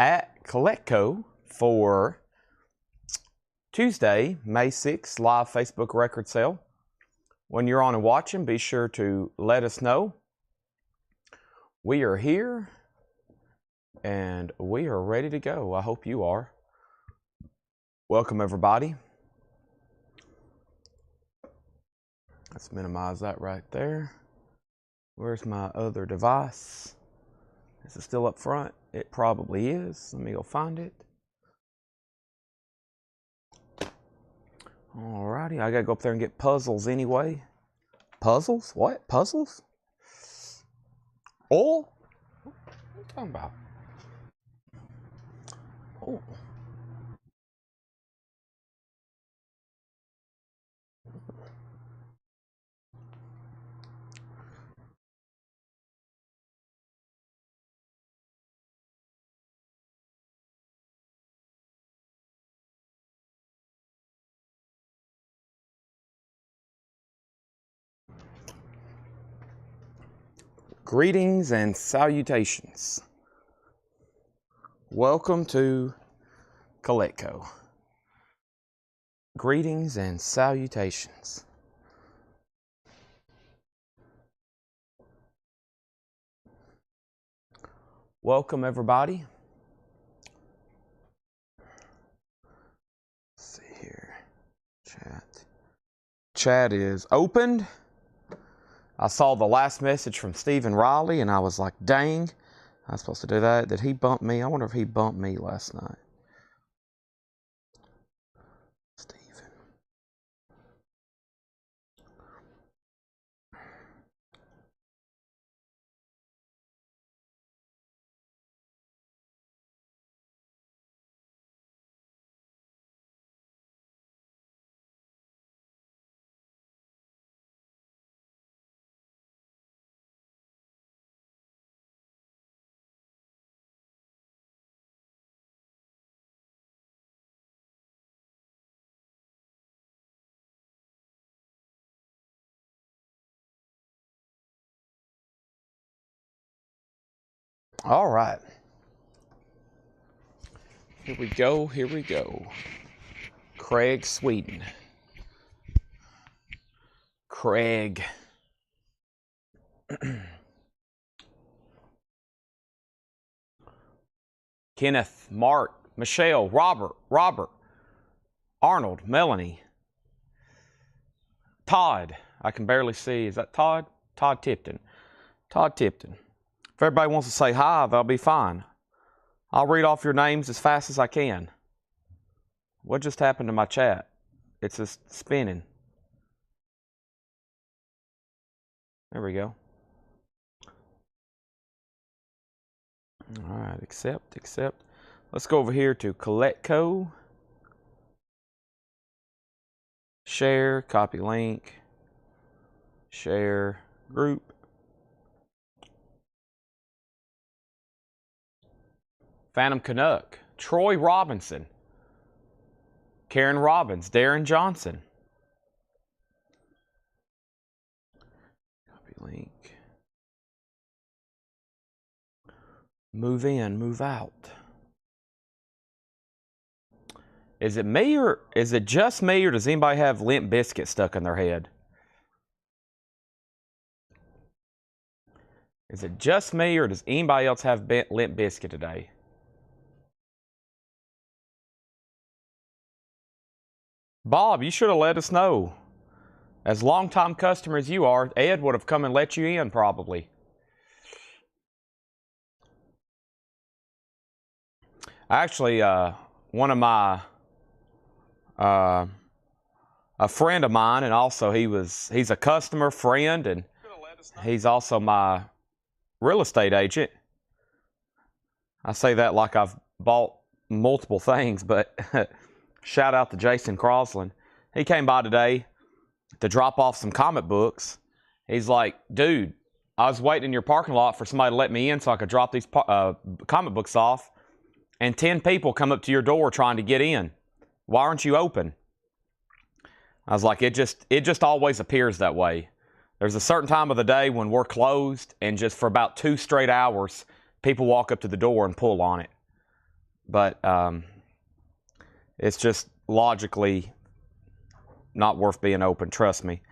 at Coletco for Tuesday, May 6th, live Facebook record sale. When you're on and watching, be sure to let us know. We are here and we are ready to go. I hope you are. Welcome, everybody. Let's minimize that right there. Where's my other device? Is it still up front? It probably is. Let me go find it. Alrighty, I gotta go up there and get puzzles anyway. Puzzles? What? Puzzles? Oil? What are you talking about? Oh. Greetings and salutations. Welcome to Coletco. Greetings and salutations. Welcome, everybody. Let's see here. Chat is opened. I saw the last message from Stephen Riley and I was like, dang, I was supposed to do that. Did he bump me? I wonder if he bumped me last night. Stephen. All right. Here we go. Here we go. Craig, Sweden. Craig. Kenneth, Mark, Michelle, Robert, Arnold, Melanie, Todd. I can barely see. Is that Todd? Todd Tipton. Todd Tipton. If everybody wants to say hi, they'll be fine. I'll read off your names as fast as I can. What just happened to my chat? It's just spinning. There we go. All right, accept. Let's go over here to Coletco. Share, copy link. Share, group. Phantom Canuck, Troy Robinson, Karen Robbins, Darren Johnson. Copy link. Move in, move out. Is it me or is it just me or does anybody have Limp Bizkit stuck in their head? Is it just me or does anybody else have Limp Bizkit today? Bob, you should have let us know. As longtime customer as you are, Ed would have come and let you in probably. Actually, one of my, a friend of mine, and also he's a customer friend, and he's also my real estate agent. I say that like I've bought multiple things, but shout out to Jason Crosland. He came by today to drop off some comic books. He's like, dude, I was waiting in your parking lot for somebody to let me in so I could drop these comic books off, and 10 people come up to your door trying to get in. Why aren't you open? I was like, it just always appears that way. There's a certain time of the day when we're closed, and just for about 2 straight hours, people walk up to the door and pull on it. but it's just logically not worth being open, trust me.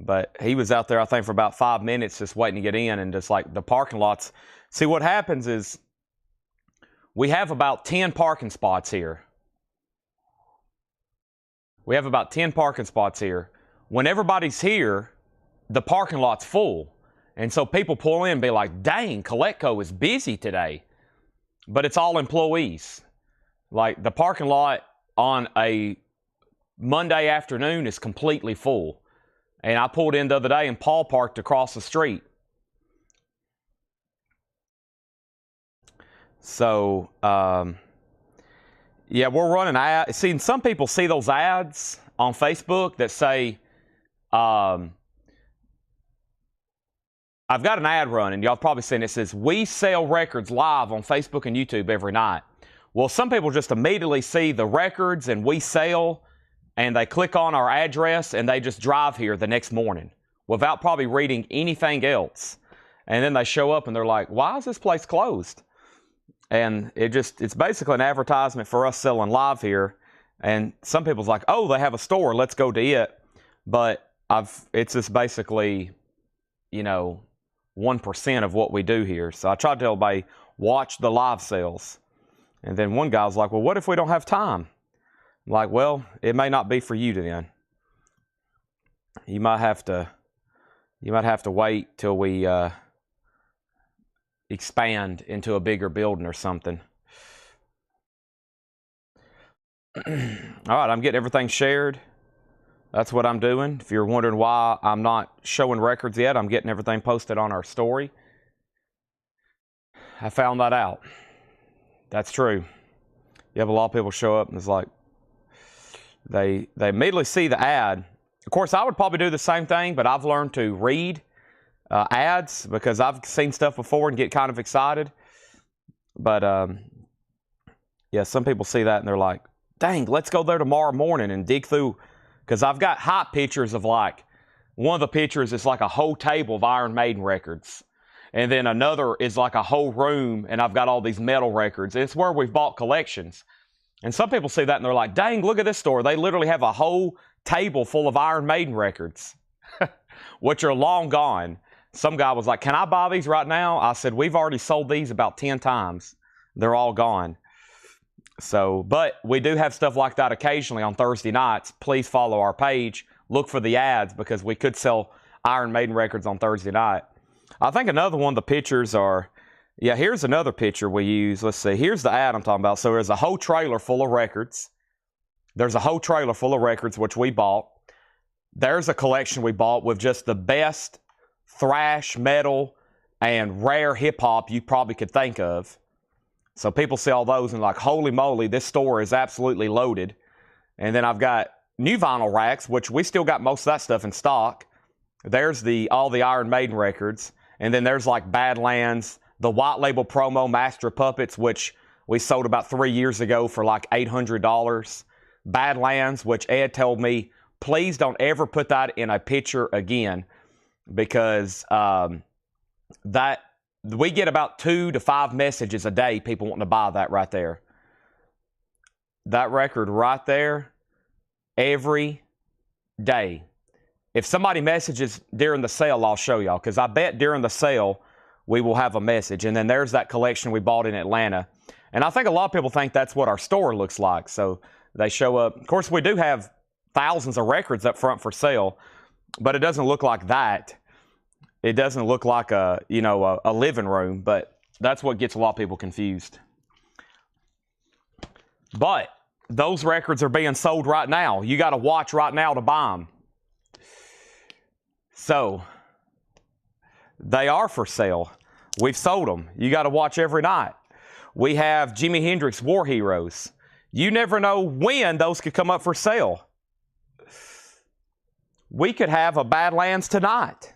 But he was out there, I think, for about 5 minutes just waiting to get in, and just like the parking lots. See, what happens is we have about 10 parking spots here. We have about 10 parking spots here. When everybody's here, the parking lot's full. And so people pull in and be like, dang, Coletco is busy today. But it's all employees. Like, the parking lot on a Monday afternoon is completely full. And I pulled in the other day and Paul parked across the street. So, yeah, we're running ads. See, some people see those ads on Facebook that say, I've got an ad running. Y'all probably seen it. It says, we sell records live on Facebook and YouTube every night. Well, some people just immediately see the records and we sell, and they click on our address and they just drive here the next morning without probably reading anything else. And then they show up and they're like, why is this place closed? And it's basically an advertisement for us selling live here. And some people's like, oh, they have a store, let's go to it. But it's just basically, 1% of what we do here. So I tried to tell everybody, watch the live sales. And then one guy was like, well, what if we don't have time? I'm like, well, it may not be for you then. You might have to wait till we expand into a bigger building or something. All right, I'm getting everything shared. That's what I'm doing. If you're wondering why I'm not showing records yet, I'm getting everything posted on our story. I found that out. That's true. You have a lot of people show up and it's like, they immediately see the ad. Of course, I would probably do the same thing, but I've learned to read ads because I've seen stuff before and get kind of excited. But yeah, some people see that and they're like, dang, let's go there tomorrow morning and dig through. Because I've got hot pictures of like, one of the pictures is like a whole table of Iron Maiden records. And then another is like a whole room and I've got all these metal records. It's where we've bought collections. And some people see that and they're like, dang, look at this store. They literally have a whole table full of Iron Maiden records, which are long gone. Some guy was like, can I buy these right now? I said, we've already sold these about 10 times. They're all gone. So, but we do have stuff like that occasionally on Thursday nights. Please follow our page. Look for the ads because we could sell Iron Maiden records on Thursday night. I think another one of the pictures are, yeah, here's another picture we use. Let's see. Here's the ad I'm talking about. So there's a whole trailer full of records. There's a whole trailer full of records, which we bought. There's a collection we bought with just the best thrash, metal, and rare hip-hop you probably could think of. So people see all those and like, holy moly, this store is absolutely loaded. And then I've got new vinyl racks, which we still got most of that stuff in stock. There's all the Iron Maiden records. And then there's like Badlands, the White Label Promo Master Puppets, which we sold about 3 years ago for like $800. Badlands, which Ed told me, please don't ever put that in a picture again, because we get about 2 to 5 messages a day, people wanting to buy that right there. That record right there, every day. If somebody messages during the sale, I'll show y'all, because I bet during the sale we will have a message. And then there's that collection we bought in Atlanta. And I think a lot of people think that's what our store looks like. So they show up. Of course, we do have thousands of records up front for sale, but it doesn't look like that. It doesn't look like a living room, but that's what gets a lot of people confused. But those records are being sold right now. You got to watch right now to buy them. So they are for sale. We've sold them. You got to watch every night. We have Jimi Hendrix War Heroes. You never know when those could come up for sale. We could have a Badlands tonight.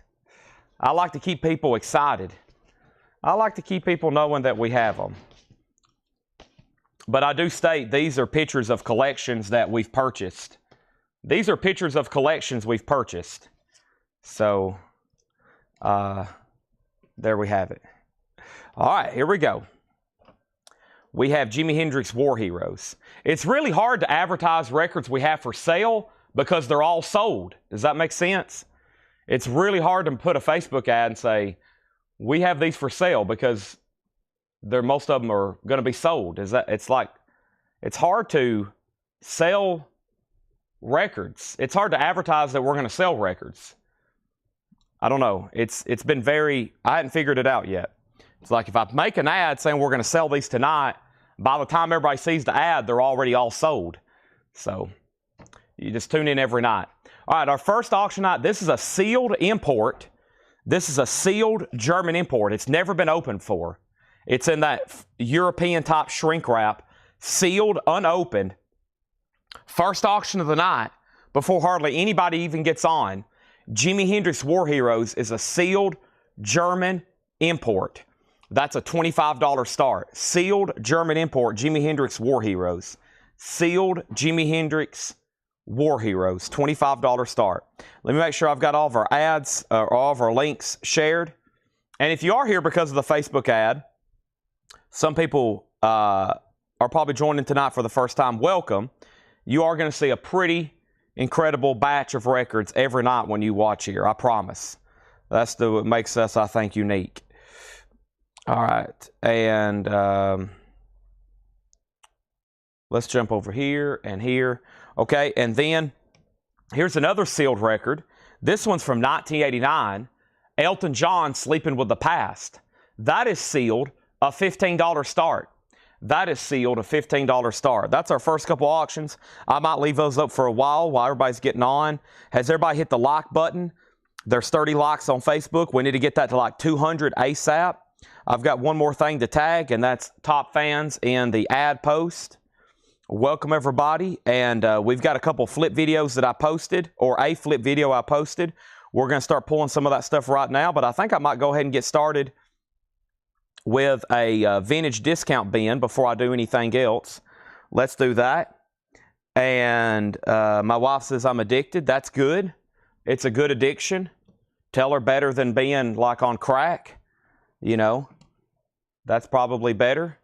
I like to keep people excited. I like to keep people knowing that we have them. But I do state these are pictures of collections that we've purchased. These are pictures of collections we've purchased. So, there we have it. All right, here we go. we have Jimi Hendrix War Heroes. It's really hard to advertise records we have for sale because they're all sold. Does that make sense? It's really hard to put a Facebook ad and say, we have these for sale, because most of them are going to be sold. It's hard to sell records. It's hard to advertise that we're going to sell records. I don't know. It's been I hadn't figured it out yet. It's like if I make an ad saying we're going to sell these tonight, by the time everybody sees the ad, they're already all sold. So you just tune in every night. All right, our first auction night, this is a sealed import. This is a sealed German import. It's never been opened before. It's in that European type shrink wrap, sealed, unopened. First auction of the night, before hardly anybody even gets on. Jimi Hendrix War Heroes is a sealed German import. That's a $25 start. Sealed German import, Jimi Hendrix War Heroes. Sealed Jimi Hendrix War Heroes, $25 start. Let me make sure I've got all of our ads, all of our links shared. And if you are here because of the Facebook ad, some people are probably joining tonight for the first time. Welcome. You are going to see a pretty incredible batch of records every night when you watch here. I promise. That's what makes us, I think, unique. All right. And let's jump over here and here. Okay. And then here's another sealed record. This one's from 1989. Elton John, Sleeping with the Past. That is sealed, a $15 start. That is sealed, a $15 start. That's our first couple auctions. I might leave those up for a while everybody's getting on. Has everybody hit the like button? There's 30 likes on Facebook. We need to get that to like 200 ASAP. I've got one more thing to tag, and that's top fans in the ad post. Welcome, everybody. And we've got a couple flip videos that I posted, or a flip video I posted. We're going to start pulling some of that stuff right now, but I think I might go ahead and get started with a vintage discount bin before I do anything else. Let's do that. And my wife says I'm addicted. That's good. It's a good addiction. Tell her better than being like on crack. You know, that's probably better.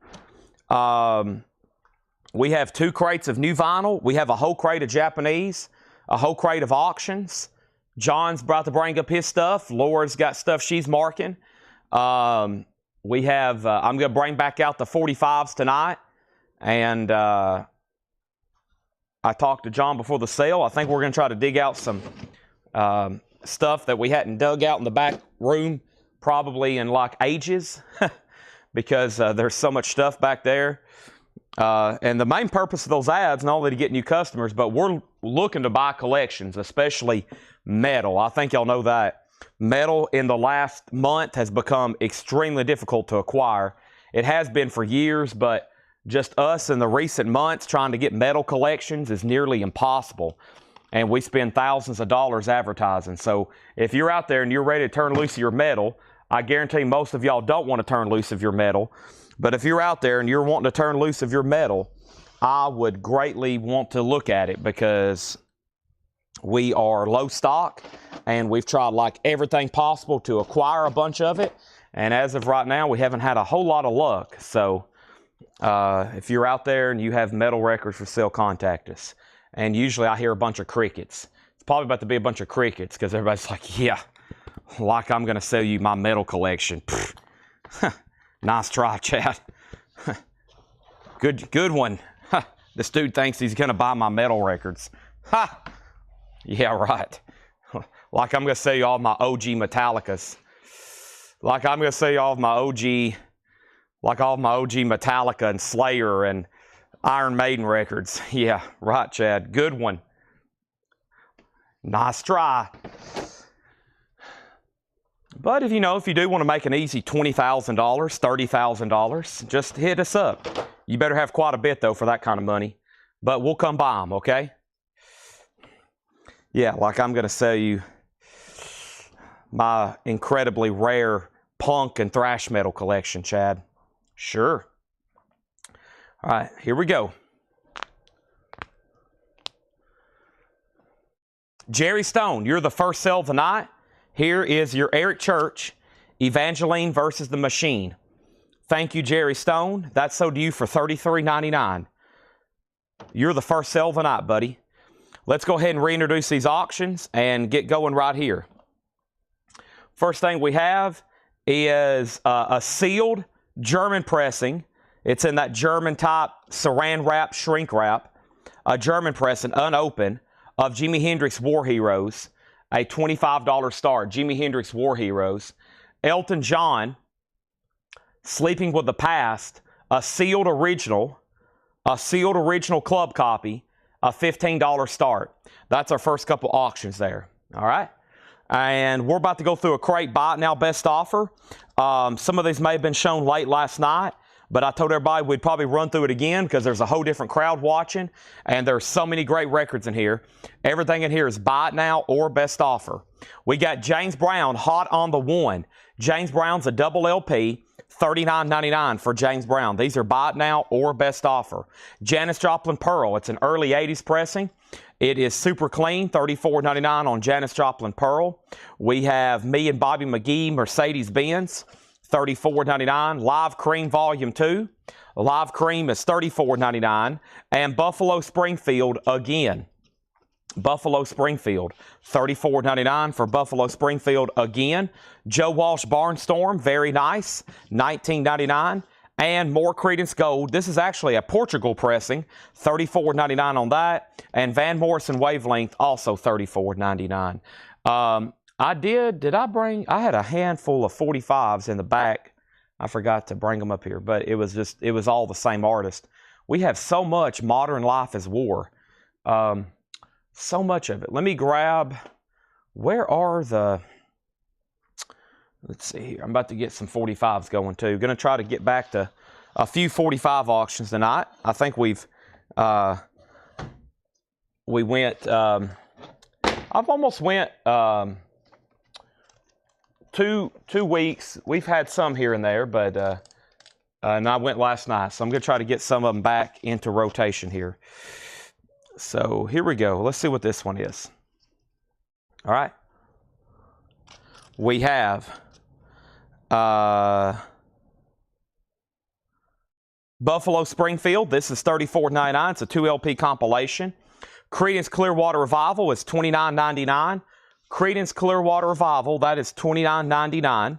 We have 2 crates of new vinyl. We have a whole crate of Japanese, a whole crate of auctions. John's about to bring up his stuff. Laura's got stuff she's marking. We have, I'm going to bring back out the 45s tonight. And I talked to John before the sale. I think we're going to try to dig out some stuff that we hadn't dug out in the back room, probably in like ages, because there's so much stuff back there. And the main purpose of those ads, not only to get new customers, but we're looking to buy collections, especially metal. I think y'all know that. Metal in the last month has become extremely difficult to acquire. It has been for years, but just us in the recent months trying to get metal collections is nearly impossible. And we spend thousands of dollars advertising. So if you're out there and you're ready to turn loose of your metal, I guarantee most of y'all don't want to turn loose of your metal. But if you're out there and you're wanting to turn loose of your metal, I would greatly want to look at it, because we are low stock and we've tried like everything possible to acquire a bunch of it. And as of right now, we haven't had a whole lot of luck. So if you're out there and you have metal records for sale, contact us. And usually I hear a bunch of crickets. It's probably about to be a bunch of crickets, because everybody's like, yeah, like I'm going to sell you my metal collection. Nice try, Chad. Good one. This dude thinks he's going to buy my metal records. Ha! Yeah, right. Like I'm going to sell you all my OG Metallicas. Like I'm going to sell you all of my OG, like all of my OG Metallica and Slayer and Iron Maiden records. Yeah, right, Chad. Good one. Nice try. But if you do want to make an easy $20,000, $30,000, just hit us up. You better have quite a bit, though, for that kind of money. But we'll come buy them, okay? Yeah, like I'm going to sell you my incredibly rare punk and thrash metal collection, Chad. Sure. All right, here we go. Jerry Stone, you're the first sale of the night. Here is your Eric Church, Evangeline versus the Machine. Thank you, Jerry Stone. That's sold to you for $33.99. You're the first sale of the night, buddy. Let's go ahead and reintroduce these auctions and get going right here. First thing we have is a sealed German pressing. It's in that German type saran wrap, shrink wrap. A German pressing, unopened, of Jimi Hendrix War Heroes. A $25 start. Jimi Hendrix War Heroes. Elton John, Sleeping with the Past. A sealed original club copy. A $15 start. That's our first couple auctions there. All right. And we're about to go through a crate buy it now best offer. Some of these may have been shown late last night, but I told everybody we'd probably run through it again because there's a whole different crowd watching, and there's so many great records in here. Everything in here is buy it now or best offer. We got James Brown, Hot on the One. James Brown's a double LP, $39.99 for James Brown. These are buy it now or best offer. Janis Joplin Pearl, it's an early 80s pressing. It is super clean, $34.99 on Janis Joplin Pearl. We have Me and Bobby McGee, Mercedes-Benz, $34.99. Live Cream Volume 2. Live Cream is $34.99. And Buffalo Springfield again. Buffalo Springfield, $34.99 for Buffalo Springfield again. Joe Walsh Barnstorm, very nice, $19.99. And more Creedence Gold. This is actually a Portugal pressing, $34.99 on that. And Van Morrison Wavelength, also $34.99. I had a handful of 45s in the back. I forgot to bring them up here, but it was all the same artist. We have so much Modern Life is War. So much of it. Let me grab, where are the, let's see here. I'm about to get some 45s going too. Going to try to get back to a few 45 auctions tonight. I think we went, I've almost went 2 weeks. We've had some here and there, but, and I went last night. So I'm going to try to get some of them back into rotation here. So here we go. Let's see what this one is. All right. We have Buffalo Springfield. This is $34.99. It's a 2 LP compilation. Creedence Clearwater Revival is $29.99. Creedence Clearwater Revival, that is $29.99.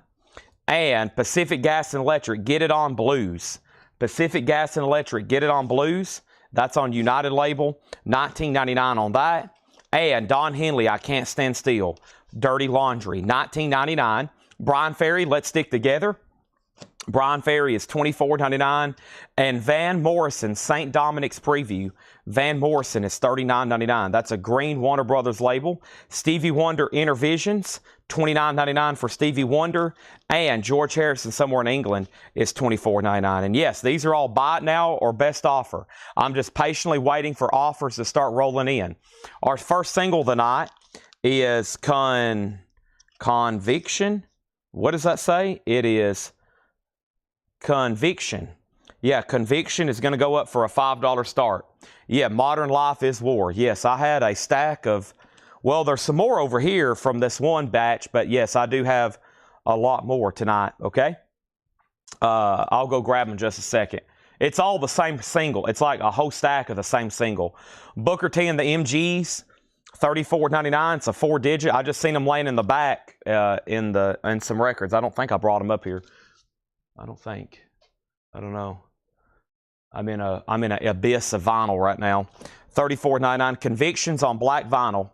And Pacific Gas and Electric, Get It On Blues. Pacific Gas and Electric, Get It On Blues. That's on United label, $19.99 on that. And Don Henley, I Can't Stand Still, Dirty Laundry, $19.99. Brian Ferry, Let's Stick Together. Brian Ferry is $24.99. And Van Morrison, St. Dominic's Preview. Van Morrison is $39.99. That's a green Warner Brothers label. Stevie Wonder Intervisions, $29.99 for Stevie Wonder. And George Harrison, Somewhere in England, is $24.99. And yes, these are all buy it now or best offer. I'm just patiently waiting for offers to start rolling in. Our first single tonight is Conviction. What does that say? It is Conviction. Yeah, Conviction is going to go up for a $5 start. Yeah, Modern Life is War. Yes, I had a stack of, well, there's some more over here from this one batch, but yes, I do have a lot more tonight, okay? I'll go grab them in just a second. It's all the same single. It's like a whole stack of the same single. Booker T and the MGs, $34.99. It's a 4-digit. I just seen them laying in the back in some records. I don't think I brought them up here. I don't think. I don't know. I'm in an abyss of vinyl right now. $34.99. Convictions on black vinyl.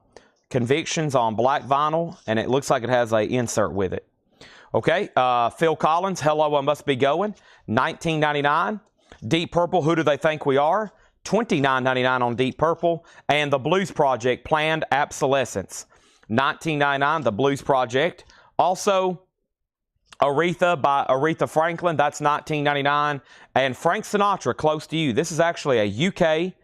Convictions on black vinyl, and it looks like it has an insert with it. Okay, Phil Collins, Hello, I Must Be Going, $19.99. Deep Purple, Who Do They Think We Are? $29.99 on Deep Purple. And The Blues Project, Planned Obsolescence, $19.99, The Blues Project. Also, Aretha by Aretha Franklin, that's $19.99. And Frank Sinatra, Close to You. This is actually a UK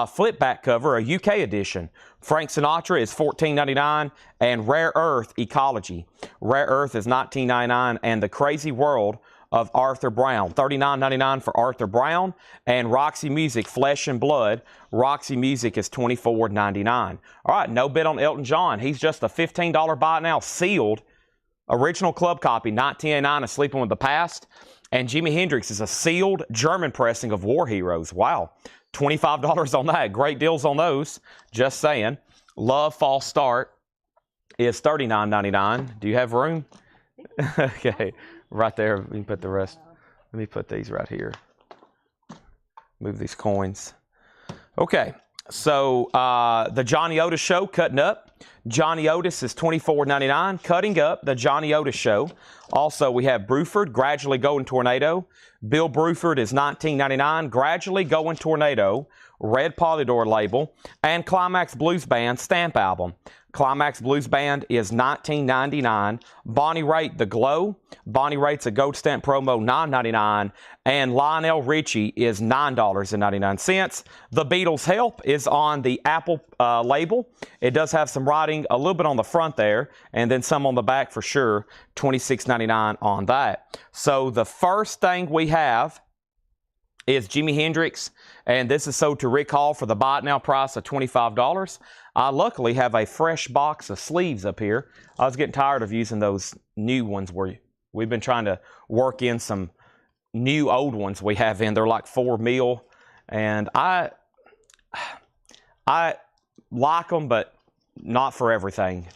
flip back cover, a UK edition. Frank Sinatra is $14.99. And Rare Earth, Ecology. Rare Earth is $19.99. And The Crazy World of Arthur Brown, $39.99 for Arthur Brown. And Roxy Music, Flesh and Blood. Roxy Music is $24.99. All right, no bid on Elton John. He's just a $15 buy now, sealed. Original club copy, $19.99 of Sleeping with the Past. And Jimi Hendrix is a sealed German pressing of War Heroes. Wow. $25 on that. Great deals on those. Just saying. Love False Start is $39.99. Do you have room? Okay. Right there. Let me put the rest. Let me put these right here. Move these coins. Okay. So the Johnny Otis Show, cutting up. Johnny Otis is $24.99. Cutting up, the Johnny Otis Show. Also, we have Bruford, Gradually Going Tornado. Bill Bruford is $19.99. Gradually Going Tornado, red Polydor label. And Climax Blues Band stamp album. Climax Blues Band is $19.99. Bonnie Raitt, The Glow. Bonnie Raitt's a gold stamp promo, $9.99. And Lionel Richie is $9.99. The Beatles' Help is on the Apple label. It does have some writing a little bit on the front there, and then some on the back for sure. $26.99 on that. So the first thing we have is Jimi Hendrix, and this is sold to Rick Hall for the buy it now price of $25. I luckily have a fresh box of sleeves up here. I was getting tired of using those new ones where we've been trying to work in some new old ones we have in. They're like 4 mil, and I like them, but not for everything.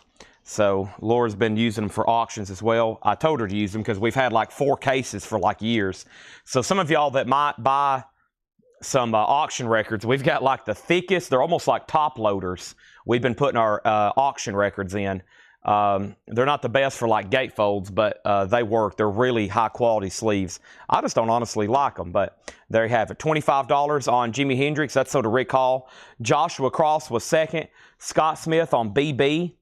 So Laura's been using them for auctions as well. I told her to use them because we've had like 4 cases for like years. So some of y'all that might buy some auction records, we've got like the thickest, they're almost like top loaders. We've been putting our auction records in. They're not the best for like gatefolds, but they work. They're really high quality sleeves. I just don't honestly like them, but there you have it. $25 on Jimi Hendrix. That's sold to Rick Hall. Joshua Cross was second. Scott Smith on BB.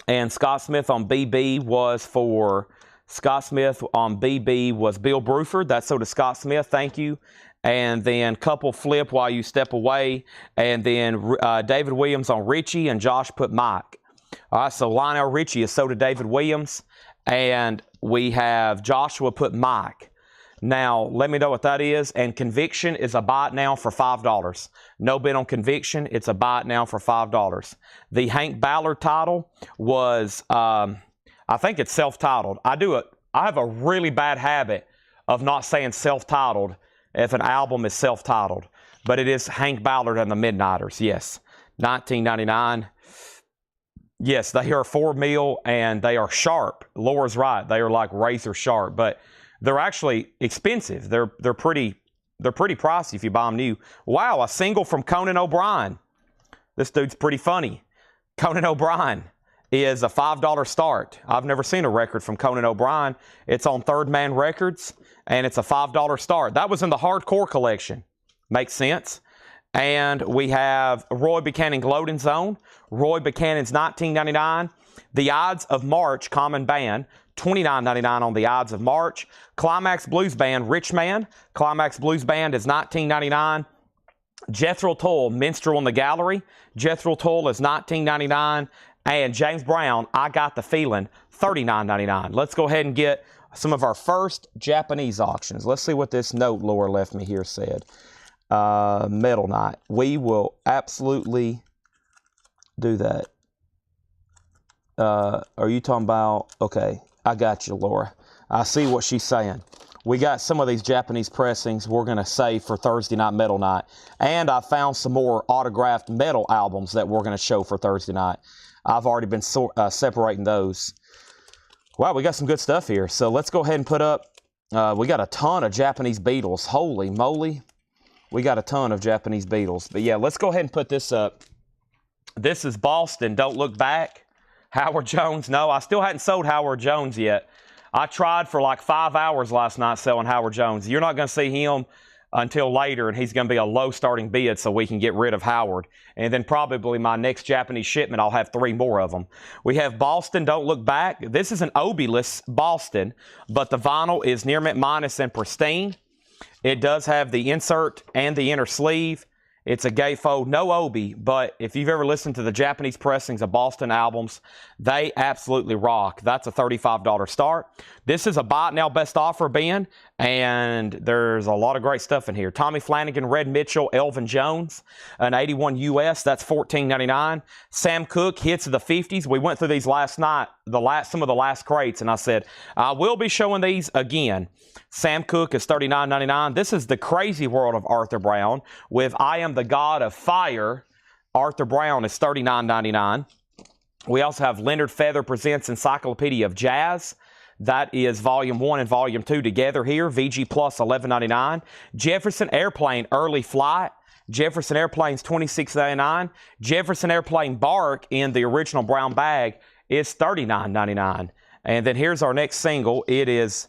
And Scott Smith on BB was for, Scott Smith on BB was Bill Bruford. That's sold to Scott Smith. Thank you. And then couple flip while you step away. And then David Williams on Richie, and Josh put Mike. All right, so Lionel Richie is sold to David Williams. And we have Joshua put Mike. Now, let me know what that is. And Conviction is a buy it now for $5. No bid on Conviction. It's a buy it now for $5. The Hank Ballard title was, I think it's self-titled. I have a really bad habit of not saying self-titled if an album is self-titled. But it is Hank Ballard and the Midnighters. Yes, $19.99. Yes, they are 4 mil and they are sharp. Laura's right. They are like razor sharp, but they're actually expensive. They're pretty pricey if you buy them new. Wow, a single from Conan O'Brien. This dude's pretty funny. Conan O'Brien is a $5 start. I've never seen a record from Conan O'Brien. It's on Third Man Records, and it's a $5 start. That was in the Hardcore collection. Makes sense. And we have Roy Buchanan Gloating Zone. Roy Buchanan's $19.99. The Ides of March Common Band, $29.99 on the Ides of March. Climax Blues Band, Rich Man. Climax Blues Band is $19.99. Jethro Tull, Minstrel in the Gallery. Jethro Tull is $19.99. And James Brown, I Got the Feeling, $39.99. Let's go ahead and get some of our first Japanese auctions. Let's see what this note Laura left me here said. Metal Night. We will absolutely do that. Are you talking about? Okay, I got you, Laura. I see what she's saying. We got some of these Japanese pressings we're going to save for Thursday Night Metal Night. And I found some more autographed metal albums that we're going to show for Thursday night. I've already been separating those. Wow, we got some good stuff here. So let's go ahead and put up, we got a ton of Japanese Beatles. Holy moly. We got a ton of Japanese Beatles. But yeah, let's go ahead and put this up. This is Boston, Don't Look Back. Howard Jones. No, I still hadn't sold Howard Jones yet. I tried for like 5 hours last night selling Howard Jones. You're not going to see him until later, and he's going to be a low starting bid so we can get rid of Howard. And then probably my next Japanese shipment, I'll have 3 more of them. We have Boston, Don't Look Back. This is an Obi-less Boston, but the vinyl is near mint minus and pristine. It does have the insert and the inner sleeve. It's a gatefold, no Obi, but if you've ever listened to the Japanese pressings of Boston albums, they absolutely rock. That's a $35 start. This is a buy it now best offer bin, and there's a lot of great stuff in here. Tommy Flanagan, Red Mitchell, Elvin Jones, an 81 US, that's $14.99. Sam Cooke, hits of the 50s. We went through these last night, some of the last crates, and I said, I will be showing these again. Sam Cooke is $39.99. This is the crazy world of Arthur Brown with I Am the God of Fire. Arthur Brown is $39.99. We also have Leonard Feather Presents Encyclopedia of Jazz. That is Volume 1 and Volume 2 together here. VG Plus, $11.99. Jefferson Airplane Early Flight. Jefferson Airplane's $26.99. Jefferson Airplane Bark in the original brown bag is $39.99. And then here's our next single. It is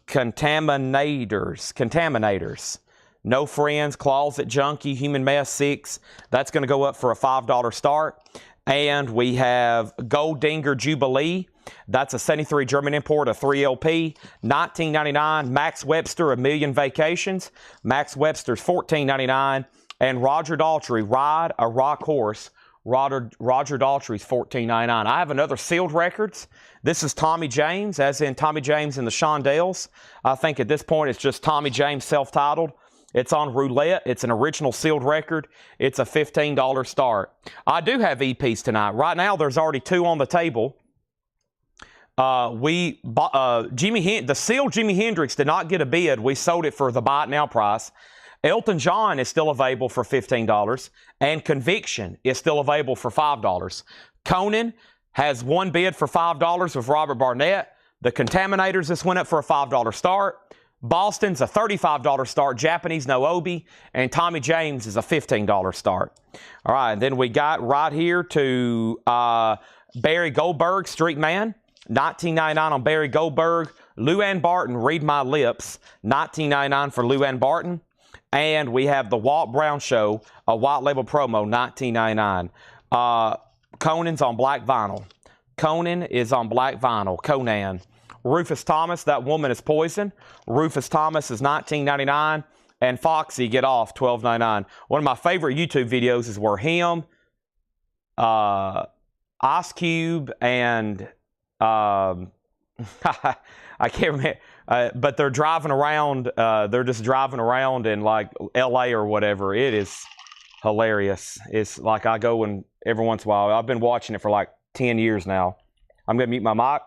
Contaminators. No Friends, Closet Junkie, Human Mess 6. That's going to go up for a $5 start. And we have Goldinger Jubilee. That's a 73 German import, a 3LP, $19.99. Max Webster, A Million Vacations. Max Webster's $14.99. And Roger Daltrey, Ride a Rock Horse. Roger Daltrey's $14.99. I have another sealed records. This is Tommy James, as in Tommy James and the Shondells. I think at this point it's just Tommy James self-titled. It's on roulette. It's an original sealed record. It's a $15 start. I do have EPs tonight. Right now, there's already 2 on the table. The sealed Jimi Hendrix did not get a bid. We sold it for the buy it now price. Elton John is still available for $15, and Conviction is still available for $5. Conan has 1 bid for $5 with Robert Barnett. The Contaminators just went up for a $5 start. Boston's a $35 start, Japanese No Obi, and Tommy James is a $15 start. All right, then we got right here to Barry Goldberg, Street Man, $19.99 on Barry Goldberg. Luann Barton, Read My Lips, $19.99 for Luann Barton. And we have the Walt Brown Show, a white label promo, $19.99. Conan's on black vinyl. Conan is on black vinyl. Conan. Rufus Thomas, That Woman Is Poison. Rufus Thomas is $19.99. And Foxy, Get Off, $12.99. One of my favorite YouTube videos is where him, Ice Cube, and I can't remember, but they're driving around. They're just driving around in like L.A. or whatever. It is hilarious. It's like I go and every once in a while. I've been watching it for like 10 years now. I'm going to mute my mic.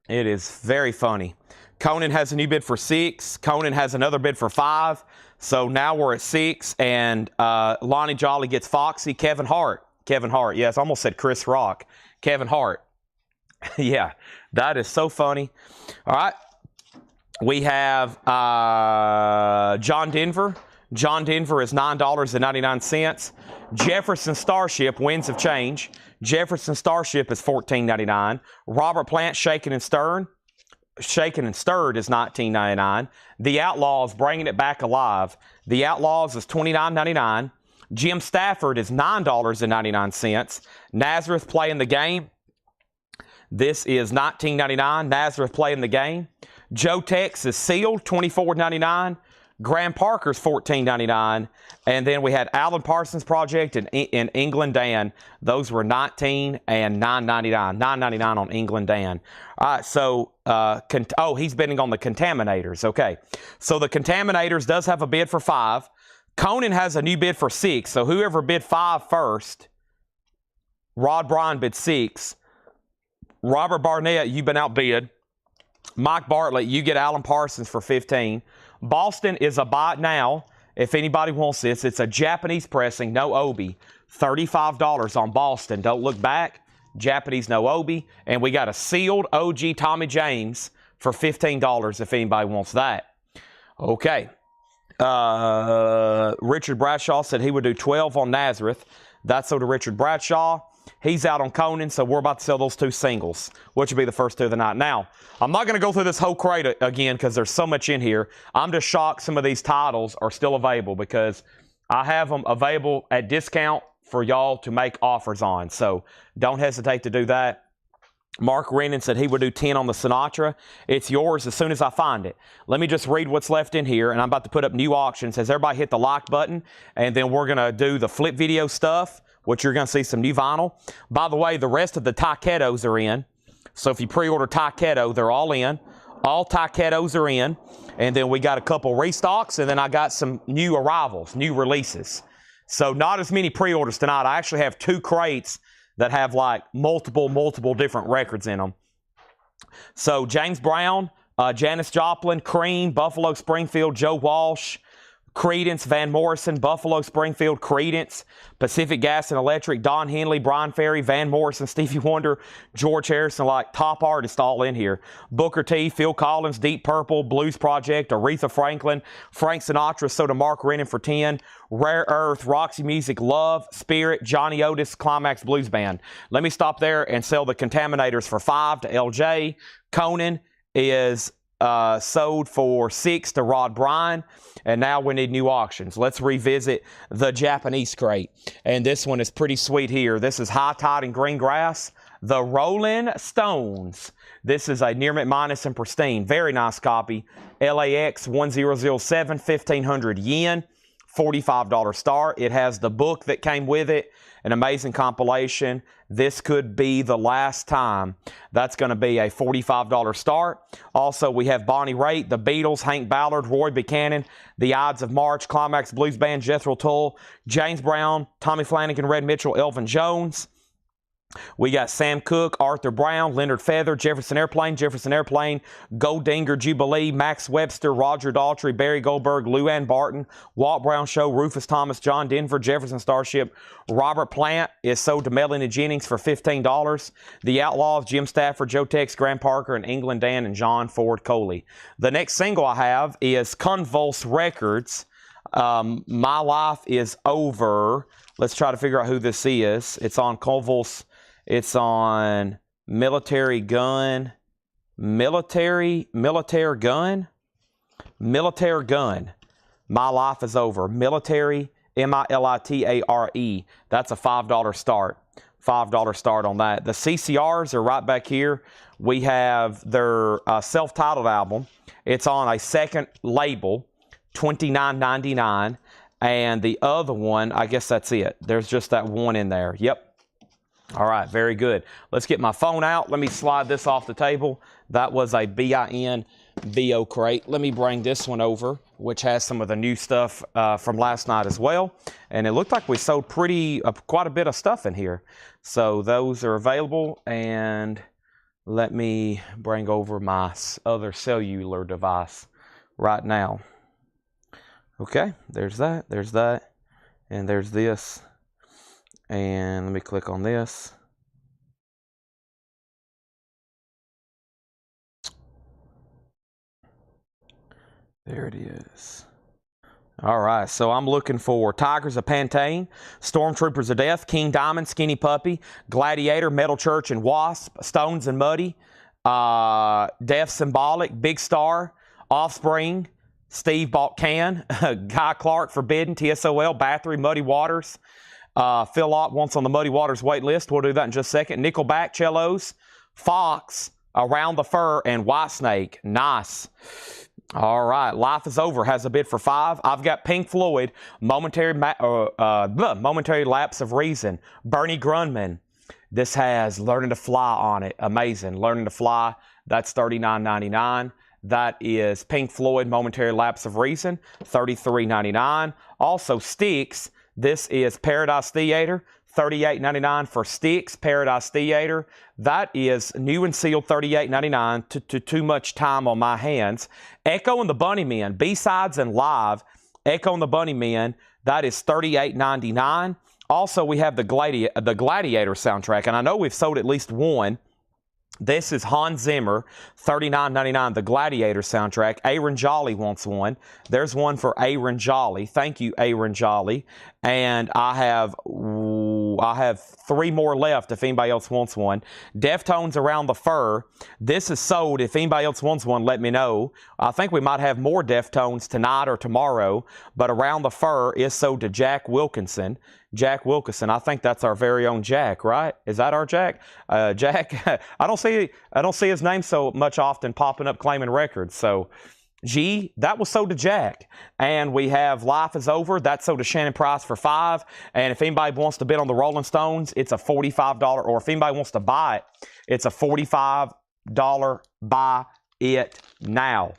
It is very funny. Conan has a new bid for 6. Conan has another bid for 5. So now we're at 6. And Lonnie Jolly gets Foxy. Kevin Hart. Yes, I almost said Chris Rock. Kevin Hart. Yeah, that is so funny. All right. We have John Denver. John Denver is $9.99. Jefferson Starship, Winds of Change. Jefferson Starship is $14.99. Robert Plant, Shaken and Stirred is $19.99. The Outlaws, Bringing It Back Alive. The Outlaws is $29.99. Jim Stafford is $9.99. Nazareth, Playing the Game. This is $19.99. Nazareth, Playing the Game. Joe Tex is Sealed, $24.99. Graham Parker's $14.99. And then we had Alan Parsons Project in England Dan. Those were $19 and $9.99. $9.99 on England Dan. All right, so, he's bidding on the Contaminators. Okay, so the Contaminators does have a bid for 5. Conan has a new bid for 6. So whoever bid 5 first, Rod Bryan bid 6. Robert Barnett, you've been outbid. Mike Bartlett, you get Alan Parsons for 15. Boston is a buy it now. If anybody wants this, it's a Japanese pressing, no Obi. $35 on Boston. Don't look back. Japanese no Obi. And we got a sealed OG Tommy James for $15 if anybody wants that. Okay. Richard Bradshaw said he would do 12 on Nazareth. That's so to Richard Bradshaw. He's out on Conan, so we're about to sell those 2 singles, which will be the first 2 of the night. Now, I'm not going to go through this whole crate again because there's so much in here. I'm just shocked some of these titles are still available because I have them available at discount for y'all to make offers on. So don't hesitate to do that. Mark Rennan said he would do 10 on the Sinatra. It's yours as soon as I find it. Let me just read what's left in here, and I'm about to put up new auctions. Has everybody hit the like button? And then we're going to do the flip video stuff, which you're going to see some new vinyl. By the way, the rest of the Taketos are in. So if you pre-order Taketo, they're all in. All Taketos are in. And then we got a couple restocks, and then I got some new arrivals, new releases. So not as many pre-orders tonight. I actually have 2 crates that have like multiple different records in them. So James Brown, Janis Joplin, Cream, Buffalo Springfield, Joe Walsh, Creedence, Van Morrison, Buffalo Springfield, Creedence, Pacific Gas and Electric, Don Henley, Brian Ferry, Van Morrison, Stevie Wonder, George Harrison, like top artists all in here. Booker T, Phil Collins, Deep Purple, Blues Project, Aretha Franklin, Frank Sinatra, so to Mark Rennan for 10, Rare Earth, Roxy Music, Love, Spirit, Johnny Otis, Climax Blues Band. Let me stop there and sell the Contaminators for 5 to LJ. Conan is sold for 6 to Rod Bryan. And now we need new auctions. Let's revisit the Japanese crate. And this one is pretty sweet here. This is High Tide and Green Grass. The Rolling Stones. This is a near mint minus and pristine. Very nice copy. LAX 1007, 1,500 yen. $45 start. It has the book that came with it. An amazing compilation. This could be the last time. That's going to be a $45 start. Also, we have Bonnie Raitt, The Beatles, Hank Ballard, Roy Buchanan, The Ides of March, Climax Blues Band, Jethro Tull, James Brown, Tommy Flanagan, Red Mitchell, Elvin Jones. We got Sam Cooke, Arthur Brown, Leonard Feather, Jefferson Airplane, Goldinger, Jubilee, Max Webster, Roger Daltrey, Barry Goldberg, Luann Barton, Walt Brown Show, Rufus Thomas, John Denver, Jefferson Starship, Robert Plant is sold to Melanie Jennings for $15. The Outlaws, Jim Stafford, Joe Tex, Graham Parker, and England Dan and John Ford Coley. The next single I have is Convulse Records. My Life is Over. Let's try to figure out who this is. It's on Convulse. It's on Military Gun. Military Gun. My Life is Over. Military, Militare. That's a $5 start. $5 start on that. The CCRs are right back here. We have their self-titled album. It's on a second label, $29.99. And the other one, I guess that's it. There's just that one in there. Yep. All right, very good. Let's get my phone out. Let me slide this off the table. That was a BIN VO crate. Let me bring this one over, which has some of the new stuff from last night as well. And it looked like we sold quite a bit of stuff in here. So those are available. And let me bring over my other cellular device right now. Okay, there's that, and there's this. And let me click on this. There it is. All right, so I'm looking for Tigers of Pantane, Stormtroopers of Death, King Diamond, Skinny Puppy, Gladiator, Metal Church and Wasp, Stones and Muddy, Death Symbolic, Big Star, Offspring, Steve bought Can, Guy Clark, Forbidden, TSOL, Bathory, Muddy Waters. Phil Ott wants on the Muddy Waters wait list. We'll do that in just a second. Nickelback, Cellos, Fox, Around the Fur, and Whitesnake. Nice. All right. Life is Over has a bid for 5. I've got Pink Floyd, Momentary Lapse of Reason, Bernie Grundman. This has Learning to Fly on it. Amazing. Learning to Fly. That's $39.99. That is Pink Floyd, Momentary Lapse of Reason, $33.99. Also, Styx. This is Paradise Theater, $38.99 for Styx, Paradise Theater. That is new and sealed, $38.99. Too much time on my hands. Echo and the Bunnymen, B-Sides and Live. Echo and the Bunnymen, that is $38.99. Also, we have the Gladiator soundtrack, and I know we've sold at least one. This is Hans Zimmer, $39.99, the Gladiator soundtrack. Aaron Jolly wants one. There's one for Aaron Jolly. Thank you, Aaron Jolly. And I have I have 3 more left if anybody else wants one. Deftones Around the Fur. This is sold. If anybody else wants one, let me know. I think we might have more Deftones tonight or tomorrow, but Around the Fur is sold to Jack Wilkinson. Jack Wilkinson, I think that's our very own Jack, right? Is that our Jack? Jack, I don't see his name so much often popping up claiming records. So, that was sold to Jack. And we have Life Is Over. That's sold to Shannon Price for $5. And if anybody wants to bid on the Rolling Stones, it's a $45. Or if anybody wants to buy it, it's a $45 buy it now.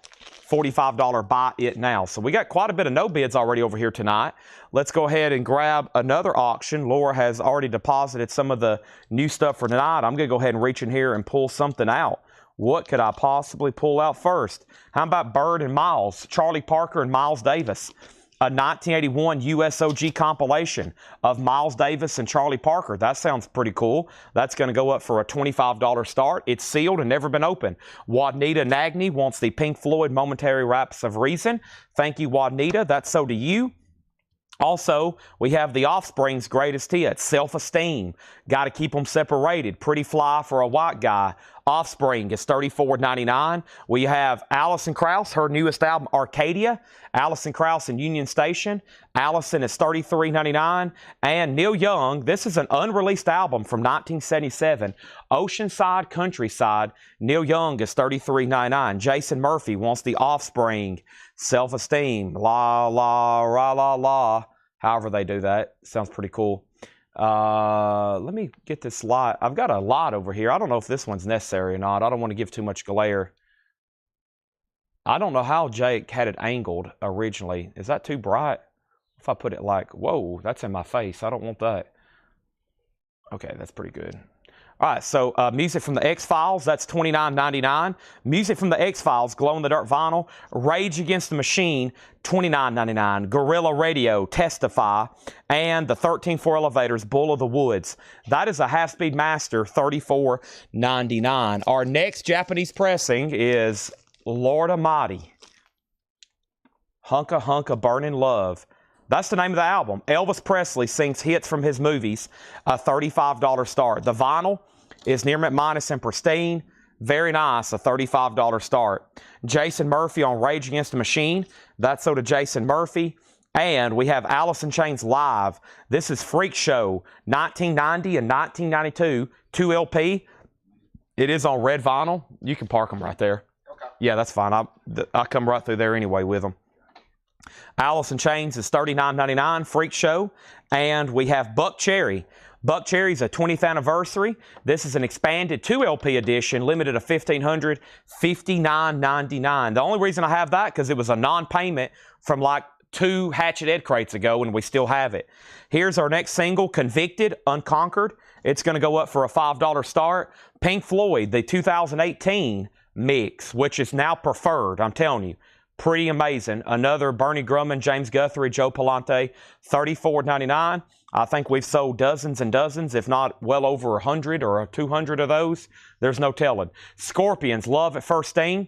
$45 buy it now. So we got quite a bit of no bids already over here tonight. Let's go ahead and grab another auction. Laura has already deposited some of the new stuff for tonight. I'm going to go ahead and reach in here and pull something out. What could I possibly pull out first? How about Bird and Miles? Charlie Parker and Miles Davis. A 1981 USOG compilation of Miles Davis and Charlie Parker. That sounds pretty cool. That's going to go up for a $25 start. It's sealed and never been opened. Juanita Nagny wants the Pink Floyd Momentary Lapse of Reason. Thank you, Juanita. That's so to you. Also, we have The Offspring's greatest hits, Self-Esteem. Got to keep them separated. Pretty fly for a white guy. Offspring is $34.99. We have Alison Krauss, her newest album, Arcadia. Alison Krauss and Union Station. Allison is $33.99. And Neil Young, this is an unreleased album from 1977. Oceanside Countryside. Neil Young is $33.99. Jason Murphy wants The Offspring. Self-Esteem. La, la, ra, la, la. However they do that. Sounds pretty cool. Let me get this light. I've got a light over here. I don't know if this one's necessary or not. I don't want to give too much glare. I don't know how Jake had it angled originally. Is that too bright? If I put it like, whoa, that's in my face. I don't want that. Okay, that's pretty good. All right, so music from the X-Files, that's $29.99. Music from the X-Files, glow-in-the-dark vinyl. Rage Against the Machine, $29.99. Gorilla Radio, Testify. And the 13-4 Elevators, Bull of the Woods. That is a half-speed master, $34.99. Our next Japanese pressing is Lord Almighty. Hunka Hunka Burning Love. That's the name of the album. Elvis Presley sings hits from his movies, a $35 start. The vinyl is near mint minus and pristine. Very nice, a $35 start. Jason Murphy on Rage Against the Machine. That's so to Jason Murphy. And we have Alice in Chains Live. This is Freak Show, 1990 and 1992, 2 LP. It is on red vinyl. You can park them right there. Okay. Yeah, that's fine. I come right through there anyway with them. Alice in Chains is $39.99, Freak Show. And we have Buck Cherry. Buck Cherry's a 20th anniversary. This is an expanded 2 LP edition, limited to 1,500, $59.99. The only reason I have that because it was a non-payment from like 2 Hatchet Ed crates ago, and we still have it. Here's our next single, Convicted, Unconquered. It's going to go up for a $5 start. Pink Floyd, the 2018 mix, which is now preferred, I'm telling you. Pretty amazing. Another Bernie Grumman, James Guthrie, Joe Palante, $34.99. I think we've sold dozens and dozens, if not well over 100 or 200 of those. There's no telling. Scorpions, Love at First Sting.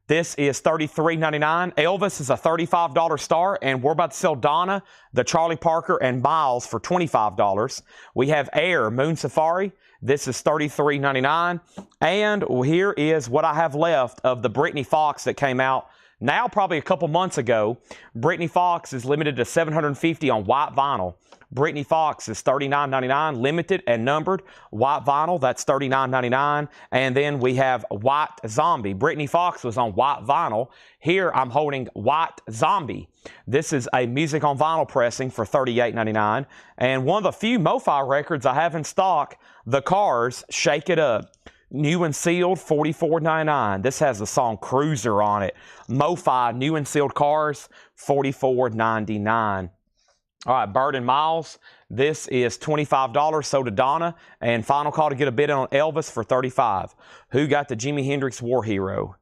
This is $33.99. Elvis is a $35 start, and we're about to sell Donna, the Charlie Parker, and Miles for $25. We have Air, Moon Safari. This is $33.99. And here is what I have left of the Britny Fox that came out now probably a couple months ago. Britny Fox is limited to 750 on white vinyl. Britny Fox is $39.99, limited and numbered. White vinyl, that's $39.99. And then we have White Zombie. Britny Fox was on white vinyl. Here I'm holding White Zombie. This is a music on vinyl pressing for $38.99. And one of the few MoFi records I have in stock, The Cars, Shake It Up. New and sealed, $44.99. This has the song Cruiser on it. MoFi, new and sealed Cars, $44.99. All right, Bird and Miles. This is $25, so to Donna. And final call to get a bid on Elvis for $35. Who got the Jimi Hendrix War Hero?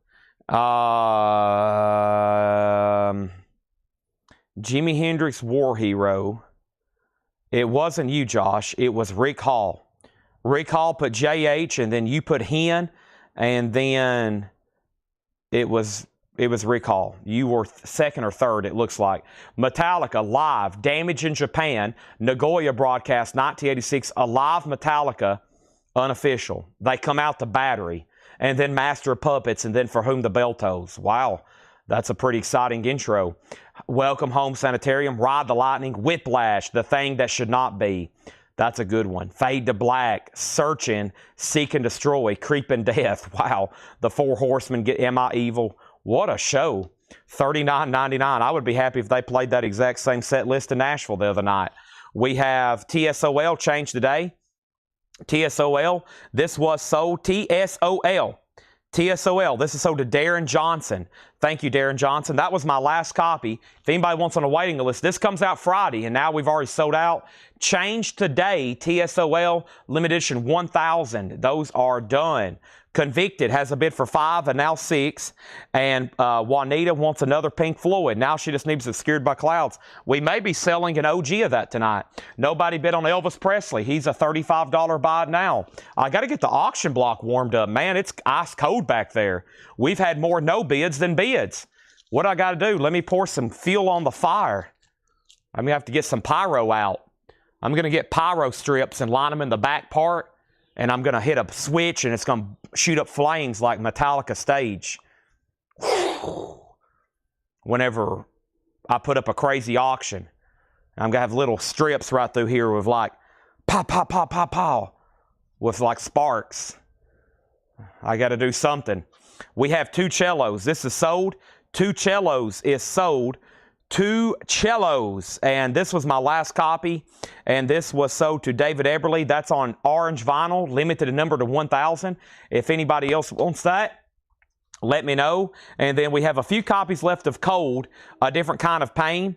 Jimi Hendrix War Hero. It wasn't you, Josh. It was Rick Hall. Rick Hall put JH, and then you put Hen, and then it was It was recall. You were second or third, it looks like. Metallica, live. Damage in Japan. Nagoya broadcast, 1986. A live Metallica, unofficial. They come out the battery. And then Master of Puppets, and then For Whom the Bell Tolls. Wow, that's a pretty exciting intro. Welcome Home Sanitarium. Ride the Lightning. Whiplash, The Thing That Should Not Be. That's a good one. Fade to Black. Searching. Seek and Destroy. Creeping Death. Wow. The Four Horsemen. Am I Evil? What a show. $39.99. I would be happy if they played that exact same set list in Nashville the other night. We have TSOL changed today. TSOL. This was sold. TSOL. TSOL. This is sold to Darren Johnson. Thank you, Darren Johnson. That was my last copy. If anybody wants on a waiting list, this comes out Friday, and now we've already sold out. Changed today. TSOL limited edition 1,000. Those are done. Convicted has a bid for 5 and now 6. And Juanita wants another Pink Floyd. Now she just needs Obscured by Clouds. We may be selling an OG of that tonight. Nobody bid on Elvis Presley. He's a $35 buy now. I got to get the auction block warmed up. Man, it's ice cold back there. We've had more no bids than bids. What I got to do? Let me pour some fuel on the fire. I'm going to have to get some pyro out. I'm going to get pyro strips and line them in the back part. And I'm going to hit a switch, and it's going to shoot up flames like Metallica stage. Whenever I put up a crazy auction, I'm going to have little strips right through here with like, pow, pow, pow, pow, pow, with like sparks. I got to do something. We have 2 cellos. This is sold. 2 cellos is sold. 2 cellos, and this was my last copy, and this was sold to David Eberly. That's on orange vinyl, limited a number to 1,000. If anybody else wants that, let me know. And then we have a few copies left of Cold, A Different Kind of Pain.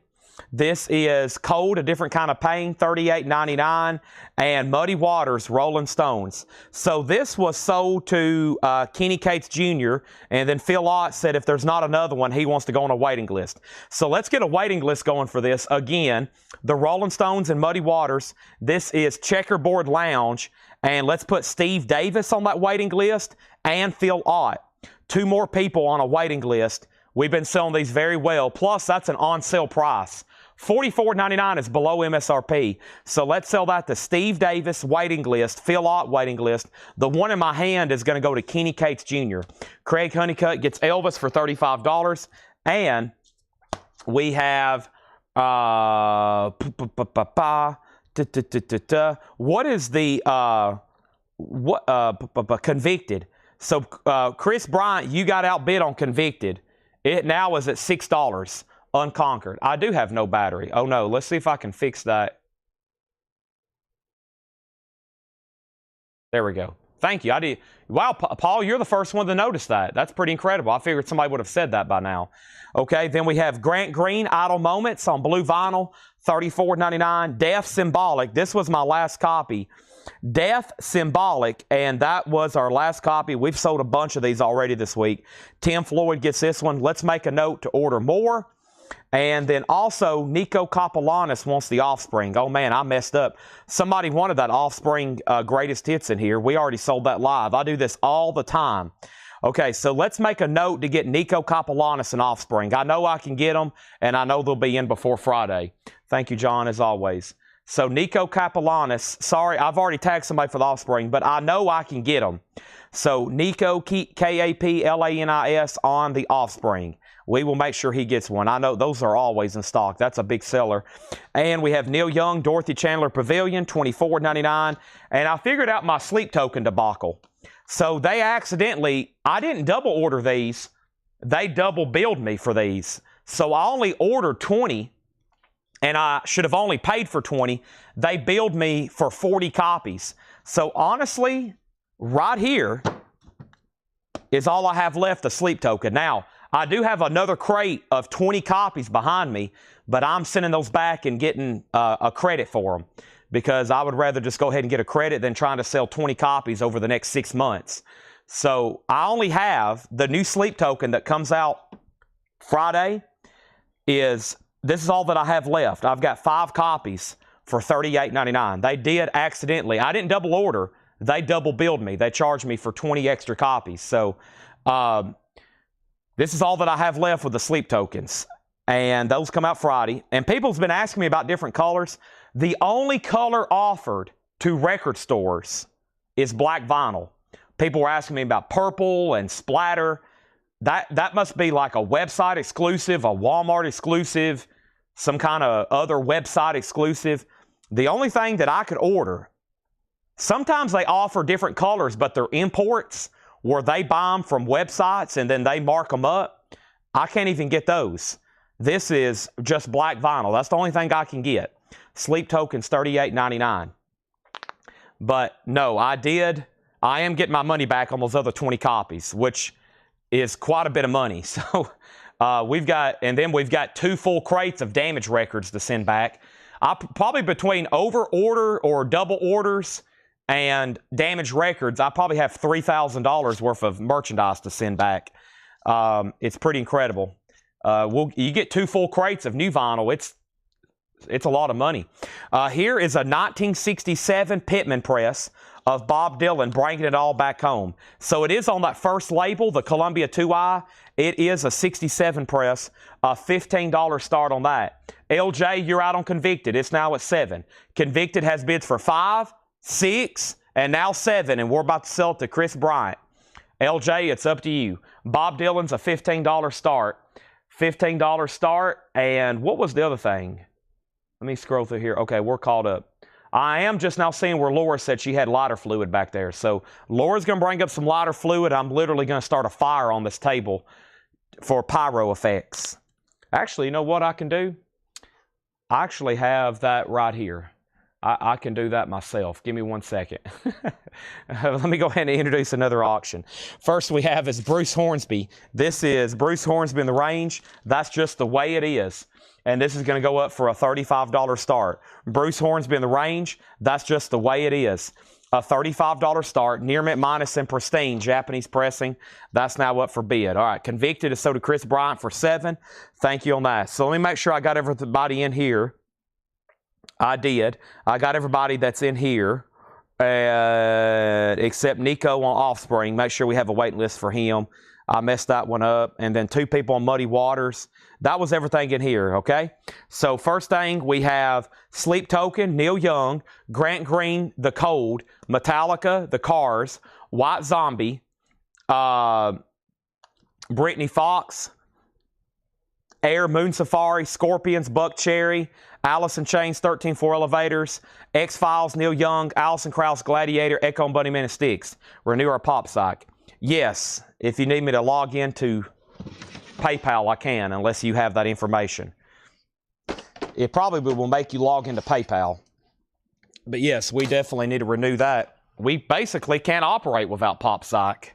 This is Cold, A Different Kind of Pain, $38.99, and Muddy Waters, Rolling Stones. So this was sold to Kenny Cates Jr., and then Phil Ott said if there's not another one, he wants to go on a waiting list. So let's get a waiting list going for this. Again, the Rolling Stones and Muddy Waters. This is Checkerboard Lounge, and let's put Steve Davis on that waiting list and Phil Ott. 2 more people on a waiting list. We've been selling these very well. Plus, that's an on-sale price. $44.99 is below MSRP. So let's sell that to Steve Davis, waiting list, Phil Ott, waiting list. The one in my hand is going to go to Kenny Cates Jr. Craig Honeycutt gets Elvis for $35. And we have what is the Convicted? So Chris Bryant, you got outbid on Convicted. It now is at $6, Unconquered. I do have no battery. Oh, no. Let's see if I can fix that. There we go. Thank you. Wow, Paul, you're the first one to notice that. That's pretty incredible. I figured somebody would have said that by now. Okay, then we have Grant Green, Idle Moments on blue vinyl, $34.99. Death Symbolic. This was my last copy. Death Symbolic, and that was our last copy. We've sold a bunch of these already this week. Tim Floyd gets this one. Let's make a note to order more. And then also, Nico Kapellanis wants the Offspring. Oh, man, I messed up. Somebody wanted that Offspring Greatest Hits in here. We already sold that live. I do this all the time. Okay, so let's make a note to get Nico Kapellanis and Offspring. I know I can get them, and I know they'll be in before Friday. Thank you, John, as always. So Nico Kapellanis, sorry, I've already tagged somebody for the Offspring, but I know I can get them. So Nico, Kapellanis on the Offspring. We will make sure he gets one. I know those are always in stock. That's a big seller. And we have Neil Young, Dorothy Chandler Pavilion, $24.99. And I figured out my sleep token debacle. So they accidentally, I didn't double order these. They double billed me for these. So I only ordered 20. And I should have only paid for 20. They billed me for 40 copies. So honestly, right here is all I have left, the sleep token. Now, I do have another crate of 20 copies behind me, but I'm sending those back and getting a credit for them because I would rather just go ahead and get a credit than trying to sell 20 copies over the next 6 months. So I only have the new sleep token that comes out Friday is... This is all that I have left. I've got 5 copies for $38.99. They did accidentally. I didn't double order. They double billed me. They charged me for 20 extra copies. So This is all that I have left with the sleep tokens. And those come out Friday. And people's been asking me about different colors. The only color offered to record stores is black vinyl. People were asking me about purple and splatter. That must be like a website exclusive, a Walmart exclusive, some kind of other website exclusive. The only thing that I could order, sometimes they offer different colors, but they're imports where they buy them from websites and then they mark them up. I can't even get those. This is just black vinyl. That's the only thing I can get. Sleep tokens, $38.99. But no, I am getting my money back on those other 20 copies, which is quite a bit of money. So we've got 2 full crates of damage records to send back. Probably between over order or double orders and damage records, I probably have $3,000 worth of merchandise to send back. It's pretty incredible. You get 2 full crates of new vinyl. It's a lot of money. Here is a 1967 Pitman press of Bob Dylan bringing it all back home. So it is on that first label, the Columbia 2i. It is a 67 press, a $15 start on that. LJ, you're out on Convicted. It's now at 7. Convicted has bids for 5, 6, and now 7, and we're about to sell it to Chris Bryant. LJ, it's up to you. Bob Dylan's a $15 start. $15 start, and what was the other thing? Let me scroll through here. Okay, we're caught up. I am just now seeing where Laura said she had lighter fluid back there. So Laura's going to bring up some lighter fluid. I'm literally going to start a fire on this table for pyro effects. Actually, you know what I can do? I actually have that right here. I can do that myself. Give me 1 second. Let me go ahead and introduce another auction. First we have is Bruce Hornsby. This is Bruce Hornsby in the range. That's just the way it is. And this is going to go up for a $35 start. Bruce Hornsby in the range. That's just the way it is. A $35 start. Near mint minus and pristine. Japanese pressing. That's now up for bid. All right. Convicted is sold to Chris Bryant for 7. Thank you on that. So let me make sure I got everybody in here. I did. I got everybody that's in here except Nico on Offspring. Make sure we have a waiting list for him. I messed that one up. And then 2 people on Muddy Waters. That was everything in here, okay? So first thing, we have Sleep Token, Neil Young, Grant Green, The Cold, Metallica, The Cars, White Zombie, Brittany Fox, Air, Moon Safari, Scorpions, Buck Cherry, Alice in Chains, 13-4 Elevators, X-Files, Neil Young, Alison Krauss, Gladiator, Echo and Bunnyman and Styx, Renew Our Pop Psych. Yes, if you need me to log into PayPal, I can, unless you have that information. It probably will make you log into PayPal. But yes, we definitely need to renew that. We basically can't operate without Pop Psych.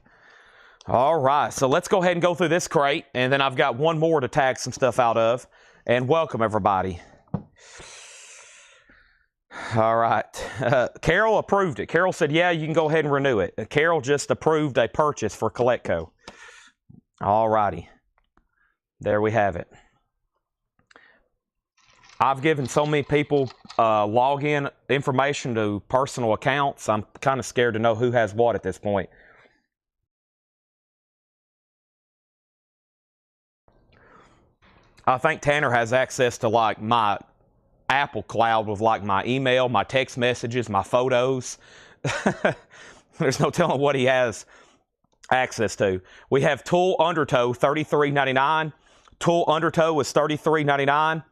All right, so let's go ahead and go through this crate, and then I've got one more to tag some stuff out of. And welcome, everybody. All right. Carol approved it. Carol said, yeah, you can go ahead and renew it. Carol just approved a purchase for Coletco. All righty. There we have it. I've given so many people login information to personal accounts. I'm kind of scared to know who has what at this point. I think Tanner has access to like my Apple Cloud with like my email, my text messages, my photos. There's no telling what he has access to. We have Tool Undertow, $33.99. Tool Undertow is $33.99.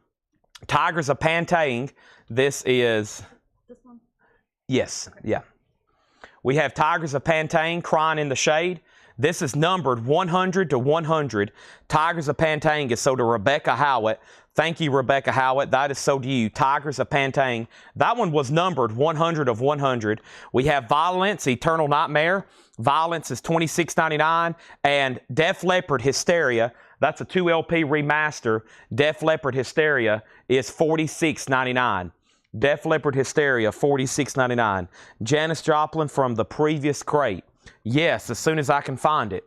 Tigers of Pantang. This is... This one? Yes, yeah. We have Tigers of Pantang, Crying in the Shade. This is numbered 100 to 100. Tigers of Pantang is sold to Rebecca Howitt. Thank you, Rebecca Howitt. That is sold to you. Tigers of Pantang. That one was numbered 100 of 100. We have Violence, Eternal Nightmare. Violence is $26.99. And Def Leppard, Hysteria. That's a 2LP remaster. Def Leppard, Hysteria is $46.99. Def Leppard, Hysteria, $46.99. Janis Joplin from the previous crate. Yes, as soon as I can find it.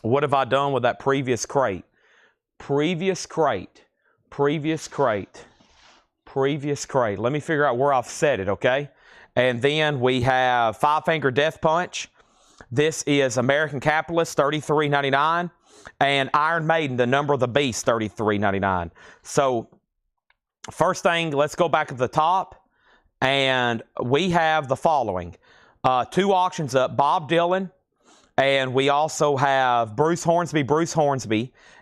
What have I done with that previous crate? Previous crate. Previous crate. Previous crate. Let me figure out where I've set it, okay? And then we have Five Finger Death Punch. This is American Capitalist, $33.99. And Iron Maiden, the Number of the Beast, $33.99. So first thing, let's go back to the top. And we have the following. 2 auctions up, Bob Dylan. And we also have Bruce Hornsby,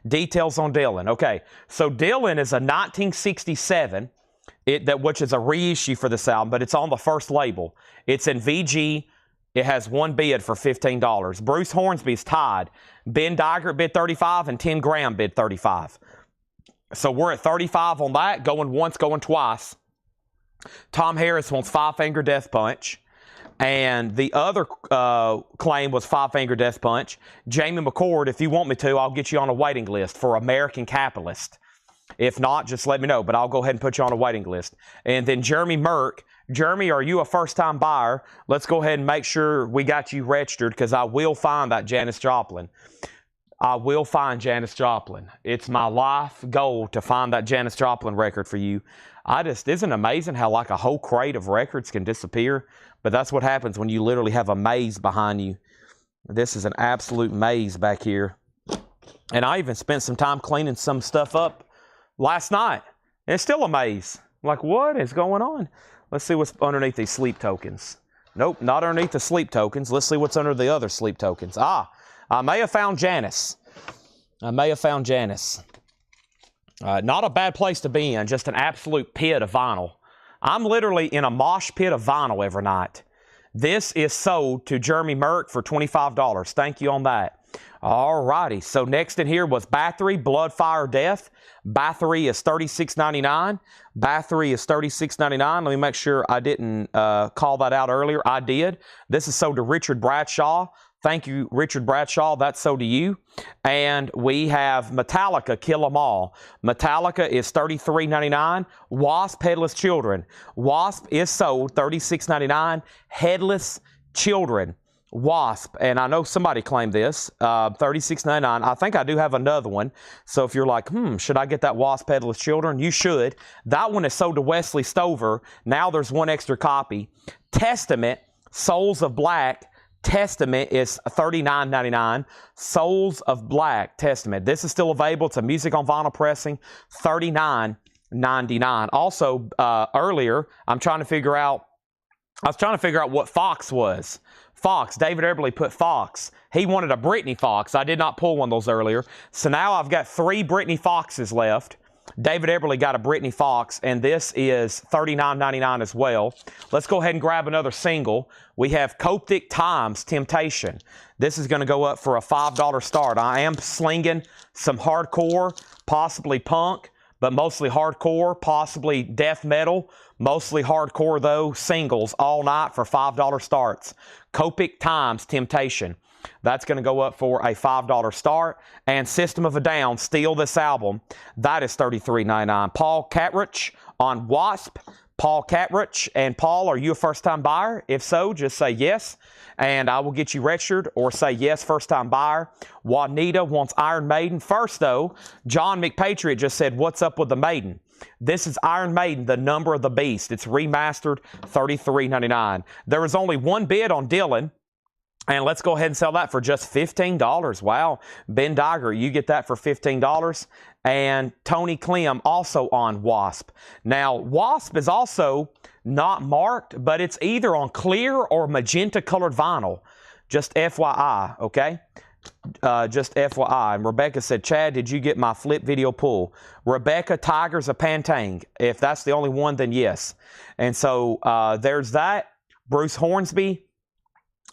details on Dylan. Okay, so Dylan is a 1967, which is a reissue for this album, but it's on the first label. It's in VG. It has 1 bid for $15. Bruce Hornsby's tied. Ben Digert bid $35 and Tim Graham bid $35. So we're at $35 on that, going once, going twice. Tom Harris wants Five Finger Death Punch. And the other claim was Five Finger Death Punch. Jamie McCord, if you want me to, I'll get you on a waiting list for American Capitalist. If not, just let me know, but I'll go ahead and put you on a waiting list. And then Jeremy Merck. Jeremy, are you a first-time buyer? Let's go ahead and make sure we got you registered, because I will find that Janis Joplin. I will find Janis Joplin. It's my life goal to find that Janis Joplin record for you. Isn't it amazing how like a whole crate of records can disappear? But that's what happens when you literally have a maze behind you. This is an absolute maze back here. And I even spent some time cleaning some stuff up last night. And it's still a maze. Like, what is going on? Let's see what's underneath these sleep tokens. Nope, not underneath the sleep tokens. Let's see what's under the other sleep tokens. I may have found Janis. Not a bad place to be in, just an absolute pit of vinyl. I'm literally in a mosh pit of vinyl every night. This is sold to Jeremy Merck for $25. Thank you on that. All righty. So next in here was Bathory, Blood, Fire, Death. Bathory is $36.99. Bathory is $36.99. Let me make sure I didn't call that out earlier. I did. This is sold to Richard Bradshaw. Thank you, Richard Bradshaw. That's sold to you. And we have Metallica, Kill 'Em All. Metallica is $33.99. Wasp, Headless Children. Wasp is sold $36.99. Headless Children. Wasp, and I know somebody claimed this, $36.99. I think I do have another one. So if you're like, should I get that Wasp, Headless Children? You should. That one is sold to Wesley Stover. Now there's one extra copy. Testament, Souls of Black. Testament is $39.99. Souls of Black, Testament. This is still available to Music on Vinyl Pressing, $39.99. Also, earlier, I was trying to figure out what Fox was. Fox, David Eberly put Fox. He wanted a Britney Fox. I did not pull one of those earlier. So now I've got 3 Britney Foxes left. David Eberly got a Britney Fox, and this is $39.99 as well. Let's go ahead and grab another single. We have Coptic Times, Temptation. This is going to go up for a $5 start. I am slinging some hardcore, possibly punk, but mostly hardcore, possibly death metal, mostly hardcore though, singles all night for $5 starts. Coptic Times, Temptation. That's going to go up for a $5 start. And System of a Down, Steal This Album. That is $33.99. Paul Catrich on Wasp. Paul Catrich. And Paul, are you a first-time buyer? If so, just say yes, and I will get you registered, or say yes, first-time buyer. Juanita wants Iron Maiden. First, though, John McPatriot just said, what's up with the Maiden? This is Iron Maiden, The Number of the Beast. It's remastered, $33.99. There is only 1 bid on Dylan. And let's go ahead and sell that for just $15. Wow. Ben Digert, you get that for $15. And Tony Clem also on Wasp. Now, Wasp is also not marked, but it's either on clear or magenta colored vinyl. Just FYI, okay? Just FYI. And Rebecca said, Chad, did you get my flip video pull? Rebecca, Tigers of Pantang. If that's the only one, then yes. And so there's that. Bruce Hornsby.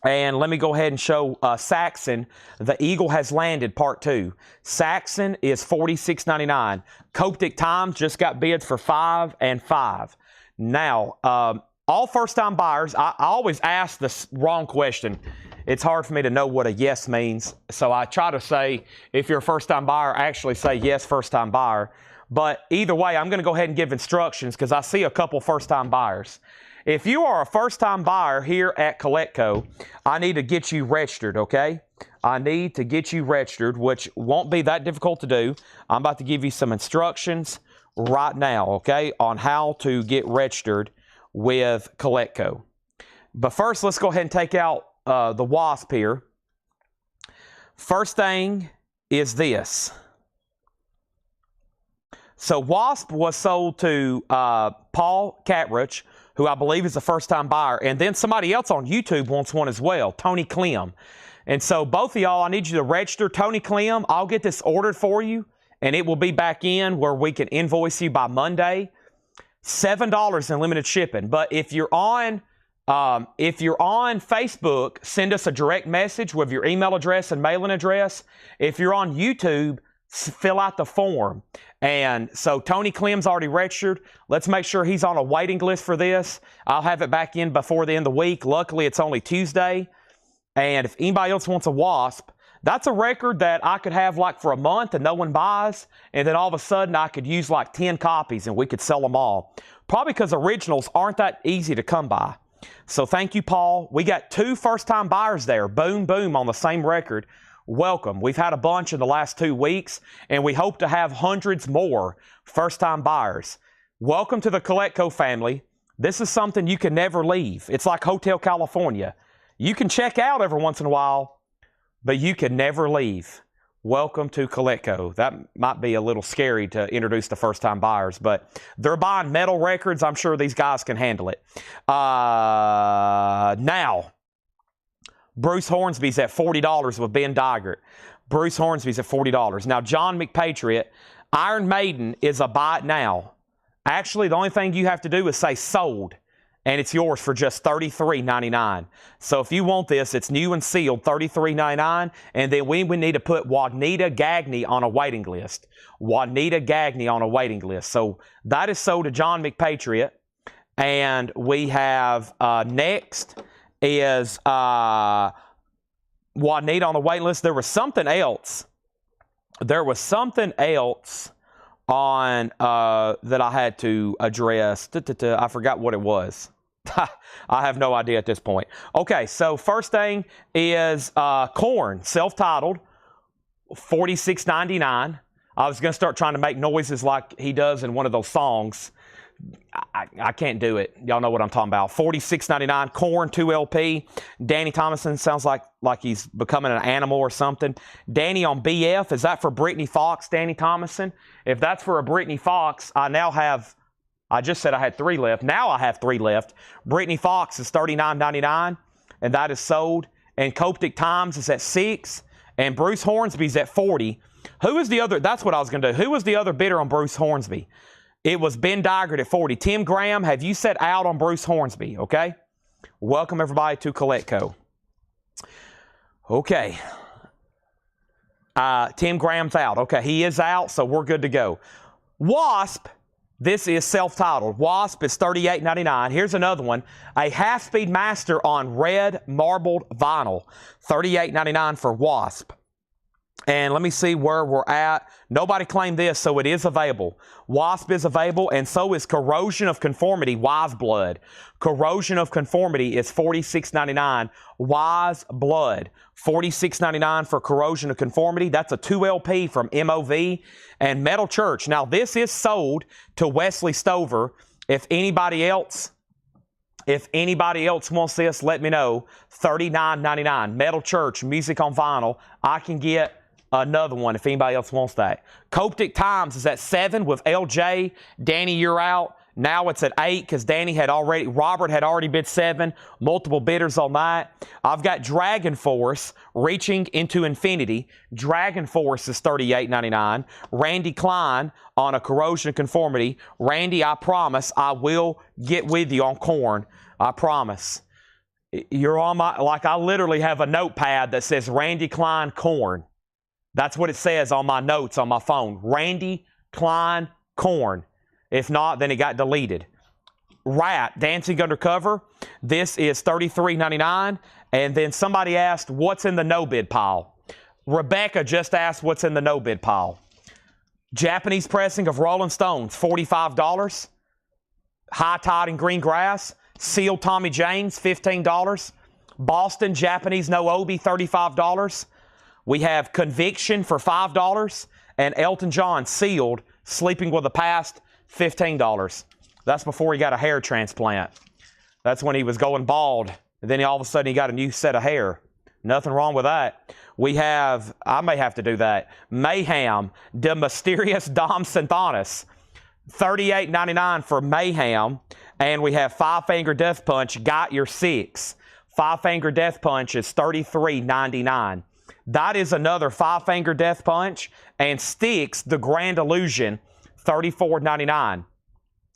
And let me go ahead and show Saxon, The Eagle Has Landed, Part 2. Saxon is $46.99. Coptic Times just got bids for $5 and $5. Now, all first-time buyers, I always ask the wrong question. It's hard for me to know what a yes means. So I try to say, if you're a first-time buyer, actually say yes, first-time buyer. But either way, I'm going to go ahead and give instructions because I see a couple first-time buyers. If you are a first-time buyer here at Coletco, I need to get you registered, okay? I need to get you registered, which won't be that difficult to do. I'm about to give you some instructions right now, okay, on how to get registered with Coletco. But first, let's go ahead and take out the Wasp here. First thing is this. So Wasp was sold to Paul Catrich, who I believe is a first-time buyer. And then somebody else on YouTube wants one as well, Tony Clem. And so both of y'all, I need you to register. Tony Clem, I'll get this ordered for you, and it will be back in where we can invoice you by Monday. $7 in limited shipping. But if you're on Facebook, send us a direct message with your email address and mailing address. If you're on YouTube, fill out the form. And so Tony Clem's already registered. Let's make sure he's on a waiting list for this. I'll have it back in before the end of the week. Luckily, it's only Tuesday. And if anybody else wants a Wasp, that's a record that I could have like for a month and no one buys. And then all of a sudden I could use like 10 copies and we could sell them all. Probably because originals aren't that easy to come by. So thank you, Paul. We got 2 first-time buyers there. Boom, boom on the same record. Welcome. We've had a bunch in the last 2 weeks, and we hope to have hundreds more first-time buyers. Welcome to the Coletco family. This is something you can never leave. It's like Hotel California. You can check out every once in a while, but you can never leave. Welcome to Coletco. That might be a little scary to introduce the first-time buyers, but they're buying metal records. I'm sure these guys can handle it. Now, Bruce Hornsby's at $40 with Ben Dygert. Bruce Hornsby's at $40. Now, John McPatriot, Iron Maiden is a buy it now. Actually, the only thing you have to do is say sold, and it's yours for just $33.99. So if you want this, it's new and sealed, $33.99, and then we need to put Juanita Gagne on a waiting list. Juanita Gagne on a waiting list. So that is sold to John McPatriot, and we have next is Juanita on the waiting list. There was something else. There was something else on that I had to address. I forgot what it was. I have no idea at this point. Okay, so first thing is Korn, self-titled, $46.99. I was going to start trying to make noises like he does in one of those songs. I can't do it. Y'all know what I'm talking about. $46.99. Korn 2 LP. Danny Thomason sounds like he's becoming an animal or something. Danny on BF. Is that for Brittany Fox, Danny Thomason? If that's for a Brittany Fox, I just said I had 3 left. Now I have 3 left. Brittany Fox is $39.99, and that is sold. And Coptic Times is at $6, and Bruce Hornsby's at $40. Who is the other? That's what I was going to do. Who was the other bidder on Bruce Hornsby? It was Ben Dygert at $40. Tim Graham, have you set out on Bruce Hornsby? Okay. Welcome, everybody, to Coletco. Okay. Tim Graham's out. Okay, he is out, so we're good to go. Wasp, this is self-titled. Wasp is $38.99. Here's another one. A half-speed master on red marbled vinyl. $38.99 for Wasp. And let me see where we're at. Nobody claimed this, so it is available. Wasp is available, and so is Corrosion of Conformity, Wise Blood. Corrosion of Conformity is $46.99. Wise Blood, $46.99 for Corrosion of Conformity. That's a 2 LP from MOV and Metal Church. Now, this is sold to Wesley Stover. If anybody else wants this, let me know. $39.99. Metal Church, music on vinyl. I can get another one if anybody else wants that. Coptic Times is at 7 with LJ. Danny, you're out. Now it's at 8 because Robert had already bid 7. Multiple bidders on that. I've got Dragon Force, Reaching into Infinity. Dragon Force is $38.99. Randy Klein on a Corrosion of Conformity. Randy, I promise I will get with you on Korn. I promise. You're on I literally have a notepad that says Randy Klein Korn. That's what it says on my notes on my phone. Randy Klein Korn. If not, then it got deleted. Rat, Dancing Undercover. This is $33.99. And then somebody asked, what's in the no-bid pile? Rebecca just asked what's in the no-bid pile. Japanese pressing of Rolling Stones, $45. High Tide and Green Grass. Sealed Tommy James, $15. Boston Japanese No Obi, $35. We have Conviction for $5. And Elton John Sealed, Sleeping with the Past, $15. That's before he got a hair transplant. That's when he was going bald And then all of a sudden he got a new set of hair. Nothing wrong with that. We have, I may have to do that, Mayhem, the Mysterious Dom Santhanas, $38.99 for Mayhem. And we have Five Finger Death Punch, Got Your Six. Five Finger Death Punch is $33.99. That is another Five Finger Death Punch. And Styx, the Grand Illusion, $34.99.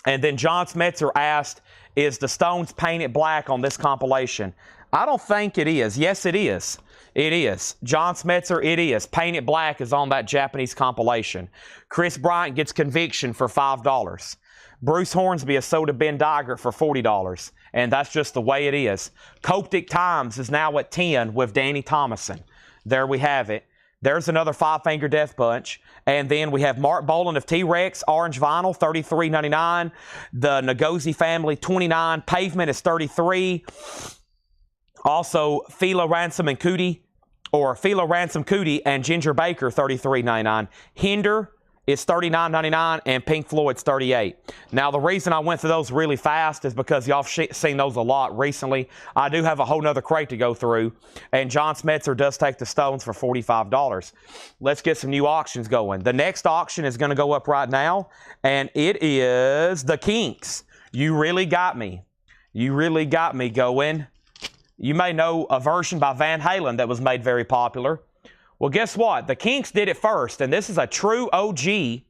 And then John Smetzer asked, is the Stones painted black on this compilation? I don't think it is. Yes, it is. It is. John Smetzer, it is. Painted Black is on that Japanese compilation. Chris Bryant gets Conviction for $5. Bruce Hornsby has sold to Ben Diger for $40. And that's just the way it is. Coptic Times is now at 10 with Danny Thomason. There we have it. There's another Five Finger Death Punch. And then we have Mark Bolan of T-Rex, Orange Vinyl, $33.99. The Ngozi family, $29. Pavement is $33. Also, Philo Ransom and Cootie, or Philo Ransom Cootie and Ginger Baker, $33.99. Hinder is $39.99, and Pink Floyd's $38. Now, the reason I went through those really fast is because y'all seen those a lot recently. I do have a whole nother crate to go through, and John Smetzer does take the Stones for $45. Let's get some new auctions going. The next auction is going to go up right now, and it is the Kinks. You Really Got Me. You Really Got Me going. You may know a version by Van Halen that was made very popular. Well, guess what? The Kinks did it first, and this is a true OG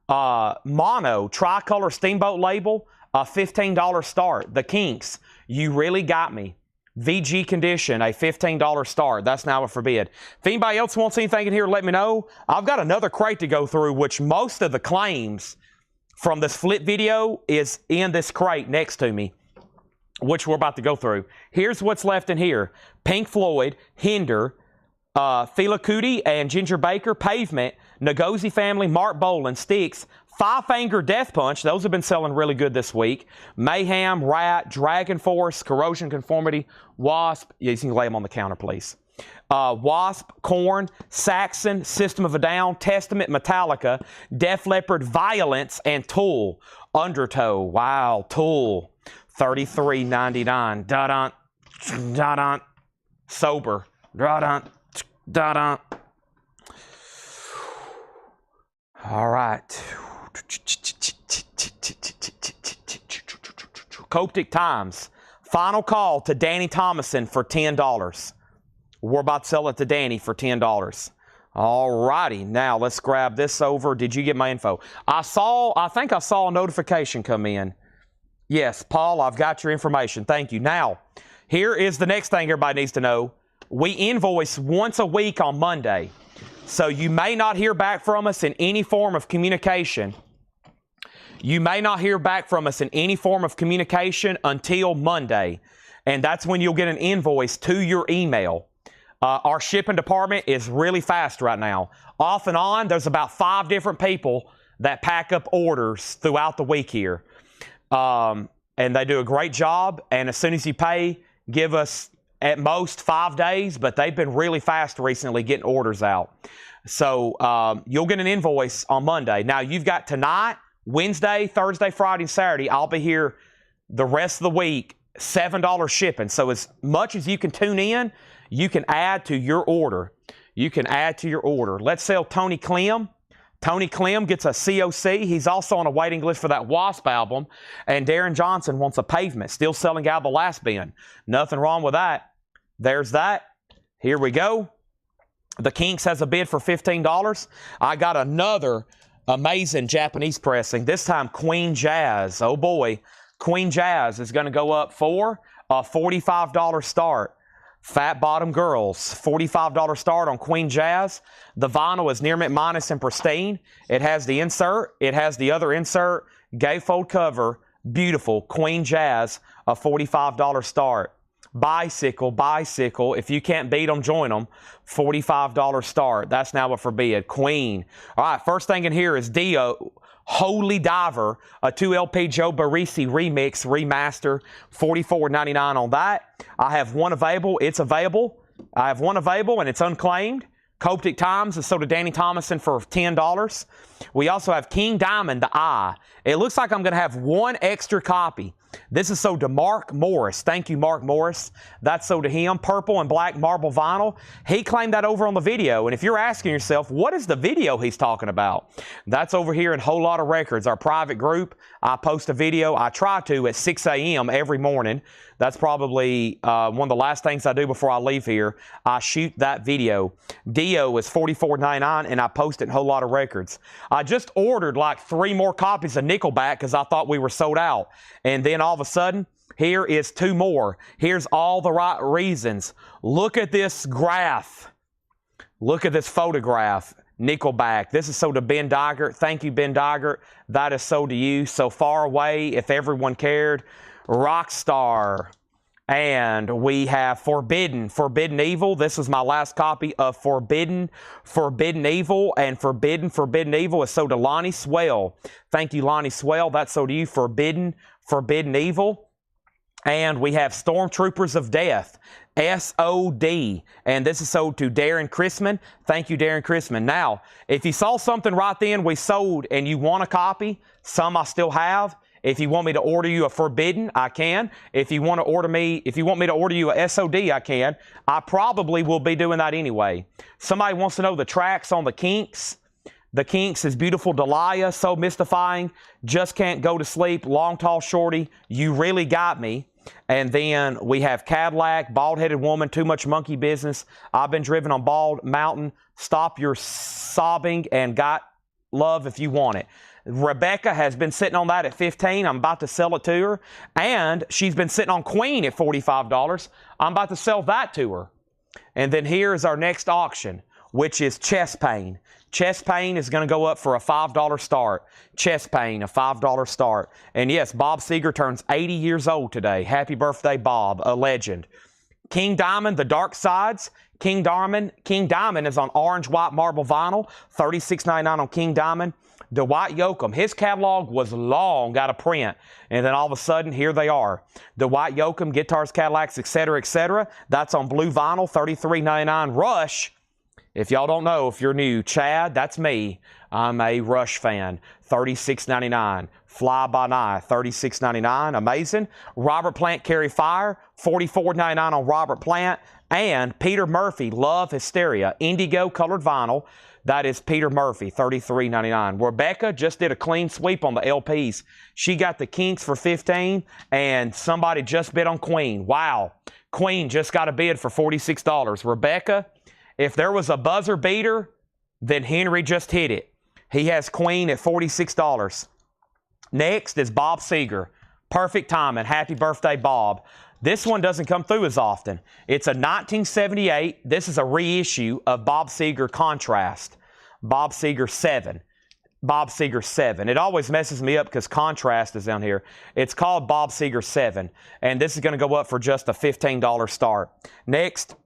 mono tricolor Steamboat label, a $15 start. The Kinks, You Really Got Me. VG condition, a $15 start. That's now a forbid. If anybody else wants anything in here, let me know. I've got another crate to go through, which most of the claims from this flip video is in this crate next to me, which we're about to go through. Here's what's left in here. Pink Floyd, Hinder, Fela Kuti and Ginger Baker, Pavement, Ngozi family, Mark Bolan, Styx, Five Finger Death Punch. Those have been selling really good this week. Mayhem, Rat, Dragon Force, Corrosion Conformity, Wasp. Yeah, you can lay them on the counter, please. Wasp, Korn, Saxon, System of a Down, Testament, Metallica, Def Leppard, Violence, and Tool. Undertow. Wow, Tool. $33.99. Da-dun, da-dun. Sober. Da-dun, da-dun. All right. Coptic Times. Final call to Danny Thomason for $10. We're about to sell it to Danny for $10. All righty. Now, let's grab this over. Did you get my info? I think I saw a notification come in. Yes, Paul, I've got your information. Thank you. Now, here is the next thing everybody needs to know. We invoice once a week on Monday. So you may not hear back from us in any form of communication. You may not hear back from us in any form of communication until Monday. And that's when you'll get an invoice to your email. Our shipping department is really fast right now. Off and on, there's about 5 different people that pack up orders throughout the week here. And they do a great job. And as soon as you pay, give us at most 5 days. But they've been really fast recently getting orders out. So you'll get an invoice on Monday. Now, you've got tonight, Wednesday, Thursday, Friday, and Saturday. I'll be here the rest of the week, $7 shipping. So as much as you can tune in, you can add to your order. You can add to your order. Let's sell Tony Clem. Tony Clem gets a COC. He's also on a waiting list for that Wasp album. And Darren Johnson wants a Pavement. Still selling out of the last bin. Nothing wrong with that. There's that. Here we go. The Kinks has a bid for $15. I got another amazing Japanese pressing. This time Queen Jazz. Oh boy. Queen Jazz is going to go up for a $45 start. Fat Bottom Girls, $45 start on Queen Jazz. The vinyl is near mint minus and pristine. It has the insert. It has the other insert. Gatefold cover. Beautiful. Queen Jazz, a $45 start. Bicycle. If you can't beat them, join them. $45 start. That's now a forbid. Queen. All right, first thing in here is Dio. Holy Diver, a 2LP Joe Barresi remix, remaster, $44.99 on that. I have one available. It's available. I have one available, and it's unclaimed. Coptic Times is sold to Danny Thomason for $10. We also have King Diamond, The Eye. It looks like I'm going to have one extra copy This is sold to Mark Morris. Thank you, Mark Morris. That's sold to him. Purple and black marble vinyl. He claimed that over on the video. And if you're asking yourself, what is the video he's talking about? That's over here in Whole Lotta Records, our private group. I post a video. I try to at 6 a.m. every morning. That's probably one of the last things I do before I leave here. I shoot that video. Dio is $44.99, and I post it in Whole Lotta Records. I just ordered like 3 more copies of Nickelback because I thought we were sold out. And then all of a sudden, here is 2 more. Here's All the Right Reasons. Look at this graph. Look at this photograph. Nickelback. This is sold to Ben Dygert. Thank you, Ben Dygert. That is sold to you. So Far Away, If Everyone Cared. Rockstar. And we have Forbidden Evil. This is my last copy of Forbidden Evil. And Forbidden Evil is sold to Lonnie Swell. Thank you, Lonnie Swell. That's sold to you. Forbidden Evil. And we have Stormtroopers of Death. SOD. And this is sold to Darren Chrisman. Thank you, Darren Chrisman. Now, if you saw something right then we sold and you want a copy, some I still have. If you want me to order you a Forbidden, I can. If you want me to order you a SOD, I can. I probably will be doing that anyway. Somebody wants to know the tracks on the Kinks. The Kinks is Beautiful Delilah, So Mystifying, Just Can't Go to Sleep, Long Tall Shorty, You Really Got Me. And then we have Cadillac, Bald-Headed Woman, Too Much Monkey Business, I've Been Driven on Bald Mountain, Stop Your Sobbing, and Got Love If You Want It. Rebecca has been sitting on that at $15. I'm about to sell it to her. And she's been sitting on Queen at $45. I'm about to sell that to her. And then here is our next auction, which is Chest Pain. Chest Pain is going to go up for a $5 start. Chest Pain, a $5 start. And yes, Bob Seger turns 80 years old today. Happy birthday, Bob, a legend. King Diamond, The Dark Sides. King Diamond is on orange white marble vinyl. $36.99 on King Diamond. Dwight Yoakam, his catalog was long out of print, and then all of a sudden, here they are. Dwight Yoakam, Guitars, Cadillacs, etc., etc. That's on blue vinyl, $33.99. Rush, if y'all don't know, if you're new, Chad, that's me. I'm a Rush fan, $36.99. Fly By Night, $36.99. Amazing. Robert Plant, Carry Fire, $44.99 on Robert Plant. And Peter Murphy, Love Hysteria, Indigo colored vinyl. That is Peter Murphy, $33.99. Rebecca just did a clean sweep on the LPs. She got the Kinks for $15, and somebody just bid on Queen. Wow. Queen just got a bid for $46. Rebecca, if there was a buzzer beater, then Henry just hit it. He has Queen at $46. Next is Bob Seger. Perfect timing. Happy birthday, Bob. This one doesn't come through as often. It's a 1978. This is a reissue of Bob Seger Contrast. Bob Seger 7. Bob Seger 7. It always messes me up because Contrast is down here. It's called Bob Seger 7. And this is going to go up for just a $15 start. Next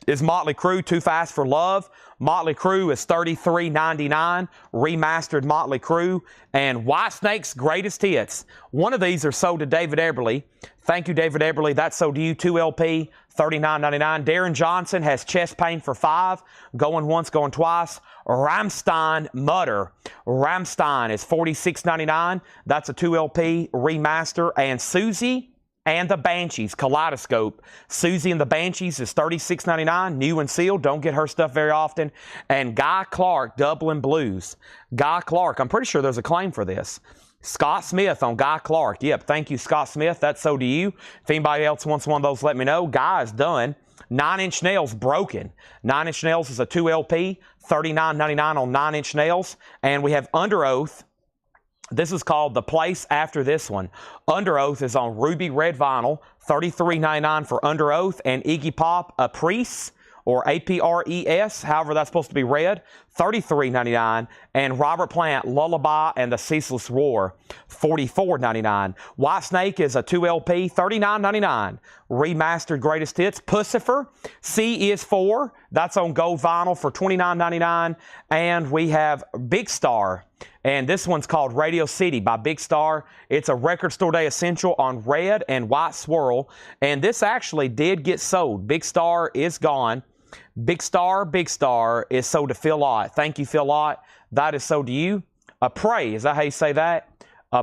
is Motley Crue, Too Fast for Love. Motley Crue is $33.99. Remastered Motley Crue. And Whitesnake's Greatest Hits. One of these are sold to David Eberly. Thank you, David Eberly. That's sold to you. 2 LP, $39.99. Darren Johnson has Chest Pain for $5. Going once, going twice. Rammstein Mutter. Rammstein is $46.99. That's a 2 LP remaster. And Susie and the Banshees, Kaleidoscope. Susie and the Banshees is $36.99, new and sealed. Don't get her stuff very often. And Guy Clark, Dublin Blues. Guy Clark, I'm pretty sure there's a claim for this. Scott Smith on Guy Clark. Yep, thank you, Scott Smith. That's so to you. If anybody else wants one of those, let me know. Guy is done. 9 Inch Nails, Broken. 9 Inch Nails is a 2 LP, $39.99 on 9 Inch Nails. And we have Under Oath. This is called The Place After This One. Under Oath is on ruby red vinyl, $33.99 for Under Oath. And Iggy Pop, Apres, or A-P-R-E-S, however that's supposed to be read, $33.99. And Robert Plant, Lullaby and the Ceaseless War, $44.99. Whitesnake is a 2 LP, $39.99. Remastered Greatest Hits. Pussifer, C is 4. That's on gold vinyl for $29.99. And we have Big Star. And this one's called Radio City by Big Star. It's a Record Store Day essential on red and white swirl. And this actually did get sold. Big Star is gone. Big Star is sold to Phil Lott. Thank you, Phil Lott. That is sold to you. Pray, is that how you say that?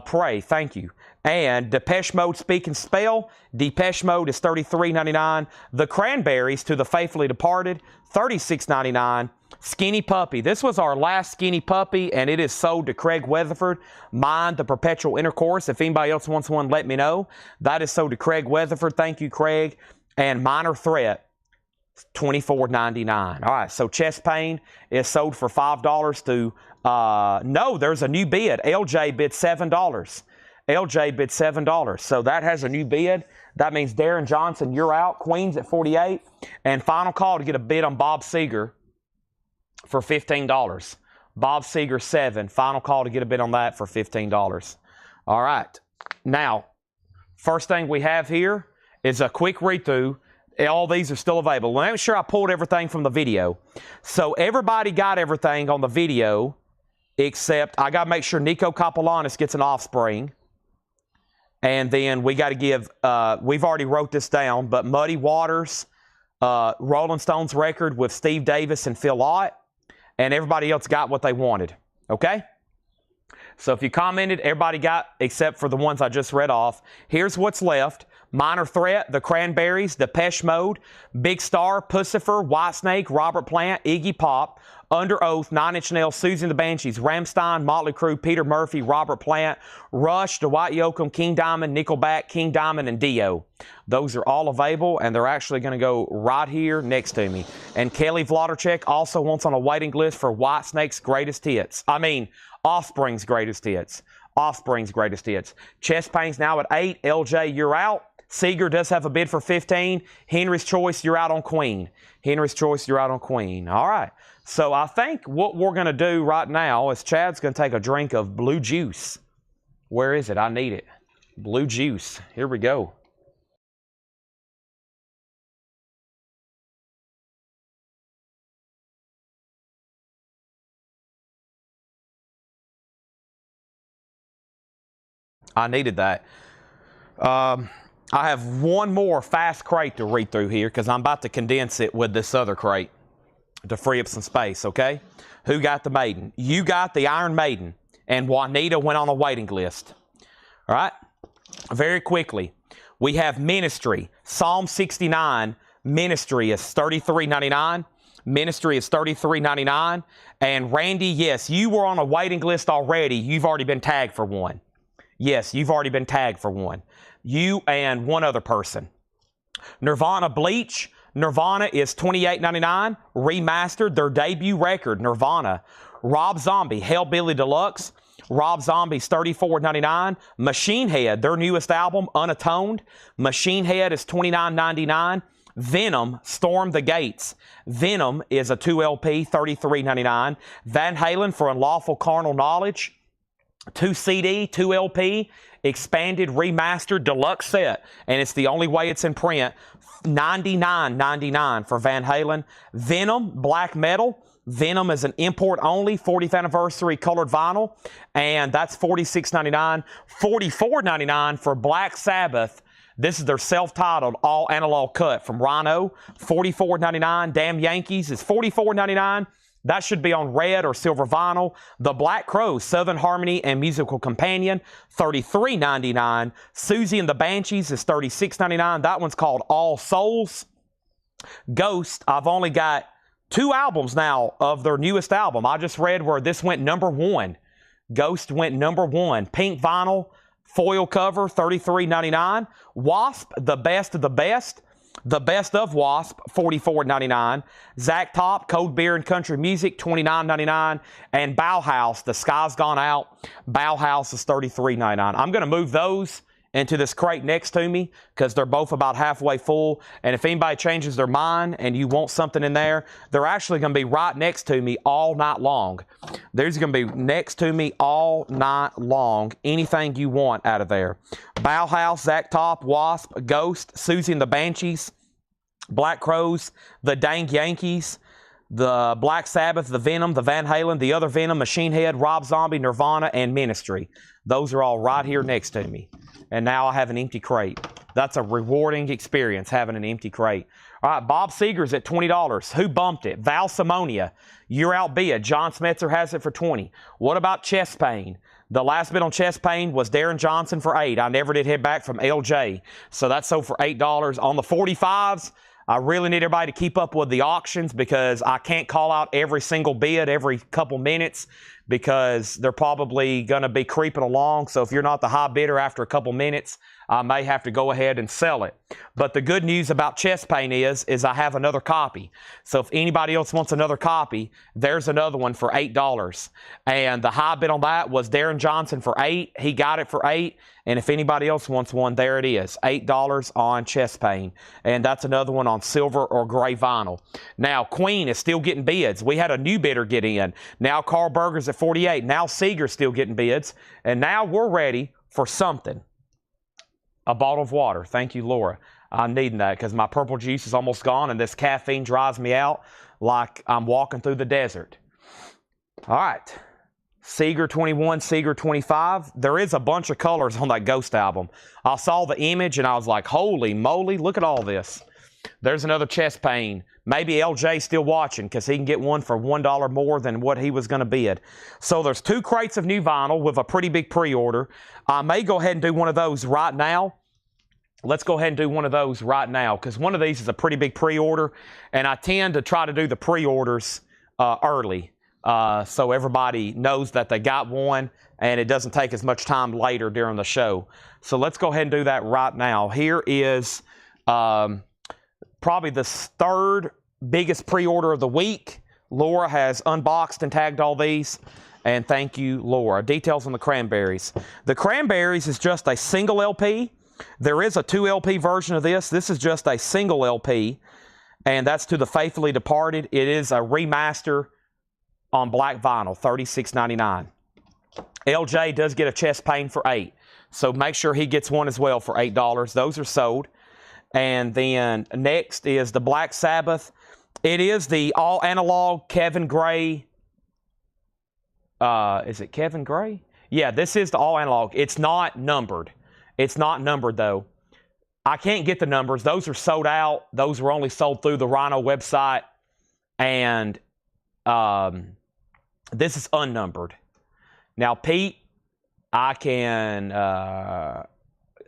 Pray, thank you. And Depeche Mode Speak and Spell. Depeche Mode is $33.99. The Cranberries, To the Faithfully Departed, $36.99. Skinny Puppy. This was our last Skinny Puppy, and it is sold to Craig Weatherford. Mine, The Perpetual Intercourse. If anybody else wants one, let me know. That is sold to Craig Weatherford. Thank you, Craig. And Minor Threat, $24.99. All right, so Chest Pain is sold for $5 to, no, there's a new bid. LJ bid $7. LJ bid $7. So that has a new bid. That means Darren Johnson, you're out. Queens at 48. And final call to get a bid on Bob Seger for $15. Bob Seger 7. Final call to get a bid on that for $15. All right. Now, first thing we have here is a quick read-through. All these are still available. Let me make sure I pulled everything from the video. So everybody got everything on the video except I got to make sure Nico Kapolanis gets an offspring. And then we got to give, we've already wrote this down, but Muddy Waters, Rolling Stones record with Steve Davis and Phil Lott, and everybody else got what they wanted, okay? So if you commented, everybody got, except for the ones I just read off. Here's what's left. Minor Threat, The Cranberries, Depeche Mode, Big Star, Pussifer, Whitesnake, Robert Plant, Iggy Pop, Under Oath, Nine Inch Nails, Susie and the Banshees, Rammstein, Motley Crue, Peter Murphy, Robert Plant, Rush, Dwight Yoakam, King Diamond, Nickelback, King Diamond, and Dio. Those are all available, and they're actually going to go right here next to me. And Kelly Vlodarchek also wants on a waiting list for Whitesnake's greatest hits. I mean, Offspring's greatest hits. Offspring's greatest hits. Chest Pain's now at 8. LJ, you're out. Seeger does have a bid for 15. Henry's Choice, you're out on Queen. Henry's Choice, you're out on Queen. All right. So I think what we're going to do right now is Chad's going to take a drink of blue juice. Where is it? I need it. Blue juice. Here we go. I needed that. I have one more fast crate to read through here because I'm about to condense it with this other crate to free up some space, okay? Who got the Maiden? You got the Iron Maiden, and Juanita went on a waiting list. All right? Very quickly, we have Ministry. Psalm 69, Ministry is $33.99. Ministry is $33.99. And Randy, yes, you were on a waiting list already. You've already been tagged for one. Yes, you've already been tagged for one. You and one other person. Nirvana Bleach. Nirvana is $28.99. Remastered, their debut record, Nirvana. Rob Zombie, Hellbilly Deluxe. Rob Zombie's $34.99. Machine Head, their newest album, Unatoned. Machine Head is $29.99. Venom, Storm the Gates. Venom is a 2LP, $33.99. Van Halen for Unlawful Carnal Knowledge. 2 CD, 2 LP, expanded, remastered, deluxe set. And it's the only way it's in print. $99.99 for Van Halen. Venom, Black Metal. Venom is an import only, 40th anniversary colored vinyl. And that's $46.99. $44.99 for Black Sabbath. This is their self-titled all analog cut from Rhino. $44.99. Damn Yankees is $44.99. That should be on red or silver vinyl. The Black Crowes, Southern Harmony and Musical Companion, $33.99. Susie and the Banshees is $36.99. That one's called All Souls. Ghost, I've only got 2 albums now of their newest album. I just read where this went #1. Ghost went #1. Pink vinyl, foil cover, $33.99. Wasp, The Best of the Best. The Best of Wasp, $44.99. Zach Top, Cold Beer and Country Music, $29.99. And Bauhaus, The Sky's Gone Out. Bauhaus is $33.99. I'm going to move those into this crate next to me because they're both about halfway full. And if anybody changes their mind and you want something in there, they're actually going to be right next to me all night long. There's going to be next to me all night long. Anything you want out of there. Bauhaus, Zach Top, Wasp, Ghost, Susie and the Banshees, Black Crowes, the Dang Yankees, the Black Sabbath, the Venom, the Van Halen, the other Venom, Machine Head, Rob Zombie, Nirvana, and Ministry. Those are all right here next to me. And now I have an empty crate. That's a rewarding experience, having an empty crate. All right, Bob Seeger's at $20. Who bumped it? Val Simonia. You're outbid. John Smetzer has it for 20. What about chest pain? The last bid on chest pain was Darren Johnson for 8. I never did hit back from LJ. So that's sold for $8. On the 45s, I really need everybody to keep up with the auctions because I can't call out every single bid every couple minutes because they're probably going to be creeping along. So if you're not the high bidder after a couple minutes, I may have to go ahead and sell it. But the good news about chest pain is I have another copy. So if anybody else wants another copy, there's another one for $8. And the high bid on that was Darren Johnson for 8. He got it for 8. And if anybody else wants one, there it is, $8 on chest pain. And that's another one on silver or gray vinyl. Now, Queen is still getting bids. We had a new bidder get in. Now Carl Berger's at 48. Now Seeger's still getting bids. And now we're ready for something. A bottle of water. Thank you, Laura. I'm needing that because my purple juice is almost gone and this caffeine drives me out like I'm walking through the desert. All right. Seeger 21, Seeger 25. There is a bunch of colors on that Ghost album. I saw the image and I was like, holy moly, look at all this. There's another chest pain. Maybe LJ's still watching because he can get one for $1 more than what he was going to bid. So there's 2 crates of new vinyl with a pretty big pre-order. I may go ahead and do one of those right now. Let's go ahead and do one of those right now because one of these is a pretty big pre-order, and I tend to try to do the pre-orders early so everybody knows that they got one and it doesn't take as much time later during the show. So let's go ahead and do that right now. Here is probably the 3rd biggest pre-order of the week. Laura has unboxed and tagged all these. And thank you, Laura. Details on the Cranberries. The Cranberries is just a single LP. There is a 2 LP version of this. This is just a single LP. And that's To the Faithfully Departed. It is a remaster on black vinyl, $36.99. LJ does get a chest pain for 8. So make sure he gets one as well for $8. Those are sold. And then next is the Black Sabbath. It is the all analog Kevin Gray. Is it Kevin Gray? Yeah, this is the all analog. It's not numbered. It's not numbered though. I can't get the numbers. Those are sold out. Those were only sold through the Rhino website. And this is unnumbered. Now, Pete, I can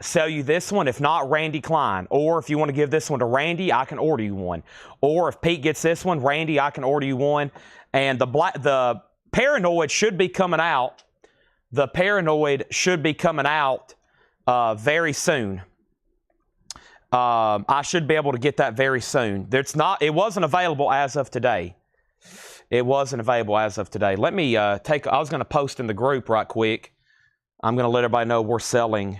sell you this one. If not, Randy Klein. Or if you want to give this one to Randy, I can order you one. Or if Pete gets this one, Randy, I can order you one. And the Paranoid should be coming out. The Paranoid should be coming out very soon. I should be able to get that very soon. It wasn't available as of today. It wasn't available as of today. Let me I was going to post in the group right quick. I'm going to let everybody know we're selling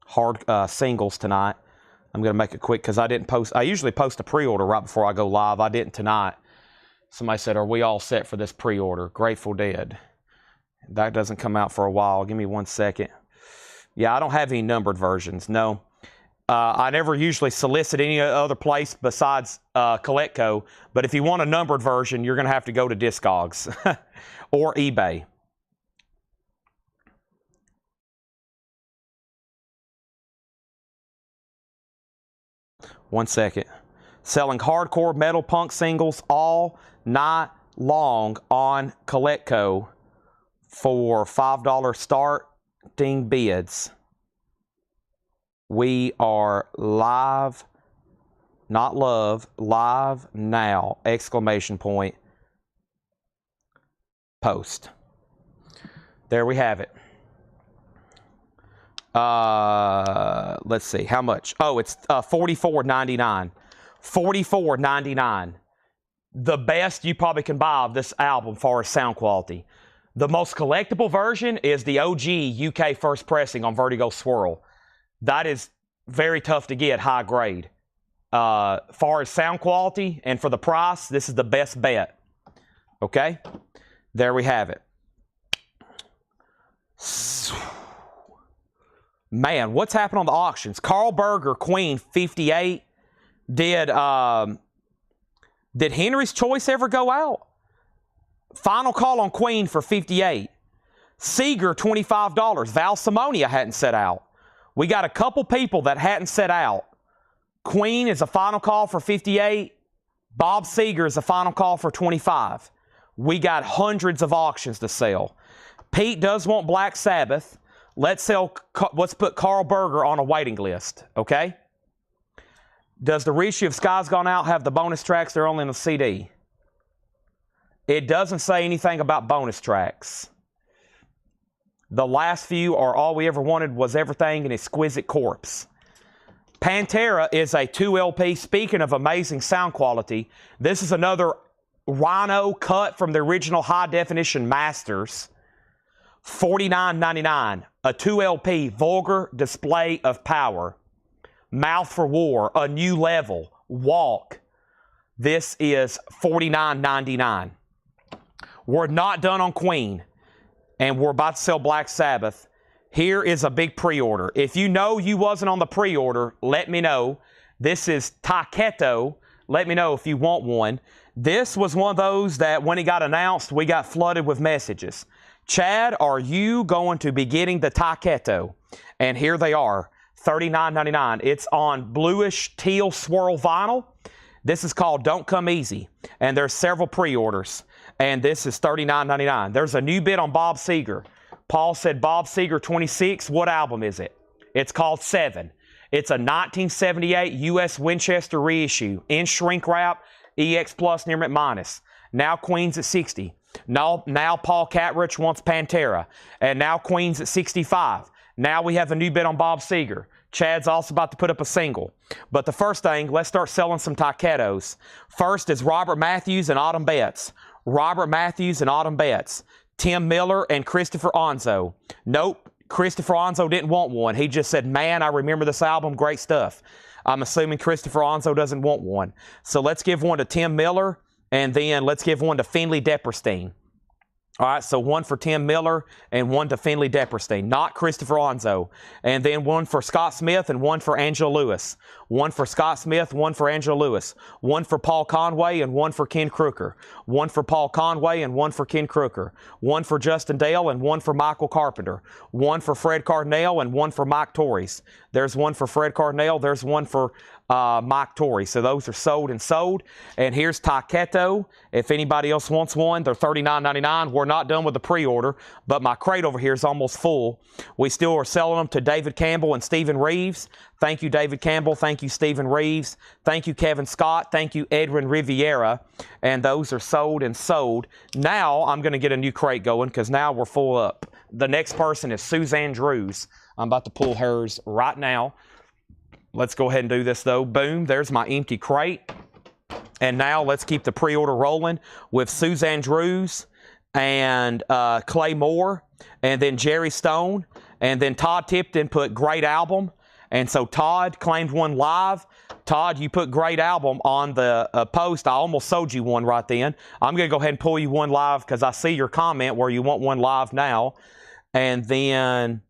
hard singles tonight. I'm going to make it quick because I didn't post. I usually post a pre-order right before I go live. I didn't tonight. Somebody said, are we all set for this pre-order? Grateful Dead. That doesn't come out for a while. Give me 1 second. Yeah, I don't have any numbered versions. No. I never usually solicit any other place besides Coletco. But if you want a numbered version, you're going to have to go to Discogs or eBay. One second. Selling hardcore metal punk singles all night long on Coletco for $5 starting bids. We are live, not love, live now, exclamation point, post. There we have it. Let's see, how much? Oh, it's $44.99. $44.99. The best you probably can buy of this album as far as sound quality. The most collectible version is the OG UK first pressing on Vertigo Swirl. That is very tough to get, high grade. Far as sound quality and for the price, this is the best bet. Okay? There we have it. Man, what's happened on the auctions? Carl Berger, Queen, 58. Did Henry's Choice ever go out? Final call on Queen for 58. Seeger, $25. Val Simonia hadn't set out. We got a couple people that hadn't set out. Queen is a final call for 58. Bob Seger is a final call for 25. We got hundreds of auctions to sell. Pete does want Black Sabbath. Let's put Carl Berger on a waiting list, okay? Does the reissue of Sky's Gone Out have the bonus tracks? They're only in the CD. It doesn't say anything about bonus tracks. The last few are All We Ever Wanted Was Everything and Exquisite Corpse. Pantera is a 2 LP. Speaking of amazing sound quality, this is another Rhino cut from the original high definition masters. $49.99. A 2 LP, Vulgar Display of Power. Mouth for War, A New Level, Walk. This is $49.99. We're not done on Queen, and we're about to sell Black Sabbath. Here is a big pre-order. If you know you wasn't on the pre-order, let me know. This is Taketo. Let me know if you want one. This was one of those that when it got announced, we got flooded with messages. Chad, are you going to be getting the Taketo? And here they are, $39.99. It's on bluish teal swirl vinyl. This is called Don't Come Easy. And there's several pre-orders. And this is $39.99. There's a new bid on Bob Seger. Paul said, Bob Seger 26, what album is it? It's called 7. It's a 1978 U.S. Winchester reissue in shrink wrap, EX Plus near minus. Now Queen's at 60. Now Paul Catrich wants Pantera. And now Queen's at 65. Now we have a new bid on Bob Seger. Chad's also about to put up a single. But the first thing, let's start selling some Taketos. First is Robert Matthews and Autumn Betts. Robert Matthews and Autumn Betts. Tim Miller and Christopher Onzo. Nope, Christopher Onzo didn't want one. He just said, man, I remember this album, great stuff. I'm assuming Christopher Onzo doesn't want one. So let's give one to Tim Miller, and then let's give one to Finley Depperstein. All right, so one for Tim Miller and one to Finley Depperstein, not Christopher Onzo. And then one for Scott Smith and one for Angela Lewis. One for Scott Smith, one for Angela Lewis. One for Paul Conway and one for Ken Crooker. One for Paul Conway and one for Ken Crooker. One for Justin Dale and one for Michael Carpenter. One for Fred Cardinale and one for Mike Torres. There's one for Fred Cardinale. There's one for Mike Torrey. So those are sold and sold. And here's Taketo. If anybody else wants one, they're $39.99. We're not done with the pre-order, but my crate over here is almost full. We still are selling them to David Campbell and Stephen Reeves. Thank you, David Campbell. Thank you, Stephen Reeves. Thank you, Kevin Scott. Thank you, Edwin Riviera. And those are sold and sold. Now I'm going to get a new crate going because now we're full up. The next person is Suzanne Drews. I'm about to pull hers right now. Let's go ahead and do this, though. Boom, there's my empty crate. And now let's keep the pre-order rolling with Suzanne Drews and Clay Moore and then Jerry Stone. And then Todd Tipton put great album. And so Todd claimed one live. Todd, you put great album on the post. I almost sold you one right then. I'm going to go ahead and pull you one live because I see your comment where you want one live now. And then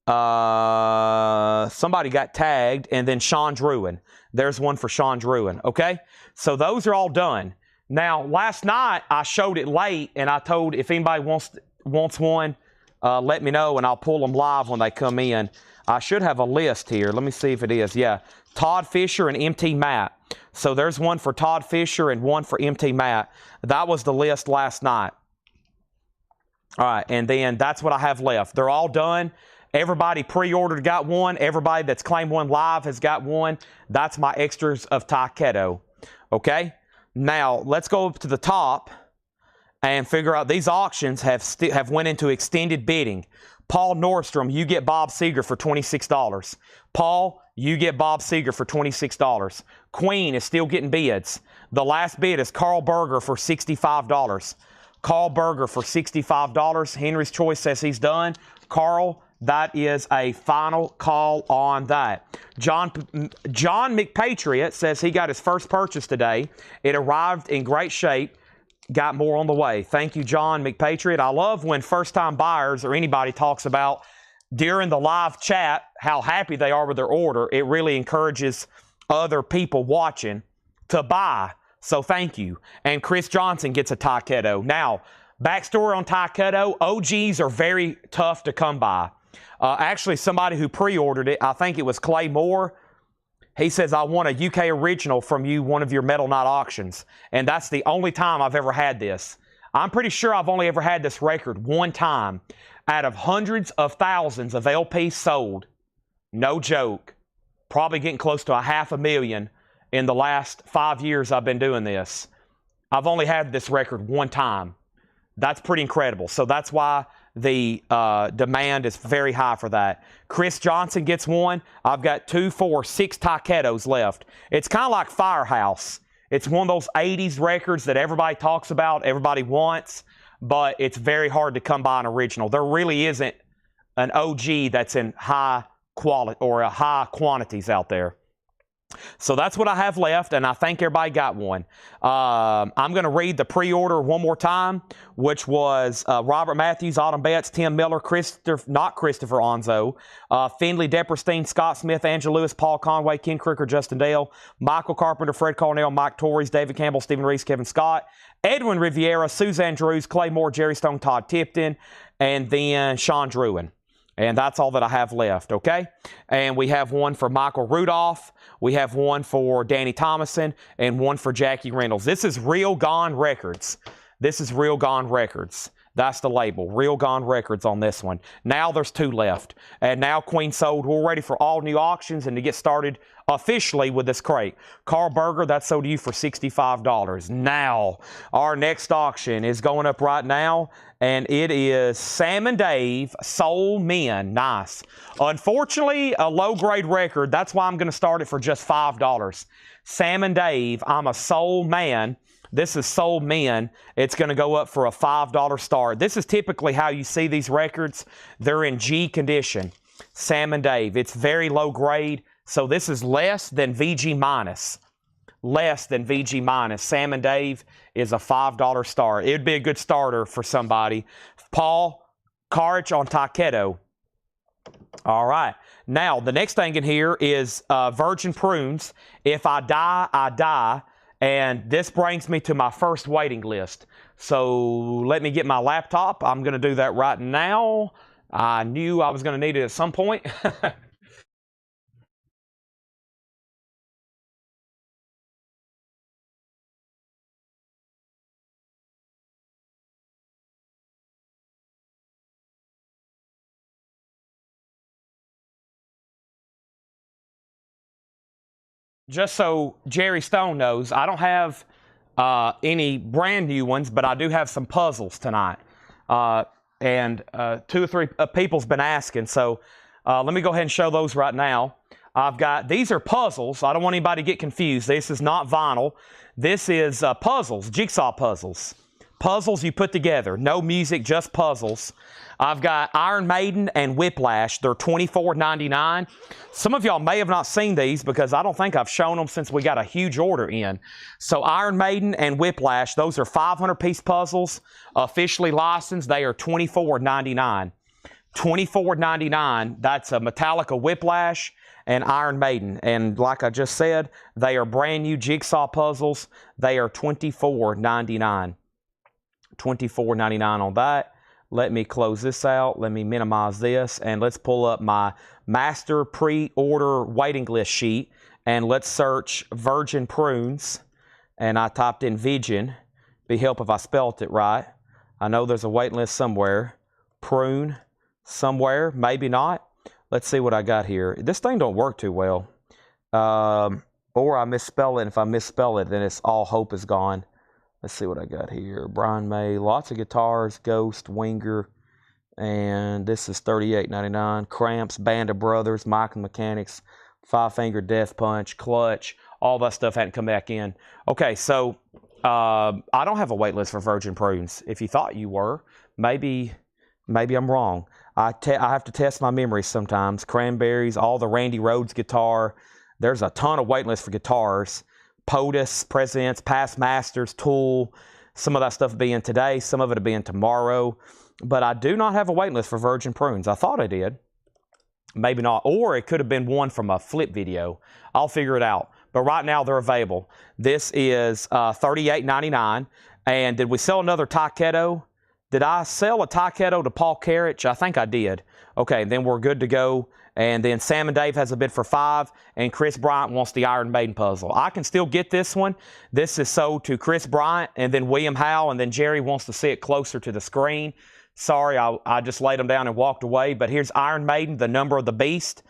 somebody got tagged, and then Sean Druin. There's one for Sean Druin, okay? So those are all done. Now, last night, I showed it late, and I told if anybody wants one, let me know, and I'll pull them live when they come in. I should have a list here. Let me see if it is. Yeah, Todd Fisher and MT Matt. So there's one for Todd Fisher and one for MT Matt. That was the list last night. All right, and then that's what I have left. They're all done. Everybody pre-ordered got one. Everybody that's claimed one live has got one. That's my extras of Taketo. Okay? Now, let's go up to the top and figure out these auctions have went into extended bidding. Paul Nordstrom, you get Bob Seger for $26. Paul, you get Bob Seger for $26. Queen is still getting bids. The last bid is Carl Berger for $65. Carl Berger for $65. Henry's Choice says he's done. Carl, that is a final call on that. John McPatriot says he got his first purchase today. It arrived in great shape. Got more on the way. Thank you, John McPatriot. I love when first-time buyers or anybody talks about during the live chat how happy they are with their order. It really encourages other people watching to buy. So thank you. And Chris Johnson gets a Taketo. Now, backstory on Taketo, OGs are very tough to come by. Actually, somebody who pre-ordered it, I think it was Clay Moore, He says, I want a UK original from you, one of your Metal Night auctions. And that's the only time I've ever had this. I'm pretty sure I've only ever had this record one time out of hundreds of thousands of LPs sold. No joke. Probably getting close to 500,000 in the last 5 years I've been doing this. I've only had this record one time. That's pretty incredible. So that's why the demand is very high for that. Chris Johnson gets one. I've got 2, 4, 6 Takatos left. It's kind of like Firehouse. It's one of those 80s records that everybody talks about, everybody wants, but it's very hard to come by an original. There really isn't an OG that's in high quality or high quantities out there. So that's what I have left, and I think everybody got one. I'm going to read the pre-order one more time, which was Robert Matthews, Autumn Betts, Tim Miller, not Christopher Onzo, Finley Depperstein, Scott Smith, Angela Lewis, Paul Conway, Ken Crooker, Justin Dale, Michael Carpenter, Fred Cornell, Mike Torres, David Campbell, Stephen Reese, Kevin Scott, Edwin Riviera, Suzanne Drews, Clay Moore, Jerry Stone, Todd Tipton, and then Sean Druin. And that's all that I have left, okay? And we have one for Michael Rudolph. We have one for Danny Thomason and one for Jackie Reynolds. This is Real Gone Records. This is Real Gone Records. That's the label, Real Gone Records on this one. Now there's 2 left. And now Queen sold. We're ready for all new auctions and to get started officially with this crate. Carl Berger, that sold to you for $65. Now, our next auction is going up right now, and it is Sam and Dave, Soul Men. Nice. Unfortunately, a low-grade record. That's why I'm going to start it for just $5. Sam and Dave, I'm a Soul Man. This is Soul Men. It's going to go up for a $5 start. This is typically how you see these records. They're in G condition. Sam and Dave. It's very low grade. So this is less than VG minus. Less than VG minus. Sam and Dave is a $5 start. It would be a good starter for somebody. Paul Karich on Takedo. All right. Now, the next thing in here is Virgin Prunes. If I die, I die. And this brings me to my first waiting list. So let me get my laptop. I'm going to do that right now. I knew I was going to need it at some point. Just so Jerry Stone knows, I don't have any brand new ones, but I do have some puzzles tonight. And 2 or 3 people's been asking, so let me go ahead and show those right now. These are puzzles. I don't want anybody to get confused. This is not vinyl. This is puzzles, jigsaw puzzles. Puzzles you put together. No music, just puzzles. I've got Iron Maiden and Whiplash. They're $24.99. Some of y'all may have not seen these because I don't think I've shown them since we got a huge order in. So Iron Maiden and Whiplash, those are 500-piece puzzles, officially licensed. They are $24.99. $24.99. That's a Metallica Whiplash and Iron Maiden. And like I just said, they are brand new jigsaw puzzles. They are $24.99. $24.99 on that. Let me close this out. Let me minimize this. And let's pull up my master pre-order waiting list sheet. And let's search Virgin Prunes. And I typed in Virgin. Be help if I spelt it right. I know there's a waiting list somewhere. Prune somewhere. Maybe not. Let's see what I got here. This thing don't work too well. Or I misspell it. If I misspell it, then it's all hope is gone. Let's see what I got here. Brian May, lots of guitars, Ghost, Winger, and this is $38.99. Cramps, Band of Brothers, Mike and Mechanics, Five Finger Death Punch, Clutch, all that stuff hadn't come back in. Okay, so I don't have a wait list for Virgin Prunes. If you thought you were, maybe I'm wrong. I have to test my memory sometimes. Cranberries, all the Randy Rhoads guitar. There's a ton of wait lists for guitars. POTUS, Presidents, Past Masters, Tool, some of that stuff will be in today, some of it will be in tomorrow. But I do not have a wait list for Virgin Prunes. I thought I did. Maybe not. Or it could have been one from a flip video. I'll figure it out. But right now they're available. This is $38.99. And did we sell another Takedo? Did I sell a Takedo to Paul Karich? I think I did. Okay, then we're good to go. And then Sam and Dave has a bid for 5, and Chris Bryant wants the Iron Maiden puzzle. I can still get this one. This is sold to Chris Bryant, and then William Howe, and then Jerry wants to see it closer to the screen. Sorry, I just laid them down and walked away. But here's Iron Maiden, the number of the beast.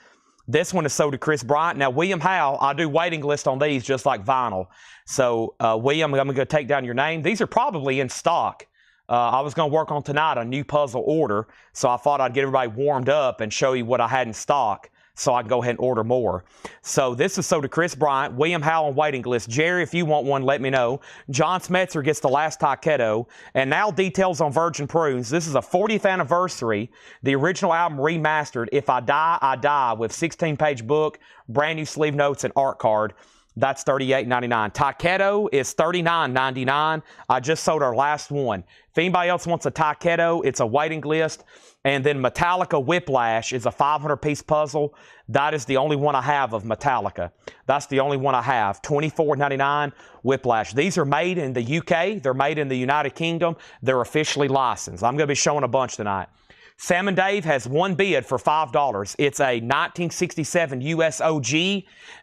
This one is sold to Chris Bryant. Now, William Howe, I do waiting list on these just like vinyl. So, William, I'm going to take down your name. These are probably in stock. I was going to work on tonight a new puzzle order, so I thought I'd get everybody warmed up and show you what I had in stock so I can go ahead and order more. So this is sold to Chris Bryant, William Howe on waiting list. Jerry, if you want one, let me know. John Smetzer gets the last Takedo. And now details on Virgin Prunes. This is a 40th anniversary, the original album remastered, If I Die, I Die, with 16-page book, brand new sleeve notes, and art card. That's $38.99. Takedo is $39.99. I just sold our last one. If anybody else wants a Takedo, it's a waiting list. And then Metallica Whiplash is a 500-piece puzzle. That is the only one I have of Metallica. That's the only one I have. $24.99 Whiplash. These are made in the UK. They're made in the United Kingdom. They're officially licensed. I'm going to be showing a bunch tonight. Sam and Dave has one bid for $5. It's a 1967 US OG,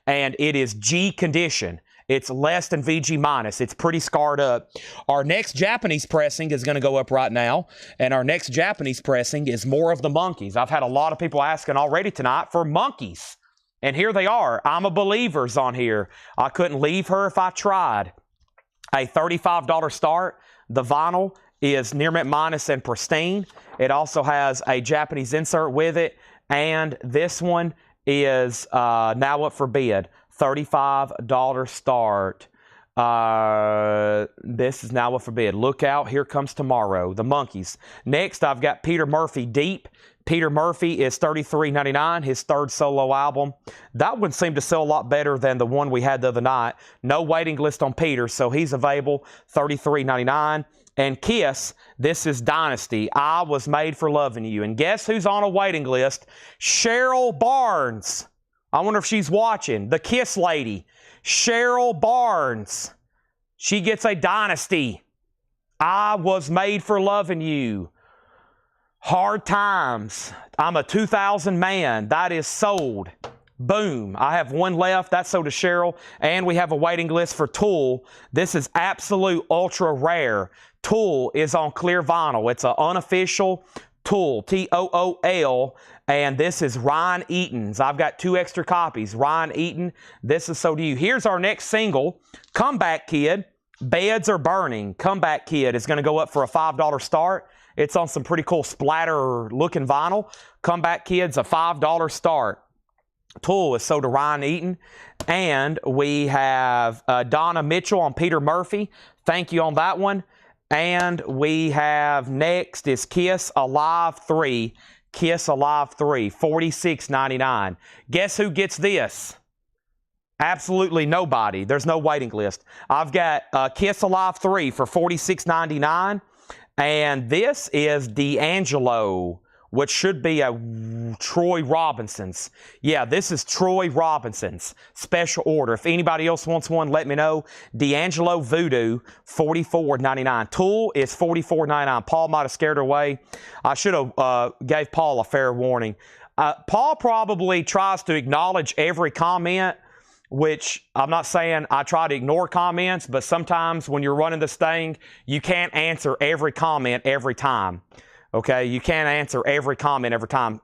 and it is G condition. It's less than VG minus. It's pretty scarred up. Our next Japanese pressing is going to go up right now, and our next Japanese pressing is more of the monkeys. I've had a lot of people asking already tonight for monkeys, and here they are. I'm a Believer's on here. I couldn't leave her if I tried. A $35 start. The vinyl is near mint minus and pristine. It also has a Japanese insert with it, and this one is now up for bid. $35 start. This is now up for bid. Look out, here comes tomorrow. The monkeys. Next, I've got Peter Murphy Deep. Peter Murphy is $33.99, his third solo album. That one seemed to sell a lot better than the one we had the other night. No waiting list on Peter, so he's available, $33.99. And Kiss, this is Dynasty. I Was Made for Loving You. And guess who's on a waiting list? Cheryl Barnes. I wonder if she's watching. The Kiss lady. Cheryl Barnes. She gets a Dynasty. I Was Made for Loving You. Hard Times. I'm a 2000 man. That is sold. Boom. I have one left. That's sold to Cheryl. And we have a waiting list for Tool. This is absolute ultra rare. Tool is on clear vinyl. It's an unofficial Tool. T-O-O-L. And this is Ryan Eaton's. I've got 2 extra copies. Ryan Eaton. This is sold to you. Here's our next single. Comeback Kid. Beds Are Burning. Comeback Kid is going to go up for a $5 start. It's on some pretty cool splatter-looking vinyl. Comeback Kid's a $5 start. Tool is sold to Ryan Eaton. And we have Donna Mitchell on Peter Murphy. Thank you on that one. And we have next is Kiss Alive 3. Kiss Alive 3, $46.99. Guess who gets this? Absolutely nobody. There's no waiting list. I've got Kiss Alive 3 for $46.99. And this is D'Angelo, which should be a Troy Robinson's. Yeah, this is Troy Robinson's special order. If anybody else wants one, let me know. D'Angelo Voodoo, $44.99. Tool is $44.99. Paul might have scared her away. I should have gave Paul a fair warning. Paul probably tries to acknowledge every comment, which I'm not saying I try to ignore comments, but sometimes when you're running this thing, you can't answer every comment every time. Okay, you can't answer every comment every time.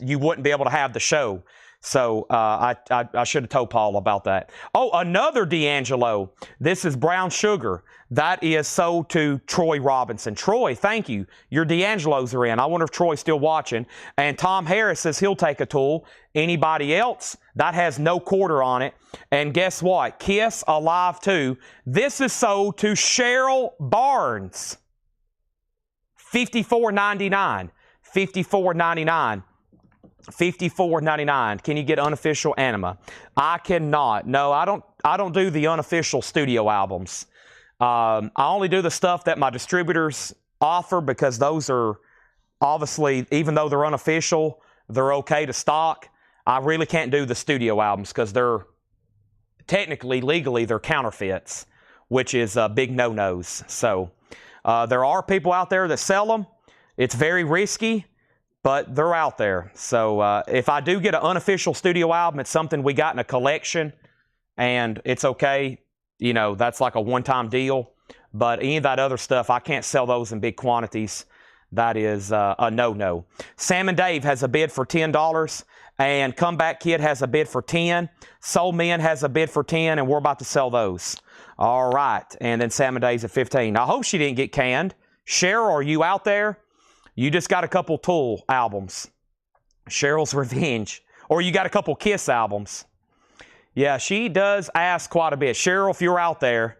You wouldn't be able to have the show. So I should have told Paul about that. Oh, another D'Angelo. This is Brown Sugar. That is sold to Troy Robinson. Troy, thank you. Your D'Angelos are in. I wonder if Troy's still watching. And Tom Harris says he'll take a Tool. Anybody else? That has no quarter on it. And guess what? Kiss Alive 2. This is sold to Cheryl Barnes. $54.99. $54.99. $54.99. Can you get unofficial Anima? I cannot. No, I don't do the unofficial studio albums. I only do the stuff that my distributors offer because those are obviously, even though they're unofficial, they're okay to stock. I really can't do the studio albums because they're technically, legally, they're counterfeits, which is big no-nos. So There are people out there that sell them. It's very risky, but they're out there. So if I do get an unofficial studio album, it's something we got in a collection, and it's okay. You know, that's like a one-time deal. But any of that other stuff, I can't sell those in big quantities. That is a no-no. Sam and Dave has a bid for $10, and Comeback Kid has a bid for $10. Soul Men has a bid for $10, and we're about to sell those. All right, and then Sam and Dave's at $15. I hope she didn't get canned. Cheryl, are you out there? You just got a couple Tool albums. Cheryl's Revenge. Or you got a couple Kiss albums. Yeah, she does ask quite a bit. Cheryl, if you're out there,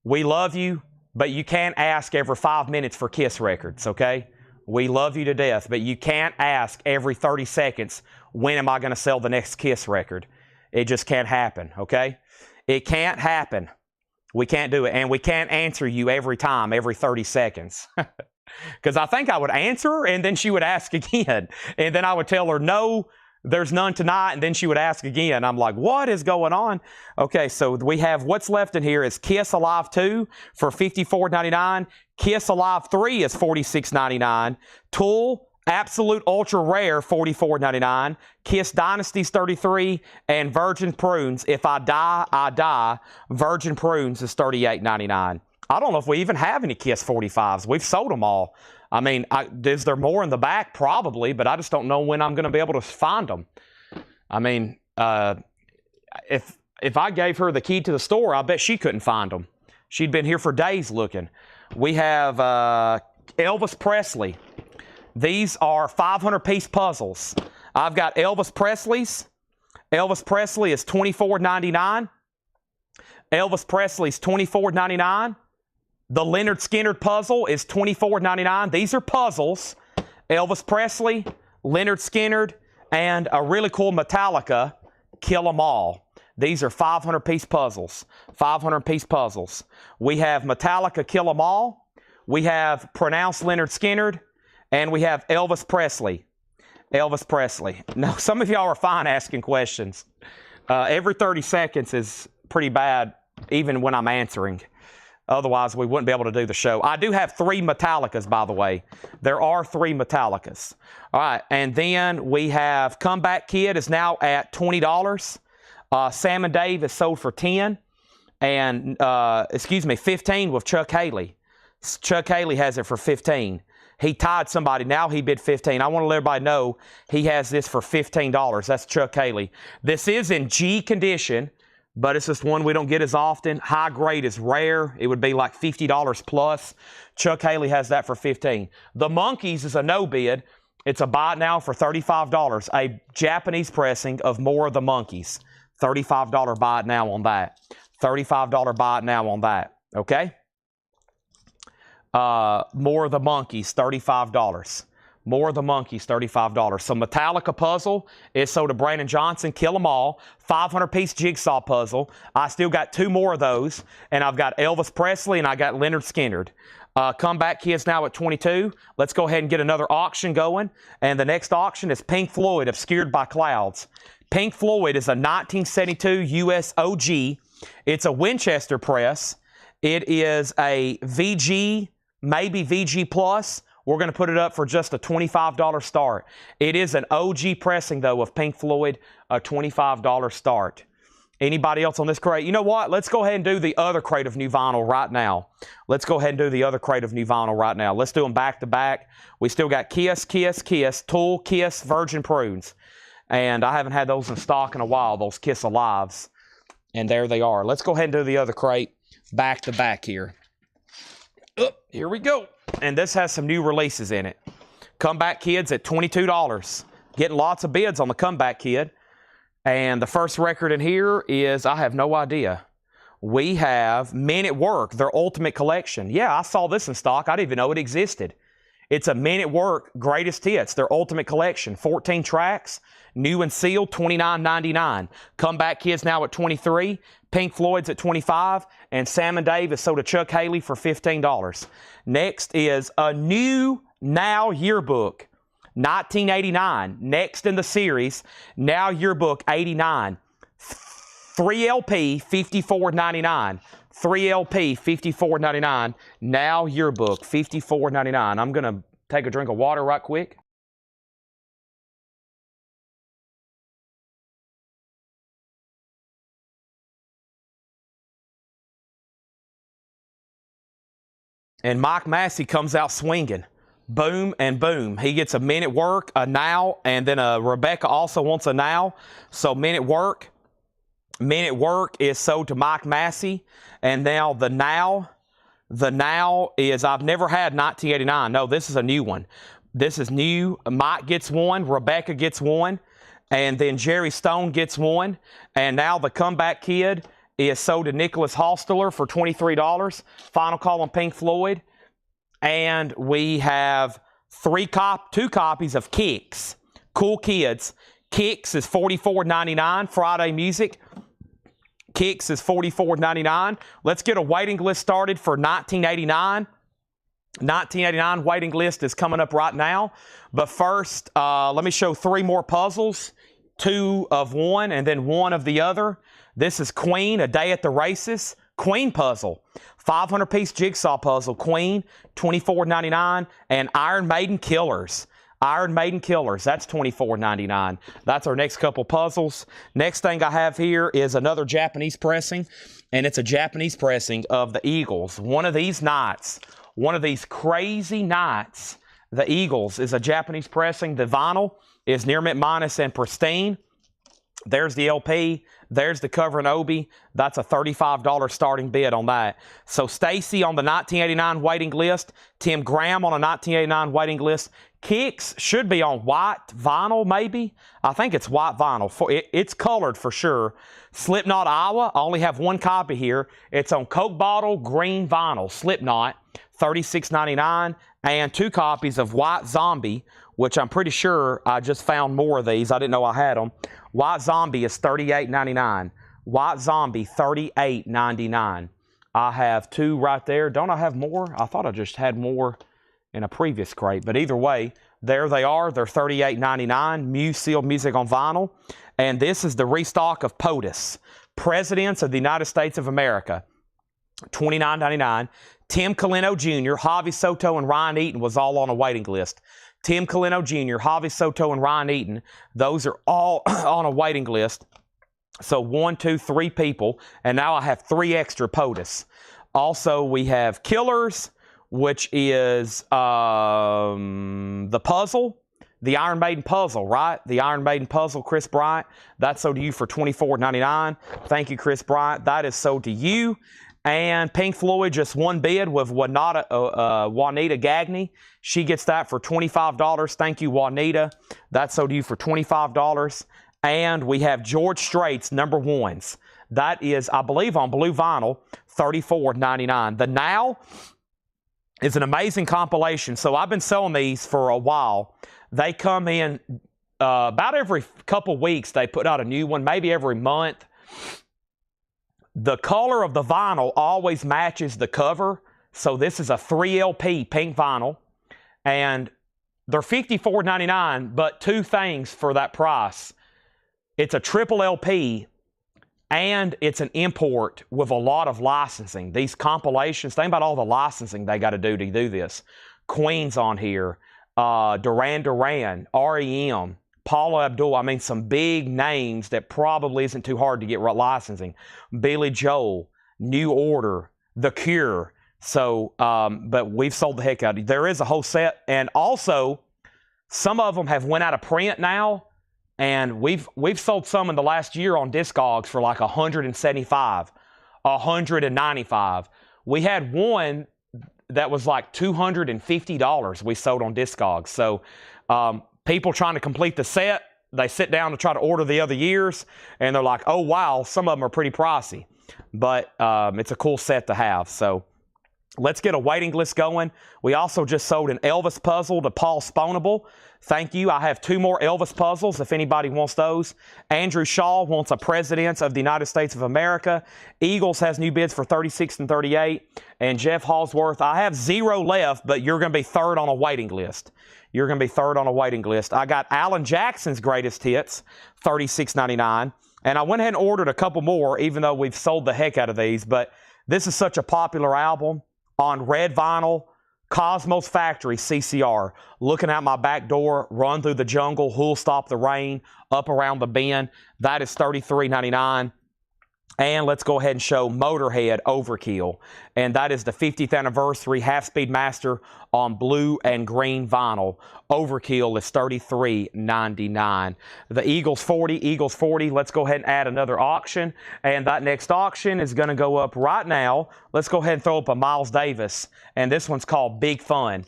we love you, but you can't ask every 5 minutes for Kiss records, okay? We love you to death, but you can't ask every 30 seconds, when am I going to sell the next Kiss record? It just can't happen, okay? It can't happen. We can't do it, and we can't answer you every time, every 30 seconds. Because I think I would answer her, and then she would ask again. And then I would tell her, no, there's none tonight, and then she would ask again. I'm like, what is going on? Okay, so we have what's left in here is Kiss Alive 2 for $54.99. Kiss Alive 3 is $46.99. Tool Absolute Ultra Rare, $44.99. Kiss Dynasties 33, and Virgin Prunes, If I Die, I Die. Virgin Prunes is $38.99. I don't know if we even have any Kiss 45s. We've sold them all. I mean, is there more in the back? Probably, but I just don't know when I'm going to be able to find them. I mean, if I gave her the key to the store, I bet she couldn't find them. She'd been here for days looking. We have Elvis Presley. These are 500-piece puzzles. I've got Elvis Presley's. Elvis Presley is $24.99. Elvis Presley's $24.99. The Lynyrd Skynyrd puzzle is $24.99. These are puzzles. Elvis Presley, Lynyrd Skynyrd, and a really cool Metallica, Kill 'Em All. These are 500-piece puzzles. 500-piece puzzles. We have Metallica, Kill 'Em All. We have Pronounced Lynyrd Skynyrd. And we have Elvis Presley. Elvis Presley. Now, some of y'all are fine asking questions. Every 30 seconds is pretty bad, even when I'm answering. Otherwise, we wouldn't be able to do the show. I do have 3 Metallicas, by the way. There are 3 Metallicas. All right, and then we have Comeback Kid is now at $20. Sam and Dave is sold for $10. And, $15 with Chuck Haley. Chuck Haley has it for $15. He tied somebody. Now he bid $15. I want to let everybody know he has this for $15. That's Chuck Haley. This is in G condition, but it's just one we don't get as often. High grade is rare. It would be like $50 plus. Chuck Haley has that for $15. The Monkees is a no bid. It's a buy it now for $35. A Japanese pressing of More of the Monkees. $35 buy it now on that. $35 buy it now on that. Okay? More of the Monkees, $35. More of the Monkees, $35. So Metallica puzzle is sold to Brandon Johnson, Kill 'Em All. 500-piece jigsaw puzzle. I still got 2 more of those. And I've got Elvis Presley and I got Lynyrd Skynyrd. Comeback Kid's now at $22. Let's go ahead and get another auction going. And the next auction is Pink Floyd, Obscured by Clouds. Pink Floyd is a 1972 US OG. It's a Winchester press. It is a VG, maybe VG Plus. We're going to put it up for just a $25 start. It is an OG pressing, though, of Pink Floyd, a $25 start. Anybody else on this crate? You know what? Let's go ahead and do the other crate of new vinyl right now. Let's go ahead and do the other crate of new vinyl right now. Let's do them back to back. We still got Kiss, Kiss, Kiss, Tool, Kiss, Virgin Prunes. And I haven't had those in stock in a while, those Kiss Alives. And there they are. Let's go ahead and do the other crate back to back here. Here we go. And this has some new releases in it. Comeback Kid's at $22. Getting lots of bids on the Comeback Kid. And the first record in here is, I have no idea. We have Men at Work, their Ultimate Collection. Yeah, I saw this in stock. I didn't even know it existed. It's a Men at Work Greatest Hits, their Ultimate Collection. 14 tracks, new and sealed, $29.99. Comeback Kid's now at $23. Pink Floyd's at $25. And Sam and Dave is sold to Chuck Haley for $15. Next is a new Now Yearbook, 1989. Next in the series, Now Yearbook 89. 3LP, $54.99. 3LP, $54.99. Now yearbook, $54.99. I'm going to take a drink of water right quick. And Mike Massey comes out swinging. Boom and boom. He gets a minute work, a now, and then Rebecca also wants a now. So minute work. Minute work is sold to Mike Massey. And now the now is, I've never had 1989. No, this is a new one. This is new. Mike gets one. Rebecca gets one. And then Jerry Stone gets one. And now the Comeback Kid is sold to Nicholas Hosteler for $23. Final call on Pink Floyd. And we have two copies of Kicks. Cool Kids. Kicks is $44.99. Friday Music. Kicks is $44.99. Let's get a waiting list started for 1989. 1989 waiting list is coming up right now. But first, let me show 3 more puzzles. 2 of one and then 1 of the other. This is Queen, A Day at the Races. Queen puzzle. 500-piece jigsaw puzzle. Queen, $24.99. And Iron Maiden Killers. Iron Maiden Killers. That's $24.99. That's our next couple puzzles. Next thing I have here is another Japanese pressing. And it's a Japanese pressing of the Eagles. One of these nights, one of these crazy nights, the Eagles is a Japanese pressing. The vinyl is near mint minus and pristine. There's the LP. There's the cover and Obi. That's a $35 starting bid on that. So Stacy on the 1989 waiting list. Tim Graham on a 1989 waiting list. Kicks should be on white vinyl, maybe. I think it's white vinyl. It's colored for sure. Slipknot, Iowa. I only have 1 copy here. It's on Coke bottle, green vinyl. Slipknot, $36.99. And 2 copies of White Zombie, which I'm pretty sure I just found more of these. I didn't know I had them. White Zombie is $38.99. White Zombie, $38.99. I have 2 right there. Don't I have more? I thought I just had more in a previous crate. But either way, there they are. They're $38.99. Muse sealed music on vinyl. And this is the restock of POTUS, Presidents of the United States of America. $29.99. Tim Colino Jr., Javi Soto, and Ryan Eaton was all on a waiting list. Tim Colino Jr., Javi Soto, and Ryan Eaton, those are all on a waiting list. So 1, 2, 3 people, and now I have 3 extra POTUS. Also, we have Killers, which is the puzzle, the Iron Maiden puzzle, right? The Iron Maiden puzzle, Chris Bryant. That's sold to you for $24.99. Thank you, Chris Bryant. That is sold to you. And Pink Floyd, just 1 bid with Juanita Gagne. She gets that for $25. Thank you, Juanita. That's sold to you for $25. And we have George Strait's number 1s. That is, I believe, on blue vinyl, $34.99. The Now is an amazing compilation. So I've been selling these for a while. They come in about every couple weeks. They put out a new one, maybe every month. The color of the vinyl always matches the cover. So this is a 3LP pink vinyl. And they're $54.99, but 2 things for that price. It's a triple LP, and it's an import with a lot of licensing. These compilations, think about all the licensing they got to do this. Queen's on here, Duran Duran, REM, Paula Abdul. I mean, some big names that probably isn't too hard to get licensing. Billy Joel, New Order, The Cure. So, but we've sold the heck out of it. There is a whole set, and also some of them have went out of print now, and we've sold some in the last year on Discogs for like $175, $195. We had one that was like $250 we sold on Discogs. So people trying to complete the set, they sit down to try to order the other years, and they're like, oh, wow, some of them are pretty pricey. But it's a cool set to have. So let's get a waiting list going. We also just sold an Elvis puzzle to Paul Sponable. Thank you. I have 2 more Elvis puzzles if anybody wants those. Andrew Shaw wants a Presidents of the United States of America. Eagles has new bids for $36 and $38. And Jeff Halsworth, I have 0 left, but you're going to be 3rd on a waiting list. You're going to be 3rd on a waiting list. I got Alan Jackson's Greatest Hits, $36.99. And I went ahead and ordered a couple more, even though we've sold the heck out of these. But this is such a popular album on red vinyl. Cosmos Factory CCR. Looking out my back door, Run Through the Jungle, Who'll Stop the Rain, Up Around the Bend. That is $33.99. And let's go ahead and show Motorhead Overkill. And that is the 50th anniversary Half-Speed Master on blue and green vinyl. Overkill is $33.99. The Eagles 40. Let's go ahead and add another auction. And that next auction is going to go up right now. Let's go ahead and throw up a Miles Davis. And this one's called Big Fun.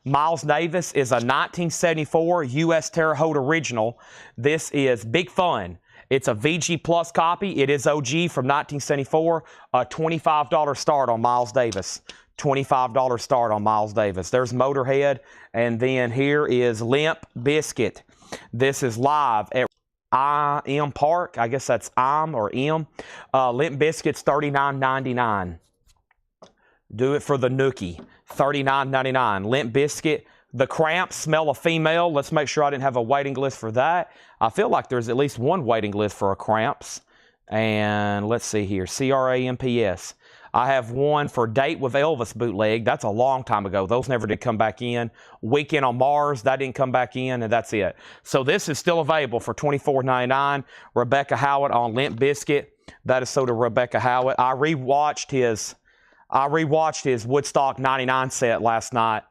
Miles Davis is a 1974 U.S. Terre Haute original. This is Big Fun. It's a VG Plus copy. It is OG from 1974. A $25 start on Miles Davis. $25 start on Miles Davis. There's Motorhead. And then here is Limp Bizkit. This is live at IM Park. I guess that's IM or M. Limp Bizkit's $39.99. Do it for the Nookie. $39.99. Limp Bizkit. The Cramps, Smell a Female. Let's make sure I didn't have a waiting list for that. I feel like there's at least one waiting list for a Cramps. And let's see here. CRAMPS. I have one for Date with Elvis bootleg. That's a long time ago. Those never did come back in. Weekend on Mars, that didn't come back in, and that's it. So this is still available for $24.99. Rebecca Howard on Limp Bizkit. That is so to Rebecca Howard. I rewatched his Woodstock 99 set last night.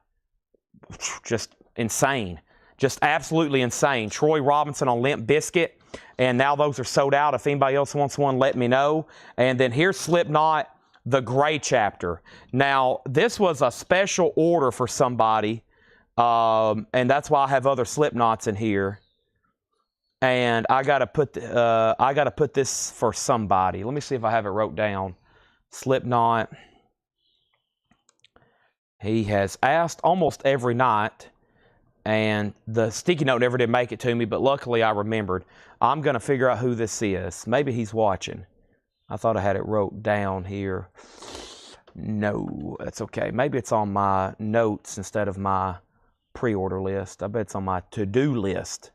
Just insane. Just absolutely insane. Troy Robinson on Limp Bizkit. And now those are sold out. If anybody else wants one, let me know. And then here's Slipknot, the Gray Chapter. Now, this was a special order for somebody. And that's why I have other Slipknots in here. And I gotta put this for somebody. Let me see if I have it wrote down. Slipknot. He has asked almost every night, and the sticky note never did make it to me, but luckily I remembered. I'm going to figure out who this is. Maybe he's watching. I thought I had it wrote down here. No, that's okay. Maybe it's on my notes instead of my pre-order list. I bet it's on my to-do list.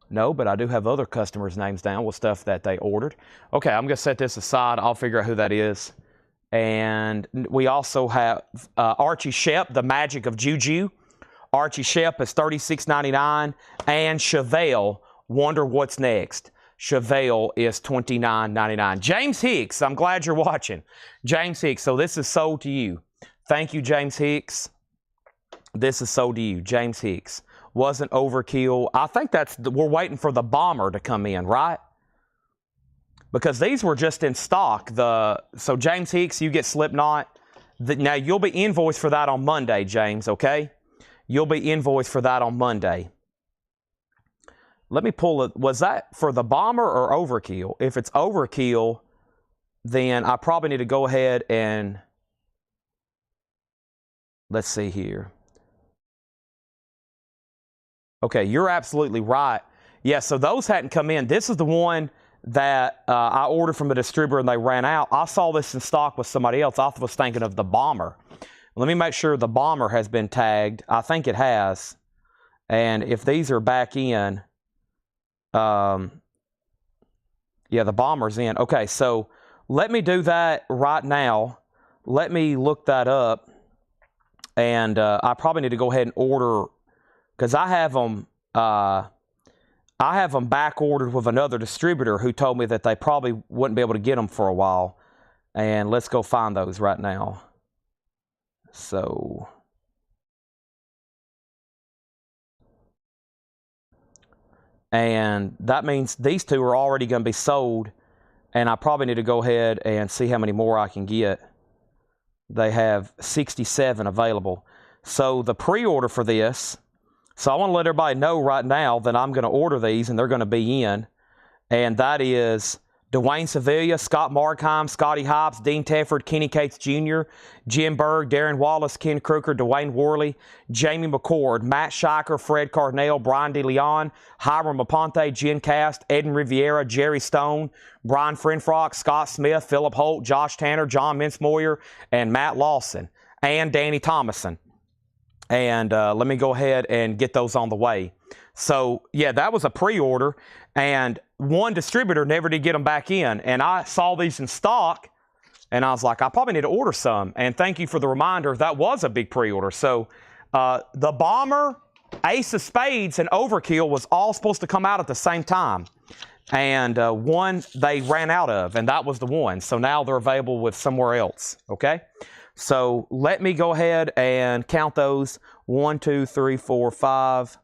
No, but I do have other customers' names down with stuff that they ordered. Okay, I'm going to set this aside. I'll figure out who that is. And we also have Archie Shepp, The Magic of Juju. Archie Shepp is $36.99. And Chevelle, Wonder What's Next. Chevelle is $29.99. James Hicks, I'm glad you're watching. James Hicks, so this is sold to you. Thank you, James Hicks. This is sold to you, James Hicks. Wasn't Overkill. I think we're waiting for the Bomber to come in, right? Because these were just in stock. So James Hicks, you get Slipknot. Now you'll be invoiced for that on Monday, James, okay? You'll be invoiced for that on Monday. Let me pull it. Was that for the Bomber or Overkill? If it's Overkill, then I probably need to go ahead and let's see here. Okay, you're absolutely right. Yeah, so those hadn't come in. This is the one that I ordered from a distributor and they ran out. I saw this in stock with somebody else. I was thinking of the Bomber. Let me make sure the Bomber has been tagged. I think it has. And if these are back in, yeah, the Bomber's in. Okay, so let me do that right now. Let me look that up. And I probably need to go ahead and order, because I have them back ordered with another distributor who told me that they probably wouldn't be able to get them for a while. And let's go find those right now. So and that means these two are already going to be sold, and I probably need to go ahead and see how many more I can get. They have 67 available. So the pre-order for this, so I want to let everybody know right now that I'm going to order these and they're going to be in. And that is Dwayne Sevilla, Scott Markheim, Scotty Hobbs, Dean Tefford, Kenny Cates Jr., Jim Berg, Darren Wallace, Ken Crooker, Dwayne Worley, Jamie McCord, Matt Shiker, Fred Cardinale, Brian DeLeon, Hiram Aponte, Jen Cast, Eden Riviera, Jerry Stone, Brian Frenfrock, Scott Smith, Philip Holt, Josh Tanner, John Mincemoyer, and Matt Lawson, and Danny Thomason. And let me go ahead and get those on the way. So, yeah, that was a pre-order, and one distributor never did get them back in. And I saw these in stock, and I was like, I probably need to order some. And thank you for the reminder. That was a big pre-order. So, the Bomber, Ace of Spades, and Overkill was all supposed to come out at the same time. And one they ran out of, and that was the one. So now they're available with somewhere else, okay? So let me go ahead and count those. 1, 2, 3, 4, 5,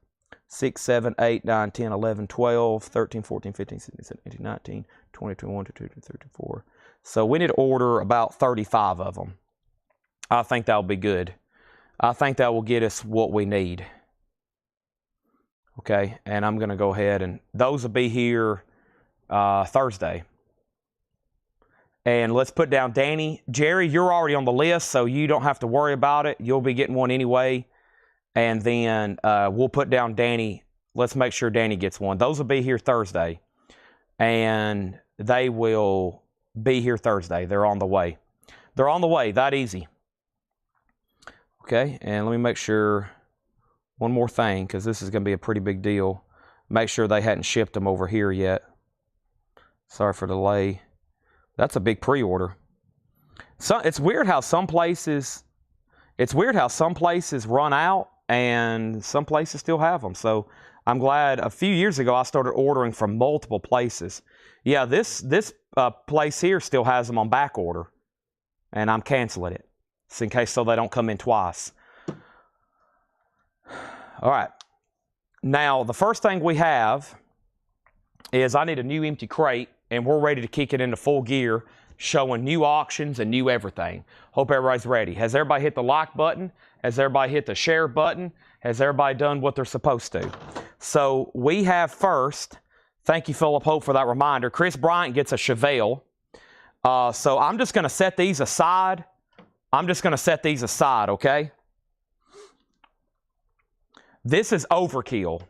6, 7, 8, 9, 10, 11, 12, 13, 14, 15, 16, 17, 18, 19, 20, 21, 22, 23, 24. So we need to order about 35 of them. I think that'll be good. I think that will get us what we need. Okay, and I'm going to go ahead, and those will be here Thursday. And let's put down Danny. Jerry, you're already on the list, so you don't have to worry about it. You'll be getting one anyway. And then we'll put down Danny. Let's make sure Danny gets one. Those will be here Thursday. And they will be here Thursday. They're on the way. They're on the way. That easy. Okay, and let me make sure one more thing, because this is going to be a pretty big deal. Make sure they hadn't shipped them over here yet. Sorry for the delay. That's a big pre-order. So it's weird how some places run out and some places still have them. So I'm glad a few years ago I started ordering from multiple places. Yeah, this place here still has them on back order, and I'm canceling it. It's in case so they don't come in twice. All right. Now, the first thing we have is I need a new empty crate, and we're ready to kick it into full gear, showing new auctions and new everything. Hope everybody's ready. Has everybody hit the like button? Has everybody hit the share button? Has everybody done what they're supposed to? So we have first, thank you, Philip Hope, for that reminder. Chris Bryant gets a Chevelle. So I'm just going to set these aside. Okay? This is Overkill.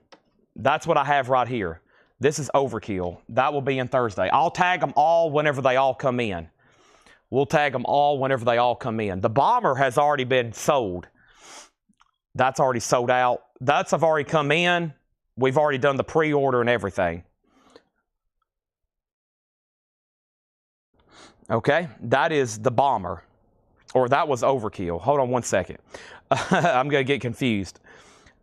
That's what I have right here. This is Overkill. That will be in Thursday. I'll tag them all whenever they all come in. We'll tag them all whenever they all come in. The Bomber has already been sold. That's already sold out. That's have already come in. We've already done the pre-order and everything. Okay, that is the Bomber. Or that was Overkill. Hold on one second. I'm going to get confused.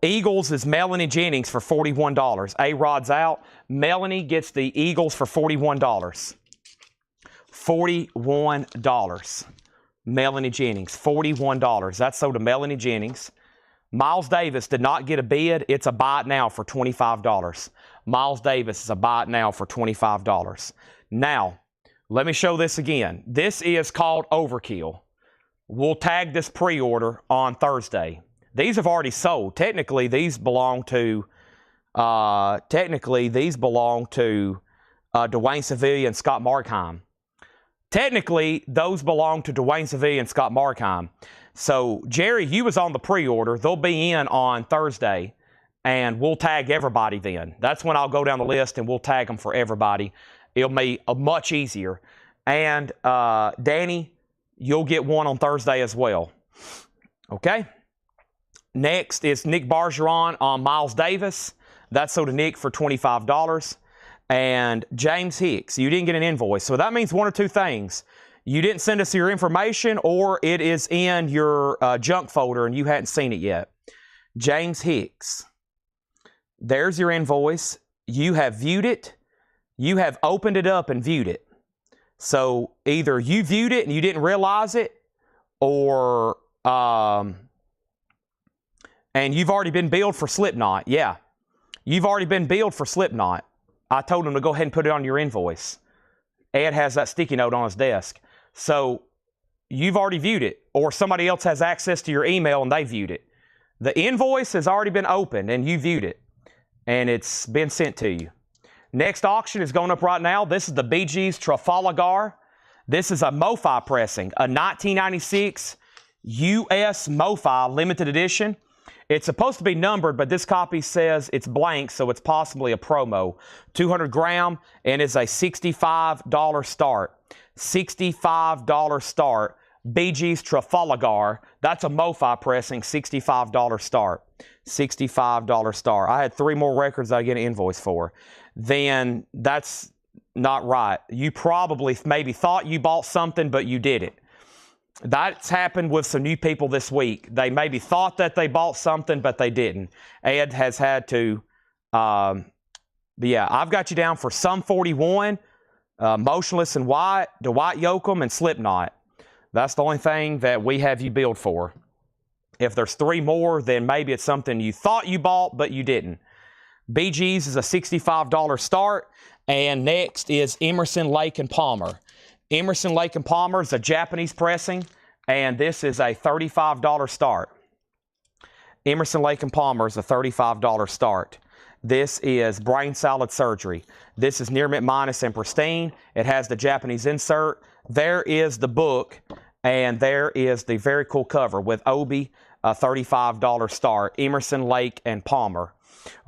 Eagles is Melanie Jennings for $41. A-Rod's out. Melanie gets the Eagles for $41. $41. Melanie Jennings, $41. That's sold to Melanie Jennings. Miles Davis did not get a bid. It's a buy it now for $25. Miles Davis is a buy it now for $25. Now, let me show this again. This is called Overkill. We'll tag this pre-order on Thursday. These have already sold. Technically, these belong to Dwayne Sevilla and Scott Markheim. Technically, those belong to Dwayne Sevilla and Scott Markheim. So, Jerry, you was on the pre-order. They'll be in on Thursday, and we'll tag everybody then. That's when I'll go down the list, and we'll tag them for everybody. It'll be much easier. And, Danny, you'll get one on Thursday as well. Okay? Next is Nick Bargeron on Miles Davis. That's sold to Nick for $25. And James Hicks, you didn't get an invoice. So that means one or two things. You didn't send us your information, or it is in your junk folder and you hadn't seen it yet. James Hicks, there's your invoice. You have viewed it. You have opened it up and viewed it. So either you viewed it and you didn't realize it, or and you've already been billed for Slipknot. Yeah, you've already been billed for Slipknot. I told him to go ahead and put it on your invoice. Ed has that sticky note on his desk. So you've already viewed it, or somebody else has access to your email and they viewed it. The invoice has already been opened and you viewed it, and it's been sent to you. Next auction is going up right now. This is the BG's Trafalgar. This is a MoFi pressing, a 1996 US MoFi limited edition. It's supposed to be numbered, but this copy says it's blank, so it's possibly a promo. 200 gram, and it's a $65 start. $65 start. BG's Trafalgar. That's a MoFi pressing, $65 start. $65 start. I had 3 more records I get an invoice for. Then that's not right. You probably maybe thought you bought something, but you didn't. That's happened with some new people this week. They maybe thought that they bought something, but they didn't. Ed has had to, but yeah, I've got you down for Sum 41, Motionless and White, Dwight Yoakam, and Slipknot. That's the only thing that we have you billed for. If there's 3 more, then maybe it's something you thought you bought, but you didn't. BG's is a $65 start, and next is Emerson, Lake & Palmer. Emerson, Lake & Palmer is a Japanese pressing, and this is a $35 start. Emerson, Lake & Palmer is a $35 start. This is Brain Salad Surgery. This is near mint minus and pristine. It has the Japanese insert. There is the book, and there is the very cool cover with Obi, a $35 start. Emerson, Lake & Palmer.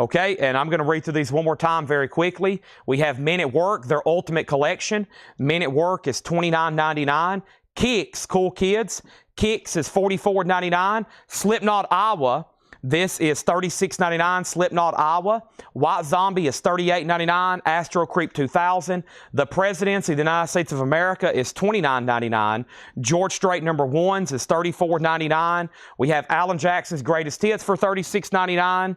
Okay, and I'm going to read through these one more time very quickly. We have Men at Work, their ultimate collection. Men at Work is $29.99. Kicks, cool kids. Kicks is $44.99. Slipknot Iowa, this is $36.99. Slipknot Iowa. White Zombie is $38.99. Astro Creep 2000. The Presidency of the United States of America is $29.99. George Strait No. 1s is $34.99. We have Alan Jackson's Greatest Hits for $36.99.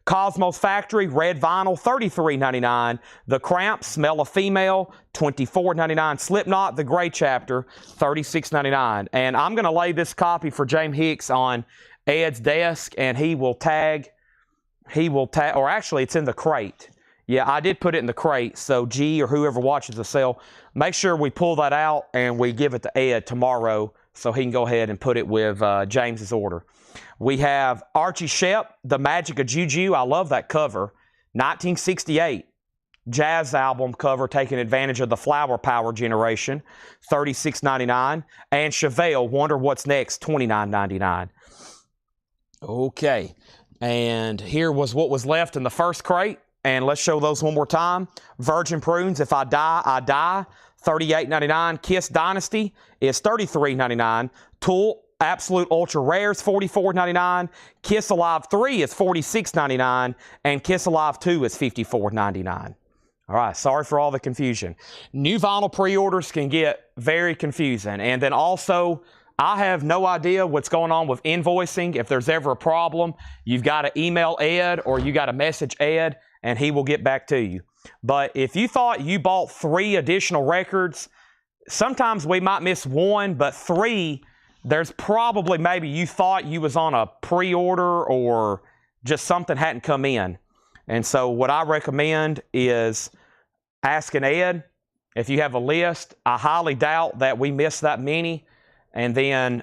Cosmos Factory, red vinyl, $33.99. The Cramps, Smell of Female, $24.99. Slipknot, The Gray Chapter, $36.99. And I'm going to lay this copy for James Hicks on Ed's desk, and he will tag, or actually it's in the crate. Yeah, I did put it in the crate, so G or whoever watches the sale, make sure we pull that out and we give it to Ed tomorrow so he can go ahead and put it with James's order. We have Archie Shepp, The Magic of Juju. I love that cover. 1968 jazz album cover taking advantage of the flower power generation. $36.99. And Chevelle, Wonder What's Next, $29.99. Okay. And here was what was left in the first crate. And let's show those one more time. Virgin Prunes, If I Die, I Die. $38.99. Kiss Dynasty is $33.99. Tool Absolute Ultra Rares, $44.99. Kiss Alive 3 is $46.99. And Kiss Alive 2 is $54.99. All right, sorry for all the confusion. New vinyl pre-orders can get very confusing. And then also, I have no idea what's going on with invoicing. If there's ever a problem, you've got to email Ed or you got to message Ed, and he will get back to you. But if you thought you bought 3 additional records, sometimes we might miss 1, but 3, there's probably maybe you thought you was on a pre-order or just something hadn't come in. And so what I recommend is asking Ed if you have a list. I highly doubt that we missed that many. And then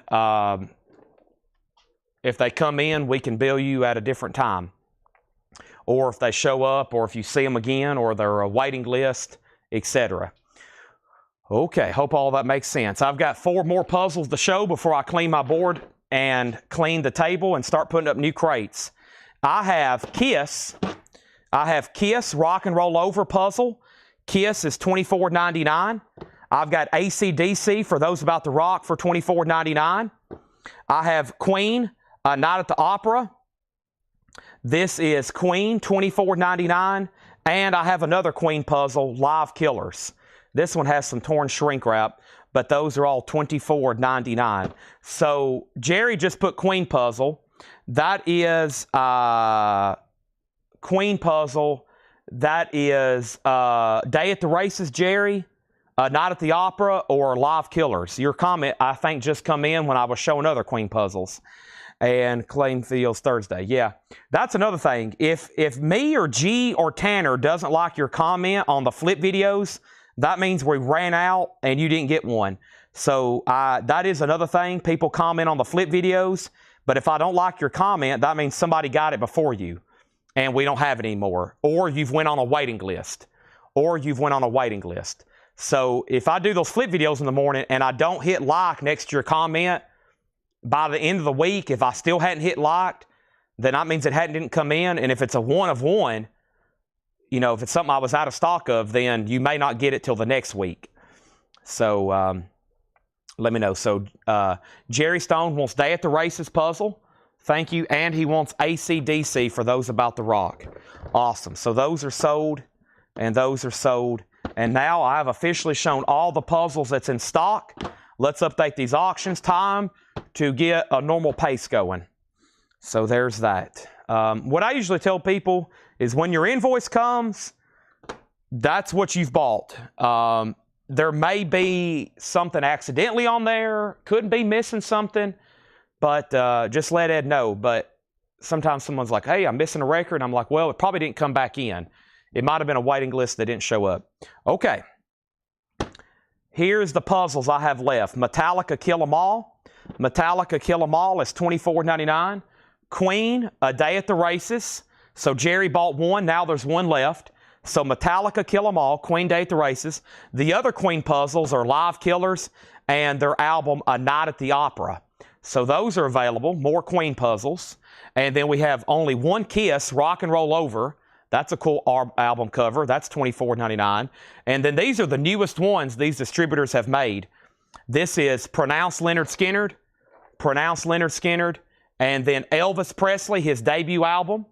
if they come in, we can bill you at a different time. Or if they show up, or if you see them again, or they're a waiting list, etc. Okay, hope all that makes sense. I've got 4 more puzzles to show before I clean my board and clean the table and start putting up new crates. I have Kiss Rock and Roll Over puzzle. Kiss is $24.99. I've got AC/DC for those about to rock for $24.99. I have Queen, Night at the Opera. This is Queen, $24.99. And I have another Queen puzzle, Live Killers. This one has some torn shrink wrap, but those are all $24.99. So Jerry just put Queen puzzle. That is Queen puzzle. That is Day at the Races, Jerry. Night at the Opera, or Live Killers. Your comment, I think, just come in when I was showing other Queen puzzles. And Claim Fields Thursday. Yeah, that's another thing. If me or G or Tanner doesn't like your comment on the flip videos, that means we ran out and you didn't get one. So that is another thing. People comment on the flip videos, but if I don't like your comment, that means somebody got it before you and we don't have it anymore. Or you've went on a waiting list. So if I do those flip videos in the morning and I don't hit like next to your comment, by the end of the week, if I still hadn't hit liked, then that means it didn't come in. And if it's a 1 of 1, you know, if it's something I was out of stock of, then you may not get it till the next week. So, let me know. So Jerry Stone wants Day at the Races puzzle. Thank you. And he wants AC/DC for those about the rock. Awesome. So those are sold, and those are sold. And now I have officially shown all the puzzles that's in stock. Let's update these auctions. Time to get a normal pace going. So there's that. What I usually tell people is when your invoice comes, that's what you've bought. There may be something accidentally on there, could be missing something, but just let Ed know. But sometimes someone's like, hey, I'm missing a record. I'm like, well, it probably didn't come back in. It might have been a waiting list that didn't show up. Okay. Here's the puzzles I have left. Metallica Kill 'Em All. Metallica Kill 'Em All is $24.99. Queen, A Day at the Races. So Jerry bought one. Now there's one left. So Metallica Kill 'Em All, Queen, Day at the Races. The other Queen puzzles are Live Killers and their album A Night at the Opera. So those are available, more Queen puzzles. And then we have Only One Kiss, Rock and Roll Over. That's a cool album cover. That's $24.99. And then these are the newest ones these distributors have made. This is Pronounce Lynyrd Skynyrd, Pronounce Lynyrd Skynyrd, and then Elvis Presley, his debut album.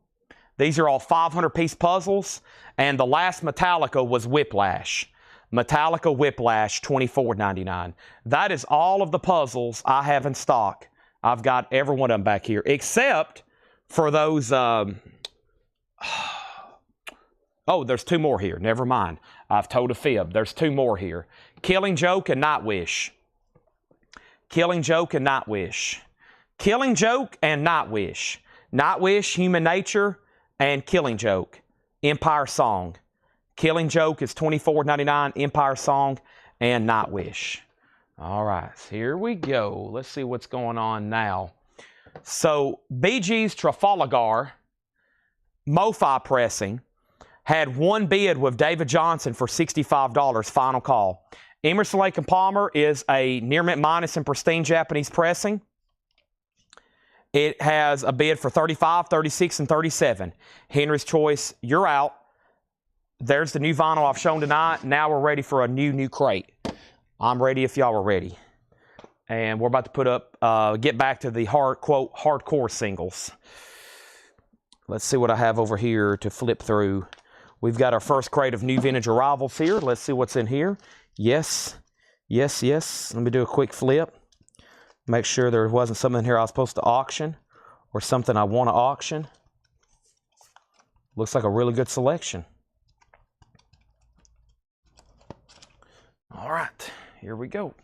These are all 500-piece puzzles. And the last Metallica was Whiplash. Metallica Whiplash, $24.99. That is all of the puzzles I have in stock. I've got every one of them back here, except for those... Oh, there's two more here. Never mind. I've told a fib. There's two more here. Killing Joke and Nightwish. Killing Joke and Nightwish. Killing Joke and Nightwish. Nightwish, Human Nature, and Killing Joke. Empire Song. Killing Joke is $24.99. Empire Song and Nightwish. All right, here we go. Let's see what's going on now. So, Bee Gees Trafalgar, MoFi pressing, had one bid with David Johnson for $65, final call. Emerson, Lake & Palmer is a near mint minus in pristine Japanese pressing. It has a bid for $35, $36, and $37. Henry's Choice, you're out. There's the new vinyl I've shown tonight. Now we're ready for a new crate. I'm ready if y'all are ready. And we're about to put up, get back to the quote, hardcore singles. Let's see what I have over here to flip through. We've got our first crate of new vintage arrivals here. Let's see what's in here. Yes, yes, yes. Let me do a quick flip. Make sure there wasn't something in here I was supposed to auction or something I want to auction. Looks like a really good selection. All right, here we go.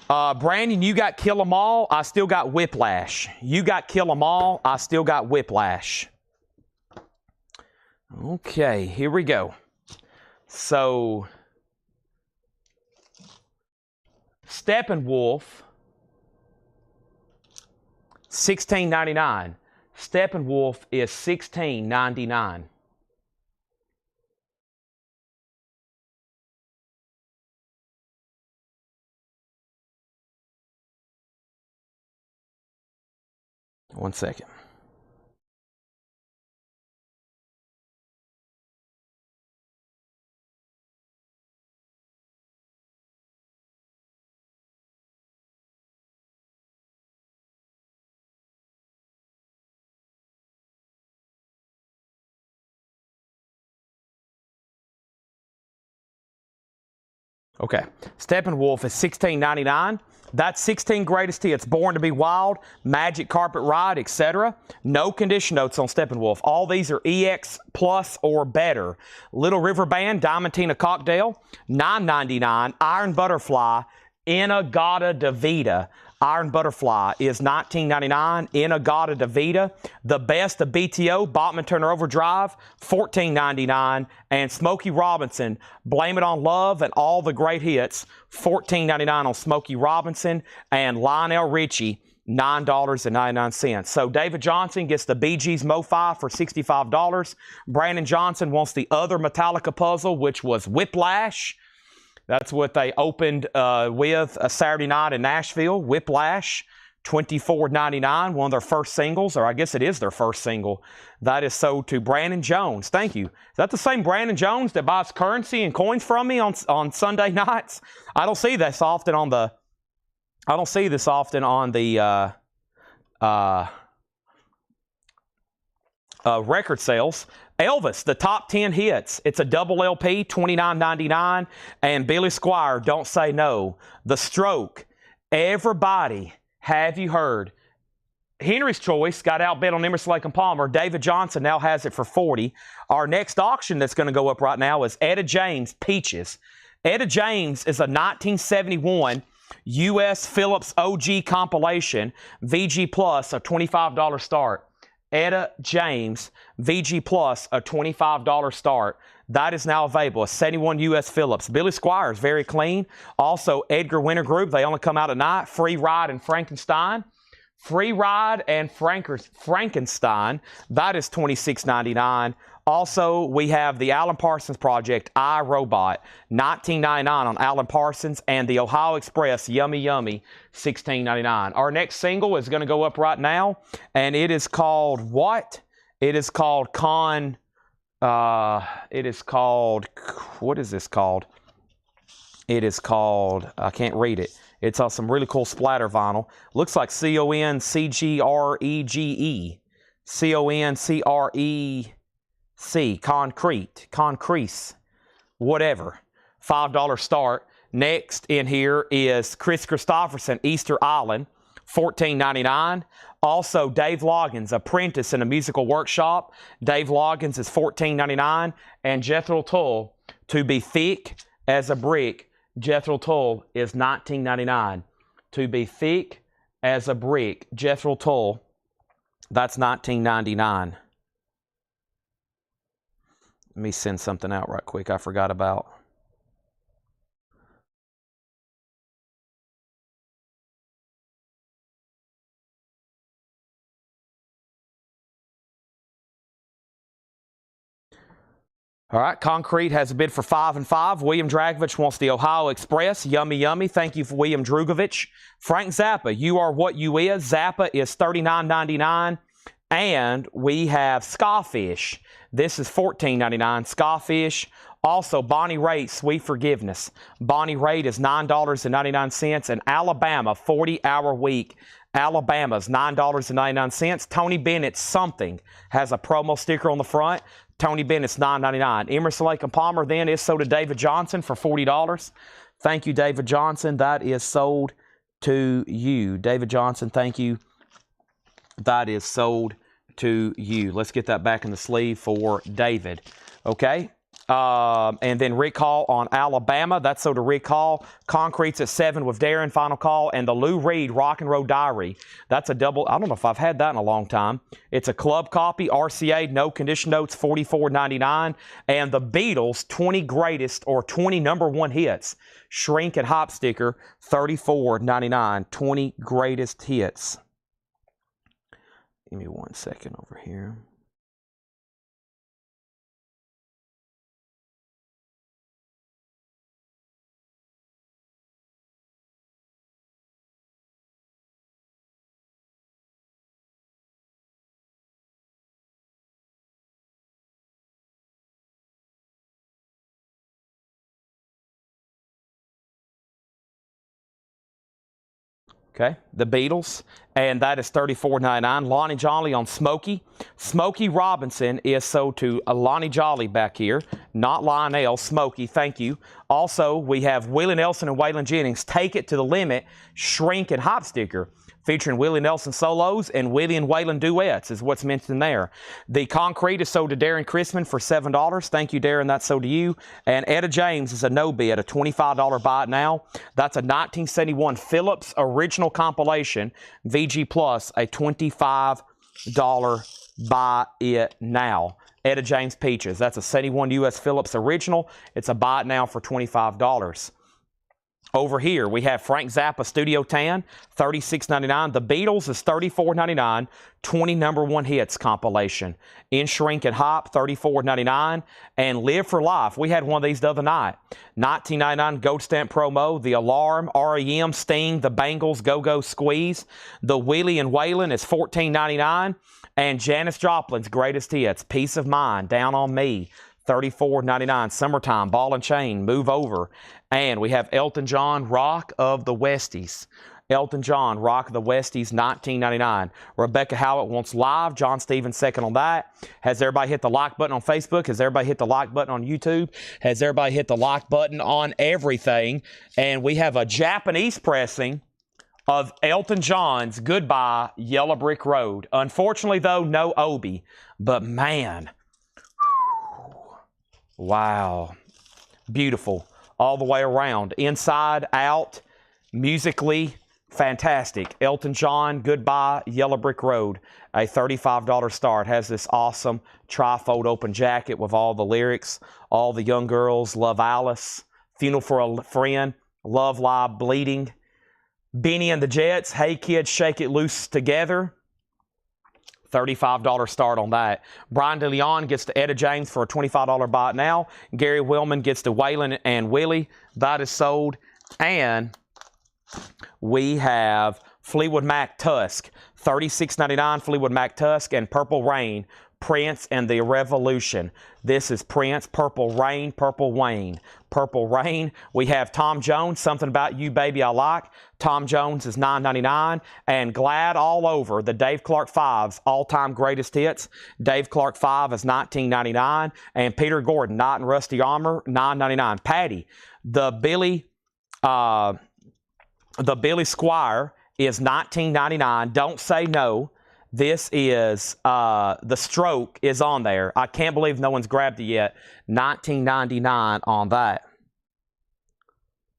Brandon, you got Kill 'Em All. I still got Whiplash. You got Kill 'Em All. I still got Whiplash. Okay, here we go. So, Steppenwolf, $16.99. Steppenwolf is $16.99. One second. Okay, Steppenwolf is $16.99. That's 16 greatest hits. Born to be Wild, Magic Carpet Ride, etc. No condition notes on Steppenwolf. All these are EX plus or better. Little River Band, Diamantina Cocktail, $9.99. Iron Butterfly, Inagata Davida. Iron Butterfly is $19.99. Inagata Davida. The Best of BTO, Bachman Turner Overdrive, $14.99. And Smokey Robinson, Blame It on Love and All the Great Hits, $14.99 on Smokey Robinson. And Lionel Richie, $9.99. So David Johnson gets the Bee Gees MoFi for $65. Brandon Johnson wants the other Metallica puzzle, which was Whiplash. That's what they opened with a Saturday night in Nashville, Whiplash, $24.99, one of their first singles, or I guess it is their first single. That is sold to Brandon Jones. Thank you. Is that the same Brandon Jones that buys currency and coins from me on Sunday nights? I don't see this often on the record sales. Elvis, the top 10 hits. It's a double LP, $29.99. And Billy Squier, Don't Say No. The Stroke. Everybody, have you heard? Henry's Choice got outbid on Emerson, Lake and Palmer. David Johnson now has it for $40. Our next auction that's going to go up right now is Etta James, Peaches. Etta James is a 1971 U.S. Phillips OG compilation, VG Plus, a $25 start. Etta James, VG Plus, a $25 start. That is now available. A 71 U.S. Phillips. Billy Squier is very clean. Also, Edgar Winter Group. They only come out at night. Free Ride and Frankenstein. Free Ride and Frankenstein. That is $26.99. Also, we have the Alan Parsons Project, I, Robot, $19.99 on Alan Parsons, and the Ohio Express, Yummy Yummy, $16.99. Our next single is going to go up right now, and it is called what? It is called what is this called? It is called, I can't read it. It's on some really cool splatter vinyl. Looks like CONCREGE. CONCREC. Concrete. Whatever. $5 start. Next in here is Chris Christopherson, Easter Island, $14.99. Also, Dave Loggins, Apprentice in a Musical Workshop. Dave Loggins is $14.99. And Jethro Tull, To Be Thick as a Brick. Jethro Tull is $19.99. To Be Thick as a Brick. Jethro Tull, that's $19.99. Let me send something out right quick I forgot about. All right, Concrete has a bid for 5 and 5. William Dragovich wants the Ohio Express. Yummy Yummy. Thank you for William Dragovich. Frank Zappa, You Are What You Is. Zappa is $39.99. And we have Skyfish. This is $14.99. Skyfish. Also, Bonnie Raitt, Sweet Forgiveness. Bonnie Raitt is $9.99. And Alabama, 40-hour week. Alabama's $9.99. Tony Bennett, Something, has a promo sticker on the front. Tony Bennett's $9.99. Emerson, Lake and Palmer then is sold to David Johnson for $40. Thank you, David Johnson. That is sold to you. David Johnson, thank you. That is sold to you. Let's get that back in the sleeve for David. Okay. And then Rick Hall on Alabama. That's sold to Rick Hall. Concrete's at 7 with Darren, final call. And the Lou Reed Rock and Roll Diary. That's a double. I don't know if I've had that in a long time. It's a club copy, RCA, no condition notes, $44.99. And the Beatles 20 greatest or 20 number one hits. Shrink and Hop sticker, $34.99. 20 greatest hits. Give me 1 second over here. Okay, the Beatles, and that is $34.99. Lonnie Jolly on Smokey. Smokey Robinson is sold to Lonnie Jolly back here, not Lionel. Smokey, thank you. Also, we have Willie Nelson and Waylon Jennings, Take It to the Limit, Shrink and Hop sticker, featuring Willie Nelson solos and Willie and Waylon duets is what's mentioned there. The Concrete is sold to Darren Chrisman for $7. Thank you, Darren. That's sold to you. And Etta James is a no bid, a $25 buy it now. That's a 1971 Phillips original compilation, VG Plus, a $25 buy it now. Etta James Peaches. That's a 71 U.S. Phillips original. It's a buy it now for $25. Over here, we have Frank Zappa Studio Tan, $36.99. The Beatles is $34.99. 20 number one hits compilation. In Shrink and Hop, $34.99. And Live for Life, we had one of these the other night. $19.99 Gold Stamp promo. The Alarm, REM, Sting, The Bangles, Go-Go Squeeze. The Wheelie and Waylon is $14.99. And Janis Joplin's Greatest Hits, Peace of Mind, Down on Me, $34.99. Summertime, Ball and Chain, Move Over. And we have Elton John, Rock of the Westies. Elton John, Rock of the Westies, $19.99. Rebecca Howard wants Live. John Stevens second on that. Has everybody hit the like button on Facebook? Has everybody hit the like button on YouTube? Has everybody hit the like button on everything? And we have a Japanese pressing of Elton John's Goodbye Yellow Brick Road. Unfortunately, though, no Obi. But man, wow. Beautiful all the way around. Inside, out, musically, fantastic. Elton John, Goodbye Yellow Brick Road. A $35 start. Has this awesome trifold open jacket with all the lyrics. All the young girls, Love Alice, Funeral for a Friend, Love Lie Bleeding, Beanie and the Jets, Hey Kids, Shake It Loose Together. $35 start on that. Brian DeLeon gets to Etta James for a $25 buy it now. Gary Willman gets to Waylon and Willie. That is sold. And we have Fleetwood Mac Tusk. $36.99 Fleetwood Mac Tusk and Purple Rain. Prince and the Revolution. This is Prince, Purple Rain, Purple Wayne. Purple Rain. We have Tom Jones, Something About You, Baby I Like. Tom Jones is $9.99. And Glad All Over, the Dave Clark 5's all-time greatest hits. Dave Clark 5 is $19.99. And Peter Gordon, Knight and Rusty Armor, $9.99. Patty, the Billy Squire is $19.99. Don't Say No. This is, the Stroke is on there. I can't believe no one's grabbed it yet. $19.99 on that.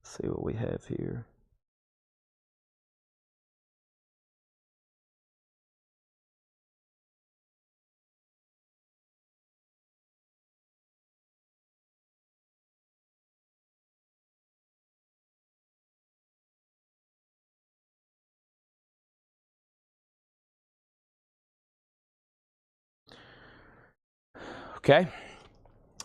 Let's see what we have here. Okay.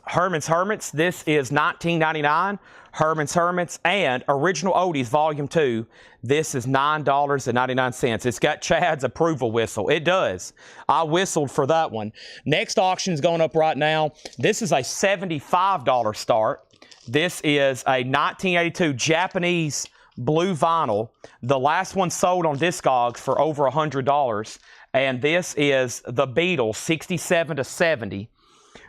Herman's Hermits, this is $19.99. Herman's Hermits and Original Oldies Volume 2, this is $9.99. It's got Chad's approval whistle. It does. I whistled for that one. Next auction's going up right now. This is a $75 start. This is a 1982 Japanese blue vinyl. The last one sold on Discogs for over $100. And this is the Beatles, 67 to 70.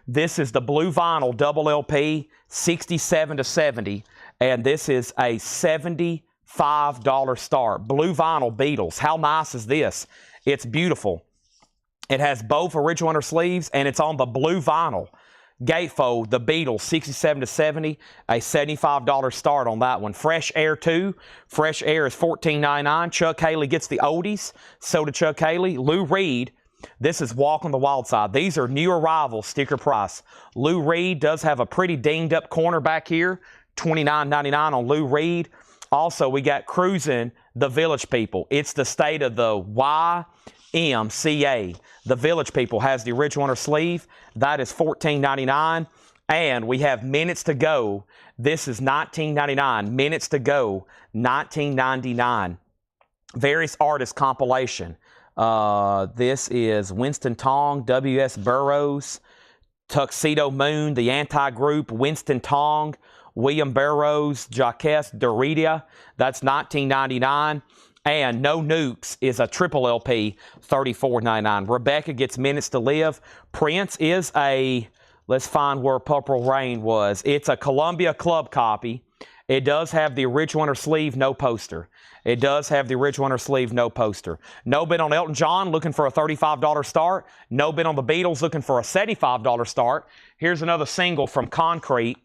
This is the blue vinyl double LP, 67 to 70, and this is a $75 start. Blue vinyl Beatles. How nice is this? It's beautiful. It has both original inner sleeves, and it's on the blue vinyl. Gatefold, the Beatles, 67 to 70, a $75 start on that one. Fresh Air 2, Fresh Air is $14.99. Chuck Haley gets the oldies. So did Chuck Haley. Lou Reed. This is Walk on the Wild Side. These are new arrivals, sticker price. Lou Reed does have a pretty dinged up corner back here. $29.99 on Lou Reed. Also, we got Cruising the Village People. It's the state of the YMCA. The Village People has the original inner sleeve. That is $14.99. And we have Minutes to Go. This is $19.99. Minutes to Go, $19.99. Various Artists compilation. This is Winston Tong, W.S. Burroughs, Tuxedo Moon, The Anti-Group, Winston Tong, William Burroughs, Jacques Derrida. That's $19.99. And No Nukes is a triple LP, $34.99. Rebecca gets Minutes to Live. Prince is a, let's find where Purple Rain was. It's a Columbia Club copy. It does have the original inner sleeve, no poster. It does have the original inner sleeve, no poster. No bid on Elton John, looking for a $35 start. No bid on the Beatles, looking for a $75 start. Here's another single from Concrete.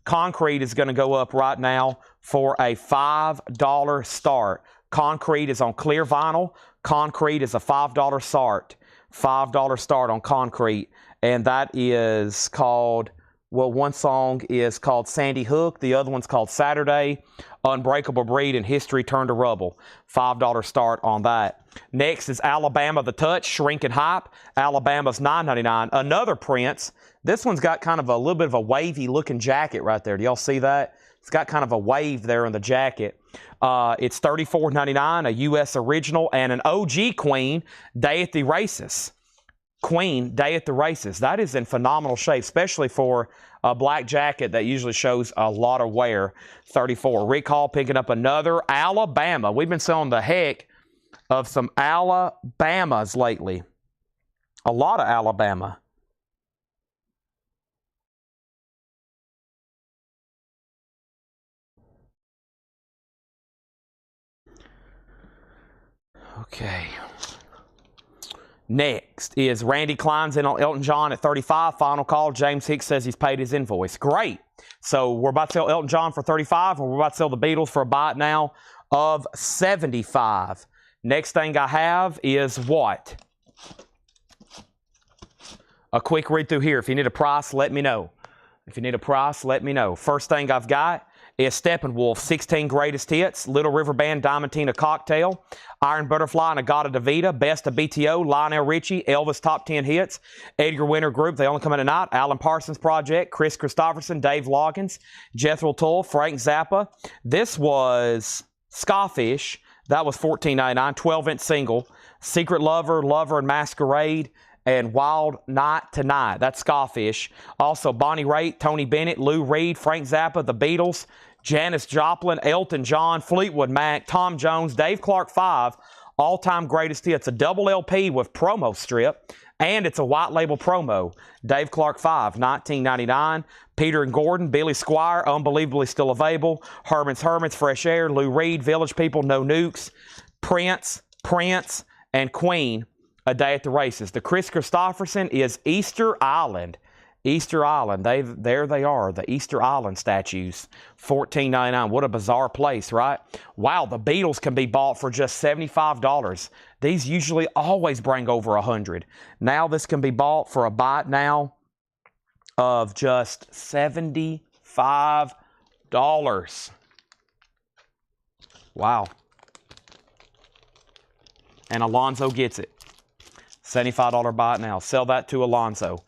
Concrete is going to go up right now for a $5 start. Concrete is on clear vinyl. Concrete is a $5 start. $5 start on Concrete. And that is called Well, one song is called Sandy Hook. The other one's called Saturday. Unbreakable Breed and History Turned to Rubble. $5 start on that. Next is Alabama The Touch, Shrinking Hype. Alabama's $9.99. Another Prince. This one's got kind of a little bit of a wavy looking jacket right there. Do y'all see that? It's got kind of a wave there in the jacket. It's $34.99, a U.S. original, and an OG Queen, Day at the Races. Queen, Day at the Races. That is in phenomenal shape, especially for a black jacket that usually shows a lot of wear. $34. Rick Hall picking up another Alabama. We've been selling the heck of some Alabamas lately. A lot of Alabama. Okay. Next is Randy Klein's in on Elton John at 35. Final call. James Hicks says he's paid his invoice. Great. So we're about to sell Elton John for 35, and we're about to sell the Beatles for a buy it now of 75. Next thing I have is what? A quick read through here. If you need a price, let me know. If you need a price, let me know. First thing I've got is Steppenwolf, 16 Greatest Hits, Little River Band, Diamantina Cocktail, Iron Butterfly, and Agata Davida, Best of BTO, Lionel Richie, Elvis Top 10 Hits, Edgar Winter Group, They Only Come in at Night, Alan Parsons Project, Chris Christopherson, Dave Loggins, Jethro Tull, Frank Zappa. This was Skyfish. That was $14.99, 12-inch single. Secret Lover, Lover and Masquerade, and Wild Night Tonight. That's Skyfish. Also, Bonnie Raitt, Tony Bennett, Lou Reed, Frank Zappa, The Beatles, Janis Joplin, Elton John, Fleetwood Mac, Tom Jones, Dave Clark 5, all-time greatest hits. A double LP with promo strip, and it's a white label promo. Dave Clark 5, $19.99. Peter and Gordon, Billy Squire, unbelievably still available. Herman's Hermits, Fresh Air, Lou Reed, Village People, No Nukes, Prince, and Queen, A Day at the Races. The Chris Christopherson is Easter Island. Easter Island. There they are, the Easter Island statues. $14.99. What a bizarre place, right? Wow, the Beatles can be bought for just $75. These usually always bring over $100. Now this can be bought for a buy it now of just $75. Wow. And Alonzo gets it. $75 buy it now. Sell that to Alonzo.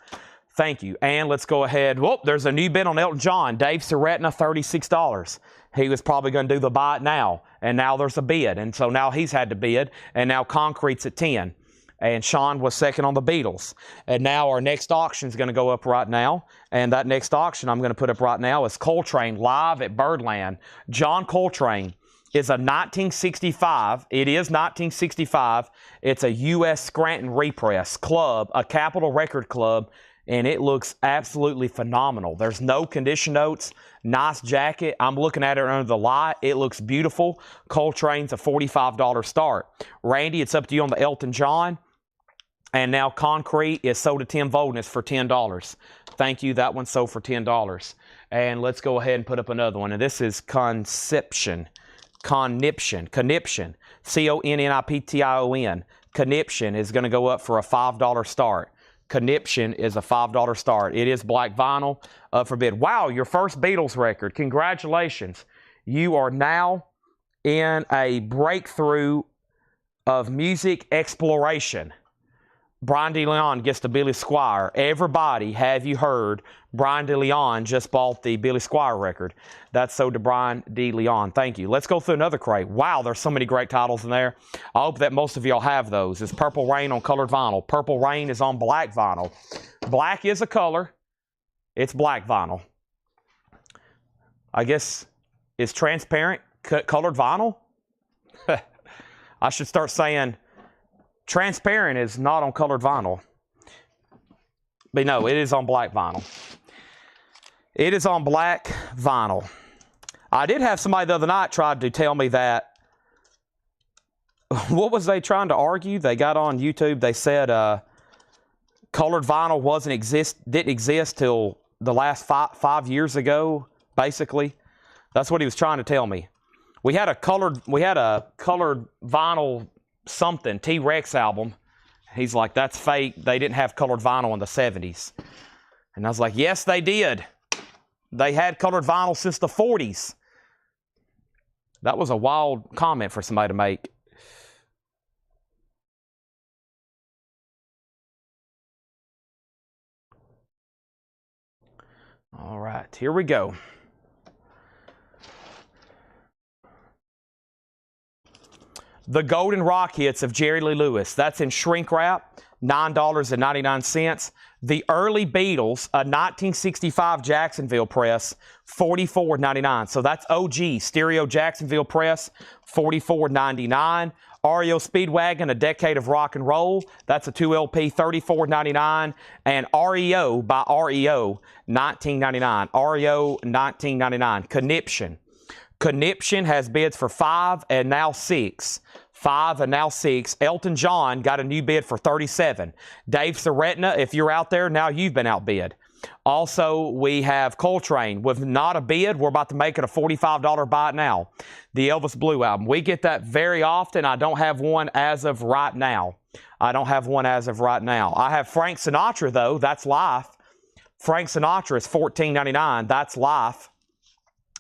Thank you. And let's go ahead. Whoop, there's a new bid on Elton John. Dave Seretna, $36. He was probably going to do the buy it now. And now there's a bid. And so now he's had to bid. And now Concrete's at 10. And Sean was second on the Beatles. And now our next auction is going to go up right now. And that next auction I'm going to put up right now is Coltrane live at Birdland. John Coltrane is a 1965. It is 1965. It's a U.S. Scranton repress club, a Capitol Record Club, and it looks absolutely phenomenal. There's no condition notes. Nice jacket. I'm looking at it under the light. It looks beautiful. Coltrane's a $45 start. Randy, it's up to you on the Elton John. And now Concrete is sold to Tim Voldness for $10. Thank you. That one's sold for $10. And let's go ahead and put up another one. And this is Conniption. Conniption. C-O-N-N-I-P-T-I-O-N. Conniption is going to go up for a $5 start. Conniption is a $5 start. It is black vinyl, up for bid. Wow, your first Beatles record. Congratulations. You are now in a breakthrough of music exploration. Brian DeLeon gets the Billy Squier. Everybody, have you heard, Brian DeLeon just bought the Billy Squier record. That's sold to Brian DeLeon. Thank you. Let's go through another crate. Wow, there's so many great titles in there. I hope that most of y'all have those. It's Purple Rain on colored vinyl. Purple Rain is on black vinyl. Black is a color. It's black vinyl. I guess it's transparent colored vinyl. I should start saying transparent is not on colored vinyl. But no, it is on black vinyl. It is on black vinyl. I did have somebody the other night tried to tell me that, what was they trying to argue? They got on YouTube, they said colored vinyl didn't exist till the last five years ago, basically. That's what he was trying to tell me. We had a colored vinyl something, T-Rex album. He's like, that's fake. They didn't have colored vinyl in the 70s. And I was like, yes, they did. They had colored vinyl since the 40s. That was a wild comment for somebody to make. All right, here we go. The Golden Rock Hits of Jerry Lee Lewis. That's in shrink wrap, $9.99. The Early Beatles, a 1965 Jacksonville press, $44.99. So that's OG, Stereo Jacksonville press, $44.99. REO Speedwagon, A Decade of Rock and Roll, that's a 2LP, $34.99. And REO by REO, $19.99. REO, $19.99. Conniption. Conniption has bids for 5 and now 6. 5 and now 6. Elton John got a new bid for 37. Dave Saretna, if you're out there, now you've been outbid. Also, we have Coltrane with not a bid. We're about to make it a $45 buy now. The Elvis Blue album. We get that very often. I don't have one as of right now. I don't have one as of right now. I have Frank Sinatra, though. That's life. Frank Sinatra is $14.99. That's life.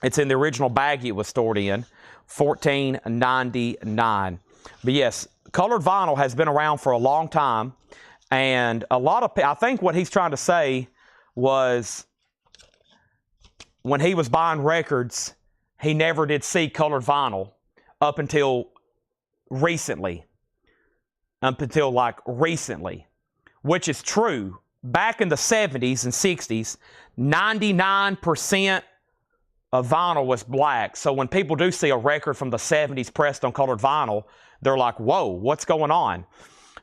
It's in the original bag it was stored in, $14.99. But yes, colored vinyl has been around for a long time, and a lot of I think what he's trying to say was when he was buying records, he never did see colored vinyl up until recently, which is true. Back in the 70s and 60s, 99% of vinyl was black. So when people do see a record from the 70s pressed on colored vinyl, they're like, whoa, what's going on?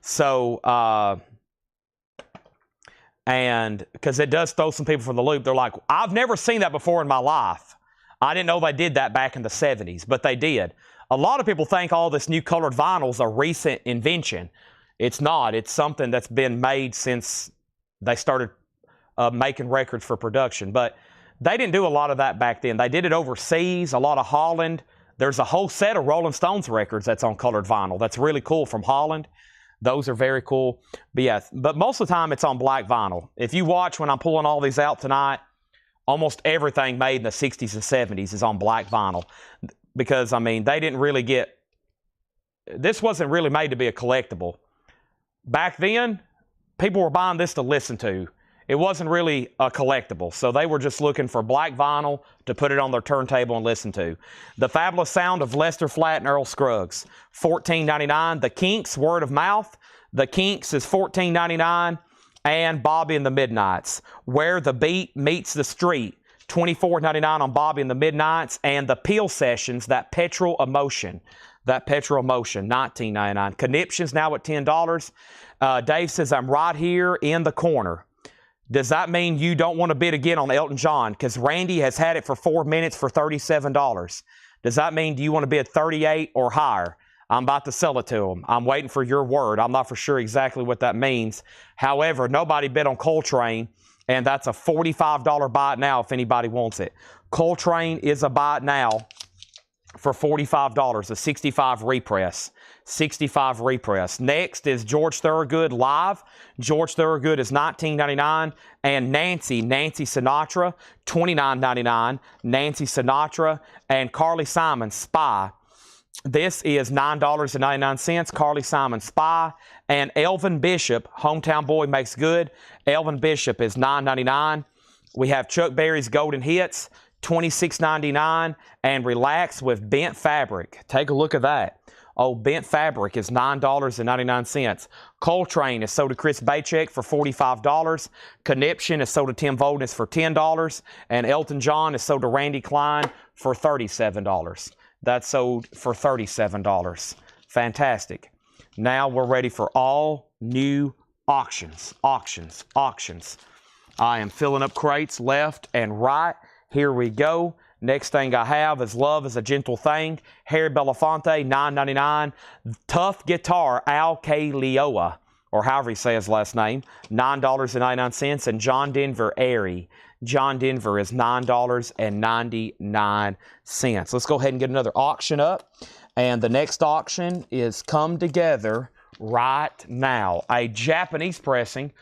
So, and because it does throw some people for the loop. They're like, I've never seen that before in my life. I didn't know they did that back in the 70s, but they did. A lot of people think all this new colored vinyl is a recent invention. It's not. It's something that's been made since they started making records for production. But they didn't do a lot of that back then. They did it overseas, a lot of Holland. There's a whole set of Rolling Stones records that's on colored vinyl. That's really cool from Holland. Those are very cool. But yeah, but most of the time it's on black vinyl. If you watch when I'm pulling all these out tonight, almost everything made in the 60s and 70s is on black vinyl. Because, I mean, they didn't really get... This wasn't really made to be a collectible. Back then, people were buying this to listen to. It wasn't really a collectible, so they were just looking for black vinyl to put it on their turntable and listen to. The Fabulous Sound of Lester Flatt and Earl Scruggs, $14.99. The Kinks, Word of Mouth. The Kinks is $14.99. And Bobby and the Midnights, Where the Beat Meets the Street, $24.99 on Bobby and the Midnights. And the Peel Sessions, That Petrol Emotion, $19.99. Conniption's now at $10. Dave says, I'm right here in the corner. Does that mean you don't want to bid again on Elton John? Because Randy has had it for 4 minutes for $37. Does that mean do you want to bid 38 or higher? I'm about to sell it to him. I'm waiting for your word. I'm not for sure exactly what that means. However, nobody bid on Coltrane, and that's a $45 buy it now if anybody wants it. Coltrane is a buy it now for $45, a 65 repress. 65 repress. Next is George Thorogood Live. George Thorogood is $19.99. And Nancy Sinatra, $29.99. Nancy Sinatra. And Carly Simon, Spy. This is $9.99. Carly Simon, Spy. And Elvin Bishop, Hometown Boy Makes Good. Elvin Bishop is $9.99. We have Chuck Berry's Golden Hits, $26.99. And Relax with Bent Fabric. Take a look at that. Oh, Bent Fabric is $9.99. Coltrane is sold to Chris Bachek for $45. Conniption is sold to Tim Voldness for $10. And Elton John is sold to Randy Klein for $37. That's sold for $37. Fantastic. Now we're ready for all new auctions. I am filling up crates left and right. Here we go. Next thing I have is Love is a Gentle Thing. Harry Belafonte, $9.99. Tough Guitar, Al K. Leoa, or however you say his last name, $9.99. And John Denver, Airy. John Denver is $9.99. Let's go ahead and get another auction up. And the next auction is come together right now. A Japanese pressing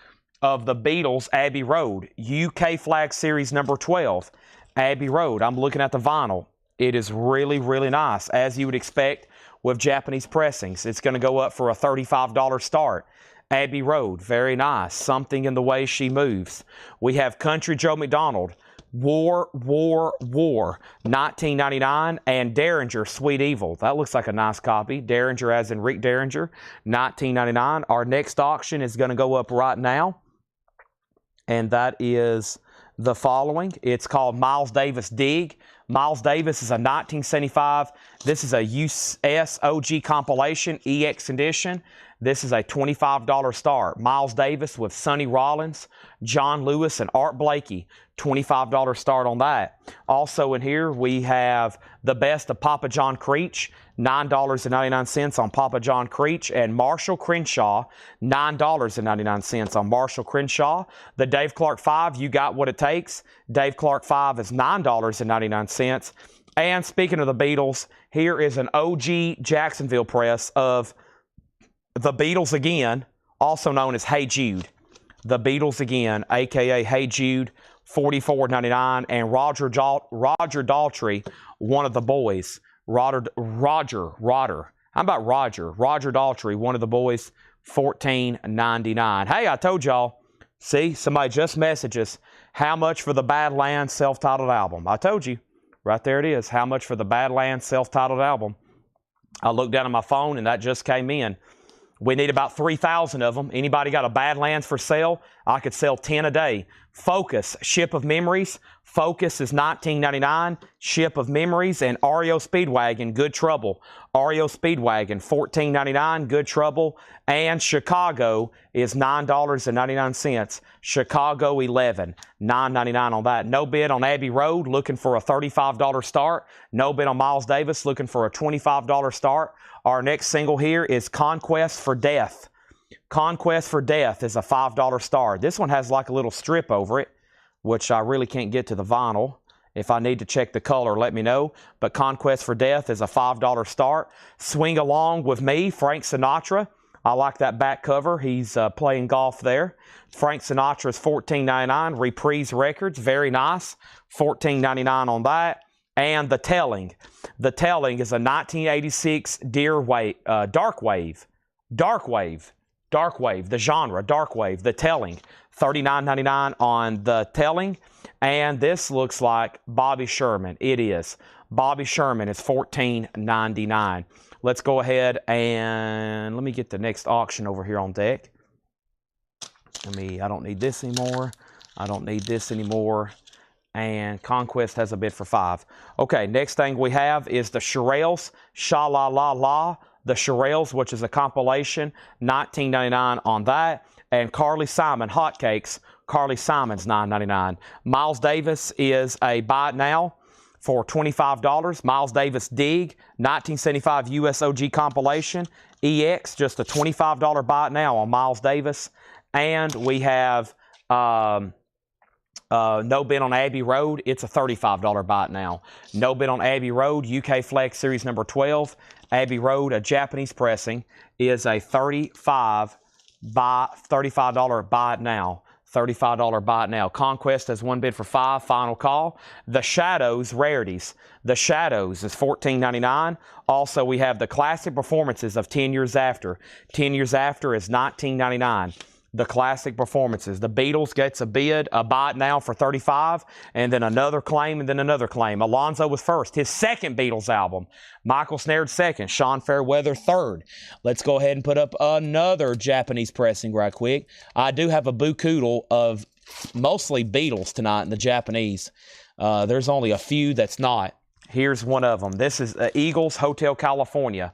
of the Beatles' Abbey Road, UK Flag Series number 12. Abbey Road. I'm looking at the vinyl. It is really, really nice, as you would expect with Japanese pressings. It's going to go up for a $35 start. Abbey Road, very nice. Something in the way she moves. We have Country Joe McDonald, War, 1999, and Derringer, Sweet Evil. That looks like a nice copy. Derringer as in Rick Derringer, 1999. Our next auction is going to go up right now, and that is the following. It's called Miles Davis Dig. Miles Davis is a 1975. This is a US OG compilation, EX edition. This is a $25 start. Miles Davis with Sonny Rollins, John Lewis, and Art Blakey. $25 start on that. Also in here, we have the best of Papa John Creech, $9.99 on Papa John Creech, and Marshall Crenshaw, $9.99 on Marshall Crenshaw. The Dave Clark 5, You Got What It Takes. Dave Clark 5 is $9.99. And speaking of the Beatles, here is an OG Jacksonville press of the Beatles Again, also known as Hey Jude. The Beatles Again, a.k.a. Hey Jude, $44.99. And Roger Daltrey, One of the Boys. Roger. How about Roger? Roger Daltrey, One of the Boys, $14.99. Hey, I told y'all. See, somebody just messaged us. How much for the Badlands self-titled album? I told you. Right there it is. How much for the Badlands self-titled album? I looked down at my phone, and that just came in. We need about 3,000 of them. Anybody got a Badlands for sale? I could sell 10 a day. Focus, Ship of Memories. Focus is $19.99. Ship of Memories. And REO Speedwagon, Good Trouble. REO Speedwagon, $14.99. Good Trouble. And Chicago is $9.99. Chicago 11, $9.99 on that. No bid on Abbey Road, looking for a $35 start. No bid on Miles Davis, looking for a $25 start. Our next single here is Conquest for Death. Conquest for Death is a $5 start. This one has like a little strip over it, which I really can't get to the vinyl. If I need to check the color, let me know. But Conquest for Death is a $5 start. Swing Along with Me, Frank Sinatra. I like that back cover. He's playing golf there. Frank Sinatra is $14.99. Reprise Records, very nice. $14.99 on that. And The Telling. The Telling is a 1986 Dark Wave, the genre, Dark Wave, The Telling. $39.99 on The Telling. And this looks like Bobby Sherman. It is. Bobby Sherman is $14.99. Let's go ahead and let me get the next auction over here on deck. I don't need this anymore. I don't need this anymore. And Conquest has a bid for $5. Okay, next thing we have is the Shirelles, Sha La La La. The Shirelles, which is a compilation, $19.99 on that. And Carly Simon, Hotcakes. Carly Simon's $9.99. Miles Davis is a buy it now for $25. Miles Davis Dig, 1975 US OG compilation. EX, just a $25 buy it now on Miles Davis. And we have no bid on Abbey Road. It's a $35 buy it now. No bid on Abbey Road, UK Flex Series number 12. Abbey Road, a Japanese pressing, is a $35 buy it now. $35 buy it now. Conquest has one bid for $5. Final call. The Shadows Rarities. The Shadows is $14.99. Also, we have the classic performances of 10 Years After. 10 Years After is $19.99. The classic performances. The Beatles gets a bid, a buy it now for $35, and then another claim, and then another claim. Alonzo was first. His second Beatles album. Michael Snare second. Sean Fairweather third. Let's go ahead and put up another Japanese pressing right quick. I do have a boo-koodle of mostly Beatles tonight in the Japanese. There's only a few that's not. Here's one of them. This is Eagles Hotel California.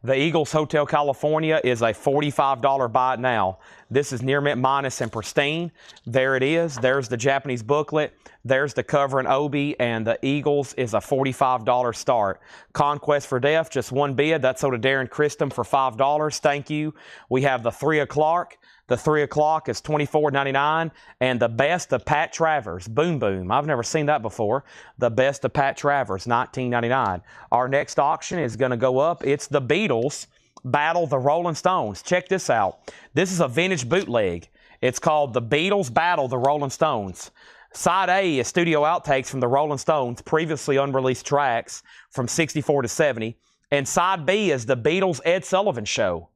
The Eagles Hotel California is a $45 buy it now. This is near mint minus and pristine. There it is. There's the Japanese booklet. There's the cover and obi, and the Eagles is a $45 start. Conquest for Death, just one bid. That's sold to Darren Christum for $5. Thank you. We have the 3 o'clock. The 3 o'clock is $24.99. And the best of Pat Travers, Boom Boom. I've never seen that before. The best of Pat Travers, $19.99. Our next auction is going to go up. It's the Beatles Battle the Rolling Stones. Check this out. This is a vintage bootleg. It's called The Beatles Battle the Rolling Stones. Side A is studio outtakes from the Rolling Stones, previously unreleased tracks from 64 to 70. And side B is the Beatles' Ed Sullivan Show.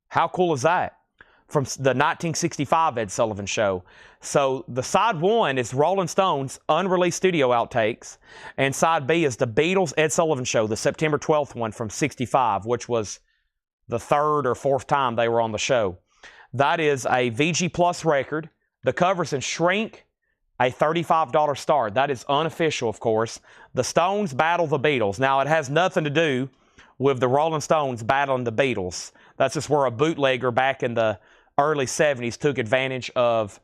How cool is that? From the 1965 Ed Sullivan Show. So the side 1 is Rolling Stones, unreleased studio outtakes. And side B is the Beatles' Ed Sullivan Show, the September 12th one from 65, which was the 3rd or 4th time they were on the show. That is a VG Plus record. The cover's in shrink, a $35 start. That is unofficial, of course. The Stones battle the Beatles. Now, it has nothing to do with the Rolling Stones battling the Beatles. That's just where a bootlegger back in the early 70s took advantage of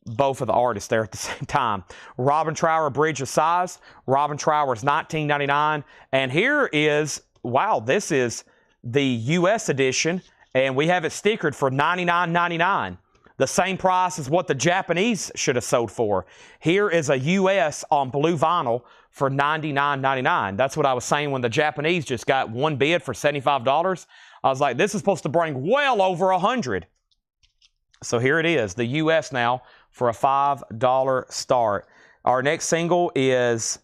both of the artists there at the same time. Robin Trower, Bridge of Sighs. Robin Trower's $19.99. And here is, wow, this is the U.S. edition, and we have it stickered for $99.99. The same price as what the Japanese should have sold for. Here is a U.S. on blue vinyl for $99.99. That's what I was saying when the Japanese just got one bid for $75. I was like, this is supposed to bring well over $100. So here it is, the U.S. now for a $5 start. Our next single is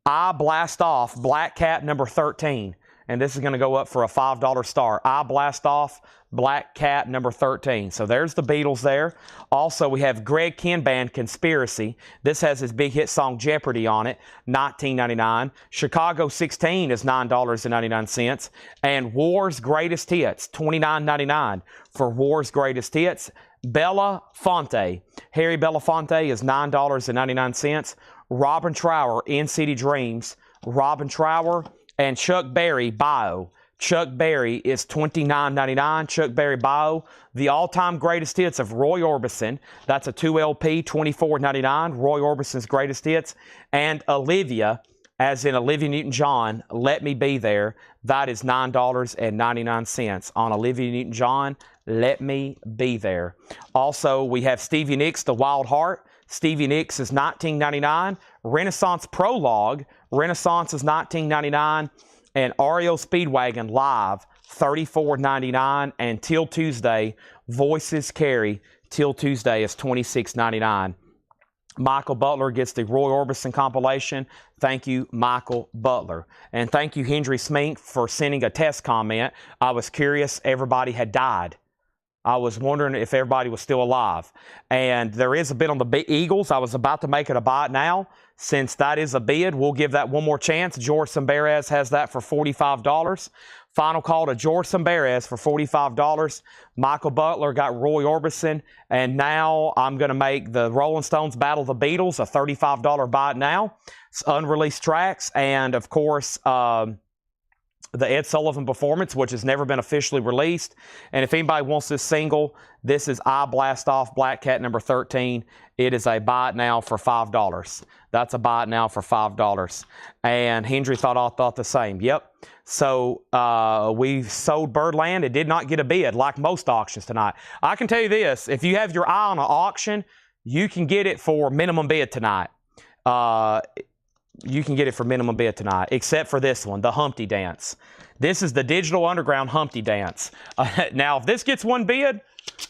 I Blast Off, Black Cat number 13. And this is going to go up for a $5 start. I Blast Off, Black Cat number 13. So there's the Beatles there. Also, we have Greg Kihn Band, Conspiracy. This has his big hit song Jeopardy on it, $19.99. Chicago 16 is $9.99. And War's Greatest Hits, $29.99 for War's Greatest Hits. Belafonte. Harry Belafonte is $9.99. Robin Trower, In-City Dreams. Robin Trower. And Chuck Berry, Bio. Chuck Berry is $29.99. Chuck Berry, Bio. The all-time greatest hits of Roy Orbison. That's a 2 LP, $24.99. Roy Orbison's greatest hits. And Olivia, as in Olivia Newton-John, Let Me Be There. That is $9.99 on Olivia Newton-John, Let Me Be There. Also, we have Stevie Nicks, The Wild Heart. Stevie Nicks is $19.99. Renaissance Prologue. Renaissance is $19.99. And REO Speedwagon Live, $34.99. And Till Tuesday, Voices Carry. Till Tuesday is $26.99. Michael Butler gets the Roy Orbison compilation. Thank you, Michael Butler. And thank you, Hendry Smink, for sending a test comment. I was curious, everybody had died. I was wondering if everybody was still alive. And there is a bid on the Eagles. I was about to make it a buy now. Since that is a bid, we'll give that one more chance. George Samberez has that for $45. Final call to George Samberez for $45. Michael Butler got Roy Orbison. And now I'm going to make the Rolling Stones battle the Beatles, a $35 buy now. It's unreleased tracks. And, of course, the Ed Sullivan Performance, which has never been officially released. And if anybody wants this single, this is I Blast Off, Black Cat number 13. It is a buy it now for $5. That's a buy it now for $5. And Hendry thought the same. Yep. So we sold Birdland. It did not get a bid like most auctions tonight. I can tell you this. If you have your eye on an auction, you can get it for minimum bid tonight. You can get it for minimum bid tonight, except for this one, the Humpty Dance. This is the Digital Underground Humpty Dance. Now, if this gets one bid,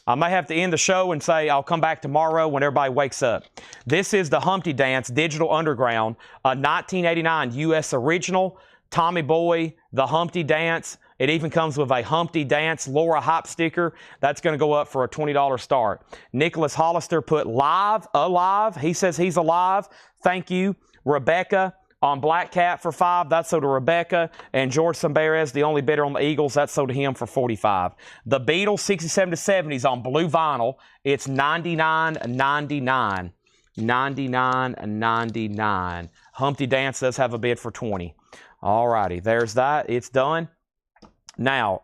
I may have to end the show and say I'll come back tomorrow when everybody wakes up. This is the Humpty Dance Digital Underground, a 1989 U.S. original. Tommy Boy, the Humpty Dance. It even comes with a Humpty Dance Laura Hop sticker. That's going to go up for a $20 start. Nicholas Hollister put live, alive. He says he's alive. Thank you. Rebecca on Black Cat for $5. That's sold to Rebecca. And George Samberez, the only bidder on the Eagles, that's sold to him for $45. The Beatles 67 to 70s on blue vinyl. It's $99.99. $99.99. Humpty Dance does have a bid for $20. All righty, there's that. It's done. Now,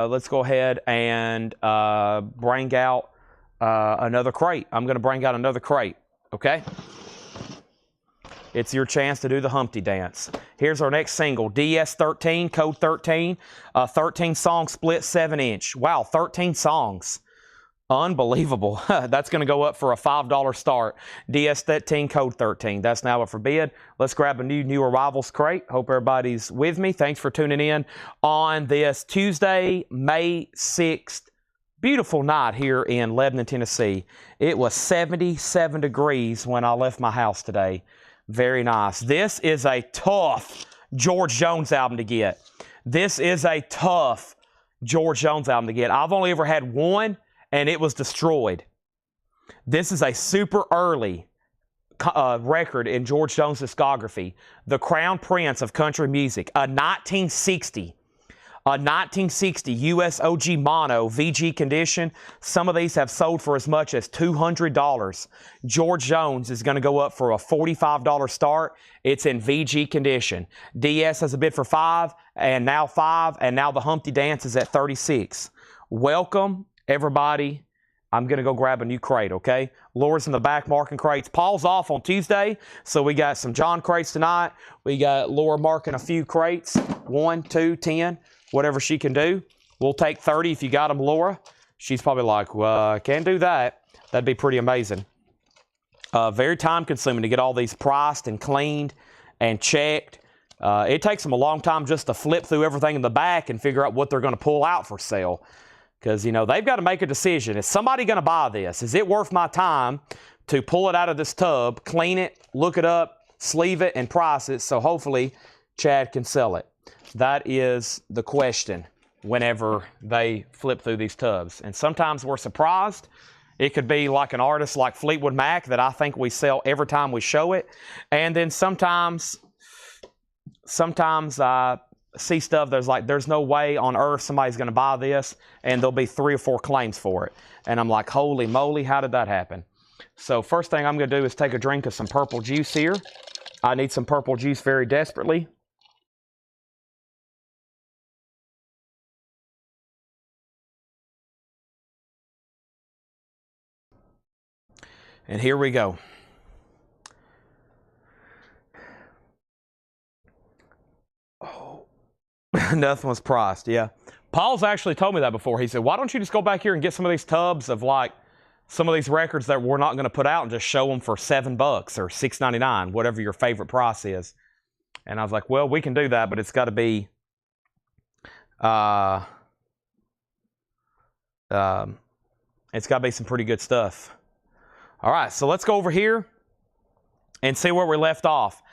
let's go ahead and bring out another crate. I'm going to bring out another crate, okay? It's your chance to do the Humpty Dance. Here's our next single, DS13, code 13, 13-song split 7-inch. Wow, 13 songs. Unbelievable. That's going to go up for a $5 start. DS13, code 13. That's now up for bid. Let's grab a new arrivals crate. Hope everybody's with me. Thanks for tuning in on this Tuesday, May 6th, Beautiful night here in Lebanon, Tennessee. It was 77 degrees when I left my house today. Very nice. This is a tough George Jones album to get. This is a tough George Jones album to get. I've only ever had one, and it was destroyed. This is a super early record in George Jones' discography. The Crown Prince of country music. A 1960 US OG mono VG condition. Some of these have sold for as much as $200. George Jones is going to go up for a $45 start. It's in VG condition. DS has a bid for $5, and now $5, and now the Humpty Dance is at $36. Welcome, everybody. I'm going to go grab a new crate, okay? Laura's in the back marking crates. Paul's off on Tuesday, so we got some John crates tonight. We got Laura marking a few crates. 1, 2, 10. Whatever she can do. We'll take 30 if you got them, Laura. She's probably like, well, I can't do that. That'd be pretty amazing. Very time-consuming to get all these priced and cleaned and checked. It takes them a long time just to flip through everything in the back and figure out what they're going to pull out for sale. Because, you know, they've got to make a decision. Is somebody going to buy this? Is it worth my time to pull it out of this tub, clean it, look it up, sleeve it, and price it so hopefully Chad can sell it? That is the question whenever they flip through these tubs. And sometimes we're surprised. It could be like an artist like Fleetwood Mac that I think we sell every time we show it. And then sometimes I see stuff that's like, there's no way on earth somebody's going to buy this, and there'll be 3 or 4 claims for it. And I'm like, holy moly, how did that happen? So first thing I'm going to do is take a drink of some purple juice here. I need some purple juice very desperately. And here we go. Oh, nothing was priced, yeah. Paul's actually told me that before. He said, why don't you just go back here and get some of these tubs of like some of these records that we're not going to put out and just show them for $7 or $6.99, whatever your favorite price is. And I was like, well, we can do that, but it's got to be it's got to be some pretty good stuff. All right, so let's go over here and see where we left off.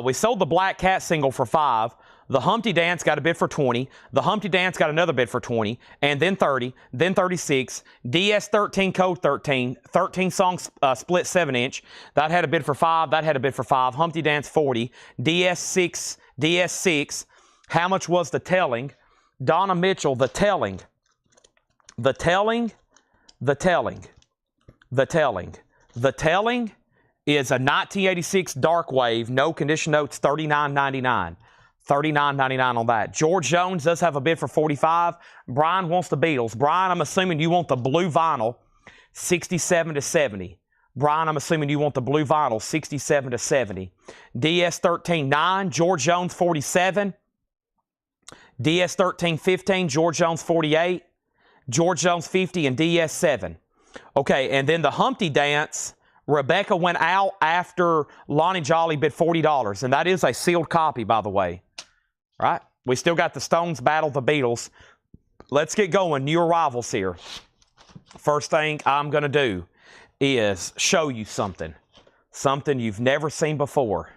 We sold the Black Cat single for $5. The Humpty Dance got a bid for $20. The Humpty Dance got another bid for $20, and then $30, then $36. DS13 Code 13, 13 songs split 7-inch. That had a bid for $5. That had a bid for $5. Humpty Dance $40. DS6. How much was The Telling? Donna Mitchell, The Telling. The Telling. The Telling. The Telling. The Telling is a 1986 Dark Wave, no condition notes, $39.99. $39.99 on that. George Jones does have a bid for $45. Brian wants the Beatles. Brian, I'm assuming you want the blue vinyl, $67 to $70. Brian, I'm assuming you want the blue vinyl, $67 to $70. DS13 $9, George Jones $47. DS13 $15, George Jones $48. George Jones $50, and DS7. Okay, and then the Humpty Dance, Rebecca went out after Lonnie Jolly bid $40, and that is a sealed copy, by the way. All right? We still got the Stones battle the Beatles. Let's get going. New arrivals here. First thing I'm going to do is show you something. Something you've never seen before.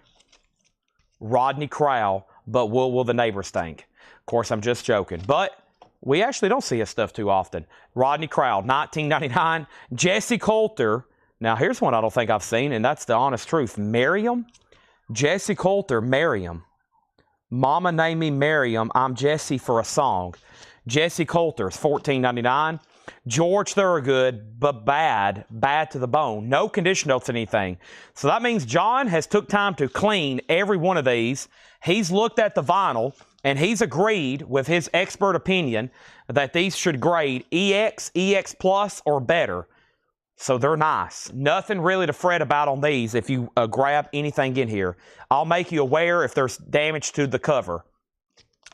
Rodney Crowell, but what will the neighbors think? Of course, I'm just joking. But we actually don't see his stuff too often. Rodney Crowell, 1999. Jesse Coulter. Now, here's one I don't think I've seen, and that's the honest truth. Miriam. Jesse Coulter, Miriam. Mama named me Miriam. I'm Jesse for a song. Jesse Coulter is $14.99. George Thorogood, but bad to the bone. No condition notes, anything. So that means John has took time to clean every one of these. He's looked at the vinyl, and he's agreed with his expert opinion that these should grade EX, EX Plus, or better. So they're nice. Nothing really to fret about on these if you grab anything in here. I'll make you aware if there's damage to the cover.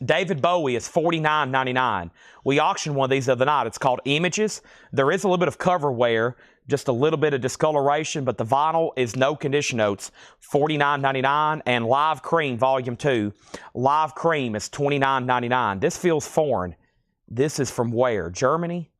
David Bowie is $49.99. We auctioned one of these the other night. It's called Images. There is a little bit of cover wear, just a little bit of discoloration, but the vinyl is no condition notes, $49.99. And Live Cream Volume 2. Live Cream is $29.99. This feels foreign. This is from where? Germany?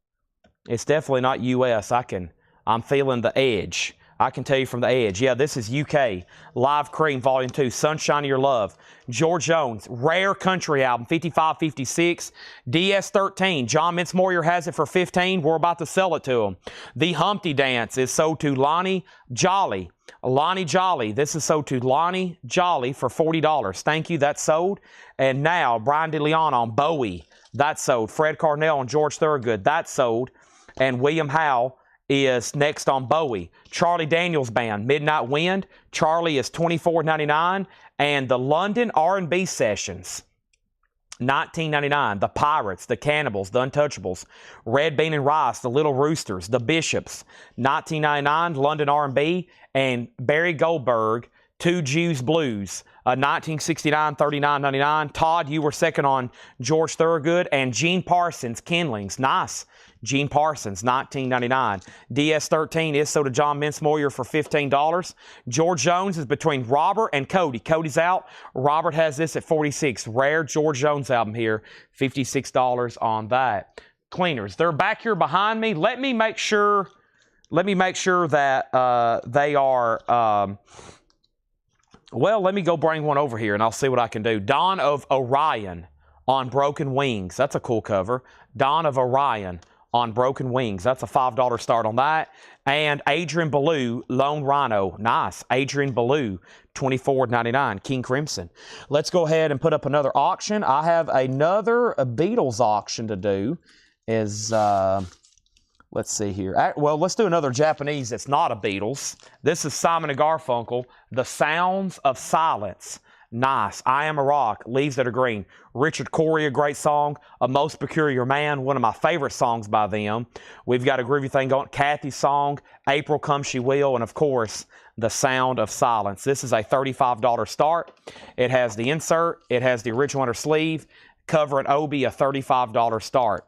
It's definitely not U.S. I'm feeling the edge. I can tell you from the edge. Yeah, this is UK. Live Cream Volume 2, Sunshine of Your Love. George Jones, rare country album, 55-56. DS13, John Mince Moyer has it for 15. We're about to sell it to him. The Humpty Dance is sold to Lonnie Jolly. Lonnie Jolly. This is sold to Lonnie Jolly for $40. Thank you. That's sold. And now, Brian DeLeon on Bowie. That's sold. Fred Carnell and George Thorogood. That's sold. And William Howe is next on Bowie. Charlie Daniels Band, Midnight Wind. Charlie is $24.99. And the London R&B Sessions, $19.99. The Pirates, the Cannibals, the Untouchables, Red Bean and Rice, the Little Roosters, the Bishops, $19.99. London R&B. And Barry Goldberg, Two Jews Blues, 1969, $39.99. Todd, you were second on George Thorogood. And Gene Parsons, Kindlings, nice. Gene Parsons, $19.99. DS13 is sold to John Mince Moyer for $15. George Jones is between Robert and Cody. Cody's out. Robert has this at $46. Rare George Jones album here, $56 on that. Cleaners, they're back here behind me. Let me make sure that they are. Well, let me go bring one over here, and I'll see what I can do. Dawn of Orion on Broken Wings. That's a cool cover. Dawn of Orion on Broken Wings. That's a $5 start on that. And Adrian Belew, Lone Rhino. Nice. Adrian Belew, $24.99. King Crimson. Let's go ahead and put up another auction. I have another Beatles auction to do. Let's see here. Well, let's do another Japanese that's not a Beatles. This is Simon & Garfunkel, The Sounds of Silence. Nice. I Am a Rock, Leaves That Are Green. Richard Cory, a great song. A Most Peculiar Man, one of my favorite songs by them. We've got a groovy thing going. Kathy's song, April Come She Will, and of course, The Sound of Silence. This is a $35 start. It has the insert. It has the original under sleeve. Cover and Obi, a $35 start.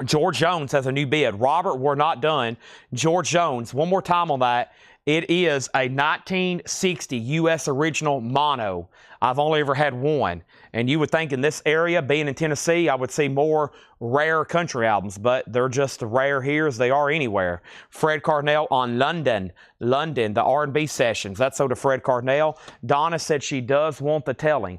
George Jones has a new bid. Robert, we're not done. George Jones, one more time on that. It is a 1960 U.S. original mono. I've only ever had one. And you would think in this area, being in Tennessee, I would see more rare country albums, but they're just as rare here as they are anywhere. Fred Carnell on London, the R&B Sessions. That's so to Fred Carnell. Donna said she does want the telling.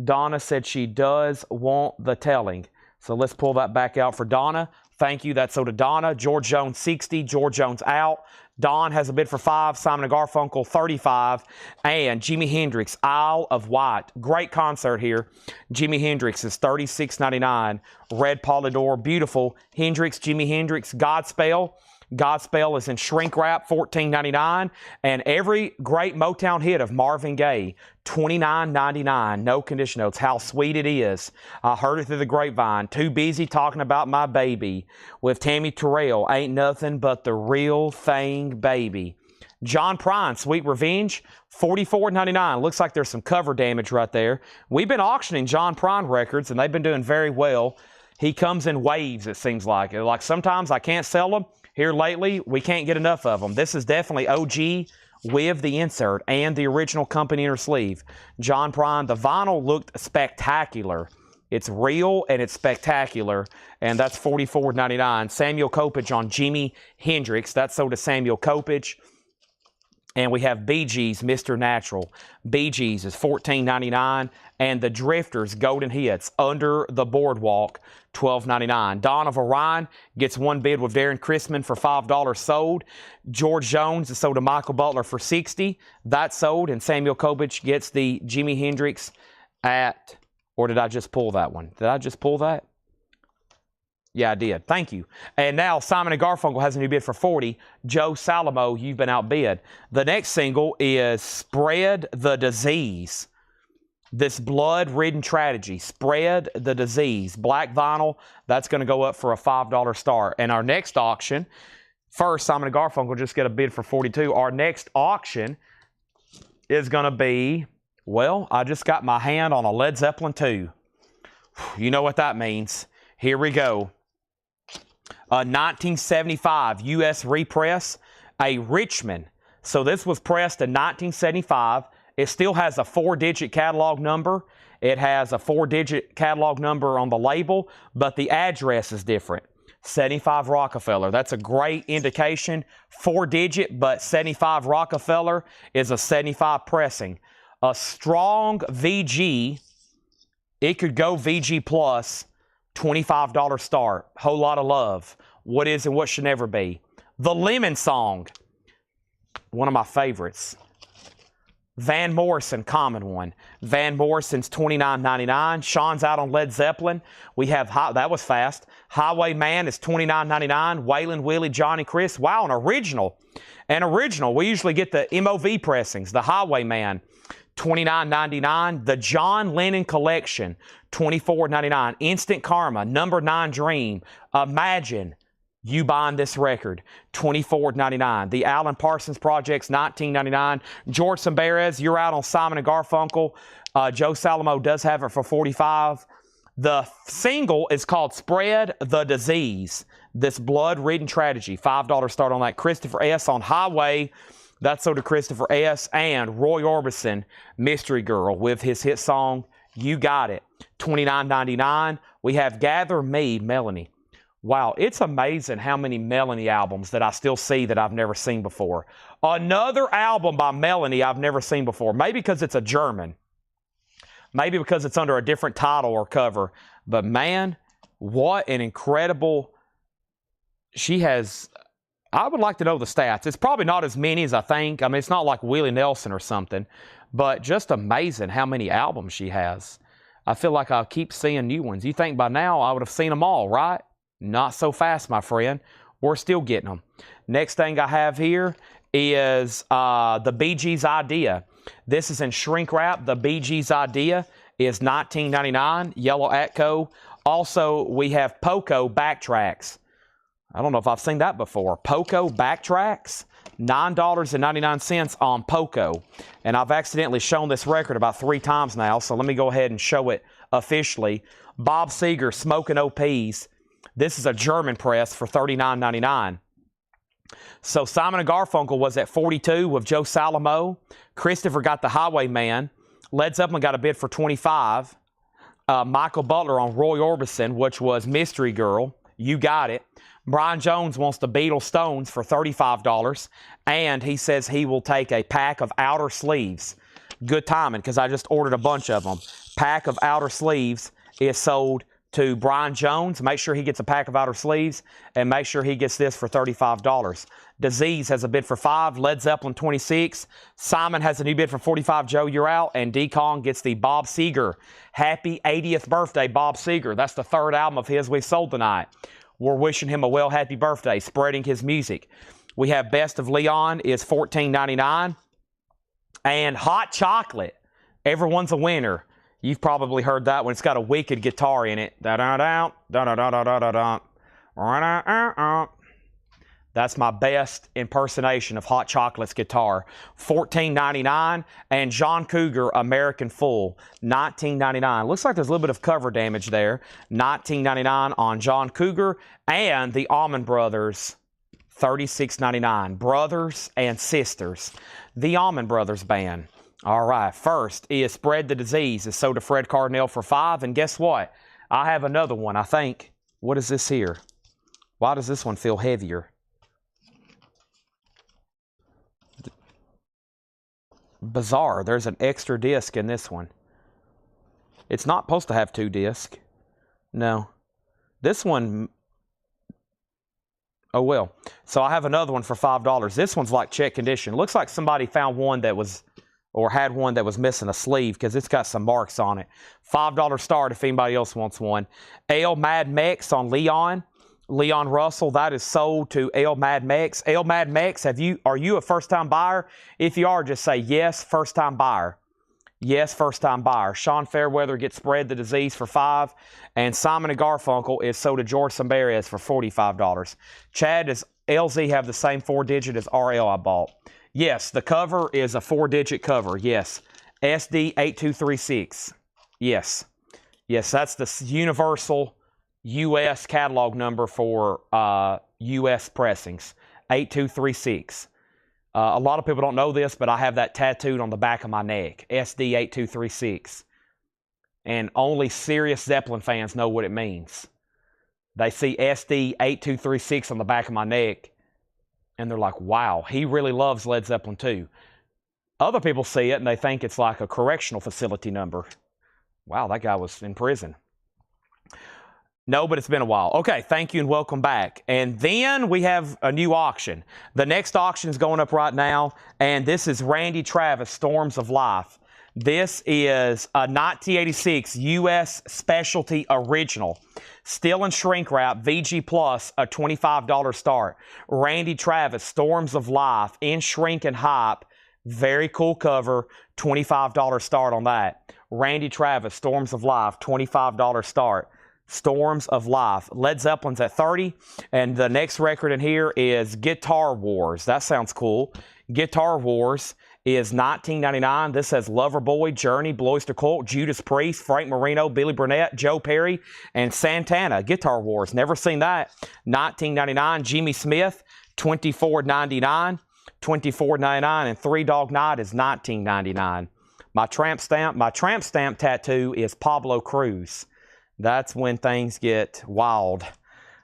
Donna said she does want the telling. So let's pull that back out for Donna. Thank you. That's so to Donna. George Jones, 60. George Jones out. Don has a bid for 5. Simon & Garfunkel, 35. And Jimi Hendrix, Isle of Wight. Great concert here. Jimi Hendrix is $36.99. Red Polydor, beautiful. Hendrix, Jimi Hendrix, Godspell. Godspell is in shrink wrap, $14.99. And every great Motown hit of Marvin Gaye, $29.99. No condition notes. How sweet it is. I heard it through the grapevine. Too busy talking about my baby. With Tammy Terrell, Ain't Nothing But the Real Thing, Baby. John Prine, Sweet Revenge, $44.99. Looks like there's some cover damage right there. We've been auctioning John Prine records, and they've been doing very well. He comes in waves, it seems like. Like sometimes I can't sell them. Here lately, we can't get enough of them. This is definitely OG with the insert and the original company inner sleeve. John Prine, the vinyl looked spectacular. It's real and it's spectacular, and that's $44.99. Samuel Kopich on Jimi Hendrix. That's sold to Samuel Kopich. And we have Bee Gees, Mr. Natural. Bee Gees is $14.99. And the Drifters, Golden Hits, Under the Boardwalk, $12.99. Dawn of Orion gets one bid with Darren Chrisman for $5 sold. George Jones is sold to Michael Butler for $60. That's sold. And Samuel Kopich gets the Jimi Hendrix at, or did I just pull that one? Did I just pull that? Yeah, I did. Thank you. And now Simon & Garfunkel has a new bid for $40. Joe Salamo, you've been outbid. The next single is Spread the Disease. This blood-ridden tragedy. Spread the Disease. Black vinyl, that's going to go up for a $5 start. And our next auction, first Simon & Garfunkel just get a bid for $42. Our next auction is going to be, well, I just got my hand on a Led Zeppelin 2. You know what that means. Here we go. 1975 U.S. repress, a Richmond. So this was pressed in 1975. It still has a 4-digit catalog number. It has a 4-digit catalog number on the label, but the address is different. 75 Rockefeller. That's a great indication. 4-digit, but 75 Rockefeller is a 75 pressing. A strong VG, it could go VG plus, $25 start. Whole lot of love. What is and what should never be. The Lemon Song, one of my favorites. Van Morrison, common one. Van Morrison's $29.99. Sean's out on Led Zeppelin. We have, that was fast. Highwayman is $29.99. Waylon Willie, Johnny Chris. Wow, an original. An original. We usually get the MOV pressings. The Highwayman, $29.99. The John Lennon Collection, $24.99. Instant Karma, Number 9 Dream. Imagine you buying this record, $24.99. The Alan Parsons Project's $19.99. George Samberez, you're out on Simon & Garfunkel. Joe Salamo does have it for $45. The single is called Spread the Disease. This blood-ridden tragedy, $5 start on that. Christopher S. on Highway. That's so to Christopher S. And Roy Orbison, Mystery Girl, with his hit song, You Got It, $29.99. We have Gather Me, Melanie. Wow, it's amazing how many Melanie albums that I still see that I've never seen before. Another album by Melanie I've never seen before. Maybe because it's a German. Maybe because it's under a different title or cover. But man, what an incredible... She has... I would like to know the stats. It's probably not as many as I think. I mean, it's not like Willie Nelson or something. But just amazing how many albums she has. I feel like I'll keep seeing new ones. You think by now I would have seen them all, right? Not so fast, my friend. We're still getting them. Next thing I have here is the Bee Gees Idea. This is in shrink wrap. The Bee Gees Idea is $19.99. Yellow Atco. Also, we have Poco Backtracks. I don't know if I've seen that before. Poco Backtracks. $9.99 on Poco. And I've accidentally shown this record about 3 times now, so let me go ahead and show it officially. Bob Seger, Smoking OPs. This is a German press for $39.99. So Simon & Garfunkel was at 42 with Joe Salamo. Christopher got the Highwayman. Led Zeppelin got a bid for 25. Michael Butler on Roy Orbison, which was Mystery Girl. You Got It. Brian Jones wants the Beatles Stones for $35. And he says he will take a pack of outer sleeves. Good timing, because I just ordered a bunch of them. Pack of outer sleeves is sold to Brian Jones. Make sure he gets a pack of outer sleeves, and make sure he gets this for $35. Disease has a bid for $5. Led Zeppelin, 26. Simon has a new bid for $45. Joe, you're out. And D-Kong gets the Bob Seger. Happy 80th birthday, Bob Seger. That's the 3rd album of his we sold tonight. We're wishing him a well happy birthday, spreading his music. We have Best of Leon is $14.99. And Hot Chocolate, Everyone's a Winner. You've probably heard that one. It's got a wicked guitar in it. That's my best impersonation of Hot Chocolate's guitar. $14.99. And John Cougar, American Fool, $19.99. Looks like there's a little bit of cover damage there. $19.99 on John Cougar. And the Allman Brothers, $36.99. Brothers and Sisters. The Allman Brothers Band. All right, first is Spread the Disease. It's sold to Fred Cardinal for $5. And guess what? I have another one, I think. What is this here? Why does this one feel heavier? Bizarre. There's an extra disc in this one. It's not supposed to have 2 discs. No. This one... Oh, well. So I have another one for $5. This one's like check condition. Looks like somebody found one that was... or had one that was missing a sleeve because it's got some marks on it. $5 start if anybody else wants one. Ale Mad Mex on Leon. Leon Russell, that is sold to Ale Mad Mex. Ale Mad Mex, are you a first-time buyer? If you are, just say yes, first-time buyer. Yes, first-time buyer. Sean Fairweather gets Spread the Disease for $5. And Simon & Garfunkel is sold to George Samberez for $45. Chad, does LZ have the same 4-digit as RL I bought? Yes, the cover is a 4-digit cover. Yes. SD8236. Yes. Yes, that's the universal U.S. catalog number for U.S. pressings. 8236. A lot of people don't know this, but I have that tattooed on the back of my neck. SD8236. And only serious Zeppelin fans know what it means. They see SD8236 on the back of my neck, and they're like, wow, he really loves Led Zeppelin too. Other people see it, and they think it's like a correctional facility number. Wow, that guy was in prison. No, but it's been a while. Okay, thank you and welcome back. And then we have a new auction. The next auction is going up right now, and this is Randy Travis, Storms of Life. This is a 1986 U.S. Specialty Original. Still in shrink wrap, VG Plus, a $25 start. Randy Travis, Storms of Life, in shrink and hype. Very cool cover, $25 start on that. Randy Travis, Storms of Life, $25 start. Storms of Life. Led Zeppelin's at 30, and the next record in here is Guitar Wars. That sounds cool. Guitar Wars is $19.99. This has Loverboy, Journey, Blue Oyster Cult, Judas Priest, Frank Marino, Billy Burnett, Joe Perry, and Santana. Guitar Wars. Never seen that. $19.99. Jimmy Smith, $24.99. $24.99, and Three Dog Night is $19.99. My tramp stamp tattoo is Pablo Cruz. That's when things get wild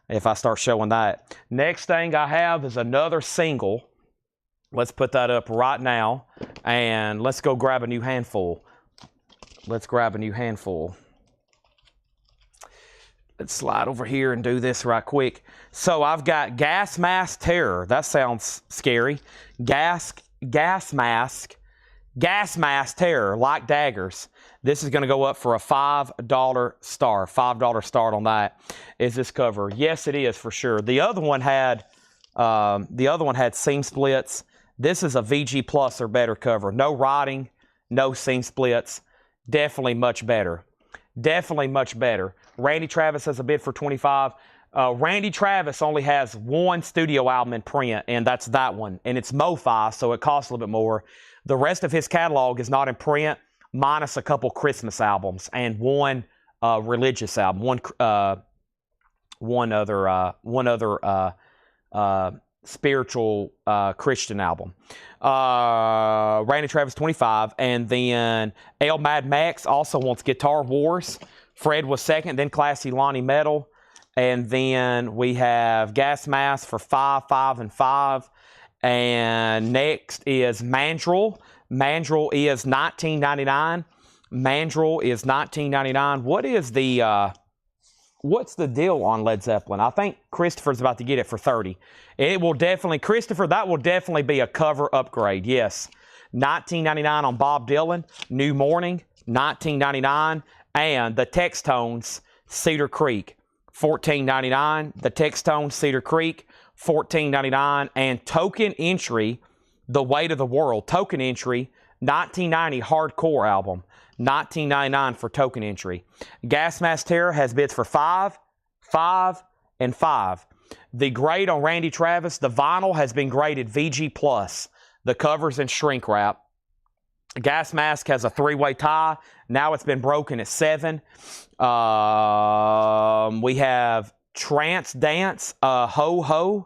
if I start showing that. Next thing I have is another single. Let's put that up right now, and let's go grab a new handful. Let's grab a new handful. Let's slide over here and do this right quick. So I've got Gas Mask Terror. That sounds scary. Gas Mask Terror, like daggers. This is going to go up for a $5 star. $5 start on that. Is this cover? Yes, it is for sure. The other one had seam splits. This is a VG Plus or better cover. No writing, no seam splits. Definitely much better. Definitely much better. Randy Travis has a bid for $25. Randy Travis only has one studio album in print, and that's that one. And it's MoFi, so it costs a little bit more. The rest of his catalog is not in print, minus a couple Christmas albums and one religious album, one other spiritual Christian album. Randy Travis, 25. And then L Mad Max also wants Guitar Wars. Fred was second, then Classy Lonnie Metal. And then we have Gas Mask for 5, 5, and 5. And next is Mandrill. Mandrill is $19.99. Mandrill is $19.99. What is the what's the deal on Led Zeppelin? I think Christopher's about to get it for $30. It will definitely, Christopher, that will definitely be a cover upgrade. Yes. $19.99 on Bob Dylan. New Morning, $19.99. And the Textones, Cedar Creek, $14.99. The Textones, Cedar Creek, $14.99. And Token Entry, The Weight of the World. Token Entry, 1990 hardcore album. $19.99 for Token Entry. Gas Mask Terror has bids for 5, 5, and 5. The grade on Randy Travis, the vinyl has been graded VG Plus. The cover's in shrink wrap. Gas Mask has a 3-way tie. Now it's been broken at 7. We have Trance Dance, Ho Ho,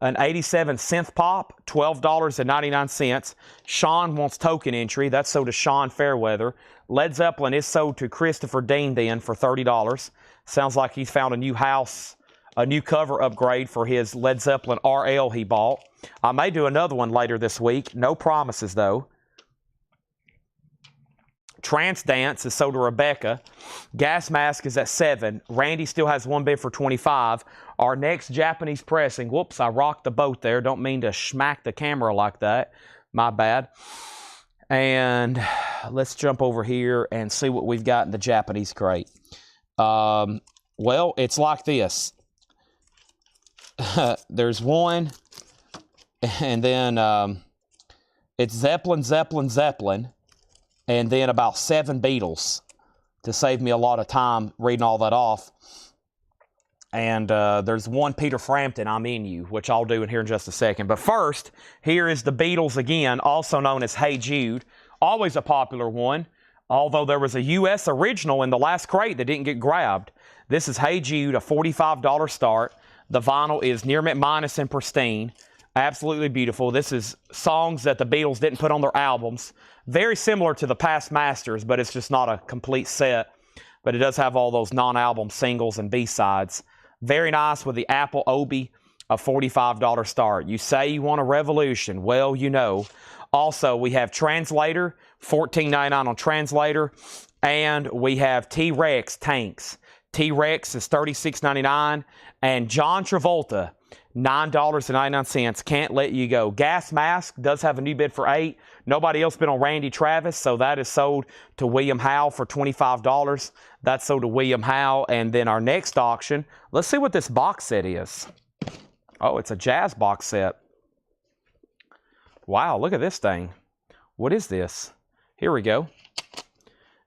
an 87 synth pop, $12.99. Sean wants Token Entry. That's sold to Sean Fairweather. Led Zeppelin is sold to Christopher Dean then for $30. Sounds like he's found a new house, a new cover upgrade for his Led Zeppelin RL he bought. I may do another one later this week. No promises though. Trance Dance is sold to Rebecca. Gas Mask is at 7. Randy still has one bid for 25. Our next Japanese pressing. Whoops, I rocked the boat there. Don't mean to smack the camera like that. My bad. And let's jump over here and see what we've got in the Japanese crate. Well, it's like this. There's one, and then it's Zeppelin, Zeppelin, Zeppelin. And then about 7 Beatles to save me a lot of time reading all that off. And there's one Peter Frampton, I'm In You, which I'll do in here in just a second. But first, here is the Beatles again, also known as Hey Jude. Always a popular one, although there was a U.S. original in the last crate that didn't get grabbed. This is Hey Jude, a $45 start. The vinyl is near mint minus and pristine. Absolutely beautiful. This is songs that the Beatles didn't put on their albums. Very similar to the past Masters, but it's just not a complete set. But it does have all those non-album singles and B-sides. Very nice with the Apple Obi, a $45 start. You say you want a Revolution. Well, you know. Also, we have Translator, $14.99 on Translator. And we have T-Rex tanks. T-Rex is $36.99. And John Travolta, $9.99. Can't let you go. Gas Mask does have a new bid for $8. Nobody else bid on Randy Travis, so that is sold to William Howe for $25. That's sold to William Howe. And then our next auction, let's see what this box set is. Oh, it's a Jazz box set. Wow, look at this thing. What is this? Here we go.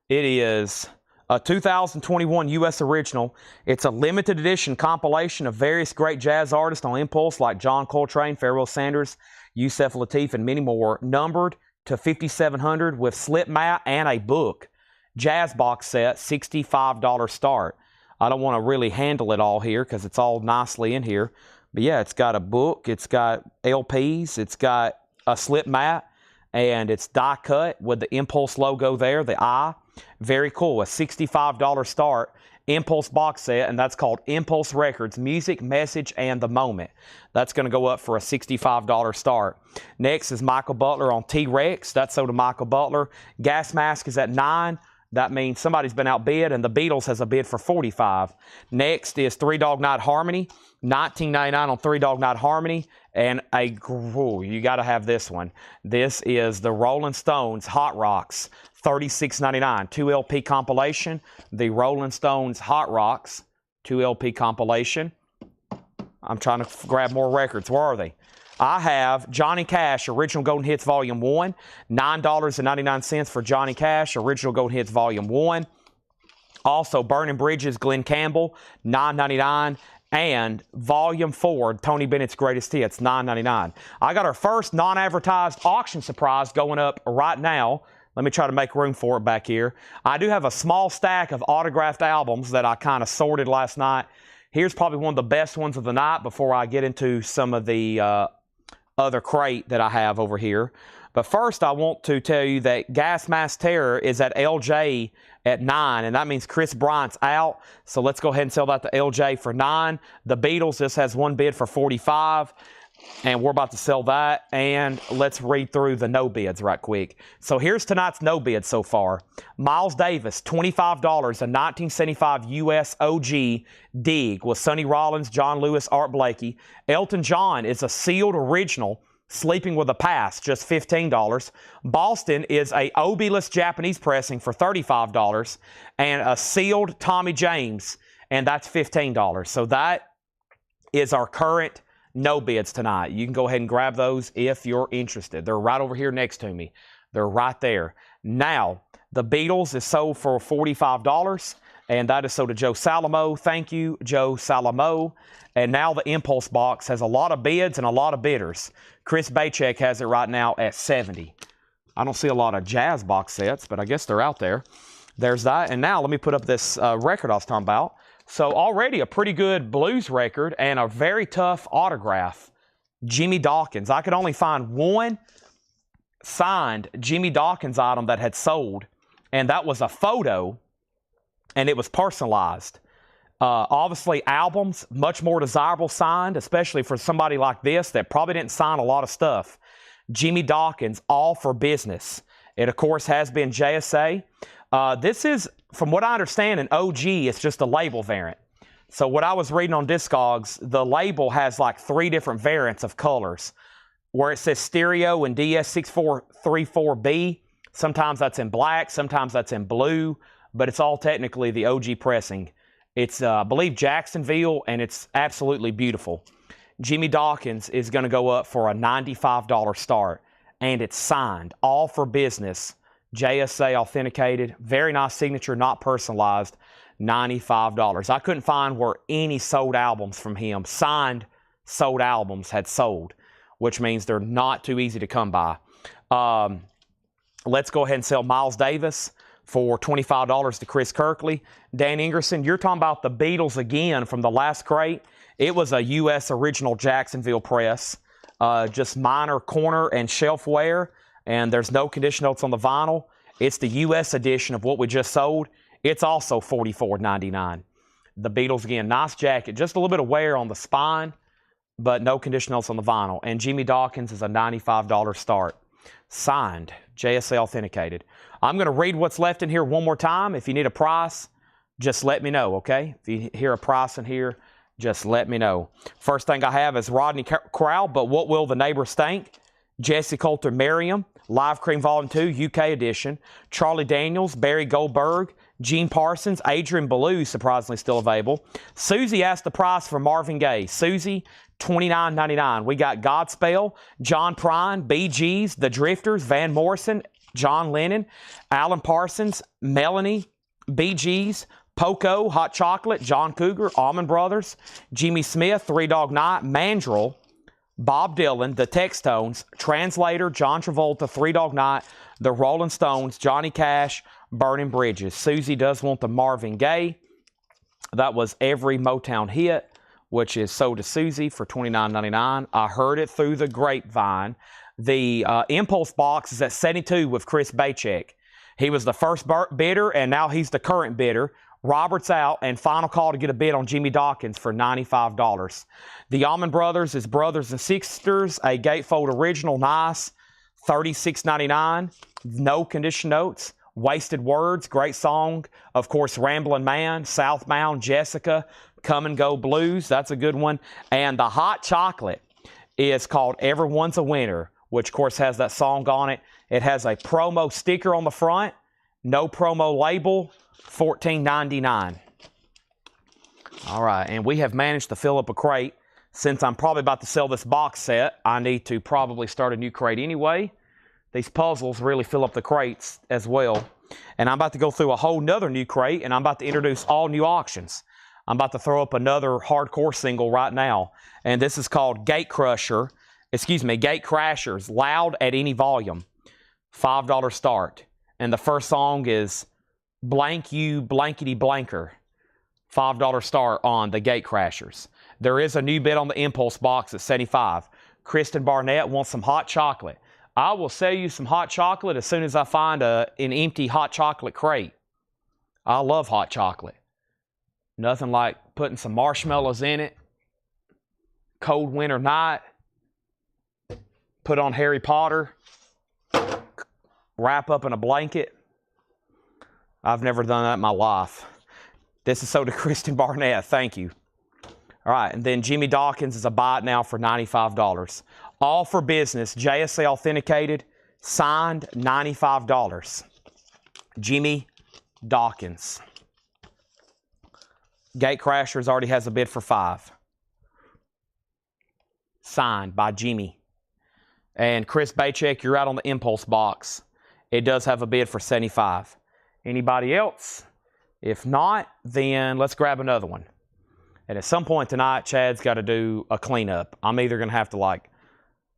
It is a 2021 U.S. original. It's a limited edition compilation of various great jazz artists on Impulse like John Coltrane, Pharoah Sanders, Yusef Lateef, and many more. Numbered to 5,700 with slip mat and a book. Jazz box set, $65 start. I don't want to really handle it all here because it's all nicely in here. But yeah, it's got a book, it's got LPs, it's got a slip mat, and it's die cut with the Impulse logo there, the eye. Very cool. A $65 start. Impulse box set, and that's called Impulse Records, Music, Message, and the Moment. That's going to go up for a $65 start. Next is Michael Butler on T-Rex. That's sold to Michael Butler. Gas Mask is at $9. That means somebody's been outbid, and the Beatles has a bid for $45. Next is Three Dog Night Harmony. $19.99 on Three Dog Night Harmony. And you got to have this one. This is the Rolling Stones Hot Rocks. $36.99. 2 LP compilation. The Rolling Stones Hot Rocks 2 LP compilation. I'm trying to grab more records. Where are they? I have Johnny Cash, Original Golden Hits Volume 1. $9.99 for Johnny Cash, Original Golden Hits Volume 1. Also, Burning Bridges, Glenn Campbell, $9.99. And Volume 4, Tony Bennett's Greatest Hits, $9.99. I got our first non-advertised auction surprise going up right now. Let me try to make room for it back here. I do have a small stack of autographed albums that I kind of sorted last night. Here's probably one of the best ones of the night before I get into some of the other crate that I have over here. But first, I want to tell you that Gas Mask Terror is at LJ at $9, and that means Chris Bryant's out. So let's go ahead and sell that to LJ for $9. The Beatles, this has one bid for $45, and we're about to sell that. And let's read through the no bids right quick. So here's tonight's no bid so far. Miles Davis, $25, a 1975 U.S. OG dig with Sonny Rollins, John Lewis, Art Blakey. Elton John is a sealed original, Sleeping with a Past, just $15. Boston is a Obi-less Japanese pressing for $35. And a sealed Tommy James, and that's $15. So that is our current no bids tonight. You can go ahead and grab those if you're interested. They're right over here next to me. They're right there. Now, the Beatles is sold for $45. And that is sold to Joe Salamo. Thank you, Joe Salamo. And now the Impulse box has a lot of bids and a lot of bidders. Chris Bachek has it right now at $70. I don't see a lot of Jazz box sets, but I guess they're out there. There's that. And now let me put up this record I was talking about. So already a pretty good blues record and a very tough autograph. Jimmy Dawkins. I could only find one signed Jimmy Dawkins item that had sold, and that was a photo, and it was personalized. Obviously, albums, much more desirable signed, especially for somebody like this that probably didn't sign a lot of stuff. Jimmy Dawkins, All for Business. It, of course, has been JSA. This is, from what I understand, an OG. It's just a label variant. So what I was reading on Discogs, the label has like 3 different variants of colors, where it says stereo and DS6434B. Sometimes that's in black, sometimes that's in blue, but it's all technically the OG pressing. It's, I believe, Jacksonville, and it's absolutely beautiful. Jimmy Dawkins is going to go up for a $95 start, and it's signed. All for Business, JSA authenticated, very nice signature, not personalized, $95. I couldn't find where any sold albums from him, signed sold albums, had sold, which means they're not too easy to come by. Let's go ahead and sell Miles Davis for $25 to Chris Kirkley. Dan Ingerson, you're talking about the Beatles again from the last crate. It was a U.S. original Jacksonville press, just minor corner and shelf wear, and there's no condition notes on the vinyl. It's the U.S. edition of what we just sold. It's also $44.99. The Beatles again, nice jacket. Just a little bit of wear on the spine, but no condition else on the vinyl. And Jimmy Dawkins is a $95 start. Signed, JSA authenticated. I'm going to read what's left in here one more time. If you need a price, just let me know, okay? If you hear a price in here, just let me know. First thing I have is Rodney Crowell, But What Will the Neighbors Think? Jesse Coulter Merriam, Live Cream Volume 2, UK edition. Charlie Daniels, Barry Goldberg, Gene Parsons, Adrian Belew, surprisingly still available. Susie asked the price for Marvin Gaye. Susie, $29.99. We got Godspell, John Prine, Bee Gees, The Drifters, Van Morrison, John Lennon, Alan Parsons, Melanie, Bee Gees, Poco, Hot Chocolate, John Cougar, Allman Brothers, Jimmy Smith, Three Dog Night, Mandrill, Bob Dylan, The Textones, Translator, John Travolta, Three Dog Night, The Rolling Stones, Johnny Cash, Burning Bridges. Susie does want the Marvin Gaye. That was Every Motown Hit, which is sold to Susie for $29.99. I heard it through the grapevine. The Impulse box is at 72 with Chris Bachek. He was the first bidder, and now he's the current bidder. Robert's out, and final call to get a bid on Jimmy Dawkins for $95. The Allman Brothers is Brothers and Sisters, a gatefold original, nice, $36.99. No condition notes. Wasted Words, great song. Of course, Ramblin' Man, Southbound, Jessica, Come and Go Blues, that's a good one. And the Hot Chocolate is called Everyone's a Winner, which of course has that song on it. It has a promo sticker on the front, no promo label, $14.99. All right, and we have managed to fill up a crate. Since I'm probably about to sell this box set, I need to probably start a new crate anyway. These puzzles really fill up the crates as well. And I'm about to go through a whole nother new crate, and I'm about to introduce all new auctions. I'm about to throw up another hardcore single right now. And this is called Gate Crashers, Loud at Any Volume. $5 start. And the first song is Blank You Blankety Blanker. $5 start on the Gate Crashers. There is a new bid on the Impulse box at 75. Kristen Barnett wants some hot chocolate. I will sell you some hot chocolate as soon as I find an empty hot chocolate crate. I love hot chocolate. Nothing like putting some marshmallows in it. Cold winter night. Put on Harry Potter. Wrap up in a blanket. I've never done that in my life. This is sold to Kristen Barnett. Thank you. All right, and then Jimmy Dawkins is a buy it now for $95. All for business, JSA authenticated, signed, $95. Jimmy Dawkins. Gate Crashers already has a bid for $5. Signed by Jimmy. And Chris Bachek, you're out on the Impulse box. It does have a bid for $75. Anybody else? If not, then let's grab another one. And at some point tonight, Chad's got to do a cleanup. I'm either going to have to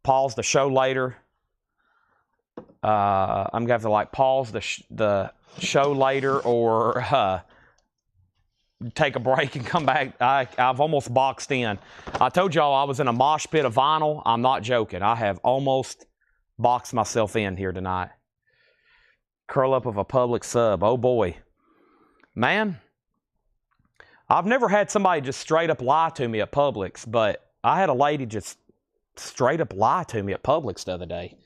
pause the show later. I'm going to have to pause the show later, or take a break and come back. I've almost boxed in. I told y'all I was in a mosh pit of vinyl. I'm not joking. I have almost boxed myself in here tonight. Curl up of a Publix sub. Oh boy. Man, I've never had somebody just straight up lie to me at Publix, but I had a lady just straight up lie to me at Publix the other day.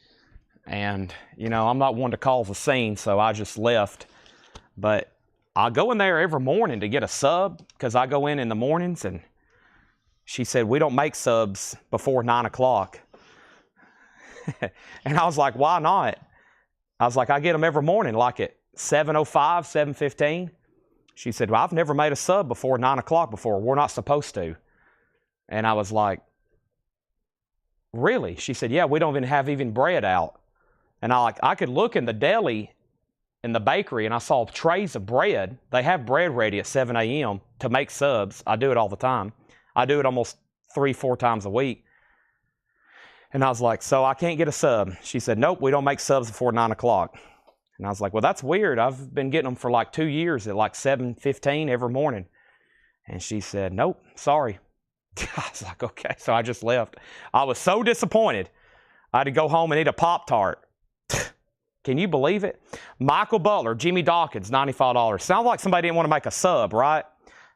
And, I'm not one to cause a scene, so I just left. But I go in there every morning to get a sub, because I go in the mornings, and she said, we don't make subs before 9 o'clock. And I was like, why not? I was like, I get them every morning, at 7:05, 7:15. She said, well, I've never made a sub before 9 o'clock before. We're not supposed to. And I was like, really? She said, yeah, we don't even have bread out. And I could look in the deli, in the bakery, and I saw trays of bread. They have bread ready at 7 a.m. to make subs. I do it all the time. I do it almost 3-4 times a week. And I was like, so I can't get a sub. She said, nope, we don't make subs before 9 o'clock. And I was like, well, that's weird. I've been getting them for 2 years at 7:15 every morning. And she said, nope, sorry. I was like, okay. So I just left. I was so disappointed. I had to go home and eat a Pop-Tart. Can you believe it? Michael Butler, Jimmy Dawkins, $95. Sounds like somebody didn't want to make a sub, right?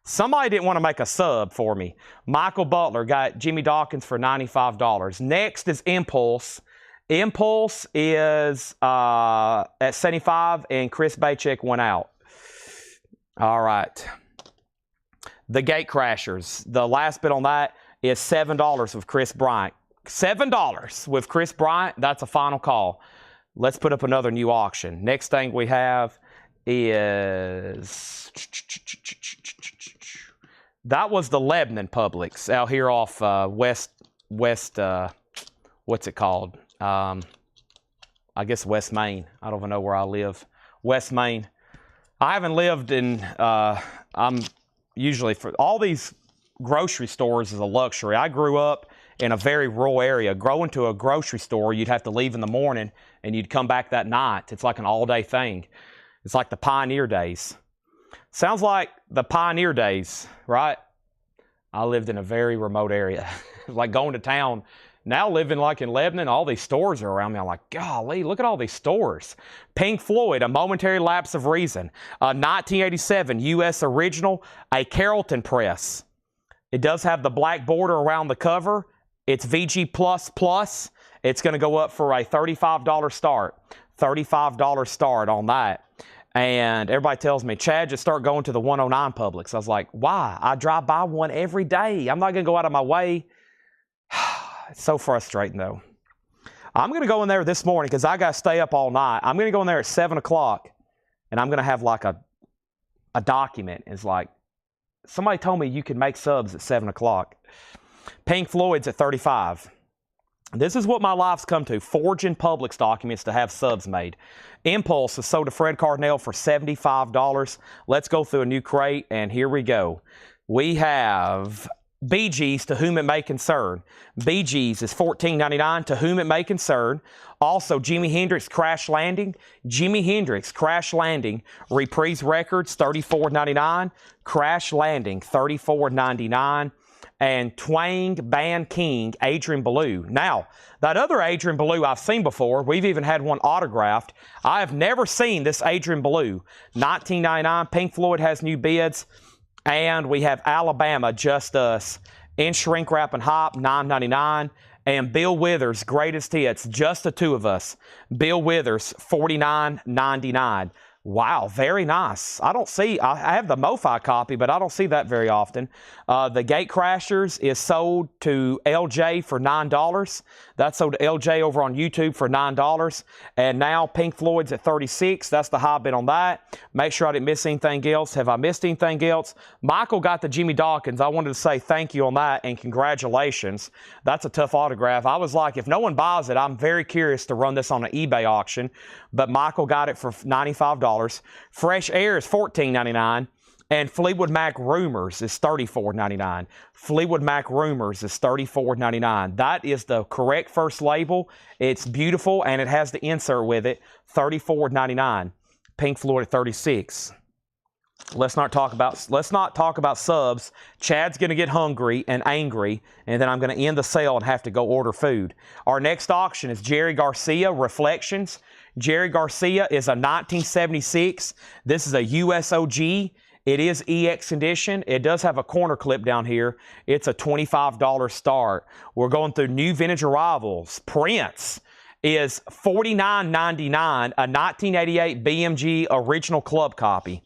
Somebody didn't want to make a sub for me. Michael Butler got Jimmy Dawkins for $95. Next is Impulse. Impulse is at 75, and Chris Bachek went out. All right. The Gate Crashers. The last bid on that is $7 with Chris Bryant. $7 with Chris Bryant. That's a final call. Let's put up another new auction. Next thing we have is... That was the Lebanon Publix out here off west, what's it called? I guess West Main. I don't even know where I live. West Main. I haven't lived in, I'm usually, for all these grocery stores is a luxury. I grew up in a very rural area. Going to a grocery store, you'd have to leave in the morning and you'd come back that night. It's like an all-day thing. It's like the pioneer days. Sounds like the pioneer days, right? I lived in a very remote area. Like going to town. Now living like in Lebanon, all these stores are around me. I'm like, golly, look at all these stores. Pink Floyd, A Momentary Lapse of Reason. 1987 U.S. original, a Carrollton press. It does have the black border around the cover. It's VG++. It's going to go up for a $35 start. $35 start on that. And everybody tells me, Chad, just start going to the 109 Publix. I was like, why? I drive by one every day. I'm not going to go out of my way. It's so frustrating, though. I'm going to go in there this morning because I got to stay up all night. I'm going to go in there at 7 o'clock, and I'm going to have like a document. It's like, somebody told me you could make subs at 7 o'clock. Pink Floyd's at 35. This is what my life's come to, forging Publix documents to have subs made. Impulse is sold to Fred Cardinal for $75. Let's go through a new crate, and here we go. We have Bee Gees, To Whom It May Concern. Bee Gees is $14.99, To Whom It May Concern. Also, Jimi Hendrix, Crash Landing. Jimi Hendrix, Crash Landing. Reprise Records, $34.99. Crash Landing, $34.99. And Twang Band King, Adrian Belew. Now, that other Adrian Belew I've seen before. We've even had one autographed. I have never seen this Adrian Belew. $19.99. Pink Floyd has new bids. And we have Alabama, Just Us, in Shrink Wrap and Hop, $9.99. And Bill Withers, Greatest Hits, Just the Two of Us. Bill Withers, $49.99. Wow, very nice. I have the MoFi copy, but I don't see that very often. The Gate Crashers is sold to LJ for $9. That's sold to LJ over on YouTube for $9. And now Pink Floyd's at $36. That's the high bid on that. Make sure I didn't miss anything else. Have I missed anything else? Michael got the Jimmy Dawkins. I wanted to say thank you on that and congratulations. That's a tough autograph. I was like, if no one buys it, I'm very curious to run this on an eBay auction. But Michael got it for $95. Fresh Air is $14.99. And Fleetwood Mac Rumors is $34.99. Fleetwood Mac Rumors is $34.99. That is the correct first label. It's beautiful, and it has the insert with it. $34.99. Pink Floyd at $36. Let's not talk about subs. Chad's going to get hungry and angry, and then I'm going to end the sale and have to go order food. Our next auction is Jerry Garcia, Reflections. Jerry Garcia is a 1976. This is a USOG. It is EX condition. It does have a corner clip down here. It's a $25 start. We're going through new vintage arrivals. Prince is $49.99, a 1988 BMG original club copy.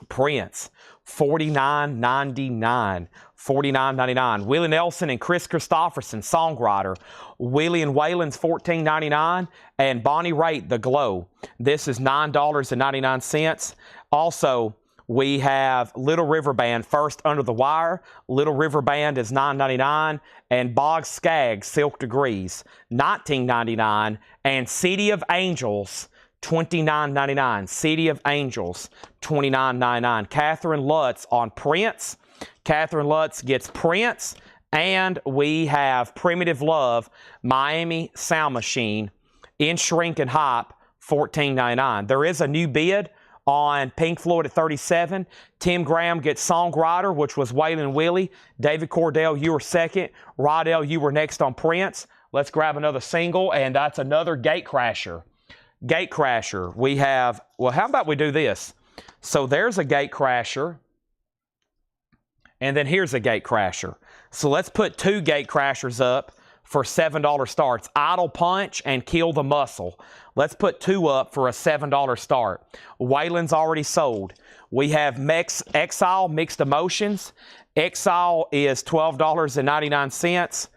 Prince, $49.99. $49.99. Willie Nelson and Chris Christopherson, songwriter. Willie and Waylon's $14.99. And Bonnie Raitt, The Glow. This is $9.99. Also, we have Little River Band, First Under the Wire. Little River Band is $9.99. And Bog Skaggs, Silk Degrees, $19.99. And City of Angels, $29.99. City of Angels, $29.99. Catherine Lutz on Prince. Catherine Lutz gets Prince. And we have Primitive Love, Miami Sound Machine, in Shrink and Hop, $14.99. There is a new bid on Pink Floyd at $37. Tim Graham gets Songwriter, which was Waylon Willie. David Cordell, you were second. Rodell, you were next on Prince. Let's grab another single, and that's another Gate Crasher. Gate Crasher. We have, well, how about we do this? So there's a Gate Crasher. And then here's a gate crasher. So let's put 2 gate crashers up for $7 starts. Idle Punch and Kill the Muscle. Let's put 2 up for a $7 start. Waylon's already sold. We have Exile Mixed Emotions. Exile is $12.99.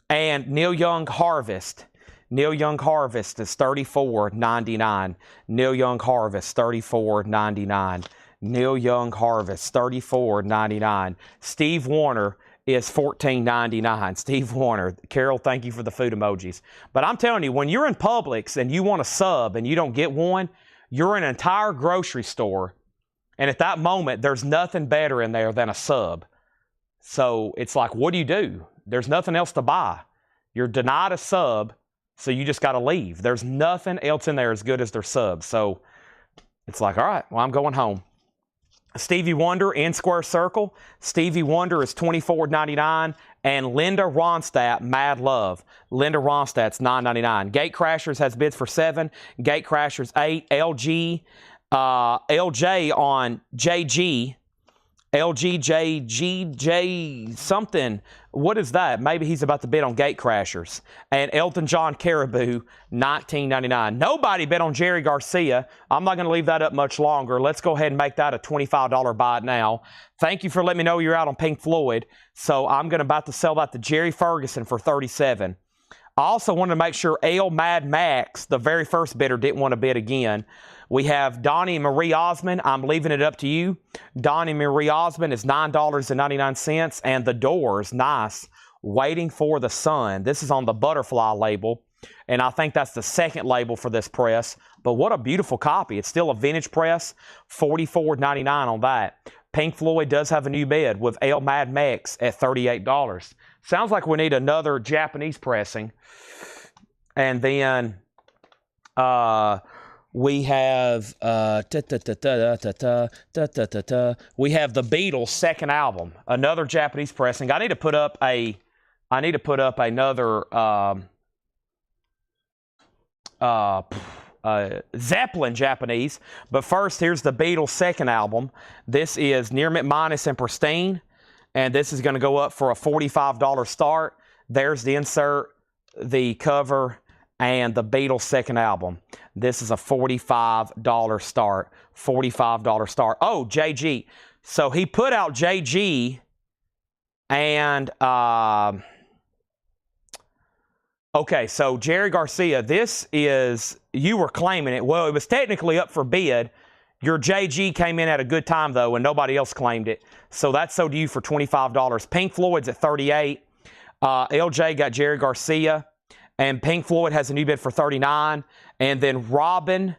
And Neil Young Harvest. Neil Young Harvest is $34.99. Neil Young Harvest, $34.99. Neil Young Harvest, $34.99. Steve Wariner is $14.99. Steve Wariner. Carol, thank you for the food emojis. But I'm telling you, when you're in Publix and you want a sub and you don't get one, you're in an entire grocery store. And at that moment, there's nothing better in there than a sub. So it's like, what do? There's nothing else to buy. You're denied a sub, so you just got to leave. There's nothing else in there as good as their sub. So it's like, all right, well, I'm going home. Stevie Wonder in Square Circle. Stevie Wonder is $24.99. And Linda Ronstadt, Mad Love. Linda Ronstadt's $9.99. Gate Crashers has bids for 7. Gate Crashers 8. LJ on JG. LGJGJ something. What is that? Maybe he's about to bid on Gate Crashers. And Elton John Caribou, $19.99. Nobody bid on Jerry Garcia. I'm not going to leave that up much longer. Let's go ahead and make that a $25 buy now. Thank you for letting me know you're out on Pink Floyd. So I'm about to sell that to Jerry Ferguson for $37. I also wanted to make sure L Mad Max, the very first bidder, didn't want to bid again. We have Donnie Marie Osmond. I'm leaving it up to you. Donnie Marie Osmond is $9.99. And The Doors, nice. Waiting for the Sun. This is on the Butterfly label. And I think that's the second label for this press. But what a beautiful copy. It's still a vintage press. $44.99 on that. Pink Floyd does have a new bid with L Mad Max at $38. Sounds like we need another Japanese pressing. And then we have we have the Beatles' second album, another Japanese pressing. I need to put up another Zeppelin Japanese. But first, here's the Beatles' second album. This is Near McManus and Pristine, and this is going to go up for a $45 start. There's the insert, the cover, and the Beatles' second album. This is a $45 start. $45 start. Oh, JG. So he put out JG and okay, so Jerry Garcia, this is, you were claiming it. Well, it was technically up for bid. Your JG came in at a good time, though, and nobody else claimed it. So that's sold to you for $25. Pink Floyd's at $38. LJ got Jerry Garcia. And Pink Floyd has a new bid for $39. And then Robin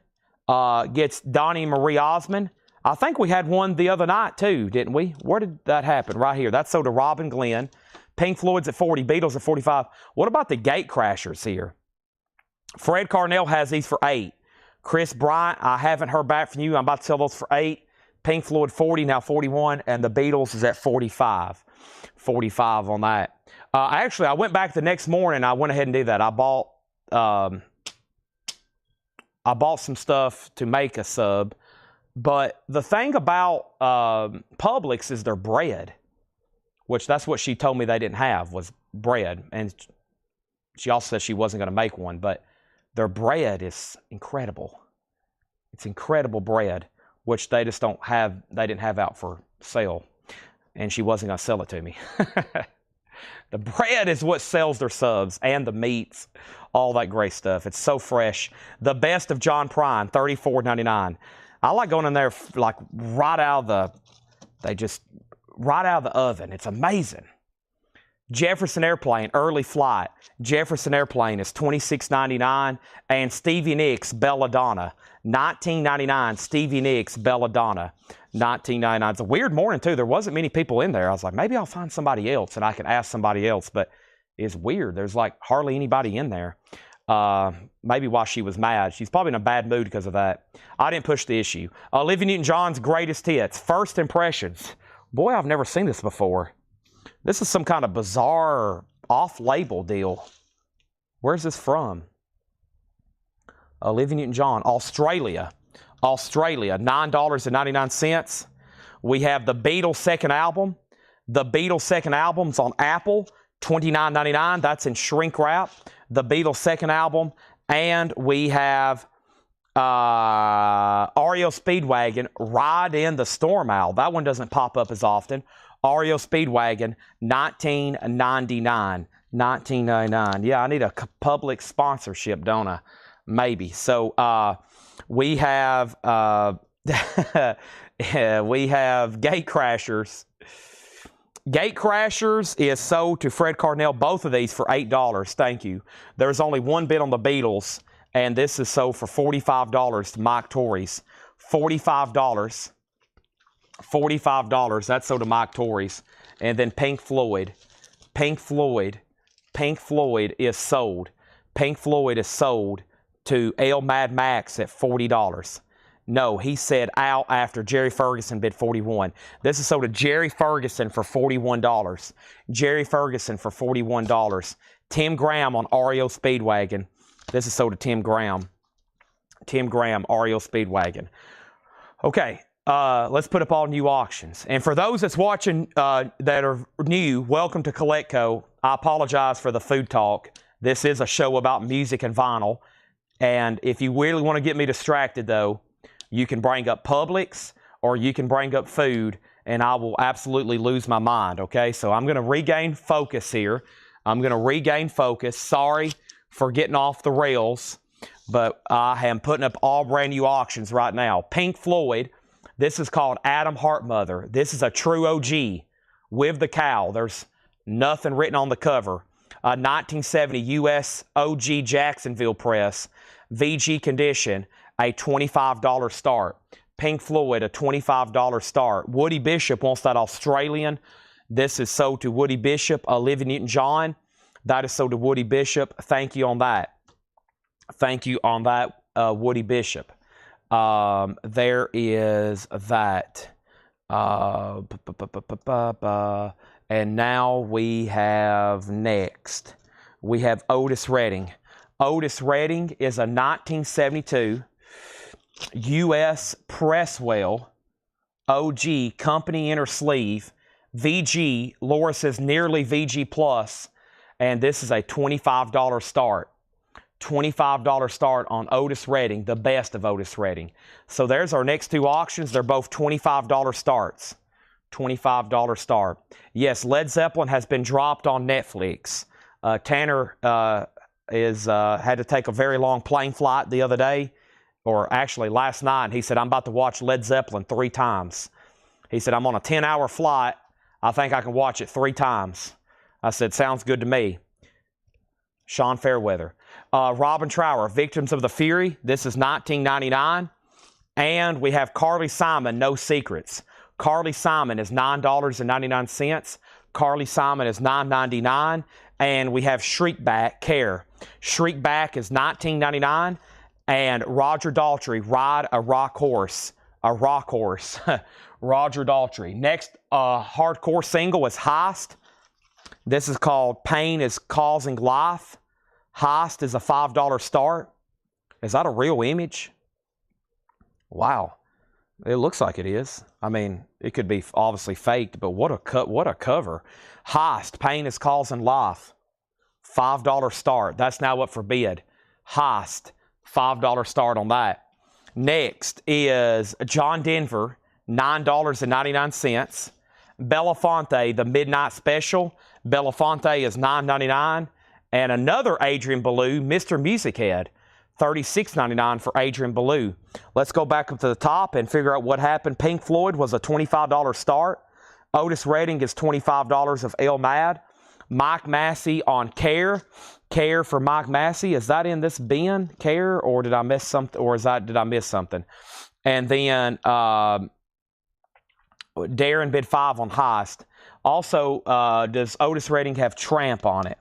gets Donnie Marie Osmond. I think we had one the other night, too, didn't we? Where did that happen? Right here. That's sold to Robin Glenn. Pink Floyd's at 40. Beatles at 45. What about the Gate Crashers here? Fred Carnell has these for 8. Chris Bryant, I haven't heard back from you. I'm about to sell those for 8. Pink Floyd 40, now 41. And the Beatles is at 45. 45 on that. Actually, I went back the next morning. I went ahead and did that. I bought some stuff to make a sub. But the thing about Publix is their bread, which that's what she told me they didn't have, was bread. And she also said she wasn't going to make one. But their bread is incredible. It's incredible bread, which they just don't have. They didn't have out for sale. And she wasn't going to sell it to me. The bread is what sells their subs, and the meats, all that great stuff. It's so fresh. The Best of John Prine, $34.99. I like going in there like right out of the oven. It's amazing. Jefferson Airplane, Early Flight. Jefferson Airplane is $26.99. And Stevie Nicks, Belladonna, $19.99. Stevie Nicks, Belladonna, $19.99. It's a weird morning, too. There wasn't many people in there. I was like, maybe I'll find somebody else and I can ask somebody else. But it's weird. There's like hardly anybody in there. Maybe why she was mad. She's probably in a bad mood because of that. I didn't push the issue. Olivia Newton-John's Greatest Hits. First Impressions. Boy, I've never seen this before. This is some kind of bizarre off-label deal. Where's this from? Olivia Newton-John, Australia. Australia, $9.99. We have the Beatles' second album. The Beatles' second album's on Apple, $29.99. That's in shrink wrap. The Beatles' second album. And we have REO Speedwagon, Ride in the Storm Owl. That one doesn't pop up as often. REO Speedwagon, $19.99. $19.99. Yeah, I need a public sponsorship, don't I? Maybe. So we have we have Gate Crashers. Gate Crashers is sold to Fred Cardinell, both of these for $8. Thank you. There's only one bid on the Beatles, and this is sold for $45 to Mike Torres. $45. $45. That's sold to Mike Torres. And then Pink Floyd. Pink Floyd is sold. Pink Floyd is sold to L Mad Max at $40. No, he said out after Jerry Ferguson bid $41. This is sold to Jerry Ferguson for $41. Jerry Ferguson for $41. Tim Graham on REO Speedwagon. This is sold to Tim Graham. Tim Graham, REO Speedwagon. Okay, let's put up all new auctions. And for those that's watching that are new, welcome to Collectco. I apologize for the food talk. This is a show about music and vinyl. And if you really want to get me distracted, though, you can bring up Publix or you can bring up food, and I will absolutely lose my mind, okay? So I'm going to regain focus here. I'm going to regain focus. Sorry for getting off the rails, but I am putting up all brand new auctions right now. Pink Floyd, this is called Adam Hartmother. This is a true OG with the cow. There's nothing written on the cover. 1970 U.S. OG Jacksonville press, VG condition, a $25 start. Pink Floyd, a $25 start. Woody Bishop wants that Australian. This is sold to Woody Bishop. Olivia Newton-John, that is sold to Woody Bishop. Thank you on that. Thank you on that, Woody Bishop. There is that. And now we have next. We have Otis Redding. Otis Redding is a 1972 U.S. Presswell OG Company Inner Sleeve VG. Laura says nearly VG Plus, and this is a $25 start. $25 start on Otis Redding, the best of Otis Redding. So there's our next two auctions. They're both $25 starts. $25 start. Yes, Led Zeppelin has been dropped on Netflix. Tanner had to take a very long plane flight the other day, or actually last night. He said, I'm about to watch Led Zeppelin 3 times. He said, I'm on a 10-hour flight. I think I can watch it 3 times. I said, sounds good to me. Sean Fairweather. Robin Trower, Victims of the Fury. This is $19.99. And we have Carly Simon, No Secrets. Carly Simon is $9.99. Carly Simon is $9.99. And we have Shriekback, Care. Shriekback is $19.99. And Roger Daltrey, Ride a Rock Horse. A Rock Horse. Roger Daltrey. Next hardcore single is Heist. This is called Pain is Causing Life. Heist is a $5 start. Is that a real image? Wow. It looks like it is. I mean, it could be obviously faked, but what a cover. Heist, Pain is Causing Life. $5 start. That's now up for bid. Heist, $5 start on that. Next is John Denver, $9.99. Belafonte, the Midnight Special. Belafonte is $9.99. And another Adrian Belew, Mr. Music Head, $36.99 for Adrian Belew. Let's go back up to the top and figure out what happened. Pink Floyd was a $25 start. Otis Redding is $25 of El Mad. Mike Massey on Care. Care for Mike Massey. Is that in this bin, Care, or did I miss something? Or did I miss something? And then Darren bid $5 on Heist. Also, does Otis Redding have Tramp on it?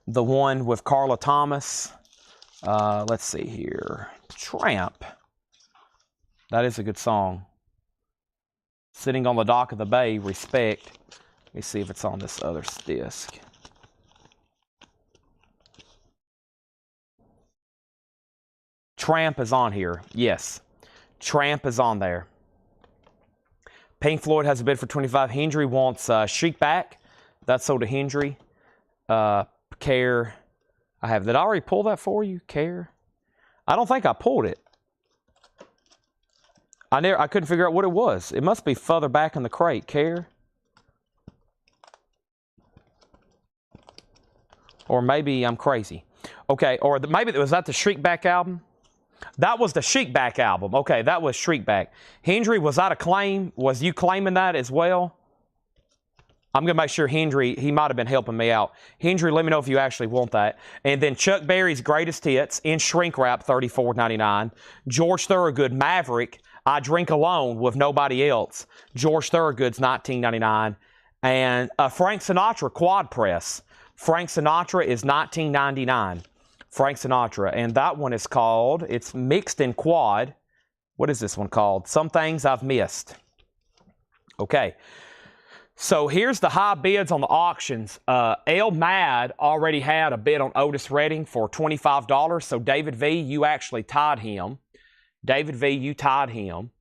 The one with Carla Thomas. Let's see here. Tramp. That is a good song. Sitting on the Dock of the Bay, Respect. Let me see if it's on this other disc. Tramp is on here. Yes. Tramp is on there. Pink Floyd has a bid for 25. Hendry wants Chic back. That's sold to Hendry. Care. Did I already pull that for you? Care. I don't think I pulled it. I couldn't figure out what it was. It must be further back in the crate. Care. Or maybe I'm crazy. Okay, or maybe, was that the Shriekback album? That was the Shriekback album. Okay, that was Shriekback. Hendry, was that a claim? Was you claiming that as well? I'm going to make sure Hendry, he might have been helping me out. Hendry, let me know if you actually want that. And then Chuck Berry's Greatest Hits in shrink wrap, $34.99. George Thorogood, Maverick, I Drink Alone with Nobody Else. George Thorogood's $19.99. And Frank Sinatra Quad Press. Frank Sinatra is $19.99. Frank Sinatra. And that one is called, it's mixed in quad. What is this one called? Some Things I've Missed. Okay. So here's the high bids on the auctions. El Mad already had a bid on Otis Redding for $25. So David V, you actually tied him. David V, you tied him.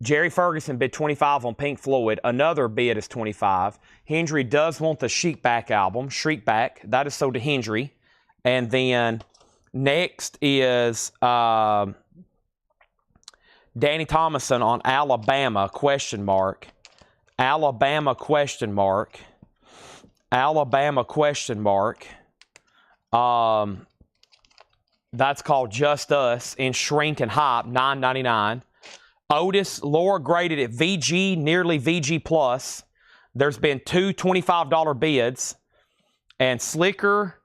Jerry Ferguson bid $25 on Pink Floyd. Another bid is $25. Hendry does want the Shriekback album, Shriekback. That is sold to Hendry. And then next is Danny Thomason on Alabama, question mark. Alabama, question mark. Alabama, question mark. That's called Just Us in Shrink and Hop, $9.99. Otis, lower graded at VG, nearly VG plus. There's been two $25 bids. And Slicker,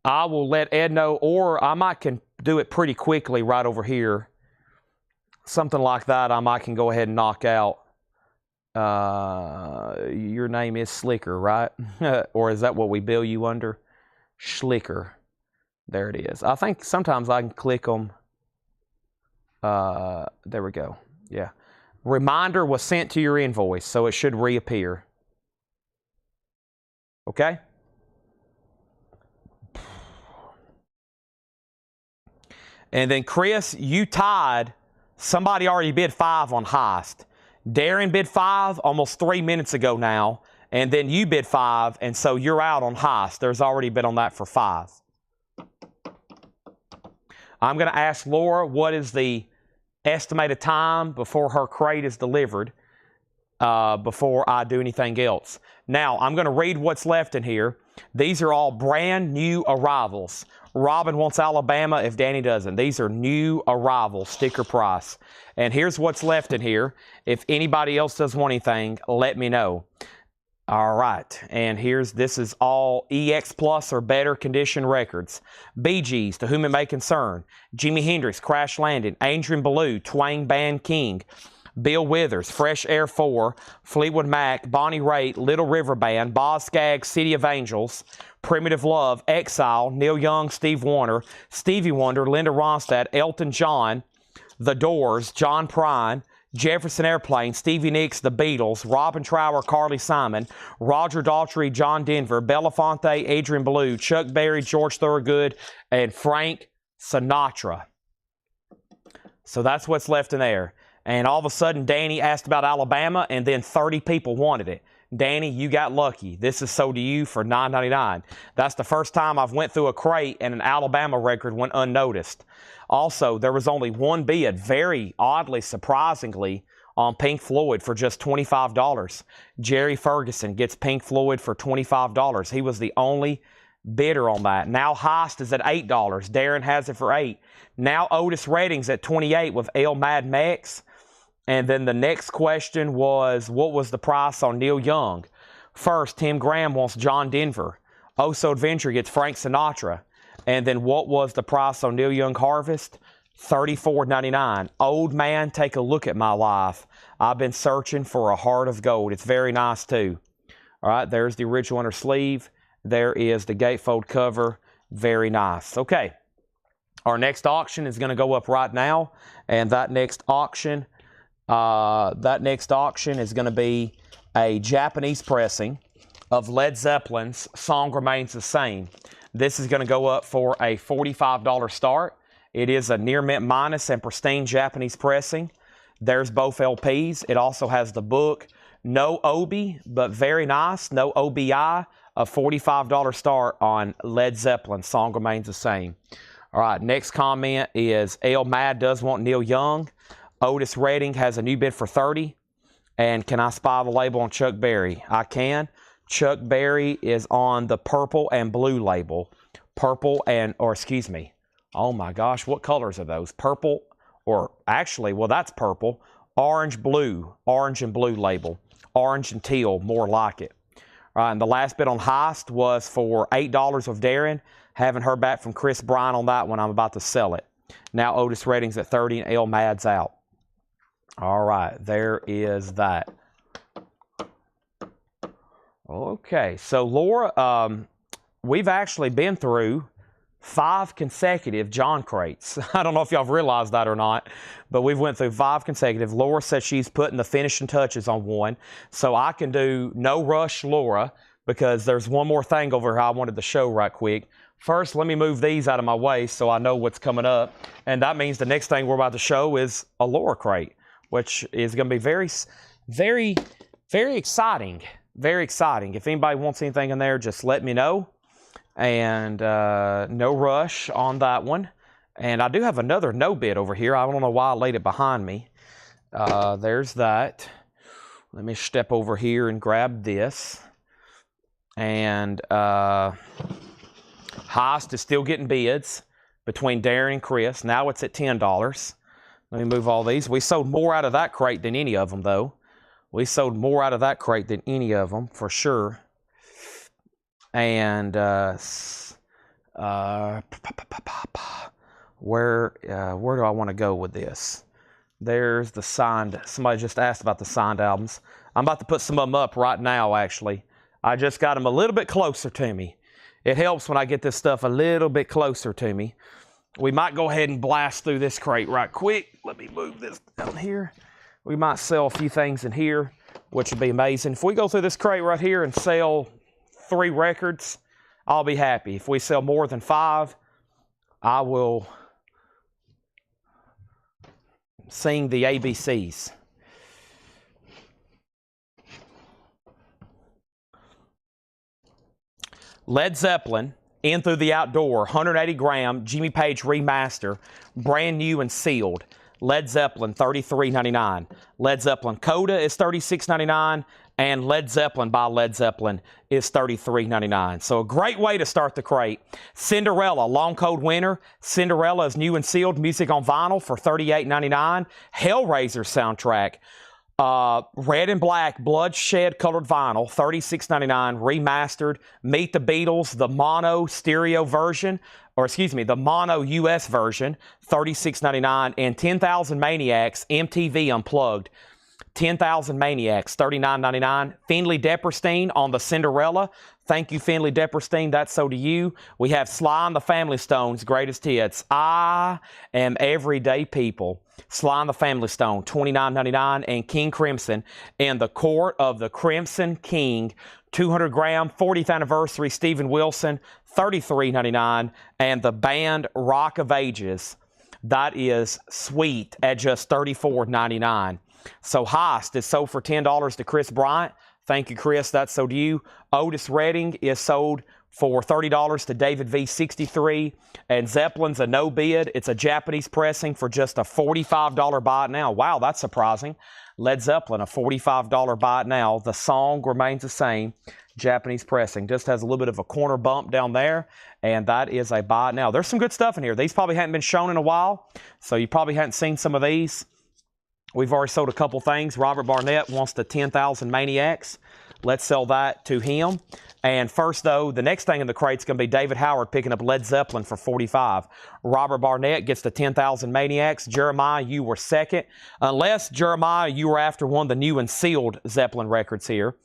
I will let Ed know, or I might can do it pretty quickly right over here. Something like that I might can go ahead and knock out. Your name is Slicker, right? Or is that what we bill you under? Schlicker. There it is. I think sometimes I can click them. There we go. Yeah. Reminder was sent to your invoice, so it should reappear. Okay? And then Chris, you tied. Somebody already bid 5 on Heist. Darren bid 5 almost 3 minutes ago now. And then you bid 5, and so you're out on Heist. There's already bid on that for 5. I'm going to ask Laura what is the estimated time before her crate is delivered before I do anything else. Now, I'm going to read what's left in here. These are all brand new arrivals. Robin wants Alabama if Danny doesn't. These are new arrivals, sticker price. And here's what's left in here. If anybody else does want anything, let me know. All right, and this is all EX Plus or better condition records. Bee Gees, To Whom It May Concern. Jimi Hendrix, Crash Landing. Adrian Belew, Twang Band King. Bill Withers, Fresh Air 4. Fleetwood Mac, Bonnie Raitt, Little River Band. Boz Scaggs, City of Angels. Primitive Love, Exile. Neil Young, Steve Wonder. Stevie Wonder, Linda Ronstadt. Elton John, The Doors, John Prine. Jefferson Airplane, Stevie Nicks, The Beatles, Robin Trower, Carly Simon, Roger Daltrey, John Denver, Belafonte, Adrian Belew, Chuck Berry, George Thorogood, and Frank Sinatra. So that's what's left in there. And all of a sudden, Danny asked about Alabama, and then 30 people wanted it. Danny, you got lucky. This is sold to you for $9.99. That's the first time I've went through a crate and an Alabama record went unnoticed. Also, there was only one bid, very oddly, surprisingly, on Pink Floyd for just $25. Jerry Ferguson gets Pink Floyd for $25. He was the only bidder on that. Now Heist is at $8. Darren has it for $8. Now Otis Redding's at $28 with El Mad Mex. And then the next question was, what was the price on Neil Young? First, Tim Graham wants John Denver. Oh So Adventure gets Frank Sinatra. And then what was the price on Neil Young Harvest? $34.99. Old Man, Take a Look at My Life. I've been searching for a heart of gold. It's very nice too. All right, there's the original inner sleeve. There is the gatefold cover. Very nice. Okay, our next auction is going to go up right now. And that next auction is going to be a Japanese pressing of Led Zeppelin's Song Remains the Same. This is going to go up for a $45 start. It is a near mint minus and pristine Japanese pressing. There's both LPs. It also has the book, No Obi, but very nice. No OBI. A $45 start on Led Zeppelin. Song remains the same. All right, next comment is L Mad does want Neil Young. Otis Redding has a new bid for $30. And can I spy the label on Chuck Berry? I can. Chuck Berry is on the purple and blue label. Purple and, or excuse me. Oh my gosh, what colors are those? Purple, or actually, well, that's purple. Orange, blue. Orange and blue label. Orange and teal, more like it. All right, and the last bid on Heist was for $8 of Darren. Haven't heard back from Chris Bryan on that one. I'm about to sell it. Now Otis Redding's at 30 and L Mad's out. All right, there is that. Okay, so Laura, we've actually been through 5 consecutive John crates. I don't know if y'all have realized that or not, but we've went through 5 consecutive. Laura says she's putting the finishing touches on one, so I can do no rush Laura because there's one more thing over here I wanted to show right quick. First, let me move these out of my way so I know what's coming up, and that means the next thing we're about to show is a Laura crate, which is going to be very, very, very exciting. Very exciting. If anybody wants anything in there, just let me know. And no rush on that one. And I do have another no bid over here. I don't know why I laid it behind me. There's that. Let me step over here and grab this. And Heist is still getting bids between Darren and Chris. Now it's at $10. Let me move all these. We sold more out of that crate than any of them, though. We sold more out of that crate than any of them, for sure. And where do I want to go with this? There's the signed. Somebody just asked about the signed albums. I'm about to put some of them up right now, actually. I just got them a little bit closer to me. It helps when I get this stuff a little bit closer to me. We might go ahead and blast through this crate right quick. Let me move this down here. We might sell a few things in here, which would be amazing. If we go through this crate right here and sell 3 records, I'll be happy. If we sell more than 5, I will sing the ABCs. Led Zeppelin, In Through the Outdoor, 180 gram, Jimmy Page remaster, brand new and sealed. Led Zeppelin, $33.99. Led Zeppelin Coda is $36.99, and Led Zeppelin by Led Zeppelin is $33.99. So a great way to start the crate. Cinderella, Long Cold Winter. Cinderella is new and sealed, music on vinyl for $38.99. Hellraiser soundtrack. Red and black, bloodshed colored vinyl, $36.99, remastered. Meet the Beatles, the mono stereo version, or excuse me, the mono US version, $36.99, and 10,000 Maniacs, MTV Unplugged, 10,000 Maniacs, $39.99. Finley Depperstein on the Cinderella. Thank you, Finley Depperstein. That's so to you. We have Sly and the Family Stones, greatest hits. I Am Everyday People. Sly and the Family Stone, $29.99. And King Crimson in the Court of the Crimson King, 200 gram, 40th anniversary, Steven Wilson, $33.99. And the band Rock of Ages, that is sweet at just $34.99. So Heist is sold for $10 to Chris Bryant. Thank you, Chris. That's sold to you. Otis Redding is sold for $30 to David V63. And Zeppelin's a no bid. It's a Japanese pressing for just a $45 buy it now. Wow, that's surprising. Led Zeppelin, a $45 buy it now. The song remains the same. Japanese pressing. Just has a little bit of a corner bump down there. And that is a buy it now. There's some good stuff in here. These probably hadn't been shown in a while. So you probably hadn't seen some of these. We've already sold a couple things. Robert Barnett wants the 10,000 Maniacs. Let's sell that to him. And first, though, the next thing in the crate is going to be David Howard picking up Led Zeppelin for $45. Robert Barnett gets the 10,000 Maniacs. Jeremiah, you were second. Unless, Jeremiah, you were after one of the new and sealed Zeppelin records here.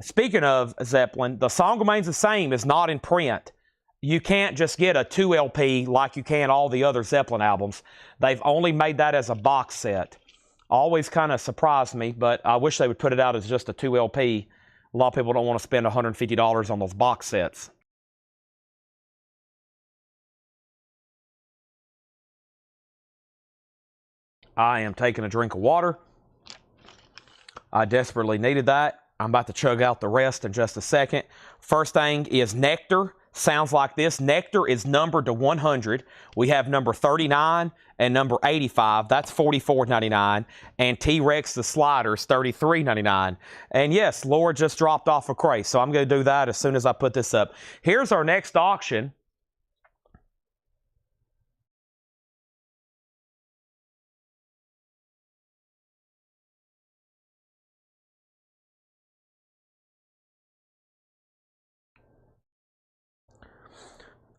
Speaking of Zeppelin, the song remains the same. It's not in print. You can't just get a 2 LP like you can all the other Zeppelin albums. They've only made that as a box set. Always kind of surprised me, but I wish they would put it out as just a 2 LP. A lot of people don't want to spend $150 on those box sets. I am taking a drink of water. I desperately needed that. I'm about to chug out the rest in just a second. First thing is Nectar. Sounds like this. Nectar is numbered to 100. We have number 39 and number 85. That's $44.99. And T-Rex the slider is $33.99. And yes, Laura just dropped off a crate, so I'm going to do that as soon as I put this up. Here's our next auction.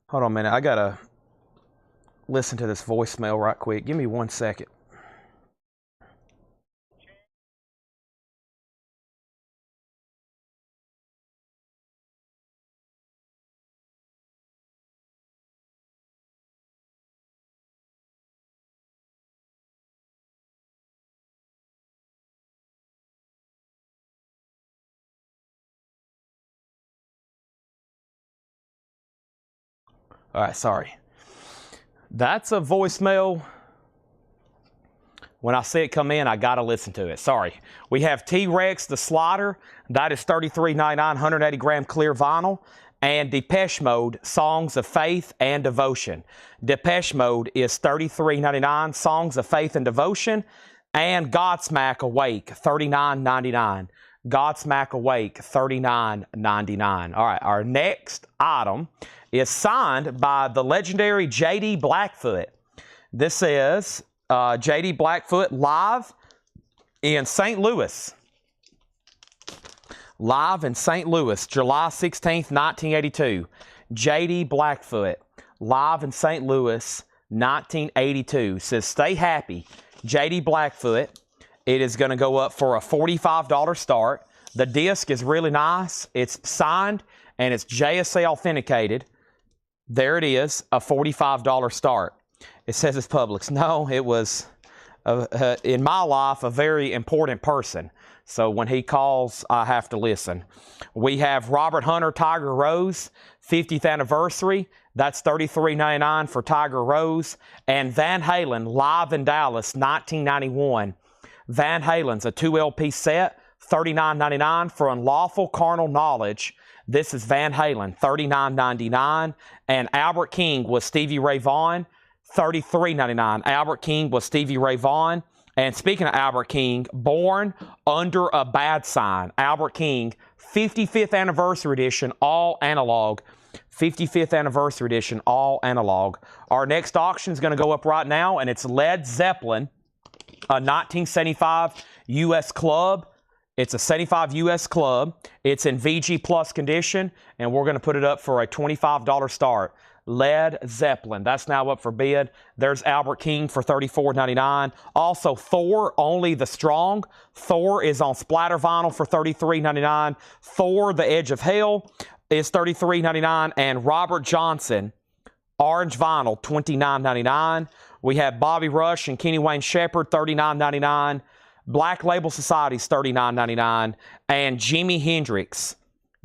Hold on a minute. I got to listen to this voicemail right quick. Give me 1 second. All right, sorry. That's a voicemail. When I see it come in, I got to listen to it. Sorry. We have T-Rex, the slider. That is $33.99, 180 gram clear vinyl. And Depeche Mode, Songs of Faith and Devotion. Depeche Mode is $33.99, Songs of Faith and Devotion. And Godsmack Awake, $39.99. Godsmack Awake, $39.99. All right, our next item is signed by the legendary J.D. Blackfoot. This is J.D. Blackfoot live in St. Louis. Live in St. Louis, July 16th, 1982. J.D. Blackfoot, live in St. Louis, 1982. Says, stay happy. J.D. Blackfoot. It is going to go up for a $45 start. The disc is really nice. It's signed and it's JSA authenticated. There it is, a $45 start. It says it's Publix. No, it was, in my life, a very important person. So when he calls, I have to listen. We have Robert Hunter, Tiger Rose, 50th anniversary. That's $33.99 for Tiger Rose. And Van Halen, live in Dallas, 1991. Van Halen's a 2 LP set, $39.99 for Unlawful Carnal Knowledge. This is Van Halen, $39.99. And Albert King was Stevie Ray Vaughan, $33.99. Albert King was Stevie Ray Vaughan. And speaking of Albert King, Born Under a Bad Sign. Albert King, 55th anniversary edition, all analog. 55th anniversary edition, all analog. Our next auction is going to go up right now, and it's Led Zeppelin, a 1975 U.S. Club. It's a 75 U.S. Club. It's in VG Plus condition, and we're going to put it up for a $25 start. Led Zeppelin. That's now up for bid. There's Albert King for $34.99. Also, Thor, Only the Strong. Thor is on splatter vinyl for $33.99. Thor, The Edge of Hell is $33.99. And Robert Johnson, orange vinyl, $29.99. We have Bobby Rush and Kenny Wayne Shepherd, $39.99. Black Label Society's $39.99. And Jimi Hendrix,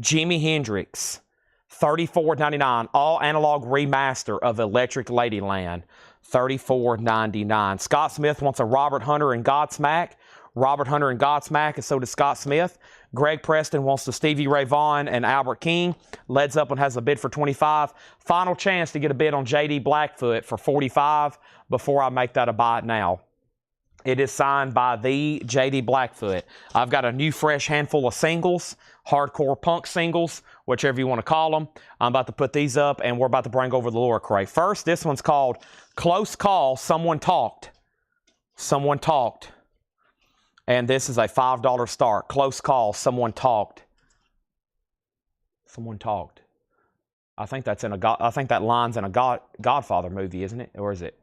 $34.99. All analog remaster of Electric Ladyland, $34.99. Scott Smith wants a Robert Hunter and Godsmack. Robert Hunter and Godsmack, and so does Scott Smith. Greg Preston wants the Stevie Ray Vaughan and Albert King. Led Zeppelin has a bid for $25. Final chance to get a bid on J.D. Blackfoot for $45 before I make that a buy it now. It is signed by the J.D. Blackfoot. I've got a new fresh handful of singles, hardcore punk singles, whichever you want to call them. I'm about to put these up, and we're about to bring over the Laura crate. First, this one's called Close Call, Someone Talked. Someone Talked. And this is a $5 start. Close Call, Someone Talked. Someone Talked. I think that's in a I think that line's in a Godfather movie, isn't it? Or is it?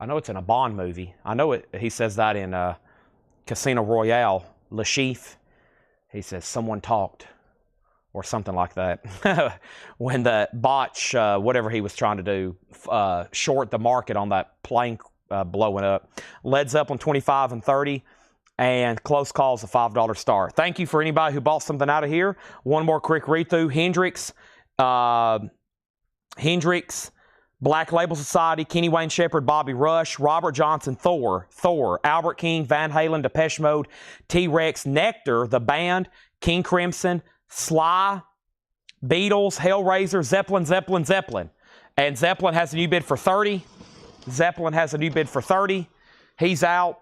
I know it's in a Bond movie. I know it. He says that in Casino Royale. Le Chiffre. He says, someone talked. Or something like that. When the botch, whatever he was trying to do, short the market on that plane blowing up. Led Zeppelin 25 and 30. And Close Call's a $5 start. Thank you for anybody who bought something out of here. One more quick read through. Hendrix. Black Label Society, Kenny Wayne Shepherd, Bobby Rush, Robert Johnson, Thor, Albert King, Van Halen, Depeche Mode, T-Rex, Nectar, The Band, King Crimson, Sly, Beatles, Hellraiser, Zeppelin. And Zeppelin has a new bid for 30. He's out.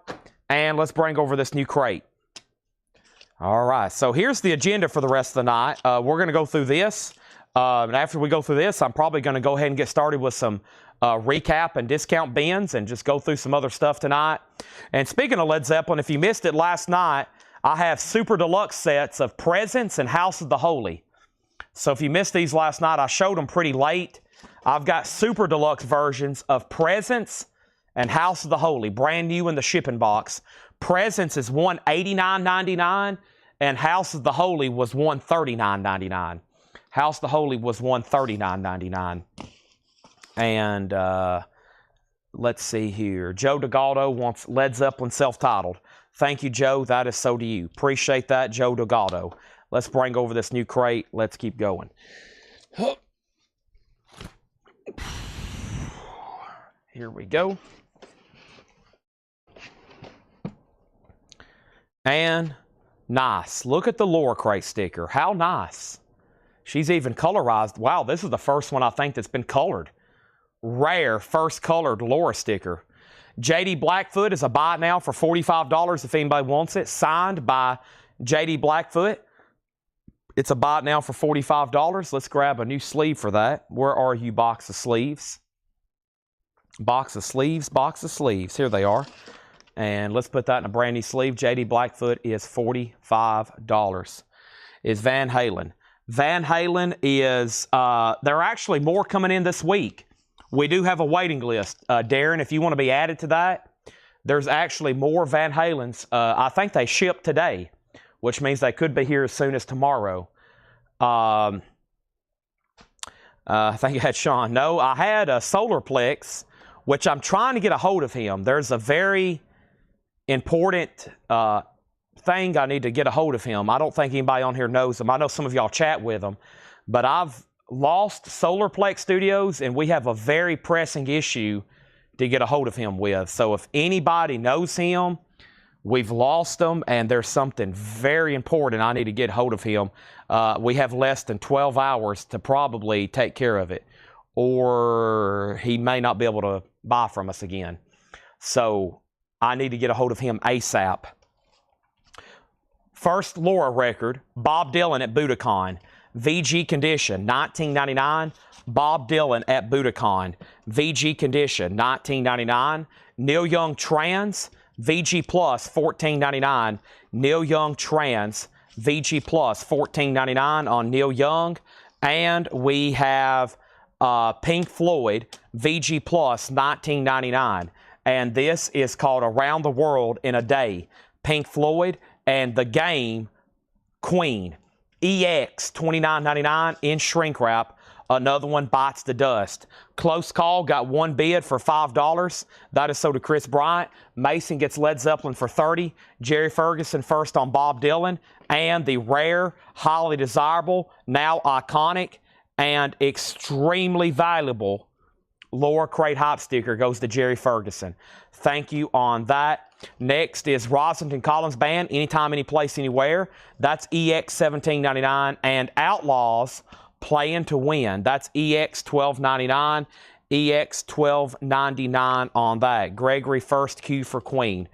And let's bring over this new crate. All right, so here's the agenda for the rest of the night. We're going to go through this. And after we go through this, I'm probably going to go ahead and get started with some recap and discount bins and just go through some other stuff tonight. And speaking of Led Zeppelin, if you missed it last night, I have super deluxe sets of Presence and House of the Holy. So if you missed these last night, I showed them pretty late. I've got super deluxe versions of Presence and House of the Holy, brand new in the shipping box. Presence is $189.99 and House of the Holy was $139.99. House of the Holy was $139.99. And let's see here. Joe DeGaldo wants Led Zeppelin self-titled. Thank you, Joe. That is so to you. Appreciate that, Joe DeGaldo. Let's bring over this new crate. Let's keep going. Here we go. And nice. Look at the Laura crate sticker. How nice. She's even colorized. Wow, this is the first one I think that's been colored. Rare, first colored Laura sticker. J.D. Blackfoot is a buy it now for $45 if anybody wants it. Signed by J.D. Blackfoot. It's a buy it now for $45. Let's grab a new sleeve for that. Where are you, box of sleeves? Box of sleeves. Here they are. And let's put that in a brand new sleeve. J.D. Blackfoot is $45. Is Van Halen. Van Halen is, there are actually more coming in this week. We do have a waiting list. Darren, if you want to be added to that, there's actually more Van Halens. I think they ship today, which means they could be here as soon as tomorrow. I think I had Sean. No, I had a Solarplex, which I'm trying to get a hold of him. There's a very important thing I need to get a hold of him. I don't think anybody on here knows him. I know some of y'all chat with him, but I've lost Solarplex Studios, and we have a very pressing issue to get a hold of him with. So if anybody knows him, we've lost him, and there's something very important I need to get hold of him. We have less than 12 hours to probably take care of it, or he may not be able to buy from us again. So I need to get a hold of him ASAP. First Laura record, Bob Dylan at Budokan. VG Condition, $19.99. Bob Dylan at Budokan. VG Condition, $19.99. Neil Young Trans, VG Plus, $14.99. Neil Young Trans, VG Plus, $14.99 on Neil Young. And we have Pink Floyd, VG Plus, $19.99. And this is called Around the World in a Day. Pink Floyd and the game Queen. EX, $29.99 in shrink wrap. Another one bites the dust. Close call, got one bid for $5. That is so to Chris Bryant. Mason gets Led Zeppelin for $30. Jerry Ferguson first on Bob Dylan. And the rare, highly desirable, now iconic, and extremely valuable Laura Crate Hype sticker goes to Jerry Ferguson. Thank you on that. Next is Rossington Collins Band, Anytime, Anyplace, Anywhere. That's EX $17.99. And Outlaws, Playing to Win. That's EX $12.99. EX $12.99 on that. Gregory first Q for Queen.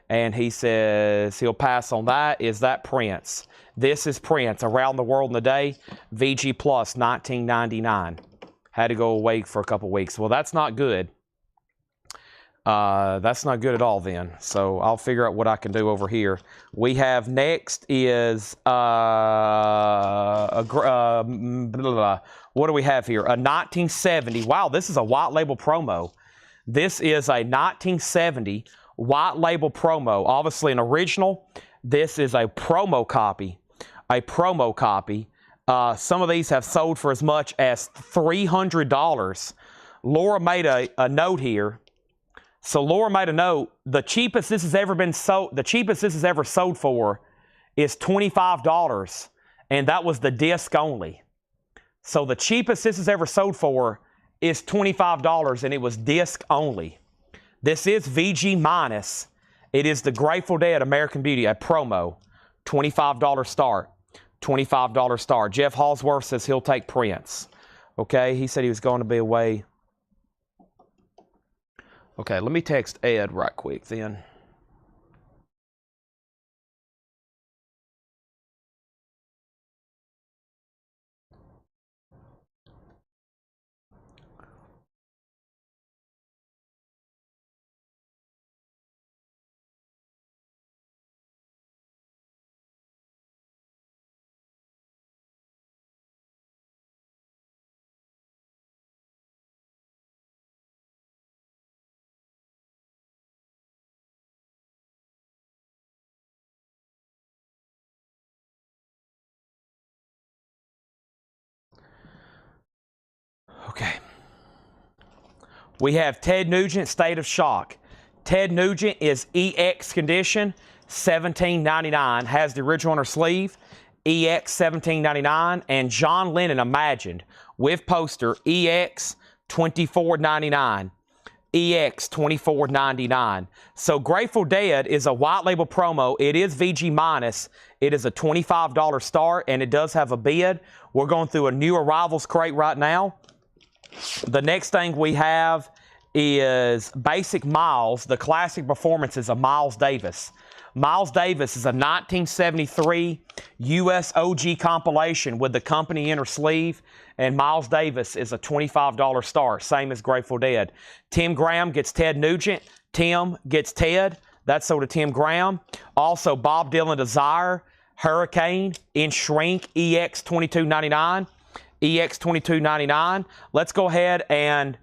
And he says he'll pass on that. Is that Prince? This is Prince, Around the World in a Day. VG Plus, $19.99. Had to go away for a couple weeks. Well, that's not good. That's not good at all then. So I'll figure out what I can do over here. We have next is, what do we have here? A 1970. Wow, this is a white label promo. This is a 1970 white label promo. Obviously an original. This is a promo copy. A promo copy. Some of these have sold for as much as $300. Laura made a note here. So Laura made a note. The cheapest this has ever been sold, the cheapest this has ever sold for is $25. And that was the disc only. So the cheapest this has ever sold for is $25, and it was disc only. This is VG minus. It is the Grateful Dead American Beauty, a promo. $25 start. $25 start. Jeff Halsworth says he'll take Prince. Okay, he said he was going to be away. Okay, let me text Ed right quick then. Okay. We have Ted Nugent, State of Shock. Ted Nugent is EX condition, $17.99. Has the original on her sleeve, EX $17.99. And John Lennon, Imagined, with poster, EX $24.99. EX $24.99. So Grateful Dead is a white label promo. It is VG minus. It is a $25 start, and it does have a bid. We're going through a new arrivals crate right now. The next thing we have is Basic Miles, the classic performances of Miles Davis. Miles Davis is a 1973 U.S. OG compilation with the company in her sleeve, and Miles Davis is a $25 start, same as Grateful Dead. Tim Graham gets Ted Nugent. Tim gets Ted. That's sold to Tim Graham. Also, Bob Dylan Desire, Hurricane in Shrink, EX $22.99. EX $22.99. Let's go ahead and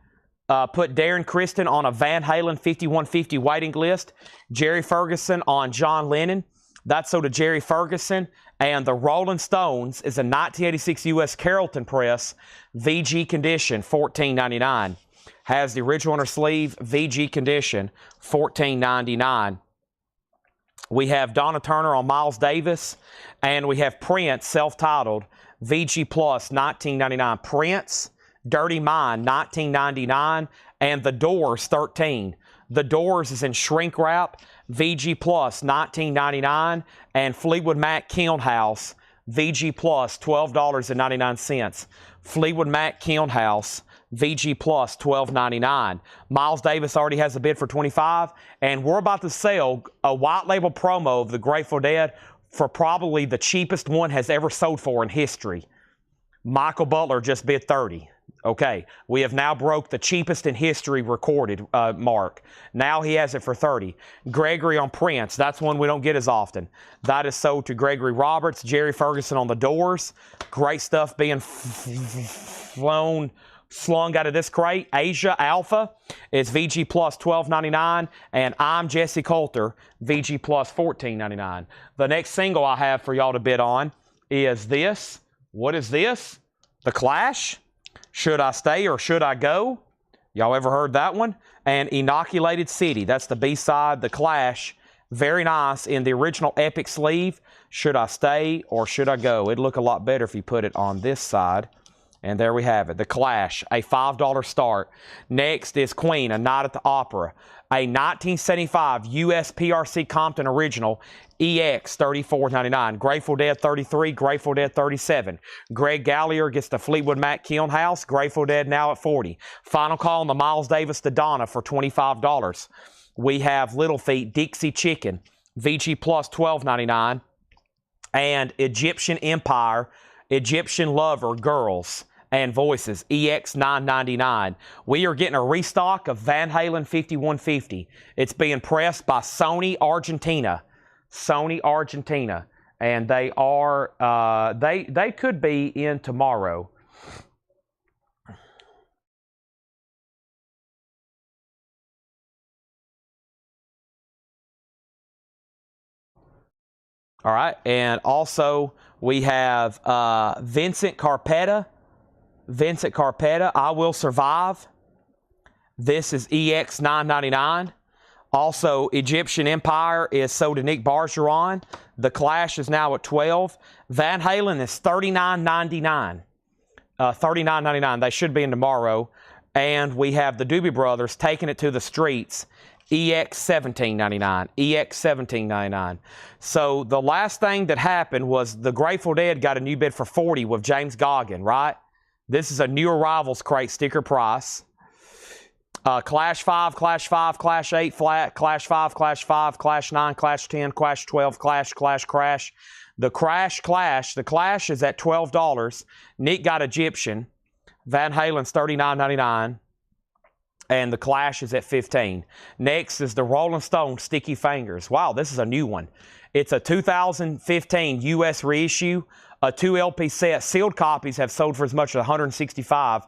put Darren Kristen on a Van Halen 5150 waiting list. Jerry Ferguson on John Lennon. That's sold to Jerry Ferguson. And the Rolling Stones is a 1986 U.S. Carrollton press, VG condition, $14.99. Has the original on her sleeve, VG condition, $14.99. We have Donna Turner on Miles Davis. And we have Prince, self-titled, VG Plus, $19.99. Prince, Dirty Mind, $19.99. And The Doors, $13. The Doors is in shrink wrap, VG Plus, $19.99. And Fleetwood Mac Kiln House, VG Plus, $12.99. Fleetwood Mac Kiln House, VG Plus, $12.99. Miles Davis already has a bid for $25. And we're about to sell a white label promo of the Grateful Dead for probably the cheapest one has ever sold for in history. Michael Butler just bid $30. Okay, we have now broke the cheapest in history recorded mark. Now he has it for $30. Gregory on Prince, that's one we don't get as often. That is sold to Gregory Roberts. Jerry Ferguson on The Doors. Great stuff being slung out of this crate. Asia Alpha is VG Plus $12.99, and I'm Jesse Coulter, VG Plus $14.99. The next single I have for y'all to bid on is this. What is this? The Clash. Should I Stay or Should I Go? Y'all ever heard that one? And Inoculated City. That's the B-side, The Clash. Very nice in the original Epic sleeve. Should I Stay or Should I Go? It'd look a lot better if you put it on this side. And there we have it, The Clash, a $5 start. Next is Queen, A Night at the Opera, a 1975 US PRC Compton original, EX $34.99. Grateful Dead $33, Grateful Dead $37. Greg Gallier gets the Fleetwood Mac Kiln House, Grateful Dead now at $40. Final call on the Miles Davis to Donna for $25. We have Little Feat, Dixie Chicken, VG Plus $12.99. And Egyptian Empire, Egyptian Lover, Girls and Voices, EX $9.99. We are getting a restock of Van Halen 5150. It's being pressed by Sony Argentina. Sony Argentina. And they are, they could be in tomorrow. All right, and also we have Vincent Carpetta. Vincent Carpetta, I Will Survive. This is EX $9.99. Also, Egyptian Empire is sold to Nick Bargeron. The Clash is now at $12. Van Halen is $39.99. $39.99. They should be in tomorrow. And we have the Doobie Brothers taking it to the streets. EX $17.99. EX $17.99. So the last thing that happened was the Grateful Dead got a new bid for $40 with James Goggin, right? This is a new arrivals crate sticker price. Clash 5, Clash 5, Clash 8 flat, Clash 5, Clash 5, Clash 9, Clash 10, Clash 12, Clash, Crash. The Clash is at $12. Nick got Egyptian. Van Halen's $39.99. And the Clash is at $15. Next is the Rolling Stone Sticky Fingers. Wow, this is a new one. It's a 2015 U.S. reissue. A 2 LP set. Sealed copies have sold for as much as $165.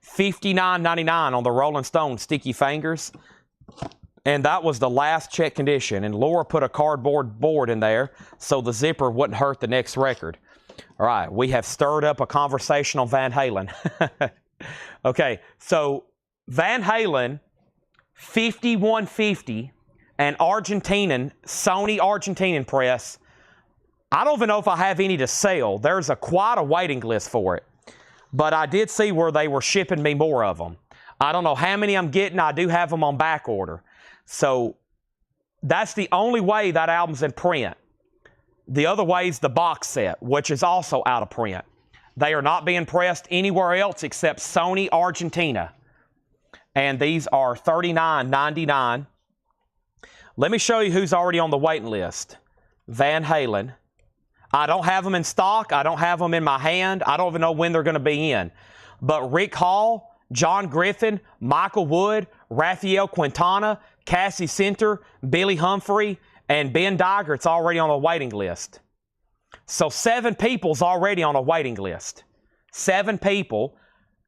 $59.99 on the Rolling Stone Sticky Fingers. And that was the last check condition. And Laura put a cardboard board in there so the zipper wouldn't hurt the next record. All right, we have stirred up a conversation on Van Halen. Okay, so Van Halen 5150 and Argentinian, Sony Argentinian press. I don't even know if I have any to sell. There's quite a waiting list for it. But I did see where they were shipping me more of them. I don't know how many I'm getting. I do have them on back order. So that's the only way that album's in print. The other way is the box set, which is also out of print. They are not being pressed anywhere else except Sony Argentina. And these are $39.99. Let me show you who's already on the waiting list. Van Halen. I don't have them in stock. I don't have them in my hand. I don't even know when they're going to be in. But Rick Hall, John Griffin, Michael Wood, Rafael Quintana, Cassie Center, Billy Humphrey, and Ben Diggert's already on a waiting list. So 7 people's already on a waiting list. 7 people.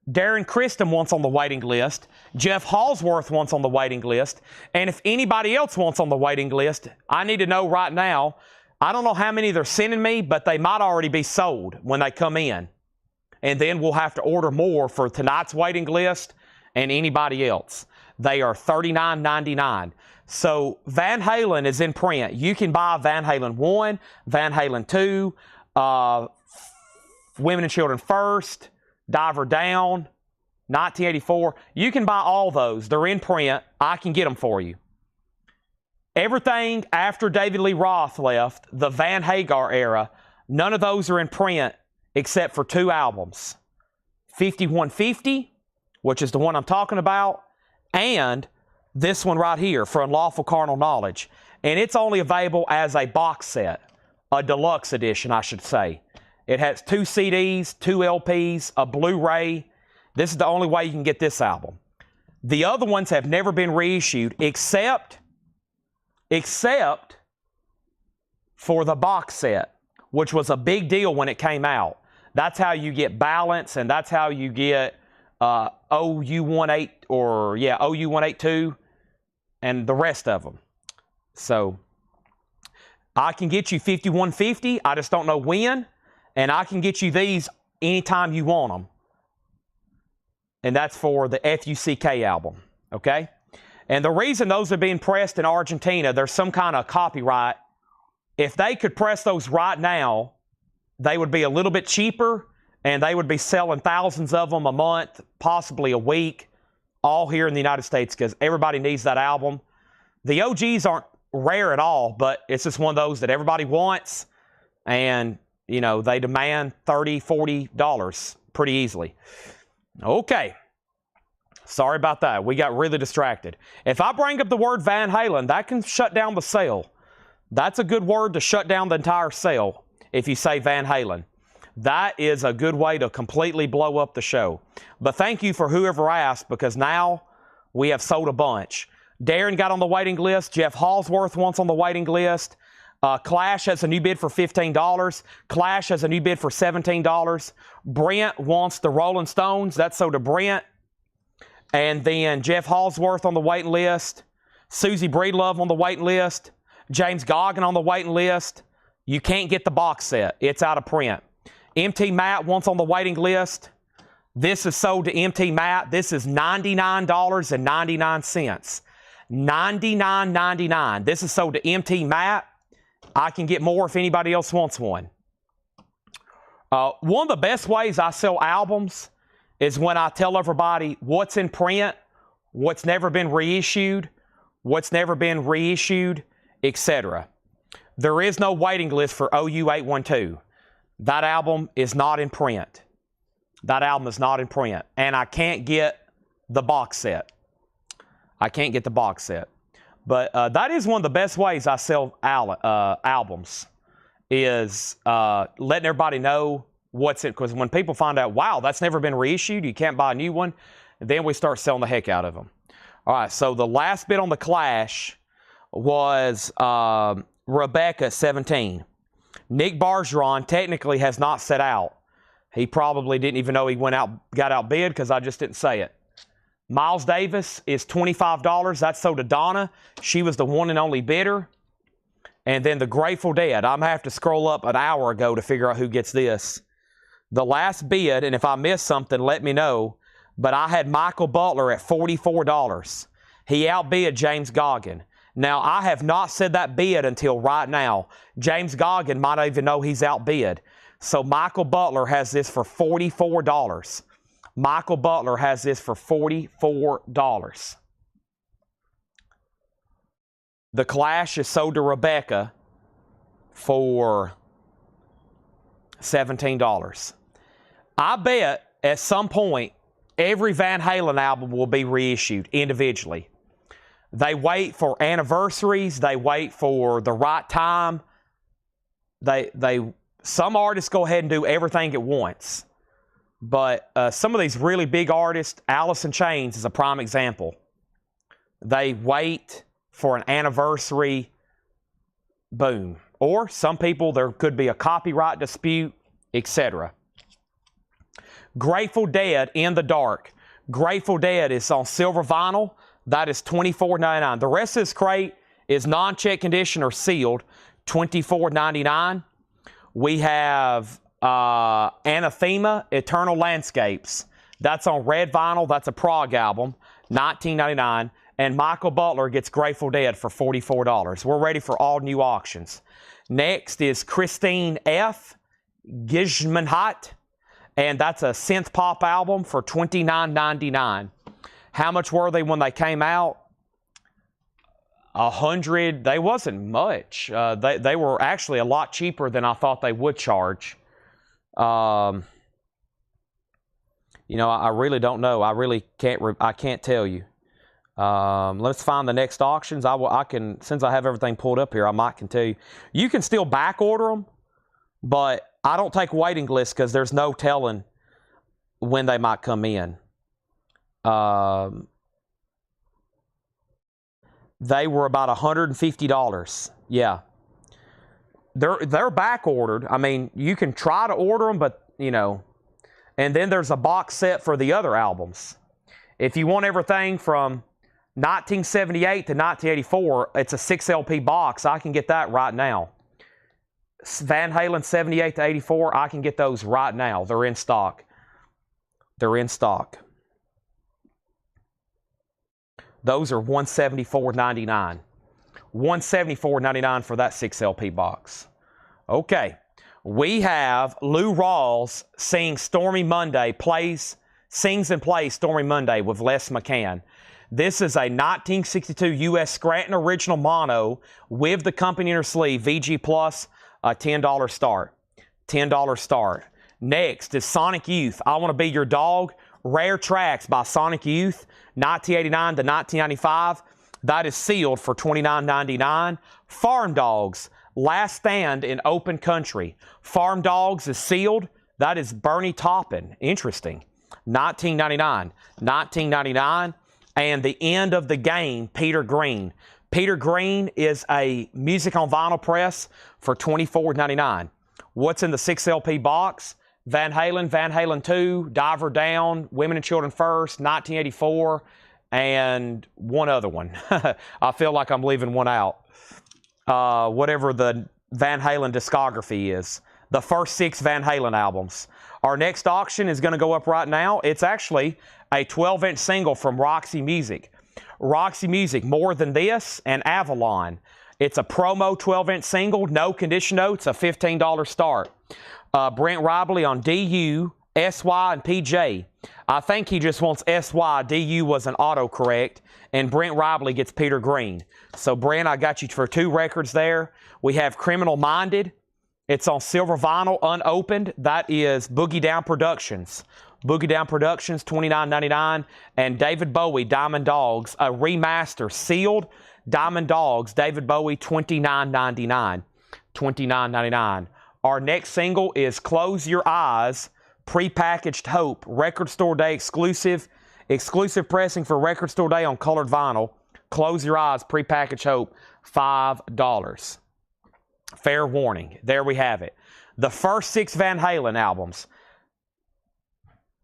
Darren Christen wants on the waiting list. Jeff Halsworth wants on the waiting list. And if anybody else wants on the waiting list, I need to know right now. I don't know how many they're sending me, but they might already be sold when they come in. And then we'll have to order more for tonight's waiting list and anybody else. They are $39.99. So Van Halen is in print. You can buy Van Halen 1, Van Halen 2, Women and Children First, Diver Down, 1984. You can buy all those. They're in print. I can get them for you. Everything after David Lee Roth left, the Van Hagar era, none of those are in print except for 2 albums. 5150, which is the one I'm talking about, and this one right here for Unlawful Carnal Knowledge. And it's only available as a box set, a deluxe edition, I should say. It has 2 CDs, 2 LPs, a Blu-ray. This is the only way you can get this album. The other ones have never been reissued except for the box set, which was a big deal when it came out. That's how you get Balance, and that's how you get OU18 or OU182 and the rest of them. So I can get you 5150. I just don't know when. And I can get you these anytime you want them. And that's for the FUCK album. Okay? And the reason those are being pressed in Argentina, there's some kind of copyright. If they could press those right now, they would be a little bit cheaper, and they would be selling thousands of them a month, possibly a week, all here in the United States, because everybody needs that album. The OGs aren't rare at all, but it's just one of those that everybody wants, and, you know, they demand $30, $40 pretty easily. Okay. Sorry about that. We got really distracted. If I bring up the word Van Halen, that can shut down the sale. That's a good word to shut down the entire sale if you say Van Halen. That is a good way to completely blow up the show. But thank you for whoever asked, because now we have sold a bunch. Darren got on the waiting list. Jeff Halsworth wants on the waiting list. Clash has a new bid for $15. Clash has a new bid for $17. Brent wants the Rolling Stones. That's so to Brent. And then Jeff Halsworth on the waiting list. Susie Breedlove on the waiting list. James Goggin on the waiting list. You can't get the box set. It's out of print. MT Matt wants on the waiting list. This is sold to MT Matt. This is $99.99. $99.99. This is sold to MT Matt. I can get more if anybody else wants one. One of the best ways I sell albums is when I tell everybody what's in print, what's never been reissued, etc. There is no waiting list for OU812. That album is not in print. And I can't get the box set. But that is one of the best ways I sell albums, is letting everybody know what's in. Because when people find out, wow, that's never been reissued, you can't buy a new one, then we start selling the heck out of them. All right, so the last bit on the Clash was Rebecca 17. Nick Bargeron technically has not set out. He probably didn't even know he got outbid because I just didn't say it. Miles Davis is $25. That's sold to Donna. She was the one and only bidder. And then the Grateful Dead. I'm going to have to scroll up an hour ago to figure out who gets this. The last bid, and if I missed something, let me know, but I had Michael Butler at $44. He outbid James Goggin. Now, I have not said that bid until right now. James Goggin might even know he's outbid. So Michael Butler has this for $44. Michael Butler has this for $44. The Clash is sold to Rebecca for $17. I bet at some point every Van Halen album will be reissued individually. They wait for anniversaries. They wait for the right time. Some artists go ahead and do everything at once. But some of these really big artists, Alice in Chains is a prime example. They wait for an anniversary, boom. Or some people, there could be a copyright dispute, etc. Grateful Dead, In the Dark. Grateful Dead is on silver vinyl. That is $24.99. The rest of this crate is non-check condition or sealed, $24.99. We have Anathema, Eternal Landscapes. That's on red vinyl. That's a prog album, $19.99. And Michael Butler gets Grateful Dead for $44. We're ready for all new auctions. Next is Christine F. Gizmenhat, and that's a synth pop album for $29.99. How much were they when they came out? 100. They wasn't much. They were actually a lot cheaper than I thought they would charge. You know, I really don't know. I really can't. I can't tell you. Let's find the next auctions. I can, since I have everything pulled up here, I might can tell you. You can still back order them, but I don't take waiting lists because there's no telling when they might come in. They were about $150. Yeah. They're back ordered. I mean, you can try to order them, but you know, and then there's a box set for the other albums. If you want everything from 1978 to 1984, it's a 6 LP box. I can get that right now. Van Halen 78 to 84, I can get those right now. They're in stock. They're in stock. Those are $174.99. $174.99 for that 6 LP box. Okay. We have Lou Rawls sing Stormy Monday, sings and plays Stormy Monday with Les McCann. This is a 1962 U.S. Scranton original mono with the company inner sleeve, VG Plus, a $10 start. $10 start. Next is Sonic Youth, I Want to Be Your Dog, Rare Tracks by Sonic Youth, 1989 to 1995. That is sealed for $29.99. Farm Dogs, Last Stand in Open Country. Farm Dogs is sealed. That is Bernie Taupin. Interesting. $19.99. $19.99. And The End of the Game, Peter Green. Peter Green is a music on vinyl press for $24.99. What's in the 6 LP box? Van Halen, Van Halen 2, Diver Down, Women and Children First, 1984, and one other one. I feel like I'm leaving one out. Whatever the Van Halen discography is. The first 6 Van Halen albums. Our next auction is going to go up right now. It's actually a 12-inch single from Roxy Music. Roxy Music, More Than This, and Avalon. It's a promo 12-inch single, no condition notes, a $15 start. Brent Ribley on DU, SY and PJ. I think he just wants SY. DU was an autocorrect. And Brent Robley gets Peter Green. So, Brent, I got you for 2 records there. We have Criminal Minded. It's on silver vinyl, unopened. That is Boogie Down Productions. Boogie Down Productions, $29.99. And David Bowie, Diamond Dogs, a remaster, sealed. Diamond Dogs, David Bowie, $29.99. $29.99. Our next single is Close Your Eyes, Prepackaged Hope, Record Store Day exclusive. Exclusive pressing for Record Store Day on colored vinyl. Close Your Eyes, Prepackaged Hope, $5. Fair warning. There we have it. The first 6 Van Halen albums.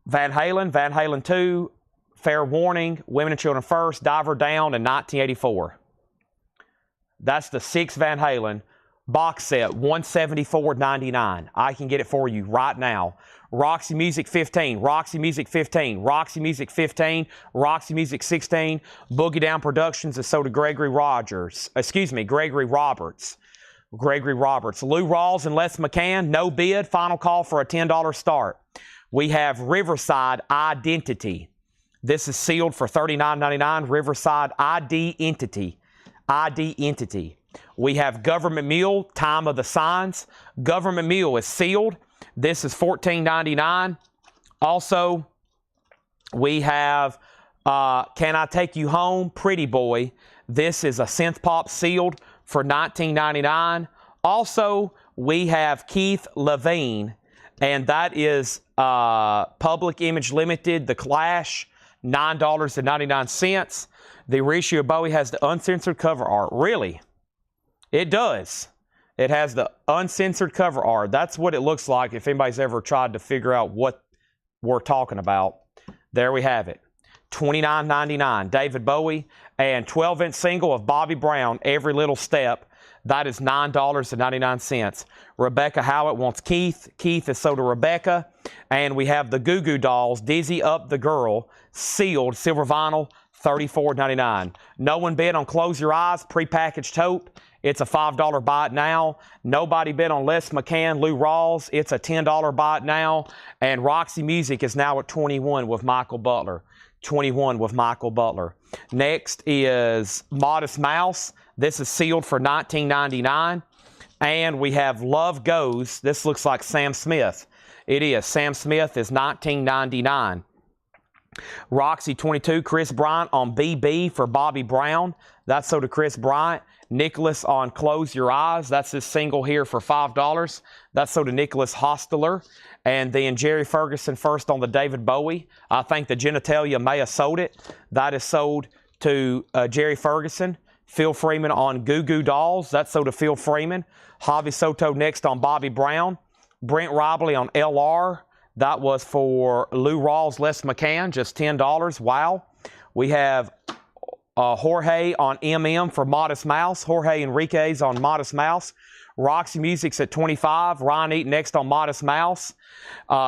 Van Halen 2, Fair Warning, Women and Children First, Diver Down, and 1984. That's the 6 Van Halen box set, $174.99. I can get it for you right now. Roxy Music 15, Roxy Music 15, Roxy Music 15, Roxy Music 16, Boogie Down Productions, and so did Gregory Roberts. Gregory Roberts. Lou Rawls and Les McCann, no bid, final call for a $10 start. We have Riverside Identity. This is sealed for $39.99. Riverside ID Entity. We have Government Mule, Time of the Signs. Government Mule is sealed. This is $14.99. Also, we have Can I Take You Home, Pretty Boy. This is a synth pop sealed for $19.99. Also, we have Keith Levine, and that is Public Image Limited, The Clash, $9.99. The reissue of Bowie has the uncensored cover art. Really? It does. It has the uncensored cover art. That's what it looks like if anybody's ever tried to figure out what we're talking about. There we have it. $29.99. David Bowie and 12-inch single of Bobby Brown, Every Little Step. That is $9.99. Rebecca Howard wants Keith. Keith is so to Rebecca. And we have the Goo Goo Dolls, Dizzy Up the Girl, sealed, silver vinyl, $34.99. No one bid on Close Your Eyes, Prepackaged Hope. It's a $5 buy it now. Nobody bid on Les McCann, Lou Rawls. It's a $10 buy it now. And Roxy Music is now at 21 with Michael Butler. 21 with Michael Butler. Next is Modest Mouse. This is sealed for $19.99. And we have Love Goes. This looks like Sam Smith. It is. Sam Smith is $19.99. Roxy 22, Chris Bryant on BB for Bobby Brown. That's so to Chris Bryant. Nicholas on Close Your Eyes. That's his single here for $5. That's so to Nicholas Hostler. And then Jerry Ferguson first on the David Bowie. I think the genitalia may have sold it. That is sold to Jerry Ferguson. Phil Freeman on Goo Goo Dolls. That's so to Phil Freeman. Javi Soto next on Bobby Brown. Brent Robley on LR. That was for Lou Rawls, Les McCann, just $10. Wow. We have Jorge on MM for Modest Mouse. Jorge Enriquez on Modest Mouse. Roxy Music's at $25. Ryan Eaton next on Modest Mouse.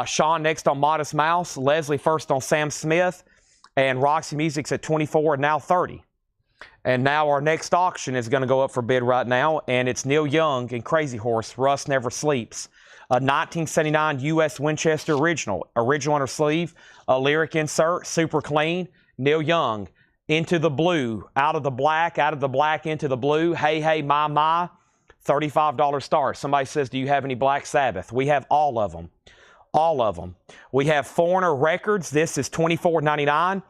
Sean next on Modest Mouse. Leslie first on Sam Smith. And Roxy Music's at $24 and now $30. And now our next auction is going to go up for bid right now. And it's Neil Young and Crazy Horse, Rust Never Sleeps. A 1979 U.S. Winchester original. Original under sleeve. A lyric insert. Super clean. Neil Young. Into the Blue. Out of the black into the blue. Hey, hey, my. $35 start. Somebody says, do you have any Black Sabbath? We have all of them. All of them. We have Foreigner Records. This is $24.99.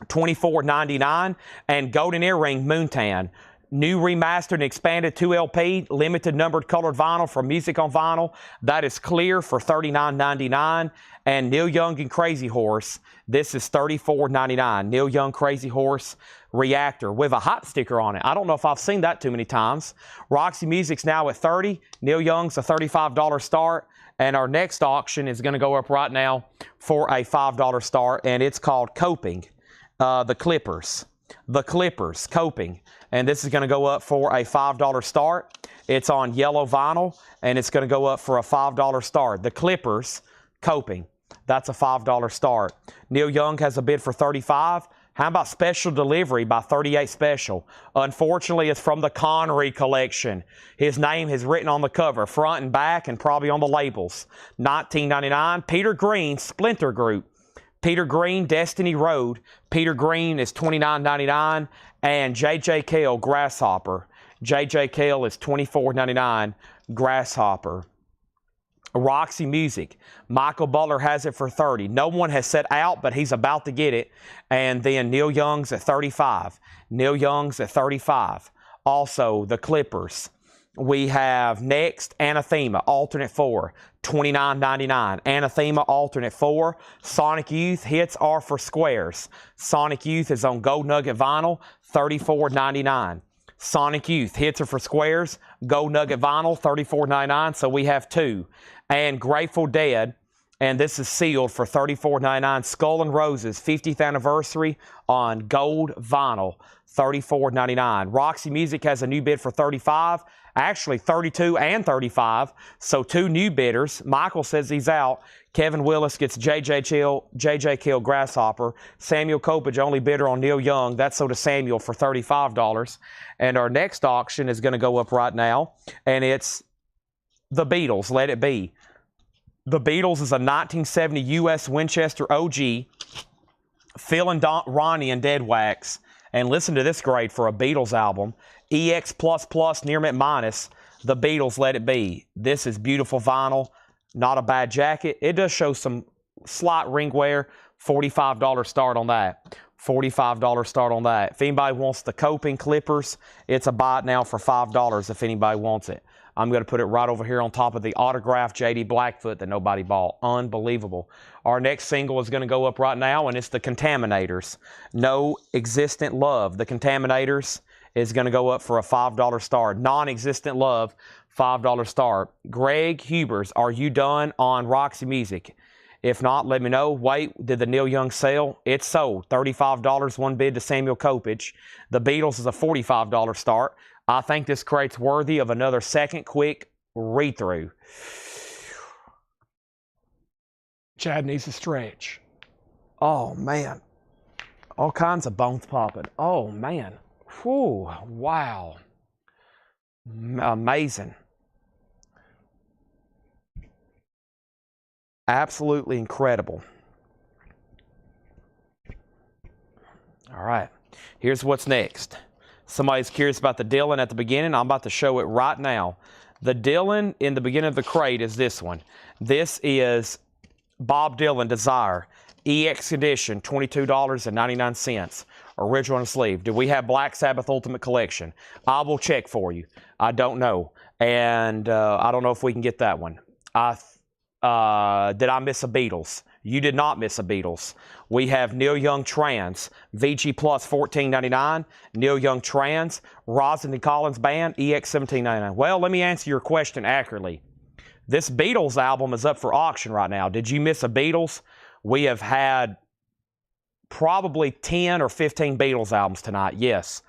$24.99. And Golden Earring Moontan. New remastered and expanded 2LP, limited numbered colored vinyl from Music on Vinyl. That is clear for $39.99. And Neil Young and Crazy Horse, this is $34.99. Neil Young Crazy Horse Reactor with a hot sticker on it. I don't know if I've seen that too many times. Roxy Music's now at $30. Neil Young's a $35 start. And our next auction is going to go up right now for a $5 start. And it's called Coping. The Clippers, Coping. And this is going to go up for a $5 start. It's on yellow vinyl, and it's going to go up for a $5 start. The Clippers, Coping. That's a $5 start. Neil Young has a bid for $35. How about Special Delivery by 38 Special? Unfortunately, it's from the Connery collection. His name is written on the cover, front and back, and probably on the labels. $19.99. Peter Green, Splinter Group. Peter Green, Destiny Road. Peter Green is $29.99. And J.J. Cale, Grasshopper. J.J. Cale is $24.99. Grasshopper. Roxy Music. Michael Butler has it for $30. No one has set out, but he's about to get it. And then Neil Young's at $35. Neil Young's at $35. Also, the Clippers. We have next Anathema, alternate 4, $29.99. Anathema, alternate 4. Sonic Youth, hits are for squares. Sonic Youth is on Gold Nugget vinyl, $34.99. Sonic Youth, hits are for squares. Gold Nugget vinyl, $34.99. So we have 2. And Grateful Dead, and this is sealed for $34.99. Skull and Roses, 50th anniversary on gold vinyl, $34.99. Roxy Music has a new bid for $35. Actually, $32 and $35. So 2 new bidders. Michael says he's out. Kevin Willis gets J.J. Cale Grasshopper. Samuel Kopich, only bidder on Neil Young. That's sold to Samuel for $35. And our next auction is going to go up right now. And it's the Beatles, Let It Be. The Beatles is a 1970 U.S. Winchester OG. Phil and Ronnie and Dead Wax. And listen to this grade for a Beatles album. EX++, near mint minus. The Beatles, Let It Be. This is beautiful vinyl. Not a bad jacket. It does show some slight ring wear. $45 start on that. $45 start on that. If anybody wants the Coping Clippers, it's a buy it now for $5 if anybody wants it. I'm going to put it right over here on top of the autographed J.D. Blackfoot that nobody bought. Unbelievable. Our next single is going to go up right now, and it's the Contaminators. No Existent Love. The Contaminators is going to go up for a $5 start. Non-Existent Love, $5 start. Greg Hubers, are you done on Roxy Music? If not, let me know. Wait, did the Neil Young sell? It's sold. $35, one bid to Samuel Kopich. The Beatles is a $45 start. I think this crate's worthy of another second quick read-through. Chad needs to stretch. Oh, man. All kinds of bones popping. Oh, man. Whew. Wow. Amazing. Absolutely incredible. All right. Here's what's next. Somebody's curious about the Dylan at the beginning. I'm about to show it right now. The Dylan in the beginning of the crate is this one. This is Bob Dylan Desire. EX edition, $22.99. Original sleeve. Do we have Black Sabbath Ultimate Collection? I will check for you. I don't know. And I don't know if we can get that one. Did I miss a Beatles? You did not miss a Beatles. We have Neil Young Trans, VG Plus $14.99. Neil Young Trans, Rosin and Collins Band, EX $17.99. Well, let me answer your question accurately. This Beatles album is up for auction right now. Did you miss a Beatles? We have had probably 10 or 15 Beatles albums tonight, yes.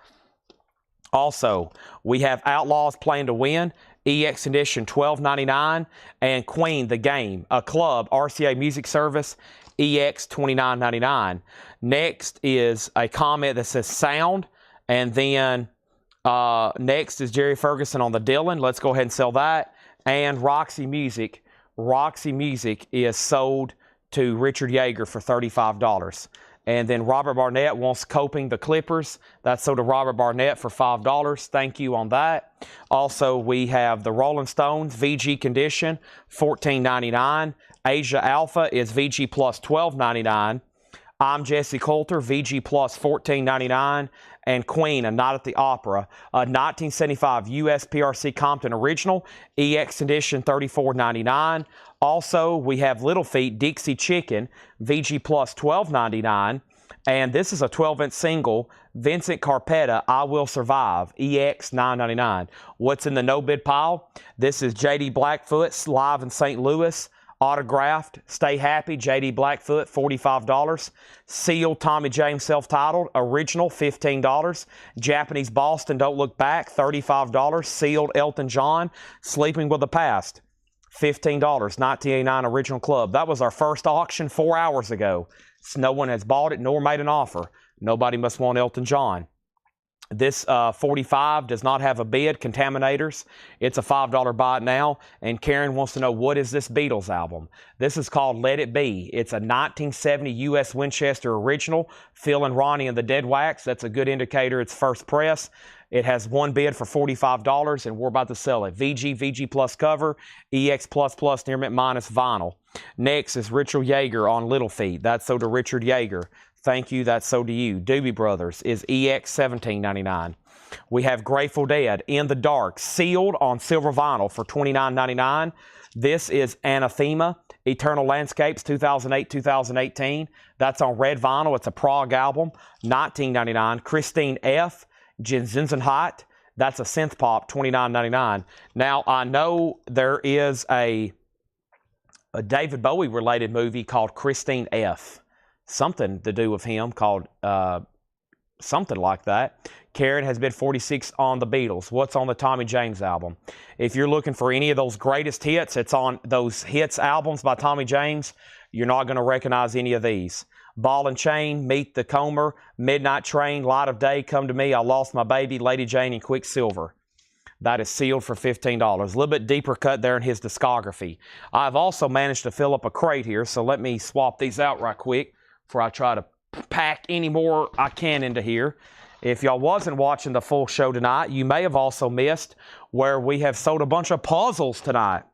Also, we have Outlaws Playing to Win, EX edition $12.99, and Queen the Game, a club RCA music service, EX $29.99. Next is a comment that says sound, and then next is Jerry Ferguson on the Dylan. Let's go ahead and sell that. And Roxy Music. Roxy Music is sold to Richard Yeager for $35. And then Robert Barnett wants Coping the Clippers. That's sold to Robert Barnett for $5. Thank you on that. Also, we have the Rolling Stones, VG Condition, $14.99. Asia Alpha is VG Plus $12.99. I'm Jesse Coulter, VG Plus $14.99. And Queen, A Night at the Opera, a 1975 USPRC Compton Original, EX Edition $34.99. Also, we have Little Feat, Dixie Chicken, VG Plus $12.99. And this is a 12-inch single, Vincent Carpetta, I Will Survive, EX $9.99. What's in the no-bid pile? This is J.D. Blackfoot, live in St. Louis. Autographed, Stay Happy, J.D. Blackfoot, $45. Sealed, Tommy James self-titled, original, $15. Japanese Boston, Don't Look Back, $35. Sealed, Elton John, Sleeping with the Past, $15. 1989 Original Club. That was our first auction 4 hours ago. So no one has bought it nor made an offer. Nobody must want Elton John. This 45 does not have a bid, Contaminators. It's a $5 buy it now. And Karen wants to know, what is this Beatles album? This is called Let It Be. It's a 1970 U.S. Winchester original. Phil and Ronnie and the Dead Wax. That's a good indicator it's first press. It has one bid for $45, and we're about to sell it. VG Plus cover, EX Plus near mint minus vinyl. Next is Richard Yeager on Little Feat. That's so to Richard Yeager. Thank you, that's so to you. Doobie Brothers is EX $17.99. We have Grateful Dead, In the Dark, sealed on silver vinyl for $29.99. This is Anathema, Eternal Landscapes 2008-2018. That's on red vinyl. It's a prog album, $19.99. Christine F., Zinzenheit, that's a synth pop, $29.99. Now, I know there is a David Bowie related movie called Christine F., something to do with him called something like that. Karen has bid 46 on the Beatles. What's on the Tommy James album? If you're looking for any of those greatest hits, it's on those hits albums by Tommy James. You're not going to recognize any of these. Ball and Chain, Meet the Comer, Midnight Train, Light of Day, Come to Me, I Lost My Baby, Lady Jane, and Quicksilver. That is sealed for $15. A little bit deeper cut there in his discography. I've also managed to fill up a crate here, so let me swap these out right quick before I try to pack any more I can into here. If y'all wasn't watching the full show tonight, you may have also missed where we have sold a bunch of puzzles tonight.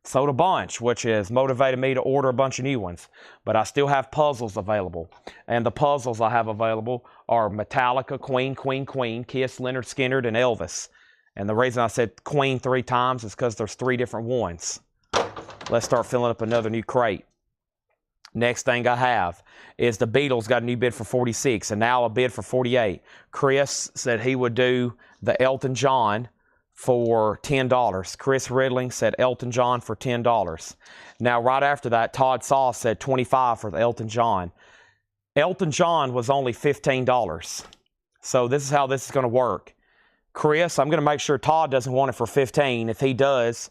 Sold a bunch, which has motivated me to order a bunch of new ones. But I still have puzzles available. And the puzzles I have available are Metallica, Queen, Kiss, Leonard Skinner, and Elvis. And the reason I said Queen 3 times is because there's 3 different ones. Let's start filling up another new crate. Next thing I have is the Beatles got a new bid for 46 and now a bid for 48. Chris said he would do the Elton John for $10. Chris Ridling said Elton John for $10. Now, right after that, Todd Sauce said $25 for the Elton John. Elton John was only $15. So this is how this is going to work. Chris, I'm going to make sure Todd doesn't want it for $15. If he does,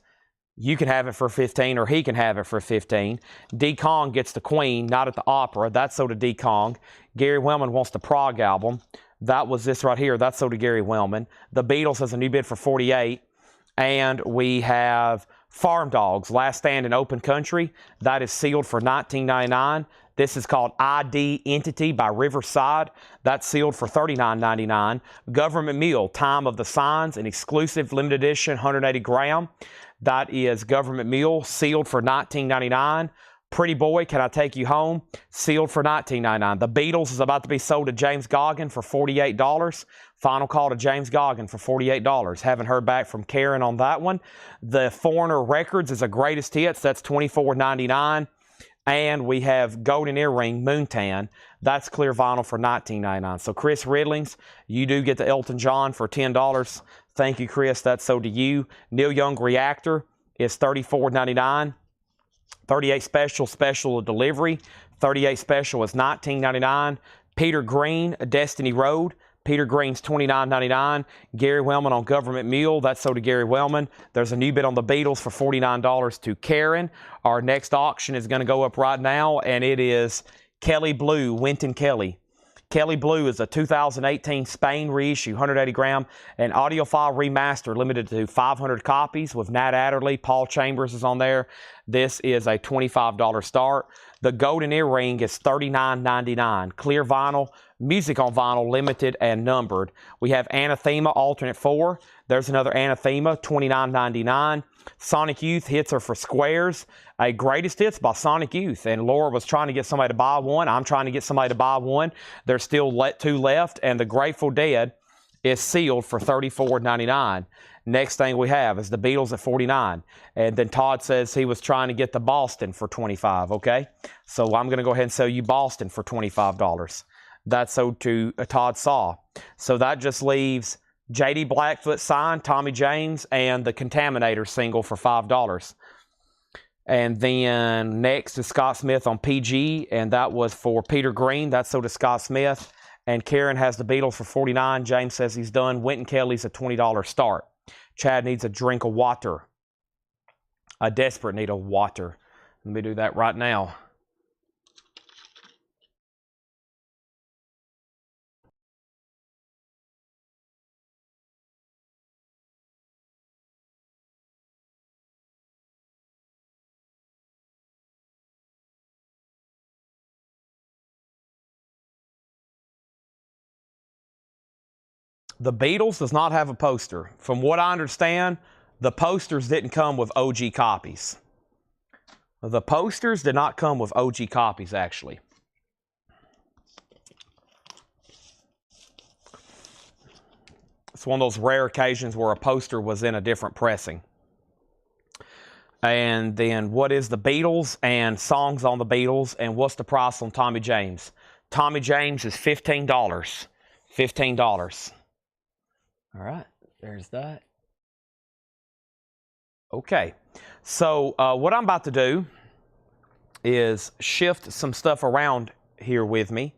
you can have it for $15 or he can have it for $15. D. Kong gets the Queen, not at the opera. That's so to D. Kong. Gary Wellman wants the prog album. That was this right here. That's so to Gary Wellman. The Beatles has a new bid for 48. And we have Farm Dogs, Last Stand in Open Country. That is sealed for $19.99. This is called ID Entity by Riverside. That's sealed for $39.99. Government Mule, Time of the Signs, an exclusive limited edition 180 gram. That is Government Mule, sealed for $19.99. Pretty Boy, Can I Take You Home? Sealed for $19.99. The Beatles is about to be sold to James Goggin for $48. Final call to James Goggin for $48. Haven't heard back from Karen on that one. The Foreigner Records is a greatest hits. That's $24.99. And we have Golden Earring, Moontan. That's clear vinyl for $19.99. So Chris Ridlings, you do get the Elton John for $10. Thank you, Chris. That's so to you. Neil Young Reactor is $34.99. 38 special delivery. 38 special is $19.99. Peter Green, Destiny Road. Peter Green's $29.99. Gary Wellman on Government Mule. That's so to Gary Wellman. There's a new bid on the Beatles for $49 to Karen. Our next auction is going to go up right now, and it is Kelly Blue, Wynton Kelly. Kelly Blue is a 2018 Spain reissue, 180 gram, and audiophile remaster limited to 500 copies with Nat Adderley. Paul Chambers is on there. This is a $25 start. The Golden Earring is $39.99. Clear vinyl, music on vinyl, limited and numbered. We have Anathema Alternate 4. There's another Anathema, $29.99. Sonic Youth hits are for squares. A greatest hits by Sonic Youth. And Laura was trying to get somebody to buy one. I'm trying to get somebody to buy one. There's still 2 left. And the Grateful Dead is sealed for $34.99. Next thing we have is the Beatles at $49. And then Todd says he was trying to get the Boston for $25, okay? So I'm going to go ahead and sell you Boston for $25. That's sold to Todd Saw. So that just leaves J.D. Blackfoot signed, Tommy James, and the Contaminator single for $5. And then next is Scott Smith on PG, and that was for Peter Green. That's sold to Scott Smith. And Karen has the Beatles for $49. James says he's done. Wynton Kelly's a $20 start. Chad needs a drink of water. I desperate need a water. Let me do that right now. The Beatles does not have a poster. From what I understand, the posters didn't come with OG copies. The posters did not come with OG copies, actually. It's one of those rare occasions where a poster was in a different pressing. And then what is the Beatles and songs on the Beatles, and what's the price on Tommy James? Tommy James is $15. $15. All right, there's that. Okay, so what I'm about to do is shift some stuff around here with me.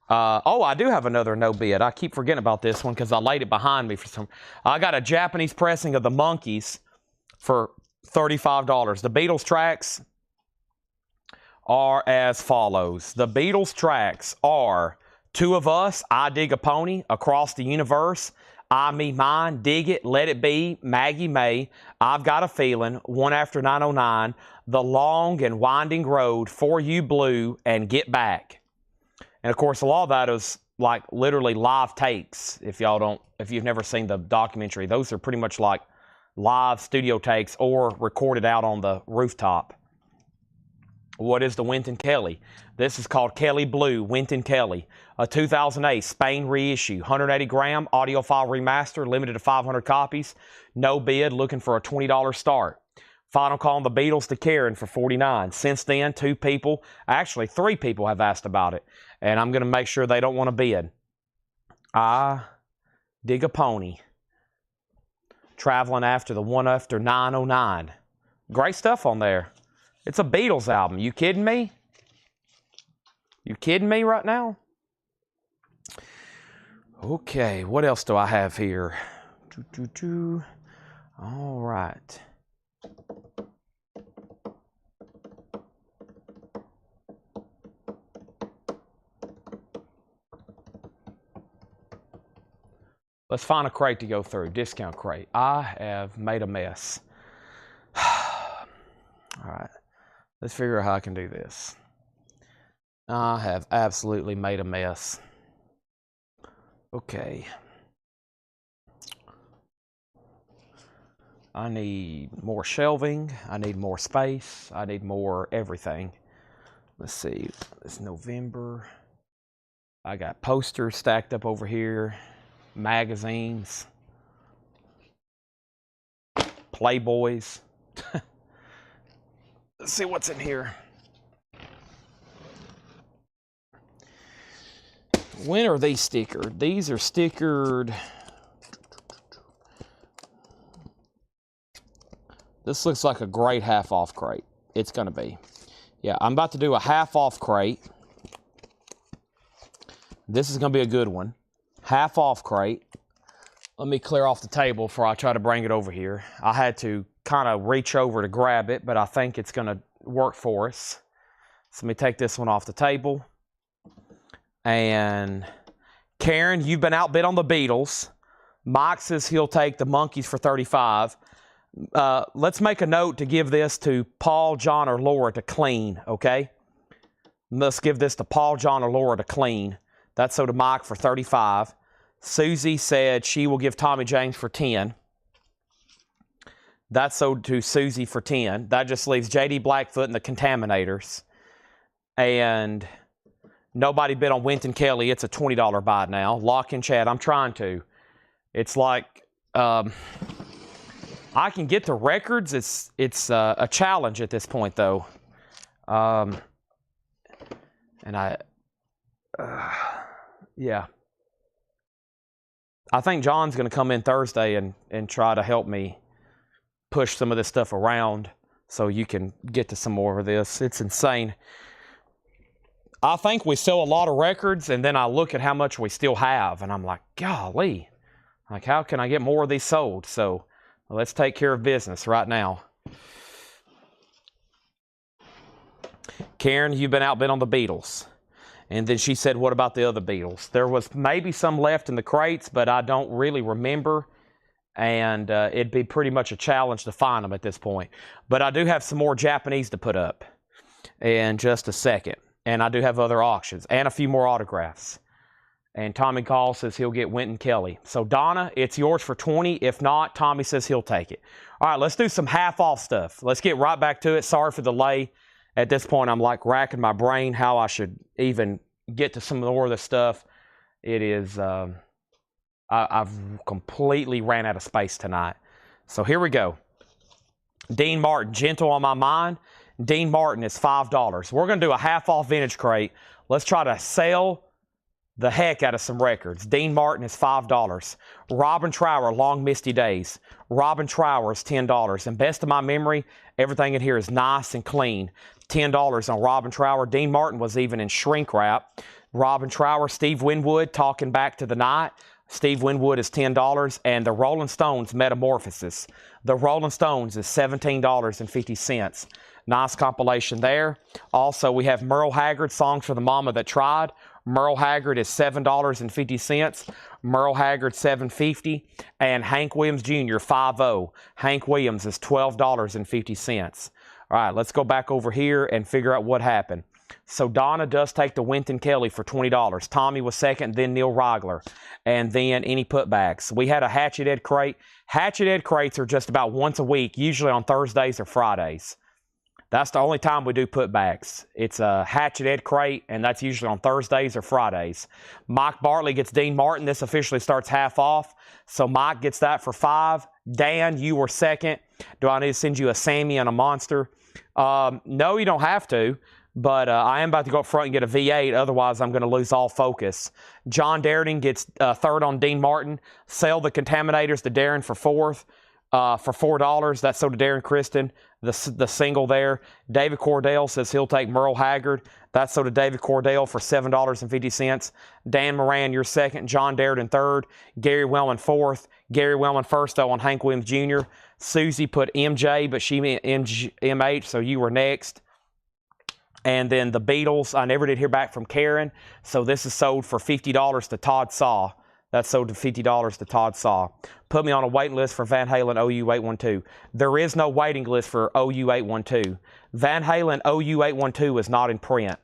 Oh, I do have another no bid. I keep forgetting about this one because I laid it behind me for some. I got a Japanese pressing of the Monkees for $35. The Beatles tracks are as follows. The Beatles tracks are Two of Us, I Dig a Pony, Across the Universe, I, Me, Mine, Dig It, Let It Be, Maggie May, I've Got a Feeling, One After 909, The Long and Winding Road, For You Blue, and Get Back. And of course, a lot of that is like literally live takes. If you've never seen the documentary, those are pretty much like live studio takes or recorded out on the rooftop. What is the Wynton Kelly? This is called Kelly Blue, Wynton Kelly. A 2008 Spain reissue, 180 gram, audiophile remaster, limited to 500 copies. No bid, looking for a $20 start. Final call on the Beatles to Karen for $49. Since then, three people have asked about it. And I'm going to make sure they don't want to bid. I Dig a Pony. Traveling After the One After 909. Great stuff on there. It's a Beatles album. You kidding me? You kidding me right now? Okay, what else do I have here? All right. Let's find a crate to go through. Discount crate. I have made a mess. All right. Let's figure out how I can do this. I have absolutely made a mess. Okay. I need more shelving. I need more space. I need more everything. Let's see. It's November. I got posters stacked up over here. Magazines. Playboys. Let's see what's in here. When are these stickered? These are stickered. This looks like a great half-off crate. It's going to be. Yeah, I'm about to do a half-off crate. This is going to be a good one. Half-off crate. Let me clear off the table before I try to bring it over here. I had to kind of reach over to grab it, but I think it's going to work for us. So let me take this one off the table. And Karen, you've been outbid on the Beatles. Mike says he'll take the Monkees for $35. Let's make a note to give this to Paul, John, or Laura to clean, okay? Let's give this to Paul, John, or Laura to clean. That's so to Mike for $35. Susie said she will give Tommy James for $10. That's sold to Susie for $10. That just leaves J.D. Blackfoot and the Contaminators. And nobody bid on Wynton Kelly. It's a $20 buy now. Lock in chat. I'm trying to. It's like I can get to records. It's a challenge at this point, though. And yeah. I think John's going to come in Thursday and try to help me push some of this stuff around so you can get to some more of this. It's insane. I think we sell a lot of records, and then I look at how much we still have, and I'm like, golly, like how can I get more of these sold? So let's take care of business right now. Karen, you've been outbid on the Beatles. And then she said, what about the other Beatles? There was maybe some left in the crates, but I don't really remember. And it'd be pretty much a challenge to find them at this point. But I do have some more Japanese to put up in just a second. And I do have other auctions and a few more autographs. And Tommy Gall says he'll get Wynton Kelly. So, Donna, it's yours for 20. If not, Tommy says he'll take it. All right, let's do some half-off stuff. Let's get right back to it. Sorry for the delay. At this point, I'm like racking my brain how I should even get to some more of this stuff. It is, I've completely ran out of space tonight. So here we go. Dean Martin, gentle on my mind. Dean Martin is $5. We're going to do a half-off vintage crate. Let's try to sell the heck out of some records. Dean Martin is $5. Robin Trower, Long Misty Days. Robin Trower is $10. And best of my memory, everything in here is nice and clean. $10 on Robin Trower. Dean Martin was even in shrink wrap. Robin Trower, Steve Winwood, Talking Back to the Night. Steve Winwood is $10. And the Rolling Stones, Metamorphosis. The Rolling Stones is $17.50. Nice compilation there. Also, we have Merle Haggard, Songs for the Mama That Tried. Merle Haggard is $7.50. Merle Haggard $7.50. And Hank Williams Jr. 5-0. Hank Williams is $12.50. All right, let's go back over here and figure out what happened. So Donna does take the Wynton Kelly for $20. Tommy was second, then Neil Rigler. And then any putbacks. We had a Hatchet Ed crate. Hatchet Ed crates are just about once a week, usually on Thursdays or Fridays. That's the only time we do putbacks. It's a Hatchet Ed crate, and that's usually on Thursdays or Fridays. Mike Bartley gets Dean Martin. This officially starts half off. So Mike gets that for $5. Dan, you were second. Do I need to send you a Sammy and a Monster? No, you don't have to. But I am about to go up front and get a V8. Otherwise, I'm going to lose all focus. John Darden gets third on Dean Martin. Sell the Contaminators to Darren for fourth. For $4. That's so to Darren Kristen, the single there. David Cordell says he'll take Merle Haggard. That's so to David Cordell for $7.50. Dan Moran, you're second. John Darden third. Gary Wellman fourth. Gary Wellman first, though, on Hank Williams Jr. Susie put MJ, but she meant MH, so you were next. And then the Beatles, I never did hear back from Karen. So this is sold for $50 to Todd Saw. That's sold to $50 to Todd Saw. Put me on a waiting list for Van Halen OU812. There is no waiting list for OU812. Van Halen OU812 is not in print.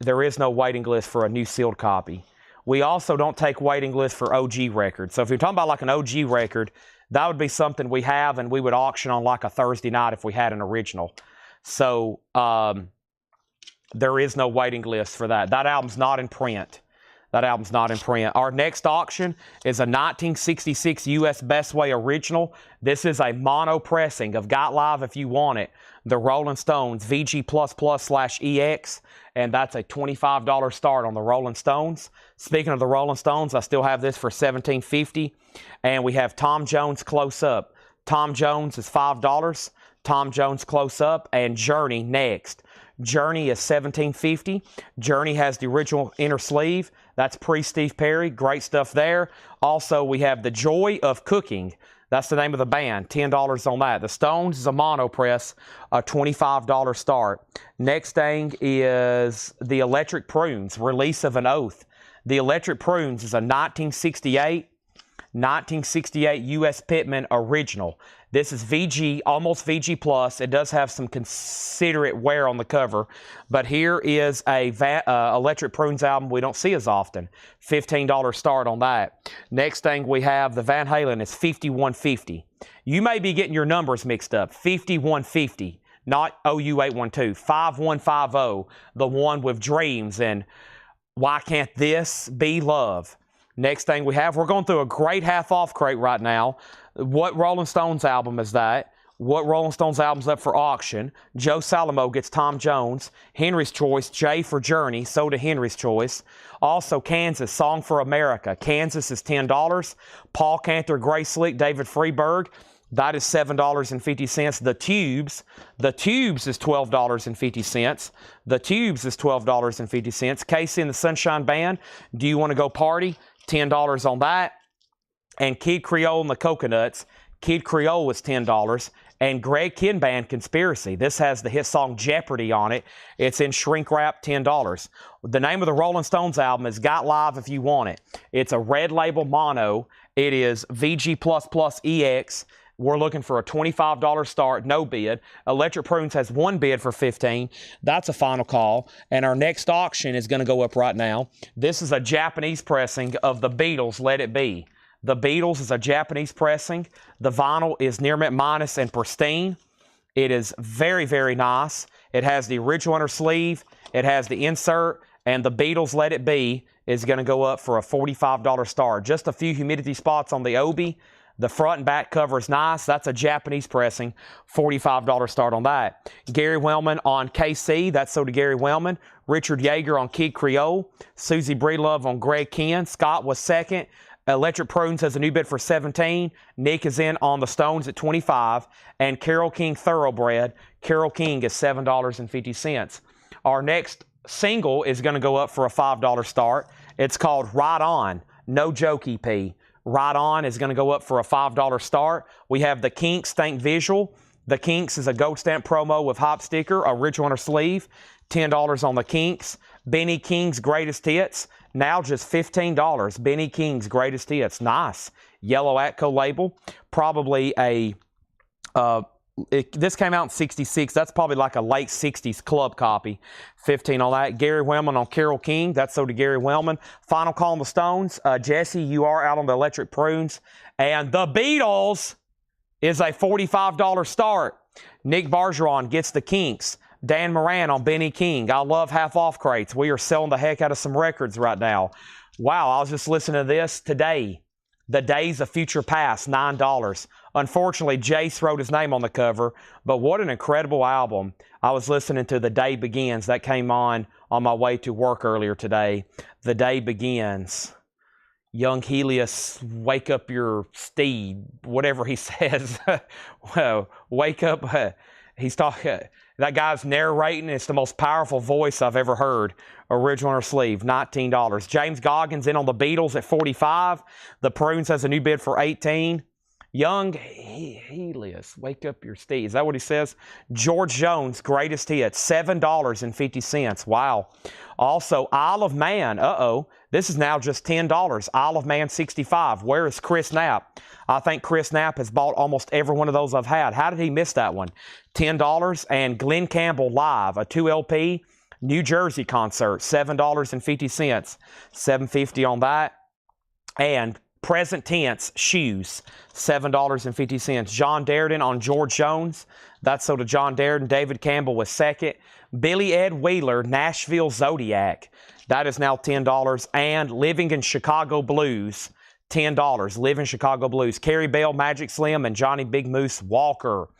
There is no waiting list for a new sealed copy. We also don't take waiting lists for OG records. So if you're talking about like an OG record, that would be something we have and we would auction on like a Thursday night if we had an original. So there is no waiting list for that. That album's not in print. That album's not in print. Our next auction is a 1966 US Best Way original. This is a mono pressing of Got Live If You Want It, the Rolling Stones VG++/EX, and that's a $25 start on the Rolling Stones. Speaking of the Rolling Stones, I still have this for $17.50, and we have Tom Jones Close Up. Tom Jones is $5. Tom Jones Close Up, and Journey next. Journey is $17.50. Journey has the original inner sleeve. That's pre-Steve Perry. Great stuff there. Also, we have The Joy of Cooking. That's the name of the band. $10 on that. The Stones is a mono press, a $25 start. Next thing is the Electric Prunes, Release of an Oath. The Electric Prunes is a 1968 U.S. Pittman original. This is VG, almost VG plus. It does have some considerate wear on the cover, but here is a Electric Prunes album we don't see as often. $15 start on that. Next thing we have, the Van Halen is 5150. You may be getting your numbers mixed up. 5150, not OU812. 5150, the one with Dreams and Why Can't This Be Love. Next thing we have, we're going through a great half-off crate right now. What Rolling Stones album is that? What Rolling Stones album's up for auction? Joe Salamo gets Tom Jones. Henry's Choice, Jay for Journey, so to Henry's Choice. Also, Kansas, Song for America. Kansas is $10. Paul Cantor, Gray Slick, David Freeberg. That is $7.50. The Tubes is $12.50. The Tubes is $12.50. Casey and the Sunshine Band, Do You Want to Go Party? $10 on that. And Kid Creole and the Coconuts, Kid Creole was $10. And Greg Kihn Band, Conspiracy. This has the hit song Jeopardy on it. It's in shrink wrap, $10. The name of the Rolling Stones album is Got Live If You Want It. It's a red label mono. It is VG++EX. We're looking for a $25 start, no bid. Electric Prunes has one bid for $15. That's a final call. And our next auction is going to go up right now. This is a Japanese pressing of the Beatles, Let It Be. The Beatles is a Japanese pressing. The vinyl is near mint minus and pristine. It is very, very nice. It has the original inner sleeve. It has the insert. And the Beatles Let It Be is going to go up for a $45 start. Just a few humidity spots on the Obi. The front and back cover is nice. That's a Japanese pressing. $45 start on that. Gary Wellman on KC. That's so to Gary Wellman. Richard Yeager on Kid Creole. Susie Breedlove on Greg Ken. Scott was second. Electric Prunes has a new bid for $17. Nick is in on the Stones at $25. And Carole King Thoroughbred. Carole King is $7.50. Our next single is going to go up for a $5 start. It's called Right On. No joke EP. Right On is going to go up for a $5 start. We have the Kinks Think Visual. The Kinks is a gold stamp promo with hop sticker, original inner sleeve, $10 on the Kinks. Benny King's Greatest Hits, now just $15. Benny King's Greatest Hits, nice. Yellow Atco label, probably a, this came out in 66. That's probably like a late 60s club copy. 15 on that. Gary Wellman on Carole King. That's so to Gary Wellman. Final call on the Stones. Jesse, you are out on the Electric Prunes. And the Beatles is a $45 start. Nick Bargeron gets the Kinks. Dan Moran on Benny King. I love half-off crates. We are selling the heck out of some records right now. Wow, I was just listening to this today. The Days of Future Past, $9. Unfortunately, Jace wrote his name on the cover, but what an incredible album. I was listening to The Day Begins. That came on my way to work earlier today. The Day Begins. Young Helios, wake up your steed, whatever he says. Well, wake up. He's talking. That guy's narrating. It's the most powerful voice I've ever heard. Original inner sleeve, $19. James Goggins in on the Beatles at $45. The Prunes has a new bid for $18. Young Helios, wake up your steed. Is that what he says? George Jones, Greatest Hits, $7.50. Wow. Also, Isle of Man. This is now just $10. Isle of Man, $65. Where is Chris Knapp? I think Chris Knapp has bought almost every one of those I've had. How did he miss that one? $10. And Glenn Campbell Live, a 2 LP New Jersey concert, $7.50. $7.50 on that. And Present Tense Shoes, $7.50. John Darden on George Jones. That's so to John Darden. David Campbell was second. Billy Ed Wheeler, Nashville Zodiac. That is now $10. And Living in Chicago Blues, $10. Live in Chicago Blues. Carrie Bell, Magic Slim, and Johnny Big Moose Walker.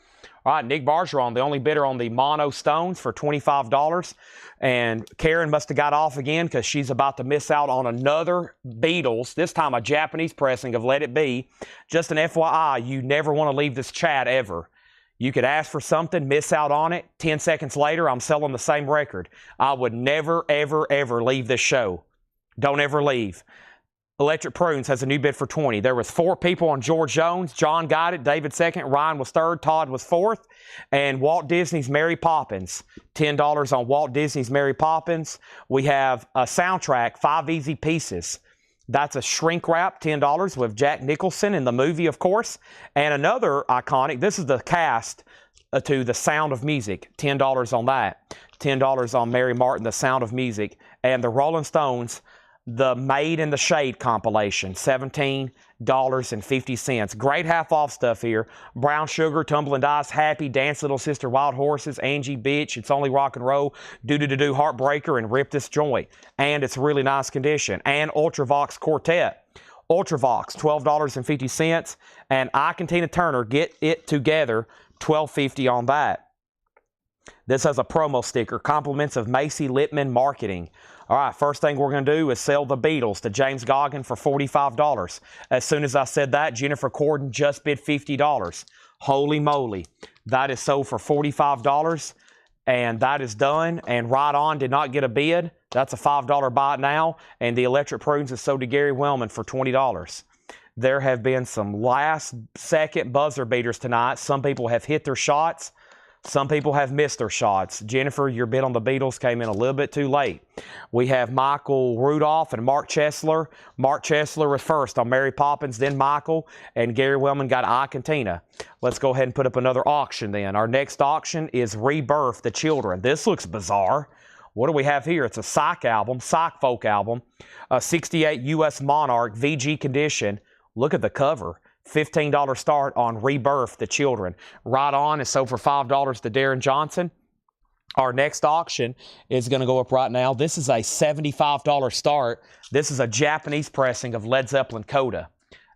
All right, Nick Bargeron, the only bidder on the Mono Stones for $25. And Karen must have got off again because she's about to miss out on another Beatles, this time a Japanese pressing of Let It Be. Just an FYI, you never want to leave this chat ever. You could ask for something, miss out on it. 10 seconds later, I'm selling the same record. I would never, ever, ever leave this show. Don't ever leave. Electric Prunes has a new bid for $20. There was 4 people on George Jones. John got it. David second. Ryan was third. Todd was fourth. And Walt Disney's Mary Poppins. $10 on Walt Disney's Mary Poppins. We have a soundtrack, 5 Easy Pieces. That's a shrink wrap, $10 with Jack Nicholson in the movie, of course. And another iconic, this is the cast to The Sound of Music. $10 on that. $10 on Mary Martin, The Sound of Music. And the Rolling Stones, the Made in the Shade compilation, $17.50. Great half-off stuff here. Brown Sugar, Tumbling Dice, Happy, Dance Little Sister, Wild Horses, Angie Bitch, It's Only Rock and Roll, Do-Do-Do-Do, Heartbreaker, and Rip This Joint. And it's really nice condition. And Ultravox Quartet. Ultravox, $12.50. And Ike and Tina Turner, Get It Together, $12.50 on that. This has a promo sticker, compliments of Macy Littman Marketing. All right, first thing we're going to do is sell the Beatles to James Goggin for $45. As soon as I said that, Jennifer Corden just bid $50. Holy moly. That is sold for $45, and that is done. And Right On did not get a bid. That's a $5 buy now, and the Electric Prunes is sold to Gary Wellman for $20. There have been some last-second buzzer beaters tonight. Some people have hit their shots. Some people have missed their shots. Jennifer, your bid on the Beatles came in a little bit too late. We have Michael Rudolph and Mark Chesler. Mark Chesler was first on Mary Poppins, then Michael, and Gary Wellman got Ike and Tina. Let's go ahead and put up another auction then. Our next auction is Rebirth the Children. This looks bizarre. What do we have here? It's a psych album, psych folk album, a 68 U.S. Monarch VG condition. Look at the cover. $15 start on Rebirth the Children. Right On is sold for $5 to Darren Johnson. Our next auction is going to go up right now. This is a $75 start. This is a Japanese pressing of Led Zeppelin Coda.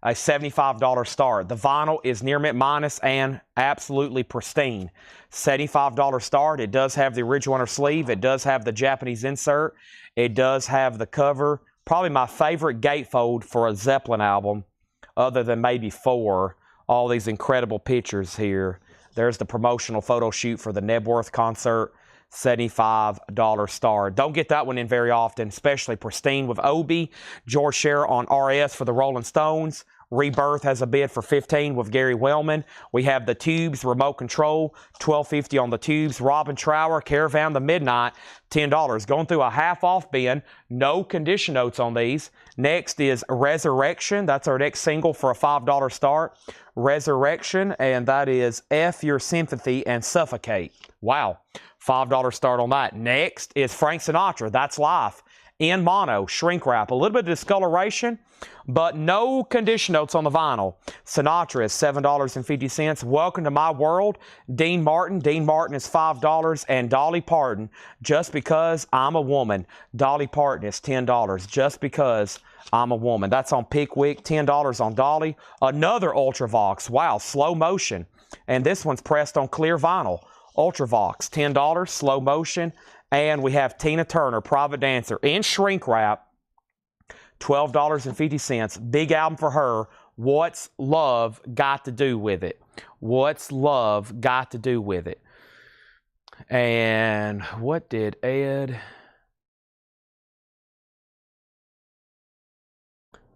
A $75 start. The vinyl is near mint minus and absolutely pristine. $75 start. It does have the original inner sleeve. It does have the Japanese insert. It does have the cover. Probably my favorite gatefold for a Zeppelin album, other than maybe 4. All these incredible pictures here. There's the promotional photo shoot for the Nebworth concert. $75 star. Don't get that one in very often, especially pristine with Obi. George Scherer on RS for the Rolling Stones. Rebirth has a bid for $15 with Gary Wellman. We have the Tubes remote control, $12.50 on the Tubes. Robin Trower, Caravan the Midnight, $10. Going through a half-off bin. No condition notes on these. Next is Resurrection. That's our next single for a $5 start. Resurrection, and that is F Your Sympathy and Suffocate. Wow. $5 start on that. Next is Frank Sinatra. That's Life. In mono, shrink wrap. A little bit of discoloration, but no condition notes on the vinyl. Sinatra is $7.50. Welcome to My World. Dean Martin. Dean Martin is $5. And Dolly Parton, Just Because I'm a Woman. Dolly Parton is $10. Just Because I'm a Woman. That's on Pickwick. $10 on Dolly. Another Ultravox. Wow, slow motion. And this one's pressed on clear vinyl. Ultravox, $10, slow motion. And we have Tina Turner, Private Dancer, in shrink wrap, $12.50. Big album for her. What's Love Got to Do with It? What's Love Got to Do with It? And what did Ed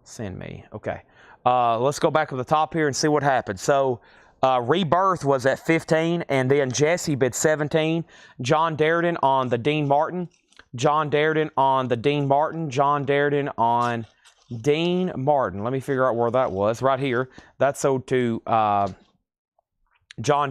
send me? Okay. Let's go back to the top here and see what happened. So, Rebirth was at $15, and then Jesse bid $17. John Darden on the Dean Martin. John Darden on the Dean Martin. John Darden on Dean Martin. Let me figure out where that was. Right here. That's sold to John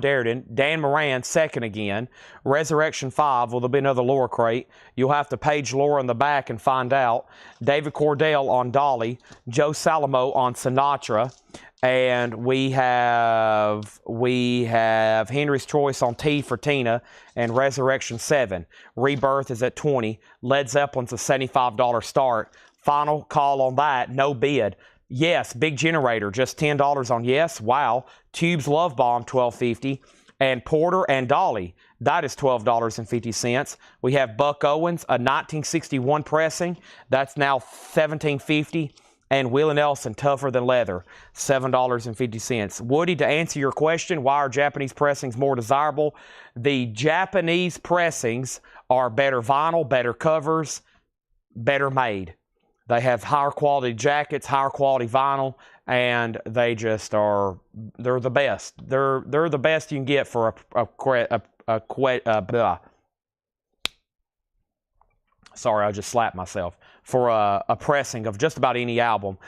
Darden. Dan Moran, second again. Resurrection 5. Well, there'll be another Laura crate. You'll have to page Laura in the back and find out. David Cordell on Dolly. Joe Salamo on Sinatra. And we have Henry's Choice on T for Tina, and Resurrection 7. Rebirth is at $20. Led Zeppelin's a $75 start. Final call on that, no bid. Yes, Big Generator, just $10 on Yes. Wow. Tubes Love Bomb, $12.50. And Porter and Dolly, that is $12.50. We have Buck Owens, a 1961 pressing. That's now $17.50. And Willie Nelson, Tougher Than Leather, $7.50. Woody, to answer your question, why are Japanese pressings more desirable? The Japanese pressings are better vinyl, better covers, better made. They have higher quality jackets, higher quality vinyl, and they just are, they're the best. They're the best you can get for sorry, I just slapped myself. For a pressing of just about any album.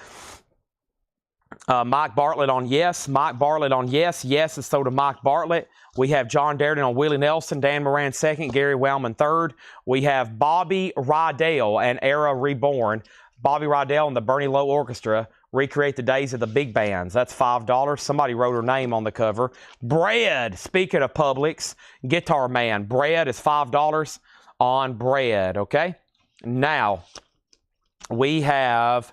Mike Bartlett on Yes. Mike Bartlett on Yes. Yes is sold to Mike Bartlett. We have John Darden on Willie Nelson. Dan Moran second. Gary Wellman third. We have Bobby Rydell and Era Reborn. Bobby Rydell and the Bernie Lowe Orchestra recreate the days of the big bands. That's $5. Somebody wrote her name on the cover. Bread. Speaking of Publix, Guitar Man. Bread is $5 on Bread. Okay. Now, we have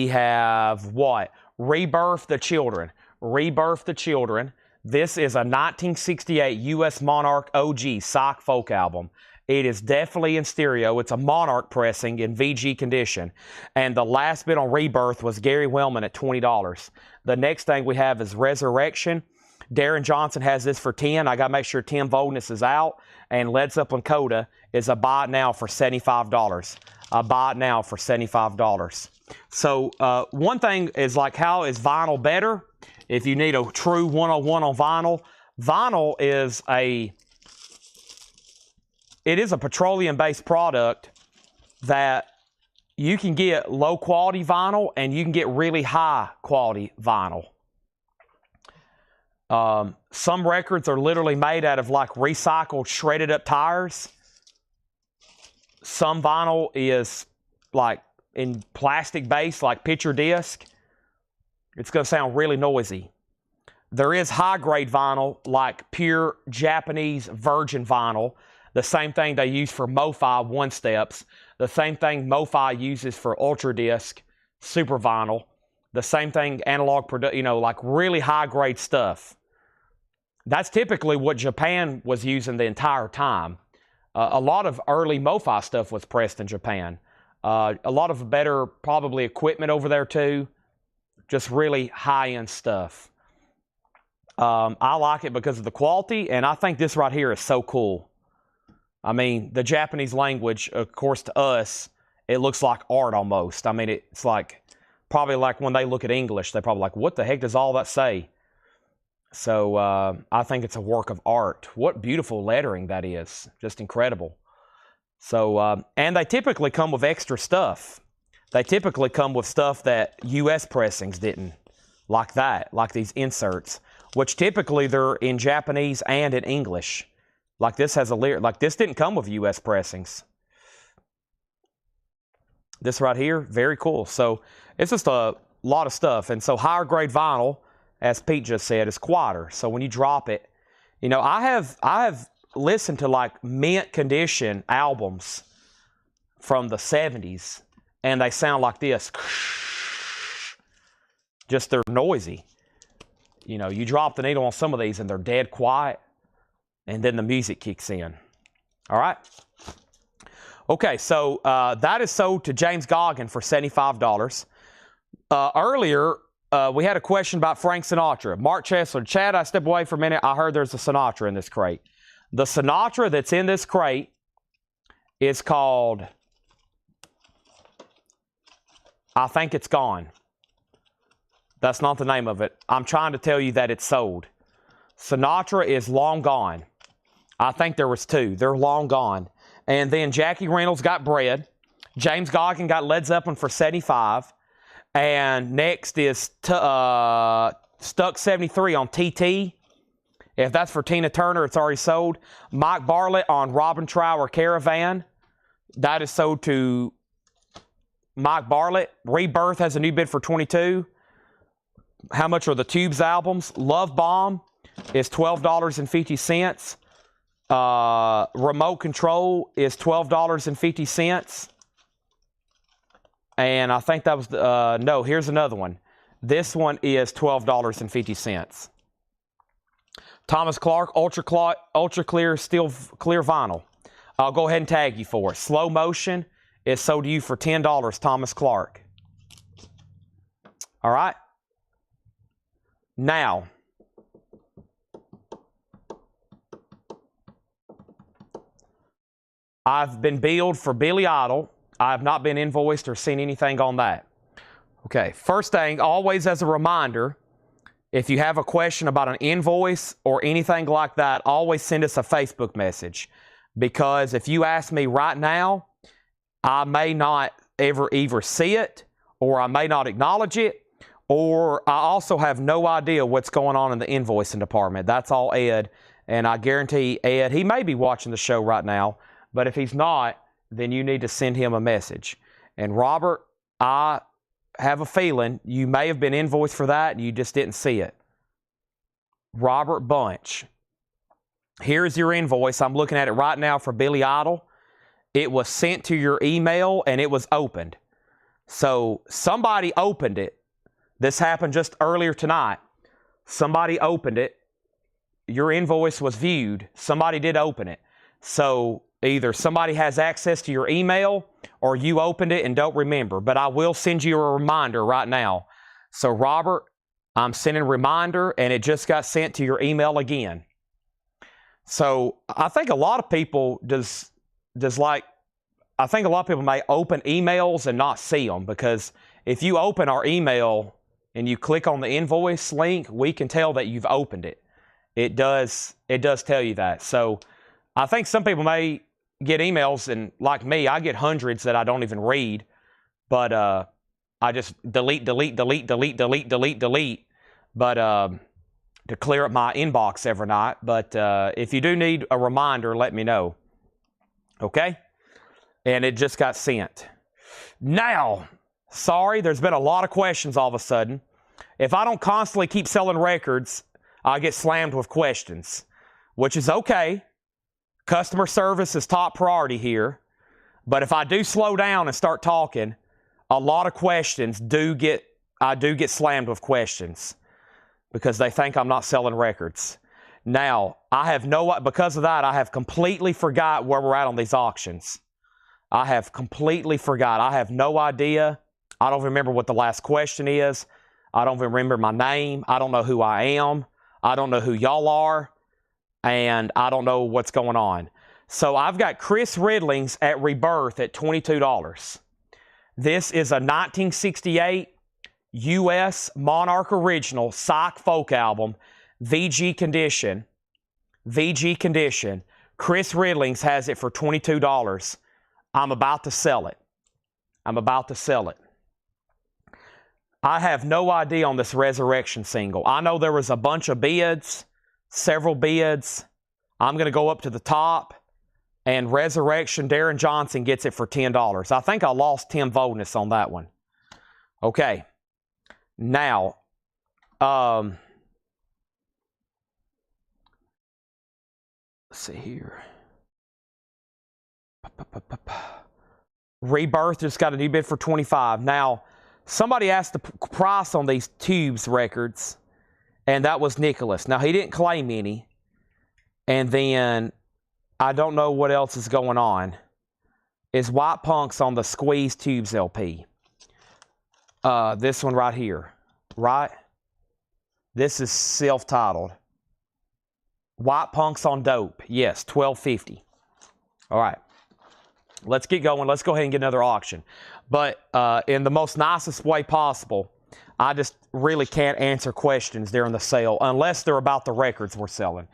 what? Rebirth the Children. Rebirth the Children. This is a 1968 U.S. Monarch OG psych folk album. It is definitely in stereo. It's a Monarch pressing in VG condition. And the last bid on Rebirth was Gary Wellman at $20. The next thing we have is Resurrection. Darren Johnson has this for $10. I got to make sure Tim Voldness is out. And Led Zeppelin Coda is a buy it now for $75. A buy it now for $75. So one thing is like, how is vinyl better? If you need a true 101 on vinyl, Vinyl is a petroleum-based product that you can get low-quality vinyl and you can get really high-quality vinyl. Some records are literally made out of like recycled, shredded up tires. Some vinyl is like in plastic base, like picture disc. It's going to sound really noisy. There is high-grade vinyl, like pure Japanese virgin vinyl. The same thing they use for MoFi one-steps. The same thing MoFi uses for Ultra Disc, super vinyl. The same thing analog, like really high-grade stuff. That's typically what Japan was using the entire time. A lot of early MoFi stuff was pressed in Japan. A lot of better, probably, equipment over there too. Just really high-end stuff. I like it because of the quality, and I think this right here is so cool. I mean, the Japanese language, of course, to us, it looks like art almost. I mean, it's like, probably like when they look at English, they're probably like, what the heck does all that say? So I think it's a work of art. What beautiful lettering that is. Just incredible. So, and they typically come with extra stuff. They typically come with stuff that U.S. pressings didn't, like that, like these inserts, which typically they're in Japanese and in English. Like this has a lyric, like this didn't come with U.S. pressings. This right here, very cool. So it's just a lot of stuff. And so higher grade vinyl, as Pete just said, is quieter. So when you drop it, you know, I have listened to like mint condition albums from the 70s, and they sound like this. Just they're noisy. You know, you drop the needle on some of these and they're dead quiet, and then the music kicks in. All right? Okay, so that is sold to James Goggin for $75. Earlier, we had a question about Frank Sinatra. Mark Chesler, Chad, I step away for a minute. I heard there's a Sinatra in this crate. The Sinatra that's in this crate is called, I think it's gone. That's not the name of it. I'm trying to tell you that it's sold. Sinatra is long gone. I think there was two. They're long gone. And then Jackie Reynolds got Bread. James Goggin got Led Zeppelin for $75. And next is Stuck 73 on TT. If that's for Tina Turner, it's already sold. Mike Bartlett on Robin Trower Caravan. That is sold to Mike Bartlett. Rebirth has a new bid for $22. How much are the Tubes albums? Love Bomb is $12.50. Remote Control is $12.50. And I think that was, no, here's another one. This one is $12.50. Thomas Clark, Ultra Clear, Steel Clear Vinyl. I'll go ahead and tag you for it. Slow Motion is sold to you for $10, Thomas Clark. All right? Now, I've been billed for Billy Idol. I have not been invoiced or seen anything on that. Okay, first thing, always as a reminder, if you have a question about an invoice or anything like that, always send us a Facebook message. Because if you ask me right now, I may not ever either see it, or I may not acknowledge it, or I also have no idea what's going on in the invoicing department. That's all Ed, and I guarantee Ed, he may be watching the show right now, but if he's not, then you need to send him a message. And Robert, I have a feeling you may have been invoiced for that and you just didn't see it. Robert Bunch. Here's your invoice. I'm looking at it right now for Billy Idol. It was sent to your email and it was opened. So somebody opened it. This happened just earlier tonight. Somebody opened it. Your invoice was viewed. Somebody did open it. So either somebody has access to your email or you opened it and don't remember. But I will send you a reminder right now. So Robert, I'm sending a reminder and it just got sent to your email again. So I think a lot of people I think a lot of people may open emails and not see them, because if you open our email and you click on the invoice link, we can tell that you've opened it. It does tell you that. So I think some people may get emails, and like me, I get hundreds that I don't even read, but I just delete, but to clear up my inbox every night. But if you do need a reminder, let me know. Okay? And it just got sent. Now, sorry, there's been a lot of questions all of a sudden. If I don't constantly keep selling records, I get slammed with questions, which is okay. Customer service is top priority here. But if I do slow down and start talking, a lot of questions I do get slammed with questions because they think I'm not selling records. Now, because of that, I have completely forgot where we're at on these auctions. I have completely forgot. I have no idea. I don't remember what the last question is. I don't remember my name. I don't know who I am. I don't know who y'all are. And I don't know what's going on. So I've got Chris Ridlings at Rebirth at $22. This is a 1968 U.S. Monarch Original Psych Folk Album, VG condition. VG condition. Chris Ridlings has it for $22. I'm about to sell it. I'm about to sell it. I have no idea on this Resurrection single. I know there was a bunch of bids, several bids. I'm going to go up to the top, and Resurrection, Darren Johnson gets it for $10. I think I lost Tim Voldness on that one. Okay. Now, let's see here. Rebirth just got a new bid for $25. Now, somebody asked the price on these Tubes records, and that was Nicholas. Now, he didn't claim any. And then, I don't know what else is going on. Is White Punks on the Squeeze Tubes LP. This one right here. Right? This is self-titled. White Punks on Dope. Yes, $12.50. All right. Let's get going. Let's go ahead and get another auction. But in the most nicest way possible, I just really can't answer questions during the sale unless they're about the records we're selling.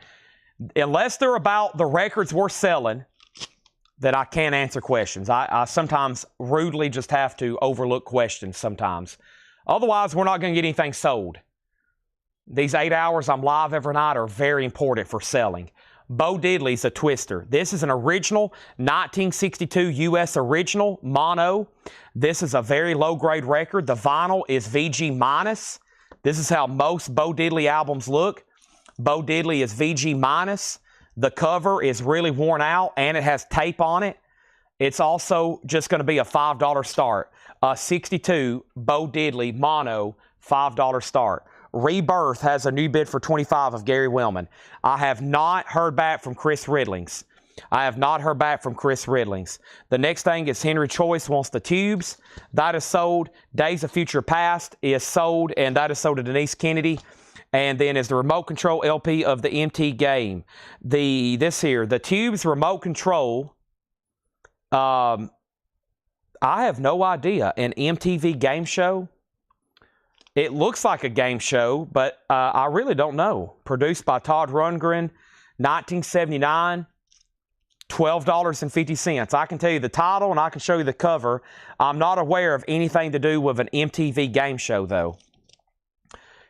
Unless they're about the records we're selling, then I can't answer questions. I sometimes rudely just have to overlook questions sometimes. Otherwise, we're not going to get anything sold. These 8 hours I'm live every night are very important for selling. Bo Diddley's a twister. This is an original 1962 U.S. original mono. This is a very low-grade record. The vinyl is VG minus. This is how most Bo Diddley albums look. Bo Diddley is VG minus. The cover is really worn out, and it has tape on it. It's also just going to be a $5 start. 62 Bo Diddley mono, $5 start. Rebirth has a new bid for $25 of Gary Wellman. I have not heard back from Chris Ridlings. I have not heard back from Chris Ridlings. The next thing is Henry Choice wants the Tubes. That is sold. Days of Future Past is sold, and that is sold to Denise Kennedy. And then is the remote control LP of the MT Game. The Tubes remote control, I have no idea. An MTV game show? It looks like a game show, but I really don't know. Produced by Todd Rundgren, 1979, $12.50. I can tell you the title and I can show you the cover. I'm not aware of anything to do with an MTV game show, though.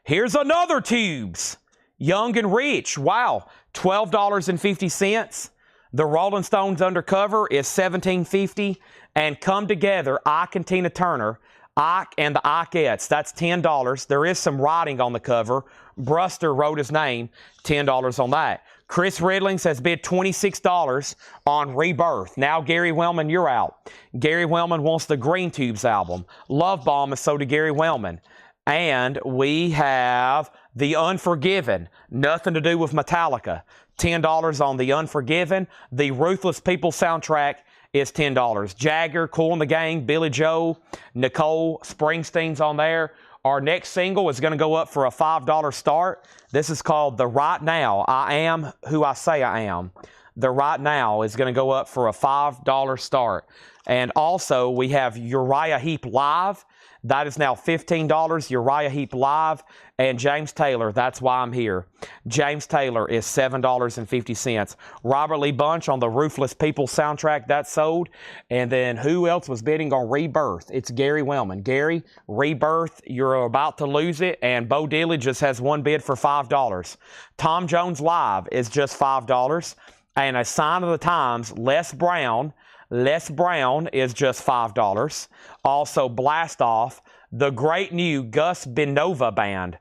Here's another Tubes. Young and Rich. Wow. $12.50. The Rolling Stones undercover is $17.50. And Come Together, Ike and Tina Turner. Ike and the Ikeettes. That's $10. There is some writing on the cover. Bruster wrote his name. $10 on that. Chris Ridlings has bid $26 on Rebirth. Now, Gary Wellman, you're out. Gary Wellman wants the Green Tubes album. Love Bomb is sold to Gary Wellman. And we have The Unforgiven. Nothing to do with Metallica. $10 on The Unforgiven. The Ruthless People soundtrack is $10. Jagger, Kool and the Gang, Billy Joe, Nicole Springsteen's on there. Our next single is going to go up for a $5 start. This is called The Right Now, I Am Who I Say I Am. right now is going to go up for a $5 start. And also, we have Uriah Heep Live. That is now $15, Uriah Heep Live. And James Taylor, That's Why I'm Here. James Taylor is $7.50. Robert Lee Bunch on the Ruthless People soundtrack, that sold. And then who else was bidding on Rebirth? It's Gary Wellman. Gary, Rebirth, you're about to lose it. And Bo Diddley just has one bid for $5. Tom Jones Live is just $5. And A Sign of the Times, Les Brown is just $5. Also, Blast Off, the great new Gus Benova Band.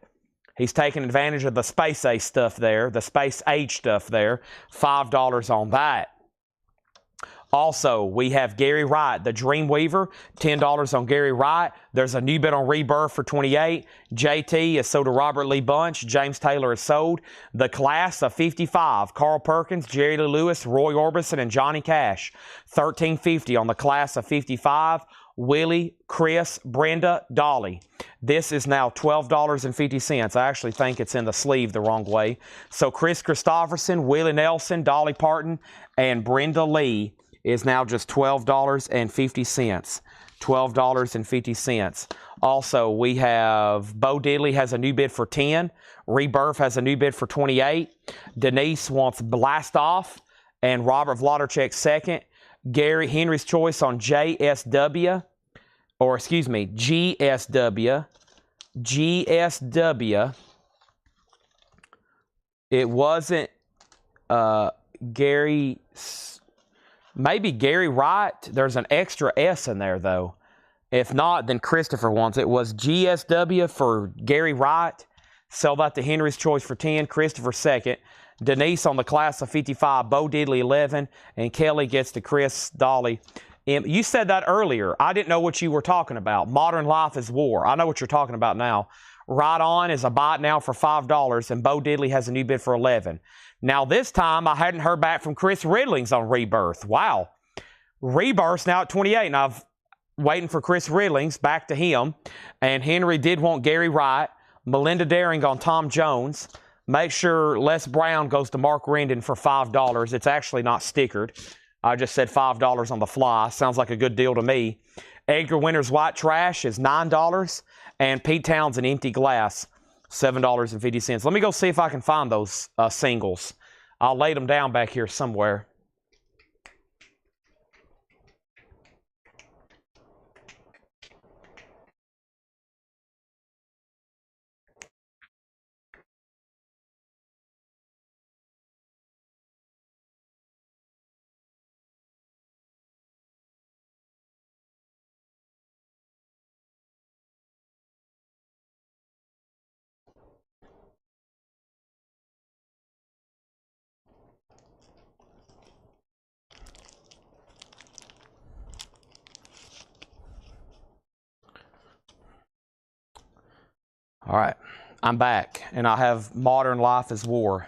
He's taking advantage of the Space Age stuff there, $5 on that. Also, we have Gary Wright, the Dreamweaver, $10 on Gary Wright. There's a new bid on Rebirth for $28. JT is sold to Robert Lee Bunch. James Taylor is sold. The Class of 55, Carl Perkins, Jerry Lee Lewis, Roy Orbison, and Johnny Cash. $13.50 on the Class of 55. Willie, Chris, Brenda, Dolly. This is now $12.50. I actually think it's in the sleeve the wrong way. So Chris Christopherson, Willie Nelson, Dolly Parton, and Brenda Lee is now just $12.50. $12.50. Also, we have Bo Diddley has a new bid for $10. Rebirth has a new bid for $28. Denise wants Blast Off, and Robert Vlodarchek second. Gary Henry's Choice on GSW. GSW. It wasn't Gary, maybe Gary Wright. There's an extra S in there, though. If not, then Christopher wants it. It was GSW for Gary Wright. Sell that to Henry's Choice for 10. Christopher second. Denise on the Class of 55. Bo Diddley 11. And Kelly gets to Chris, Dolly. You said that earlier. I didn't know what you were talking about. Modern Life is War. I know what you're talking about now. Right On is a buy it now for $5, and Bo Diddley has a new bid for $11. Now, this time, I hadn't heard back from Chris Ridlings on Rebirth. Wow. Rebirth's now at $28, and I've waiting for Chris Ridlings, back to him. And Henry did want Gary Wright. Melinda Daring on Tom Jones. Make sure Les Brown goes to Mark Rendon for $5. It's actually not stickered. I just said $5 on the fly. Sounds like a good deal to me. Edgar Winter's White Trash is $9. And Pete Townsend Empty Glass, $7.50. Let me go see if I can find those singles. I'll lay them down back here somewhere. All right, I'm back, and I have Modern Life is War.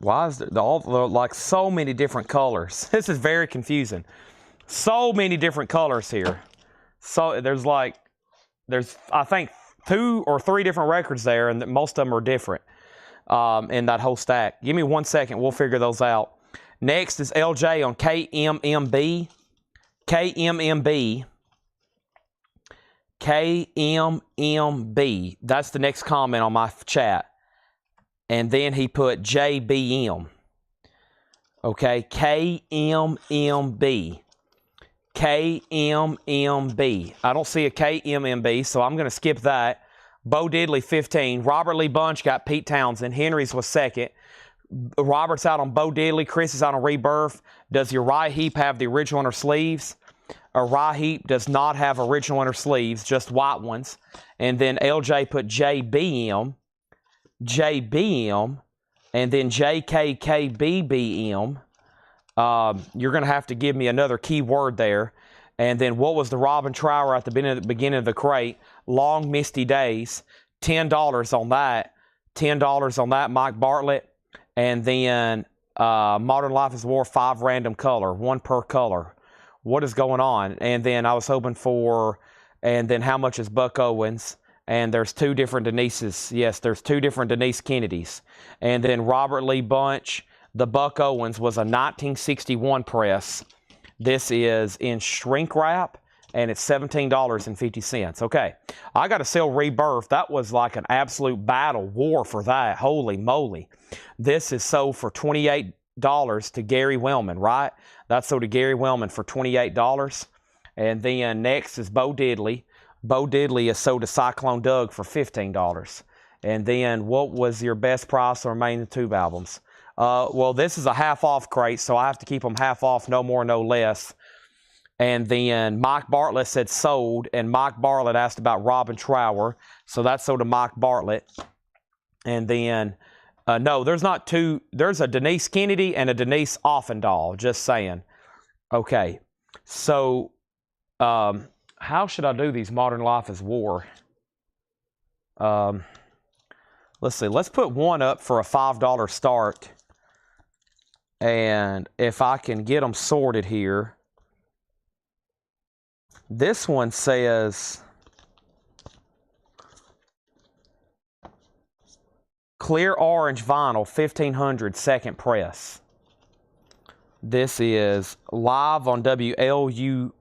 Why is there like so many different colors? This is very confusing. So many different colors here. So there's I think 2 or 3 different records there, and most of them are different in that whole stack. Give me 1 second. We'll figure those out. Next is LJ on KMMB. KMMB. That's the next comment on my chat. And then he put JBM. Okay, KMMB. KMMB. I don't see a KMMB, so I'm going to skip that. Bo Diddley, 15. Robert Lee Bunch got Pete Townsend. Henry's was second. Robert's out on Bo Diddley. Chris is out on Rebirth. Does Uriah Heep have the original inner sleeves? Uriah Heep does not have original inner sleeves, just white ones. And then LJ put JBM. JBM, and then JKKBBM, You're going to have to give me another key word there. And then what was the Robin Trower at the beginning of the crate? Long Misty Days, $10 on that. $10 on that, Mike Bartlett. And then Modern Life is War, 5 random color, 1 per color. What is going on? And then I was hoping for, and then how much is Buck Owens? And there's 2 different Denises. Yes, there's 2 different Denise Kennedys. And then Robert Lee Bunch, the Buck Owens was a 1961 press. This is in shrink wrap, and it's $17.50. Okay, I got to sell Rebirth. That was like an absolute battle war for that. Holy moly. This is sold for $28 to Gary Wellman, right? That's sold to Gary Wellman for $28. And then next is Bo Diddley. Bo Diddley is sold to Cyclone Doug for $15. And then what was your best price on remaining tube albums? Well, this is a half-off crate, so I have to keep them half off, no more, no less. And then Mike Bartlett said sold, and Mike Bartlett asked about Robin Trower, so that's sold to Mike Bartlett. And then, no, there's not 2. There's a Denise Kennedy and a Denise Offendahl, just saying. Okay, so how should I do these Modern Life is War? Let's see. Let's put one up for a $5 start. And if I can get them sorted here. This one says clear orange vinyl, 1500 second press. This is live on WLUW.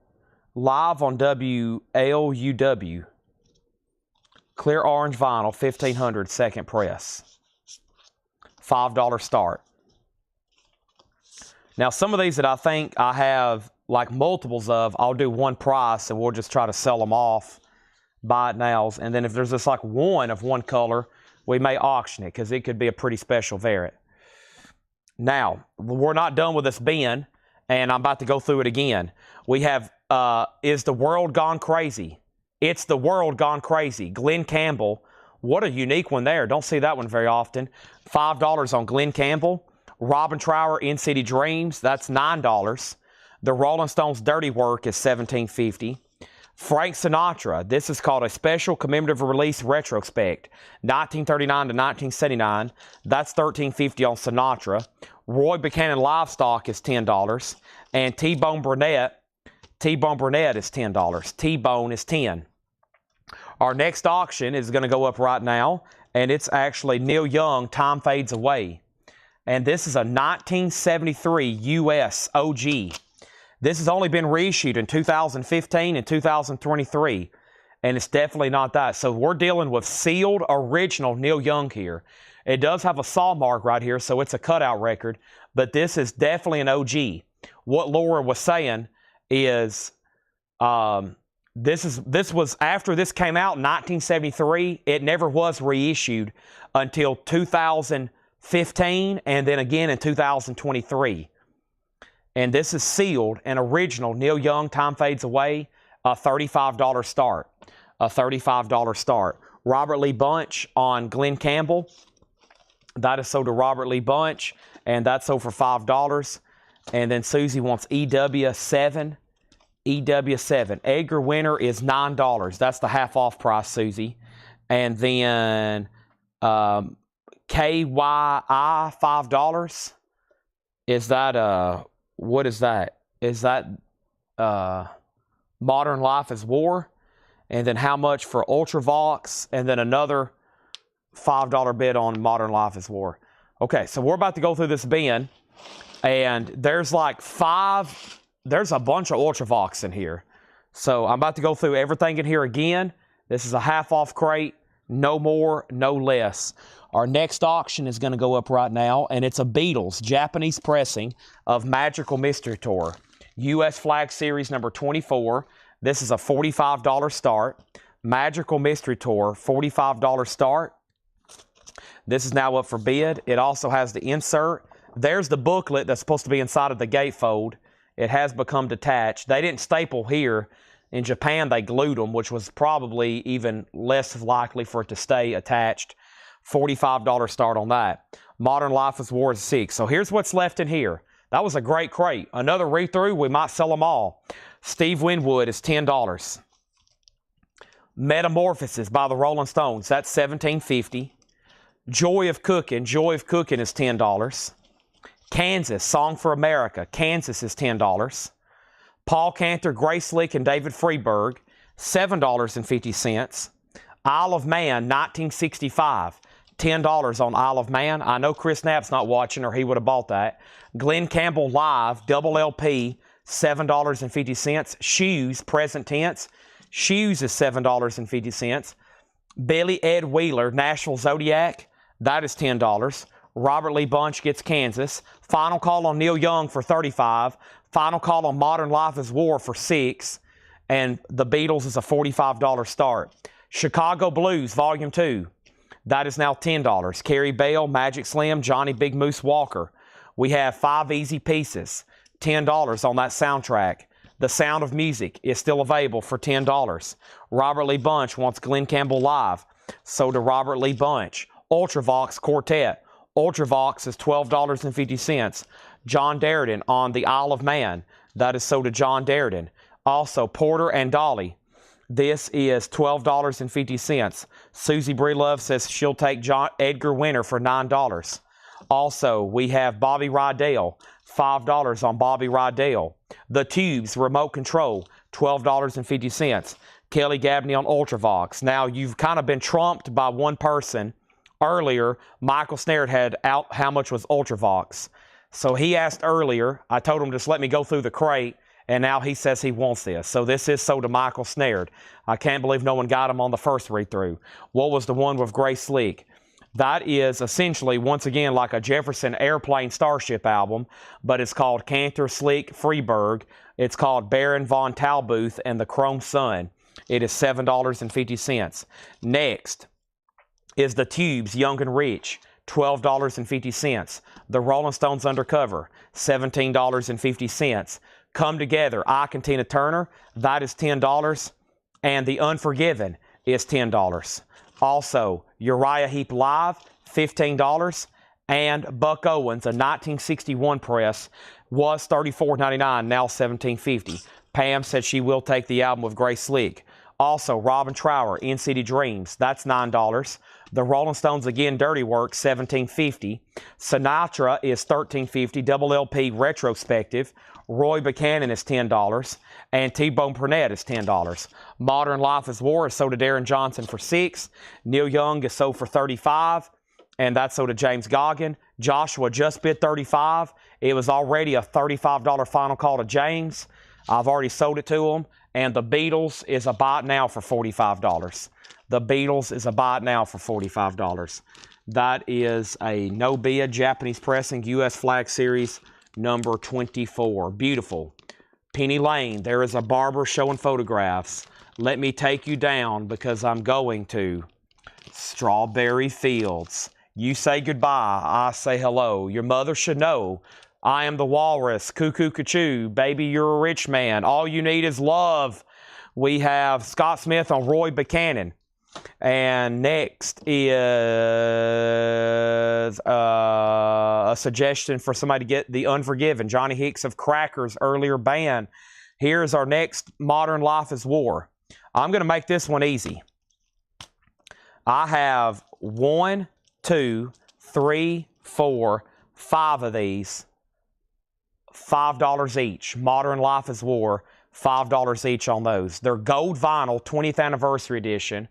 Clear orange vinyl, 1500 second press. $5 start. Now, some of these that I think I have like multiples of, I'll do one price and we'll just try to sell them off, buy it nows. And then if there's just like one of one color, we may auction it because it could be a pretty special variant. Now, we're not done with this bin, and I'm about to go through it again. We have, Is the World Gone Crazy? It's the World Gone Crazy. Glenn Campbell. What a unique one there. Don't see that one very often. $5 on Glenn Campbell. Robin Trower, In City Dreams, that's $9. The Rolling Stones Dirty Work is $17.50. Frank Sinatra, this is called a Special Commemorative Release Retrospect, 1939 to 1979. That's $13.50 on Sinatra. Roy Buchanan Livestock is $10. And T-Bone Burnett is $10. T-Bone is $10. Our next auction is going to go up right now, and it's actually Neil Young, Time Fades Away. And this is a 1973 U.S. OG. This has only been reissued in 2015 and 2023, and it's definitely not that. So we're dealing with sealed original Neil Young here. It does have a saw mark right here, so it's a cutout record, but this is definitely an OG. What Laura was saying is this was after this came out in 1973. It never was reissued until 2015 and then again in 2023. And this is sealed and original Neil Young, Time Fades Away, a $35 start. A $35 start. Robert Lee Bunch on Glenn Campbell. That is sold to Robert Lee Bunch, and that's sold for $5. And then Susie wants EW7. EW7. Edgar Winter is $9. That's the half off price, Susie. And then KYI, $5. Is that what is that? Is that Modern Life is War? And then how much for Ultravox? And then another $5 bid on Modern Life is War. Okay, so we're about to go through this bin, and there's like there's a bunch of Ultravox in here. So I'm about to go through everything in here again. This is a half-off crate, no more, no less. Our next auction is going to go up right now, and it's a Beatles Japanese pressing of Magical Mystery Tour. U.S. Flag Series number 24. This is a $45 start. Magical Mystery Tour, $45 start. This is now up for bid. It also has the insert. There's the booklet that's supposed to be inside of the gatefold. It has become detached. They didn't staple here. In Japan, they glued them, which was probably even less likely for it to stay attached. $45 start on that. Modern Life is War is 6. So here's what's left in here. That was a great crate. Another read-through, we might sell them all. Steve Winwood is $10. Metamorphosis by the Rolling Stones, that's $17.50. Joy of Cooking is $10. Kansas, Song for America, Kansas is $10. Paul Cantor, Grace Slick, and David Freeberg, $7.50. Isle of Man, 1965, $10 on Isle of Man. I know Chris Knapp's not watching or he would have bought that. Glenn Campbell Live, double LP, $7.50. Shoes, present tense. Shoes is $7.50. Billy Ed Wheeler, Nashville Zodiac, that is $10. Robert Lee Bunch gets Kansas. Final Call on Neil Young for $35. Final Call on Modern Life is War for $6. And the Beatles is a $45 start. Chicago Blues, Volume 2, that is now $10. Carrie Bell, Magic Slim, Johnny Big Moose Walker. We have 5 Easy Pieces, $10 on that soundtrack. The Sound of Music is still available for $10. Robert Lee Bunch wants Glenn Campbell Live. So do Robert Lee Bunch. Ultravox Quartet. Ultravox is $12.50. John Darden on the Isle of Man. That is so to John Darden. Also, Porter and Dolly. This is $12.50. Susie Breelove says she'll take Edgar Winter for $9. Also, we have Bobby Rydell, $5 on Bobby Rydell. The Tubes, Remote Control, $12.50. Kelly Gabney on Ultravox. Now, you've kind of been trumped by one person. Earlier, Michael Snare had out how much was Ultravox. So he asked earlier, I told him just let me go through the crate, and now he says he wants this. So this is so to Michael Snared. I can't believe no one got him on the first read-through. What was the one with Grace Slick? That is essentially, once again, like a Jefferson Airplane Starship album, but it's called Cantor, Slick, Freeberg. It's called Baron von Talbooth and the Chrome Sun. It is $7.50. Next is the Tubes, Young and Rich, $12.50. The Rolling Stones Undercover, $17.50. Come Together, Ike and Tina Turner, that is $10. And The Unforgiven is $10. Also, Uriah Heep Live, $15. And Buck Owens, a 1961 press, was $34.99, now $17.50. Pam said she will take the album with Grace Slick. Also, Robin Trower, In City Dreams, that's $9. The Rolling Stones, again, Dirty Work, $17.50. Sinatra is $13.50, double LP retrospective. Roy Buchanan is $10. And T-Bone Burnett is $10. Modern Life is War is sold to Darren Johnson for $6. Neil Young is sold for $35. And that's sold to James Goggin. Joshua just bid $35. It was already a $35 final call to James. I've already sold it to him. And the Beatles is a buy it now for $45. The Beatles is a buy it now for $45. That is a no bid Japanese pressing U.S. Flag Series number 24. Beautiful. Penny Lane, there is a barber showing photographs. Let me take you down because I'm going to Strawberry Fields. You say goodbye, I say hello. Your mother should know. I am the walrus, cuckoo, cuckoo, baby, you're a rich man. All you need is love. We have Scott Smith on Roy Buchanan. And next is a suggestion for somebody to get The Unforgiven. Johnny Hicks of Crackers, earlier band. Here's our next Modern Life is War. I'm going to make this one easy. I have 1, 2, 3, 4, 5 of these. $5 each. Modern Life is War, $5 each on those. They're gold vinyl, 20th anniversary edition.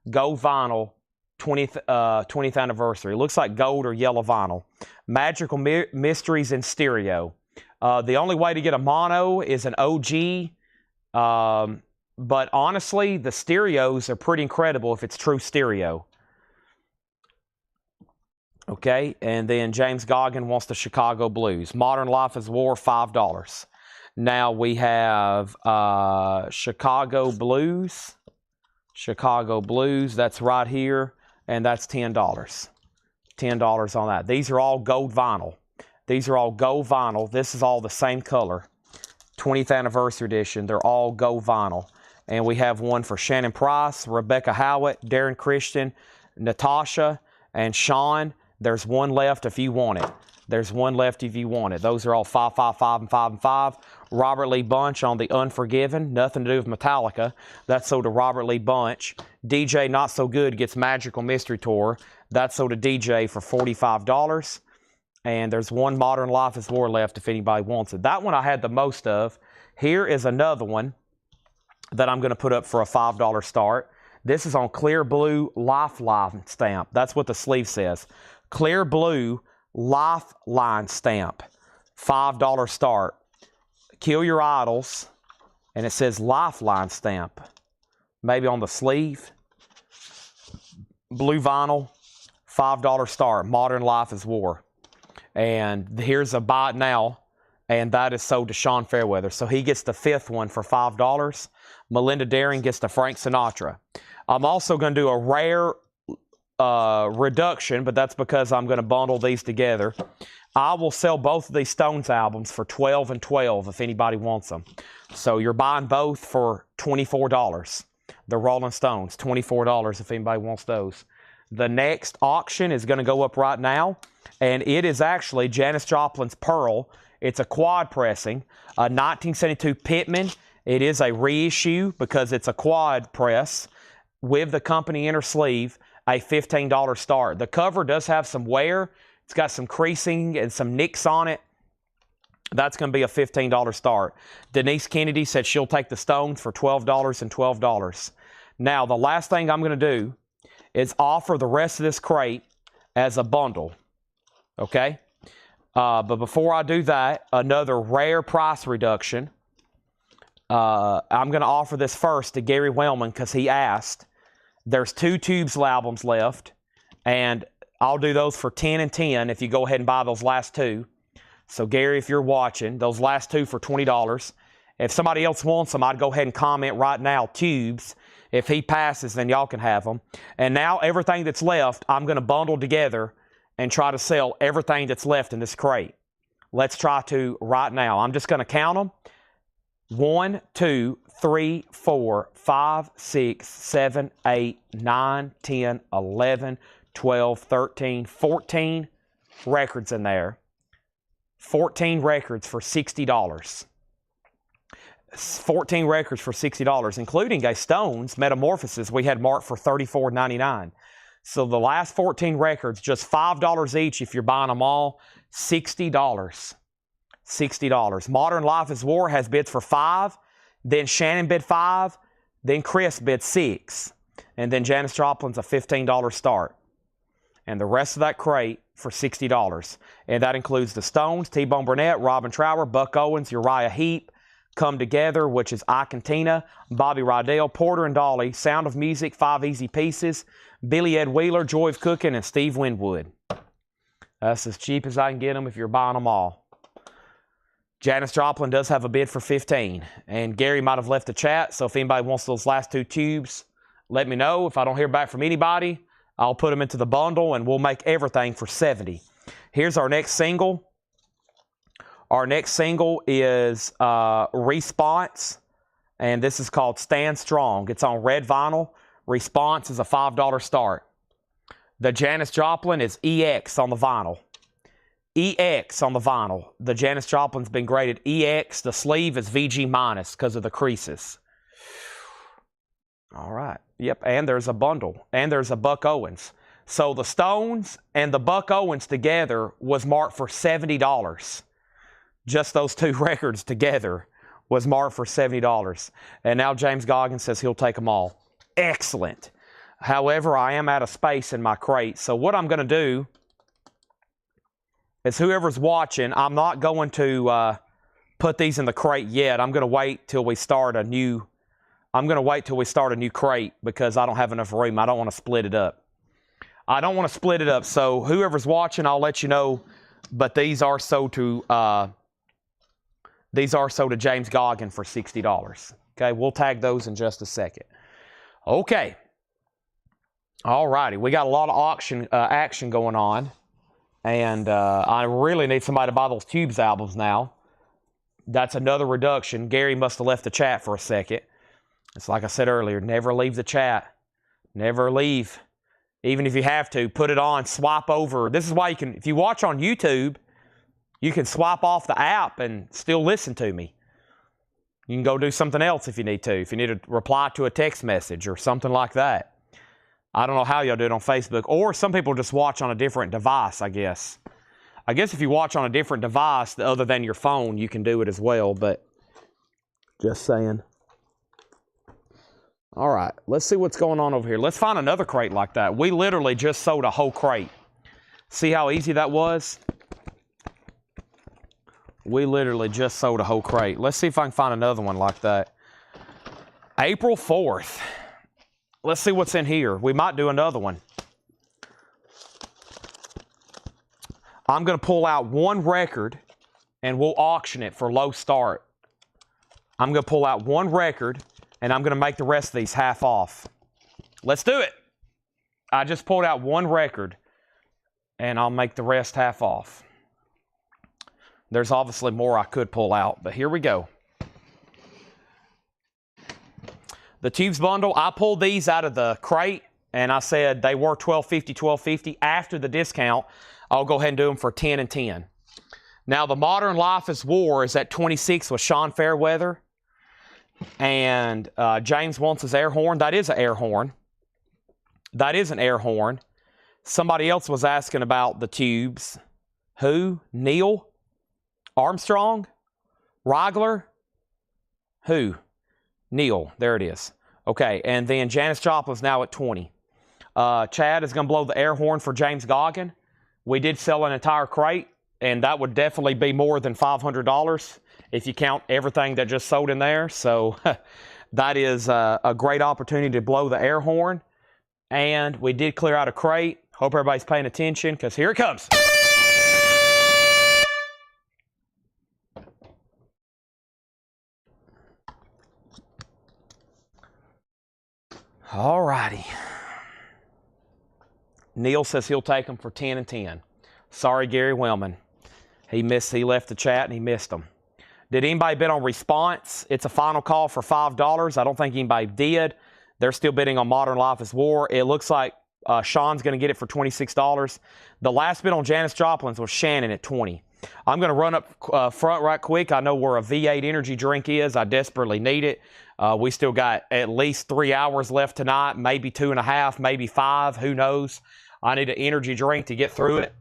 Gold vinyl, 20th anniversary. It looks like gold or yellow vinyl. Magical Mysteries in stereo. The only way to get a mono is an OG. But honestly, the stereos are pretty incredible if it's true stereo. Okay, and then James Goggin wants the Chicago Blues. Modern Life is War, $5. Now we have Chicago Blues. Chicago Blues, that's right here, and that's $10. $10 on that. These are all gold vinyl. These are all gold vinyl. This is all the same color. 20th anniversary edition. They're all gold vinyl. And we have one for Shannon Price, Rebecca Howitt, Darren Christian, Natasha, and Sean. There's one left if you want it. There's one left if you want it. Those are all 5, 5, 5, and 5, and 5. Robert Lee Bunch on the Unforgiven. Nothing to do with Metallica. That's sold to Robert Lee Bunch. DJ Not So Good gets Magical Mystery Tour. That's sold to DJ for $45. And there's one Modern Life is War left if anybody wants it. That one I had the most of. Here is another one that I'm going to put up for a $5 start. This is on Clear Blue Lifeline stamp. That's what the sleeve says. Clear Blue Lifeline stamp. $5 start. Kill Your Idols. And it says Lifeline stamp. Maybe on the sleeve. Blue vinyl. $5 start. Modern Life is War. And here's a buy it now. And that is sold to Sean Fairweather. So he gets the 5th one for $5. Melinda Daring gets the Frank Sinatra. I'm also going to do a rare reduction, but that's because I'm going to bundle these together. I will sell both of these Stones albums for $12 and $12 if anybody wants them. So you're buying both for $24. The Rolling Stones, $24 if anybody wants those. The next auction is going to go up right now, and it is actually Janis Joplin's Pearl. It's a quad pressing, a 1972 Pittman. It is a reissue because it's a quad press with the company inner sleeve, a $15 start. The cover does have some wear. It's got some creasing and some nicks on it. That's going to be a $15 start. Denise Kennedy said she'll take the Stones for $12 and $12. Now, the last thing I'm going to do is offer the rest of this crate as a bundle. Okay? But before I do that, another rare price reduction. I'm going to offer this first to Gary Wellman because he asked. There's 2 Tubes albums left, and I'll do those for $10 and $10 if you go ahead and buy those last 2. So, Gary, if you're watching, those last 2 for $20. If somebody else wants them, I'd go ahead and comment right now, Tubes. If he passes, then y'all can have them. And now everything that's left, I'm going to bundle together and try to sell everything that's left in this crate. Let's try to right now. I'm just going to count them. 1, 2, 3, 4, 5, 6, 7, 8, 9, 10, 11, 12, 13, 14 records in there. 14 records for $60. 14 records for $60, including a Stones Metamorphosis we had marked for $34.99. So the last 14 records, just $5 each if you're buying them all. $60. $60. Modern Life is War has bids for $5. Then Shannon bid $5. Then Chris bid $6. And then Janis Joplin's a $15 start. And the rest of that crate for $60. And that includes the Stones, T-Bone Burnett, Robin Trower, Buck Owens, Uriah Heep, Come Together, which is Ike and Tina, Bobby Rydell, Porter and Dolly, Sound of Music, 5 Easy Pieces, Billy Ed Wheeler, Joy of Cooking, and Steve Winwood. That's as cheap as I can get them if you're buying them all. Janis Joplin does have a bid for $15. And Gary might have left the chat, so if anybody wants those last 2 tubes, let me know. If I don't hear back from anybody, I'll put them into the bundle, and we'll make everything for $70. Here's our next single. Our next single is Response, and this is called Stand Strong. It's on red vinyl. Response is a $5 start. The Janis Joplin is EX on the vinyl. EX on the vinyl. The Janis Joplin's been graded EX. The sleeve is VG minus because of the creases. All right. Yep, and there's a bundle. And there's a Buck Owens. So the Stones and the Buck Owens together was marked for $70. Just those 2 records together was marked for $70. And now James Goggins says he'll take them all. Excellent. However, I am out of space in my crate. So what I'm going to do is whoever's watching, I'm not going to put these in the crate yet. I'm going to wait till we start a new crate because I don't have enough room. I don't want to split it up. So whoever's watching, I'll let you know. But these are sold to James Goggin for $60. Okay, we'll tag those in just a second. Okay. All righty, we got a lot of action going on. And I really need somebody to buy those Tubes albums now. That's another reduction. Gary must have left the chat for a second. It's like I said earlier, never leave the chat. Never leave. Even if you have to, put it on, swap over. This is why you can, if you watch on YouTube, You can swipe off the app and still listen to me. You can go do something else if you need to. If you need to reply to a text message or something like that. I don't know how y'all do it on Facebook. Or some people just watch on a different device, I guess. I guess if you watch on a different device other than your phone, you can do it as well. But just saying. All right, let's see what's going on over here. Let's find another crate like that. We literally just sold a whole crate. See how easy that was? We literally just sold a whole crate. Let's see if I can find another one like that. April 4th. Let's see what's in here. We might do another one. I'm going to pull out one record and we'll auction it for low start. I'm going to pull out one record and I'm going to make the rest of these half off. Let's do it. I just pulled out one record and I'll make the rest half off. There's obviously more I could pull out, but here we go. The Tubes bundle, I pulled these out of the crate and I said they were $12.50, $12.50. After the discount, I'll go ahead and do them for 10 and 10. Now, the Modern Life is War is at 26 with Sean Fairweather. And James wants his air horn. That is an air horn. That is an air horn. Somebody else was asking about the Tubes. Who? Neil? Armstrong? Rigler? Who? Neil. There it is. Okay, and then Janis Joplin's now at 20. Chad is going to blow the air horn for James Goggin. We did sell an entire crate, and that would definitely be more than $500 if you count everything that just sold in there. So that is a great opportunity to blow the air horn. And we did clear out a crate. Hope everybody's paying attention because here it comes. All righty. Neil says he'll take them for 10 and 10. Sorry, Gary Wellman. He left the chat and he missed them. Did anybody bid on Response? It's a final call for $5. I don't think anybody did. They're still bidding on Modern Life is War. It looks like Sean's going to get it for $26. The last bid on Janis Joplin's was Shannon at $20. I'm going to run up front right quick. I know where a V8 energy drink is. I desperately need it. We still got at least 3 hours left tonight, maybe 2.5, maybe 5. Who knows? I need an energy drink to get through it.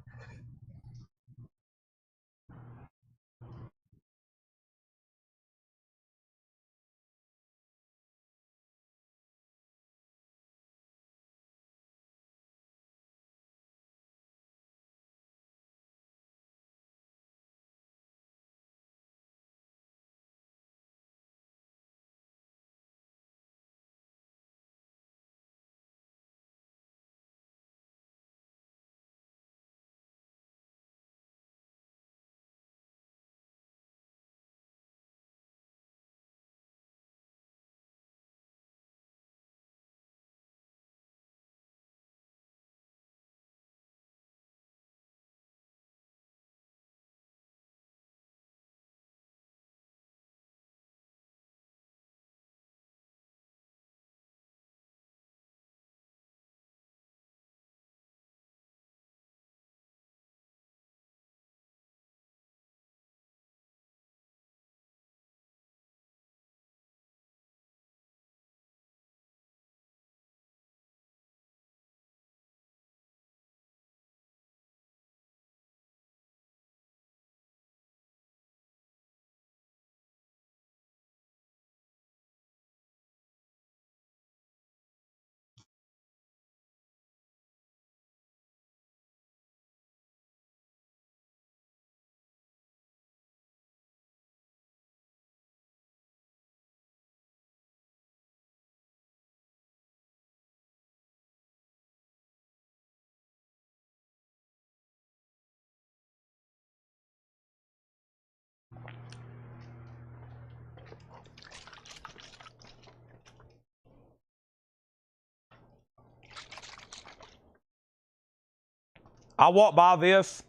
I walked by this.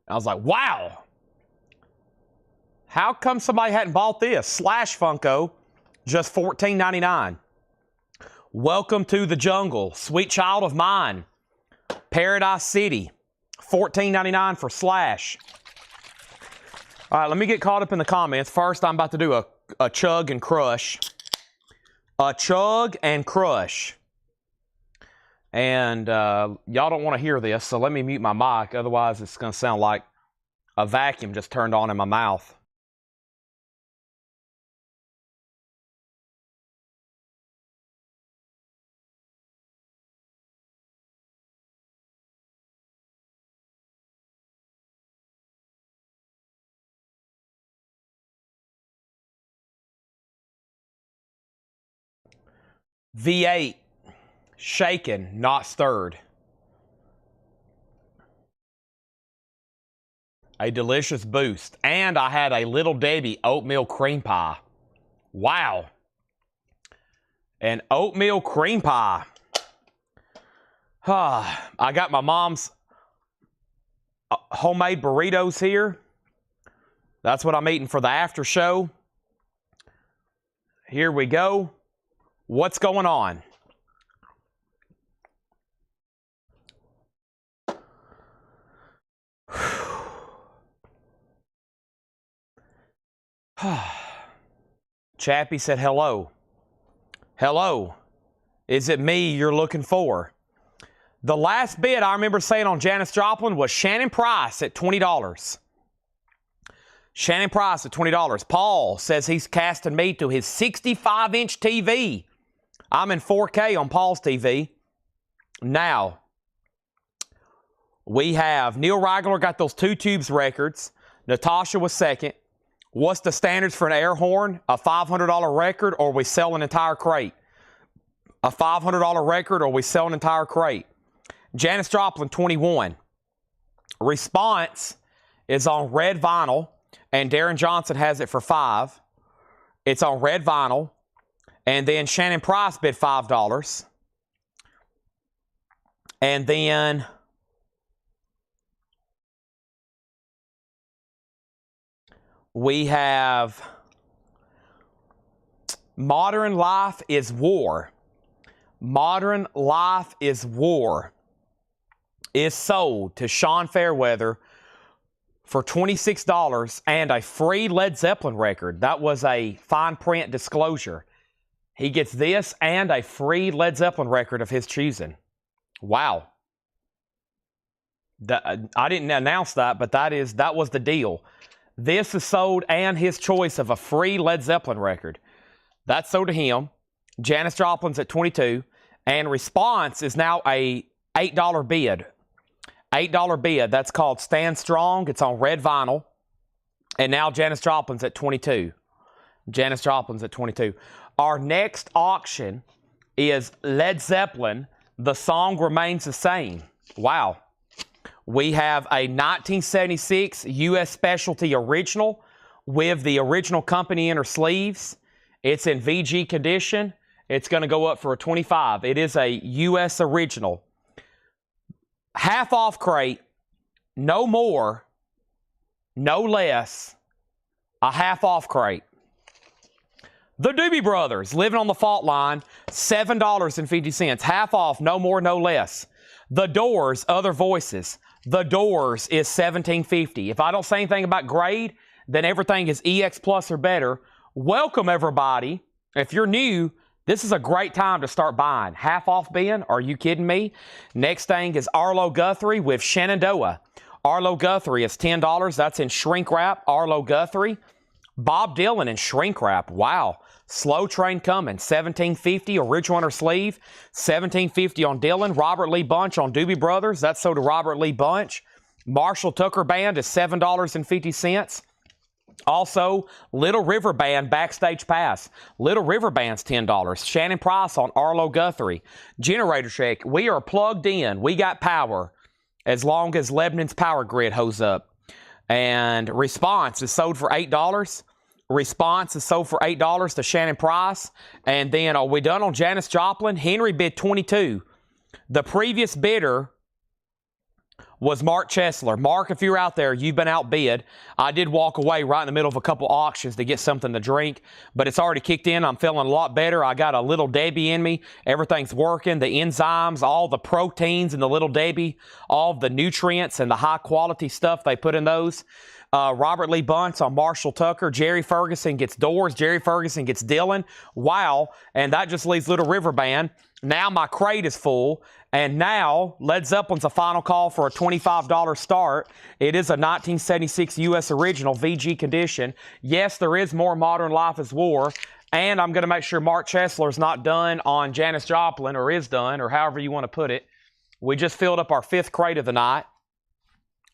I was like, wow. How come somebody hadn't bought this? Slash Funko, just $14.99. Welcome to the jungle, sweet child of mine. Paradise City, $14.99 for Slash. All right, let me get caught up in the comments. First, I'm about to do a chug and crush. A chug and crush. And y'all don't want to hear this, so let me mute my mic. Otherwise, it's going to sound like a vacuum just turned on in my mouth. V8, shaken, not stirred. A delicious boost. And I had a Little Debbie oatmeal cream pie. Wow. An oatmeal cream pie. I got my mom's homemade burritos here. That's what I'm eating for the after show. Here we go. What's going on? Chappie said hello. Hello. Is it me you're looking for? The last bid I remember saying on Janis Joplin was Shannon Price at $20. Shannon Price at $20. Paul says he's casting me to his 65-inch TV. I'm in 4K on Paul's TV. Now, we have Neil Reigler got those 2 tubes records. Natasha was second. What's the standards for an air horn? A $500 record, or we sell an entire crate? A $500 record, or we sell an entire crate? Janis Joplin, 21. Response is on red vinyl, and Darren Johnson has it for $5. It's on red vinyl. And then Shannon Price bid $5. And then we have Modern Life is War. Modern Life is War is sold to Sean Fairweather for $26 and a free Led Zeppelin record. That was a fine print disclosure. He gets this and a free Led Zeppelin record of his choosing. Wow. I didn't announce that, but that was the deal. This is sold and his choice of a free Led Zeppelin record. That's sold to him. Janis Joplin's at $22. And Response is now a $8 bid. $8 bid. That's called Stand Strong. It's on red vinyl. And now Janis Joplin's at $22. Janis Joplin's at $22. Our next auction is Led Zeppelin. The song remains the same. Wow. We have a 1976 U.S. Specialty original with the original company inner sleeves. It's in VG condition. It's going to go up for a $25. It is a U.S. original. Half off crate, no more, no less, a half off crate. The Doobie Brothers, Living on the Fault Line, $7.50. Half off, no more, no less. The Doors, Other Voices. The Doors is $17.50. If I don't say anything about grade, then everything is EX Plus or better. Welcome, everybody. If you're new, this is a great time to start buying. Half off bin? Are you kidding me? Next thing is Arlo Guthrie with Shenandoah. Arlo Guthrie is $10. That's in shrink wrap. Arlo Guthrie. Bob Dylan in shrink wrap. Wow. Slow Train Coming, $17.50. Original inner sleeve, $17.50 on Dylan. Robert Lee Bunch on Doobie Brothers. That's sold to Robert Lee Bunch. Marshall Tucker Band is $7.50. Also, Little River Band Backstage Pass. Little River Band's $10. Shannon Price on Arlo Guthrie. Generator Check. We are plugged in. We got power as long as Lebanon's power grid holds up. And Response is sold for $8. Response is sold for $8 to Shannon Price. And then, are we done on Janis Joplin? Henry bid $22. The previous bidder was Mark Chesler. Mark, if you're out there, you've been outbid. I did walk away right in the middle of a couple auctions to get something to drink, but it's already kicked in. I'm feeling a lot better. I got a Little Debbie in me. Everything's working. The enzymes, all the proteins in the Little Debbie, all the nutrients and the high-quality stuff they put in those. Robert Lee Bunce on Marshall Tucker. Jerry Ferguson gets Doors. Jerry Ferguson gets Dylan. Wow. And that just leaves Little River Band. Now my crate is full. And now Led Zeppelin's a final call for a $25 start. It is a 1976 U.S. original VG condition. Yes, there is more Modern Life is War. And I'm going to make sure Mark Chesler's not done on Janis Joplin, or is done, or however you want to put it. We just filled up our 5th crate of the night.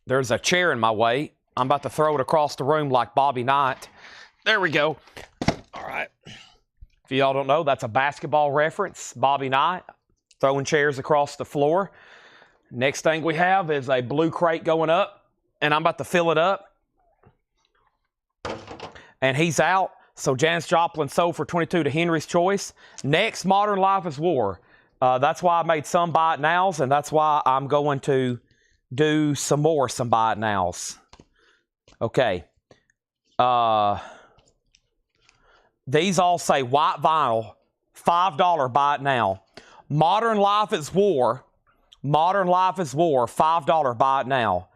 There's a chair in my way. I'm about to throw it across the room like Bobby Knight. There we go. All right. If y'all don't know, that's a basketball reference. Bobby Knight throwing chairs across the floor. Next thing we have is a blue crate going up, and I'm about to fill it up. And he's out. So Janis Joplin sold for $22 to Henry's Choice. Next, Modern Life is War. That's why I made some buy it nows, and that's why I'm going to do some buy it nows. Okay. These all say white vinyl, $5 buy it now. Modern Life is War, $5 buy it now.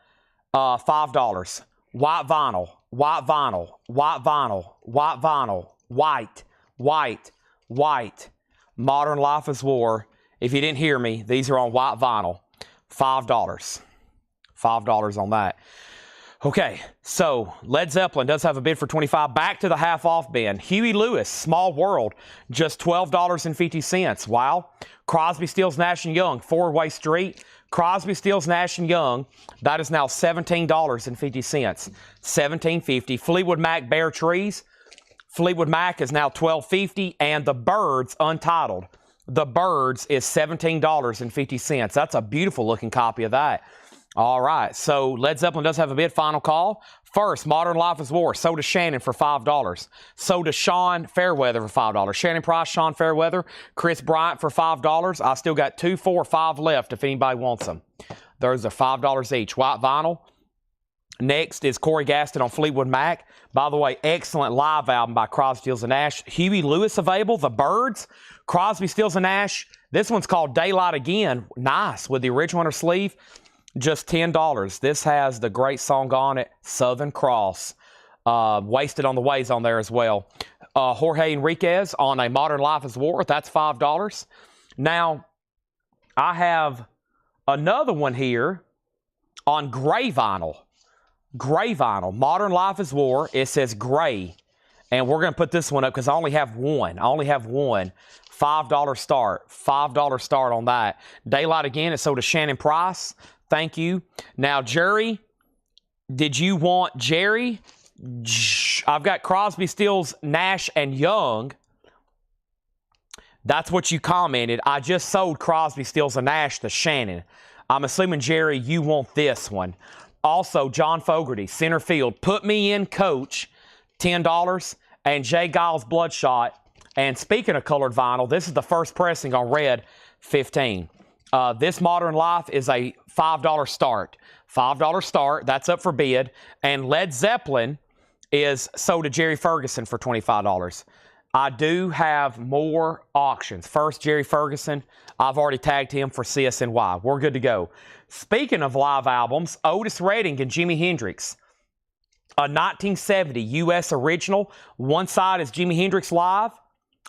$5. White vinyl, white vinyl, white vinyl, white vinyl, white, white, white. Modern Life is War. If you didn't hear me, these are on white vinyl. $5. $5 on that. Okay, so Led Zeppelin does have a bid for $25. Back to the half-off bin. Huey Lewis, Small World, just $12.50. Wow. Crosby, Stills, Nash & Young, Four-Way Street. Crosby, Stills, Nash & Young, that is now $17.50. $17.50. Fleetwood Mac, Bare Trees. Fleetwood Mac is now $12.50. And The Byrds, Untitled. The Byrds is $17.50. That's a beautiful-looking copy of that. All right, so Led Zeppelin does have a bid. Final call. First, Modern Life is War. So does Shannon for $5. So does Sean Fairweather for $5. Shannon Price, Sean Fairweather, Chris Bryant for $5. I still got 2, 4, 5 left if anybody wants them. Those are $5 each. White vinyl. Next is Corey Gaston on Fleetwood Mac. By the way, excellent live album by Crosby, Stills, and Nash. Huey Lewis available. The Byrds, Crosby, Stills, and Nash. This one's called Daylight Again. Nice, with the original inner sleeve. Just $10. This has the great song on it, Southern Cross. Wasted on the Ways on there as well. Jorge Enriquez on A Modern Life is War. That's $5. Now, I have another one here on gray vinyl. Gray vinyl. Modern Life is War. It says gray. And we're going to put this one up because I only have one. $5 start. $5 start on that. Daylight Again is sold to Shannon Price. Thank you. Now, Jerry, did you want Jerry? I've got Crosby, Stills, Nash, and Young. That's what you commented. I just sold Crosby, Stills, and Nash to Shannon. I'm assuming, Jerry, you want this one. Also, John Fogerty, center field. Put Me In, Coach, $10. And Jay Giles, Bloodshot. And speaking of colored vinyl, this is the first pressing on red, $15. This Modern Life is a $5 start. $5 start. That's up for bid. And Led Zeppelin is sold to Jerry Ferguson for $25. I do have more auctions. First, Jerry Ferguson. I've already tagged him for CSNY. We're good to go. Speaking of live albums, Otis Redding and Jimi Hendrix. A 1970 U.S. original. One side is Jimi Hendrix live.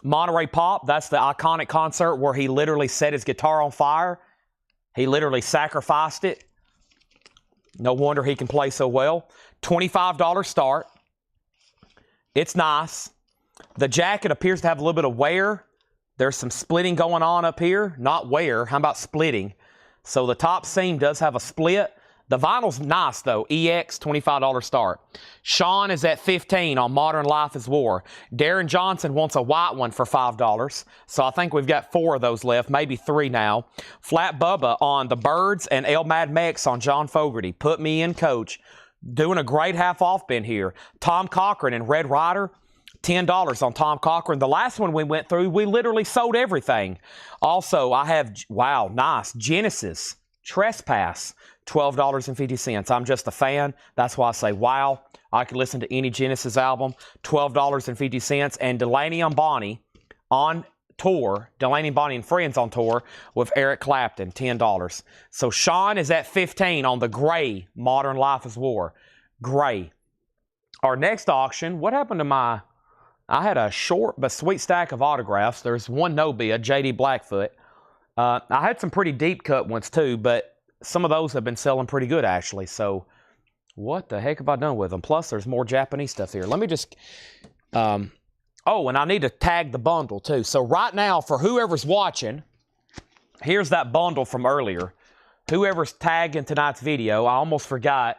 Monterey Pop, that's the iconic concert where he literally set his guitar on fire. He literally sacrificed it. No wonder he can play so well. $25 start. It's nice. The jacket appears to have a little bit of wear. There's some splitting going on up here. Not wear. How about splitting? So the top seam does have a split. The vinyl's nice, though. EX, $25 start. Sean is at $15 on Modern Life is War. Darren Johnson wants a white one for $5. So I think we've got 4 of those left, maybe 3 now. Flat Bubba on The Byrds and El Mad Mex on John Fogerty. Put Me In, Coach. Doing a great half-off bin here. Tom Cochran and Red Rider. $10 on Tom Cochran. The last one we went through, we literally sold everything. Also, I have, wow, nice, Genesis, Trespass. $12.50. I'm just a fan. That's why I say, wow, I could listen to any Genesis album. $12.50. And Delaney and Bonnie on tour, Delaney, Bonnie, and Friends on tour with Eric Clapton, $10. So Sean is at 15 on the gray Modern Life is War. Gray. Our next auction, what happened to my... I had a short but sweet stack of autographs. There's one no bid, J.D. Blackfoot. I had some pretty deep cut ones too, but some of those have been selling pretty good actually. So what the heck have I done with them? Plus there's more Japanese stuff here. Let me just... oh, and I need to tag the bundle too. So right now, for whoever's watching, here's that bundle from earlier. Whoever's tagging tonight's video, I almost forgot.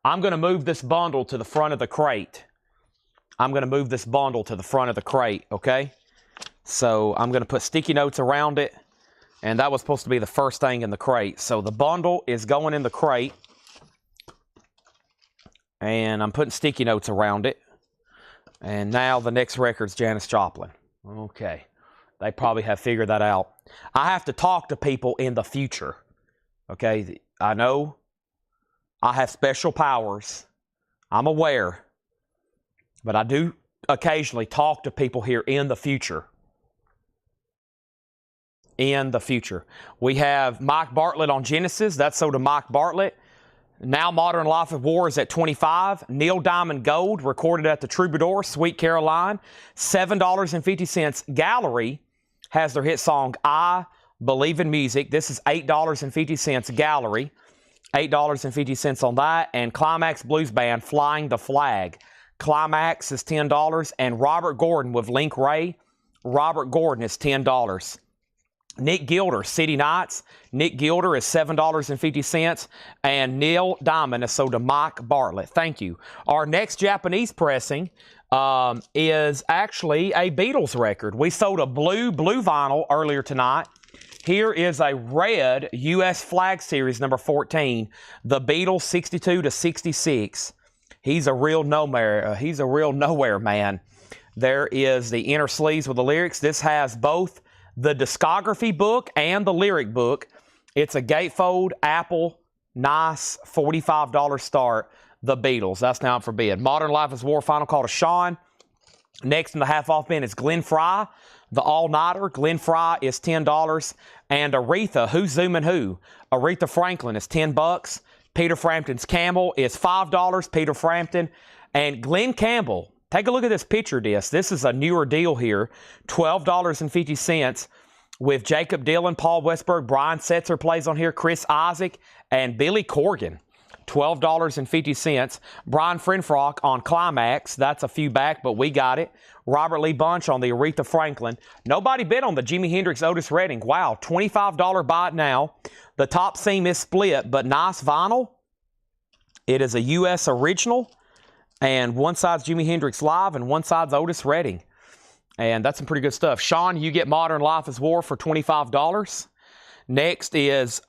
I'm going to move this bundle to the front of the crate. I'm going to move this bundle to the front of the crate, okay? So I'm going to put sticky notes around it, and that was supposed to be the first thing in the crate. So the bundle is going in the crate, and I'm putting sticky notes around it. And now the next record's Janis Joplin. Okay. They probably have figured that out. I have to talk to people in the future. Okay? I know I have special powers. I'm aware. But I do occasionally talk to people here in the future. In the future. We have Mike Bartlett on Genesis. That's sold to Mike Bartlett. Now Modern Life of War is at $25. Neil Diamond Gold, recorded at the Troubadour, Sweet Caroline, $7.50. Gallery has their hit song, I Believe in Music. This is $8.50. Gallery, $8.50 on that. And Climax Blues Band, Flying the Flag. Climax is $10. And Robert Gordon with Link Ray. Robert Gordon is $10. Nick Gilder, City Nights. Nick Gilder is $7.50. And Neil Diamond is sold to Mike Bartlett. Thank you. Our next Japanese pressing is actually a Beatles record. We sold a blue vinyl earlier tonight. Here is a red U.S. Flag Series number 14. The Beatles 62 to 66. He's a real nowhere man. There is the inner sleeves with the lyrics. This has both the discography book and the lyric book. It's a gatefold, Apple, nice, $45 start. The Beatles. That's now up for bid. Modern Life is War, final call to Sean. Next in the half-off bin is Glenn Fry, the all-nighter. Glenn Fry is $10. And Aretha, Who's Zooming Who? Aretha Franklin is $10. Peter Frampton's Camel is $5. Peter Frampton. And Glenn Campbell, take a look at this picture disc. This is a newer deal here. $12.50 with Jacob Dylan, Paul Westberg, Brian Setzer plays on here, Chris Isaac, and Billy Corgan. $12.50. Brian Frenfrock on Climax. That's a few back, but we got it. Robert Lee Bunch on the Aretha Franklin. Nobody bid on the Jimi Hendrix Otis Redding. Wow, $25 buy it now. The top seam is split, but nice vinyl. It is a U.S. original. And one side's Jimi Hendrix Live and one side's Otis Redding. And that's some pretty good stuff. Sean, you get Modern Life is War for $25. Next is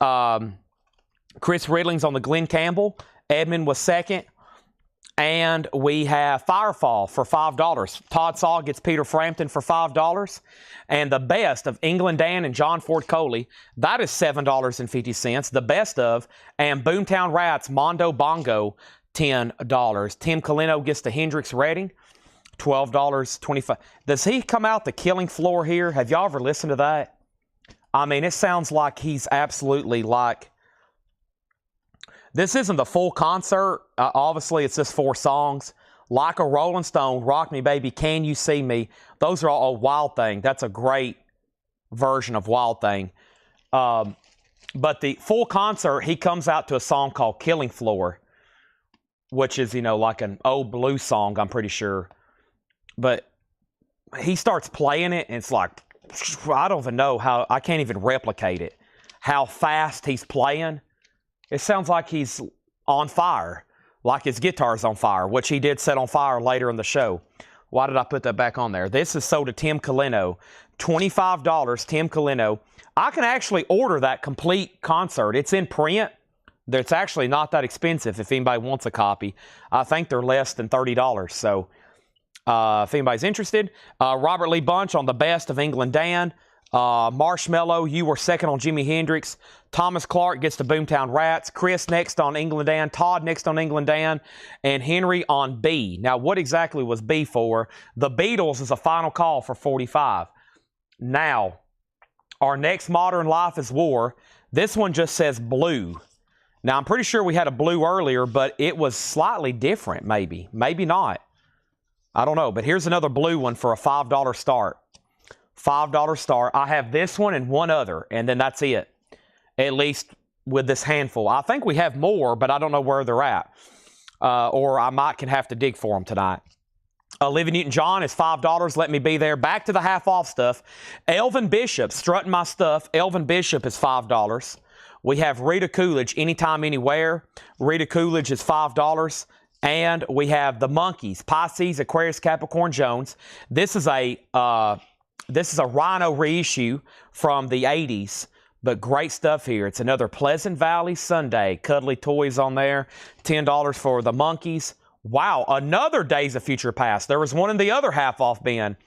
Chris Ridling's on the Glenn Campbell. Edmund was second. And we have Firefall for $5. Todd Saw gets Peter Frampton for $5. And the best of England Dan and John Ford Coley, that is $7.50. The best of, and Boomtown Rats, Mondo Bongo, $10. Tim Colino gets the Hendrix Redding, $12.25. Does he come out the Killing Floor here? Have y'all ever listened to that? I mean, it sounds like he's absolutely like... This isn't the full concert. Obviously, it's just 4 songs. Like a Rolling Stone, Rock Me Baby, Can You See Me? Those are all Wild Thing. That's a great version of Wild Thing. But the full concert, he comes out to a song called Killing Floor, which is, you know, like an old blues song, I'm pretty sure. But he starts playing it, and it's like, I don't even know how, I can't even replicate it. How fast he's playing. It sounds like he's on fire, like his guitar's on fire, which he did set on fire later in the show. Why did I put that back on there? This is sold to Tim Colino. $25, Tim Colino. I can actually order that complete concert. It's in print. It's actually not that expensive if anybody wants a copy. I think they're less than $30. So if anybody's interested, Robert Lee Bunch on the best of England Dan. Marshmallow, you were second on Jimi Hendrix. Thomas Clark gets the Boomtown Rats. Chris next on England Dan. Todd next on England Dan. And Henry on B. Now, what exactly was B for? The Beatles is a final call for 45. Now, our next Modern Life is War. This one just says blue. Now, I'm pretty sure we had a blue earlier, but it was slightly different, maybe. Maybe not. I don't know. But here's another blue one for a $5 start. $5 start. I have this one and one other, and then that's it. At least with this handful. I think we have more, but I don't know where they're at. Or I might can have to dig for them tonight. Olivia Newton-John is $5. Let me be there. Back to the half-off stuff. Elvin Bishop, strutting my stuff. Elvin Bishop is $5. We have Rita Coolidge, Anytime, Anywhere. Rita Coolidge is $5. And we have the Monkees, Pisces, Aquarius, Capricorn, Jones. This is a Rhino reissue from the 80s, but great stuff here. It's another Pleasant Valley Sunday. Cuddly toys on there. $10 for the Monkees. Wow, another Days of Future Past. There was one in the other half-off bin.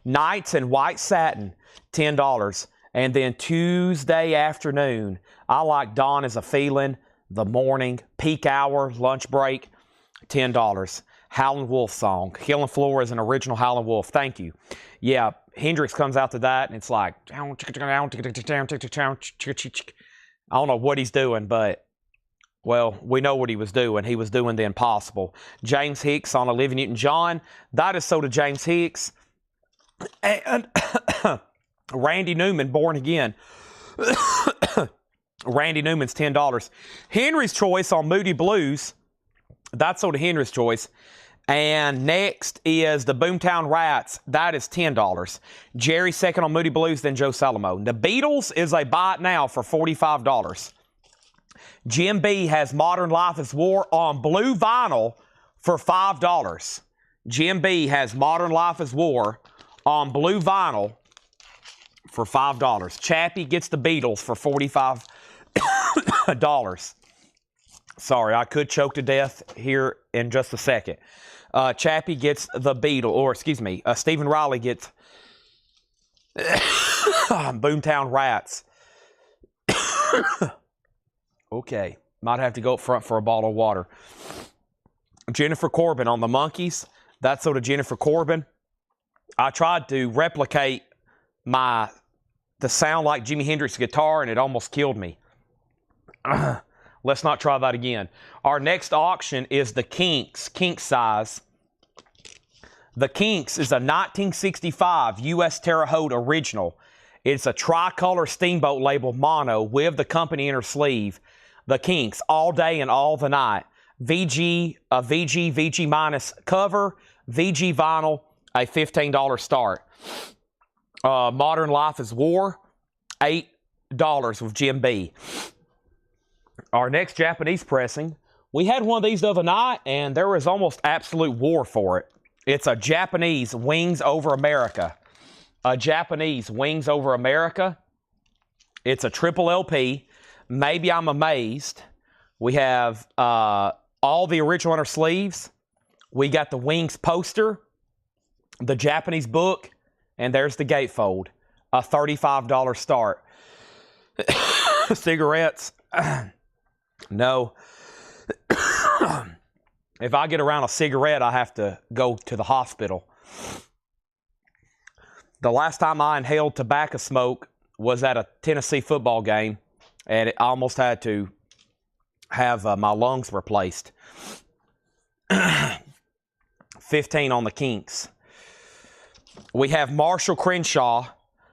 Nights in White Satin, $10. And then Tuesday afternoon, I Like Dawn Is a Feeling, The Morning, Peak Hour, Lunch Break, $10. Howlin' Wolf song. Killing Floor is an original Howlin' Wolf. Thank you. Yeah, Hendrix comes out to that, and it's like, I don't know what he's doing, but, well, we know what he was doing. He was doing the impossible. James Hicks on Olivia Newton-John. That is so to James Hicks. And Randy Newman, Born Again. Randy Newman's $10. Henry's Choice on Moody Blues. That's so to Henry's Choice. And next is the Boomtown Rats. That is $10. Jerry second on Moody Blues, then Joe Salamo. The Beatles is a buy it now for $45. Jim B has Modern Life is War on blue vinyl for $5. Jim B has Modern Life is War on blue vinyl for $5. Chappie gets the Beatles for $45. Sorry, I could choke to death here in just a second. Chappie gets the Beatles, or excuse me, Stephen Riley gets Boomtown Rats. Okay, might have to go up front for a bottle of water. Jennifer Corbin on the Monkees. That's so to Jennifer Corbin. I tried to replicate the sound like Jimi Hendrix guitar, and it almost killed me. Let's not try that again. Our next auction is the Kinks, Kink size. The Kinks is a 1965 U.S. Terre Haute original. It's a tricolor steamboat label mono with the company inner sleeve. The Kinks, all day and all the night. VG minus cover, VG vinyl, a $15 start. Modern Life is War, $8 with Jim B. Our next Japanese pressing, we had one of these the other night, and there was almost absolute war for it. It's a Japanese Wings Over America. A Japanese Wings Over America. It's a triple LP. Maybe I'm amazed. We have all the original inner sleeves. We got the Wings poster, the Japanese book, and there's the gatefold. A $35 start. Cigarettes. No. If I get around a cigarette, I have to go to the hospital. The last time I inhaled tobacco smoke was at a Tennessee football game, and I almost had to have my lungs replaced. 15 on the Kinks. We have Marshall Crenshaw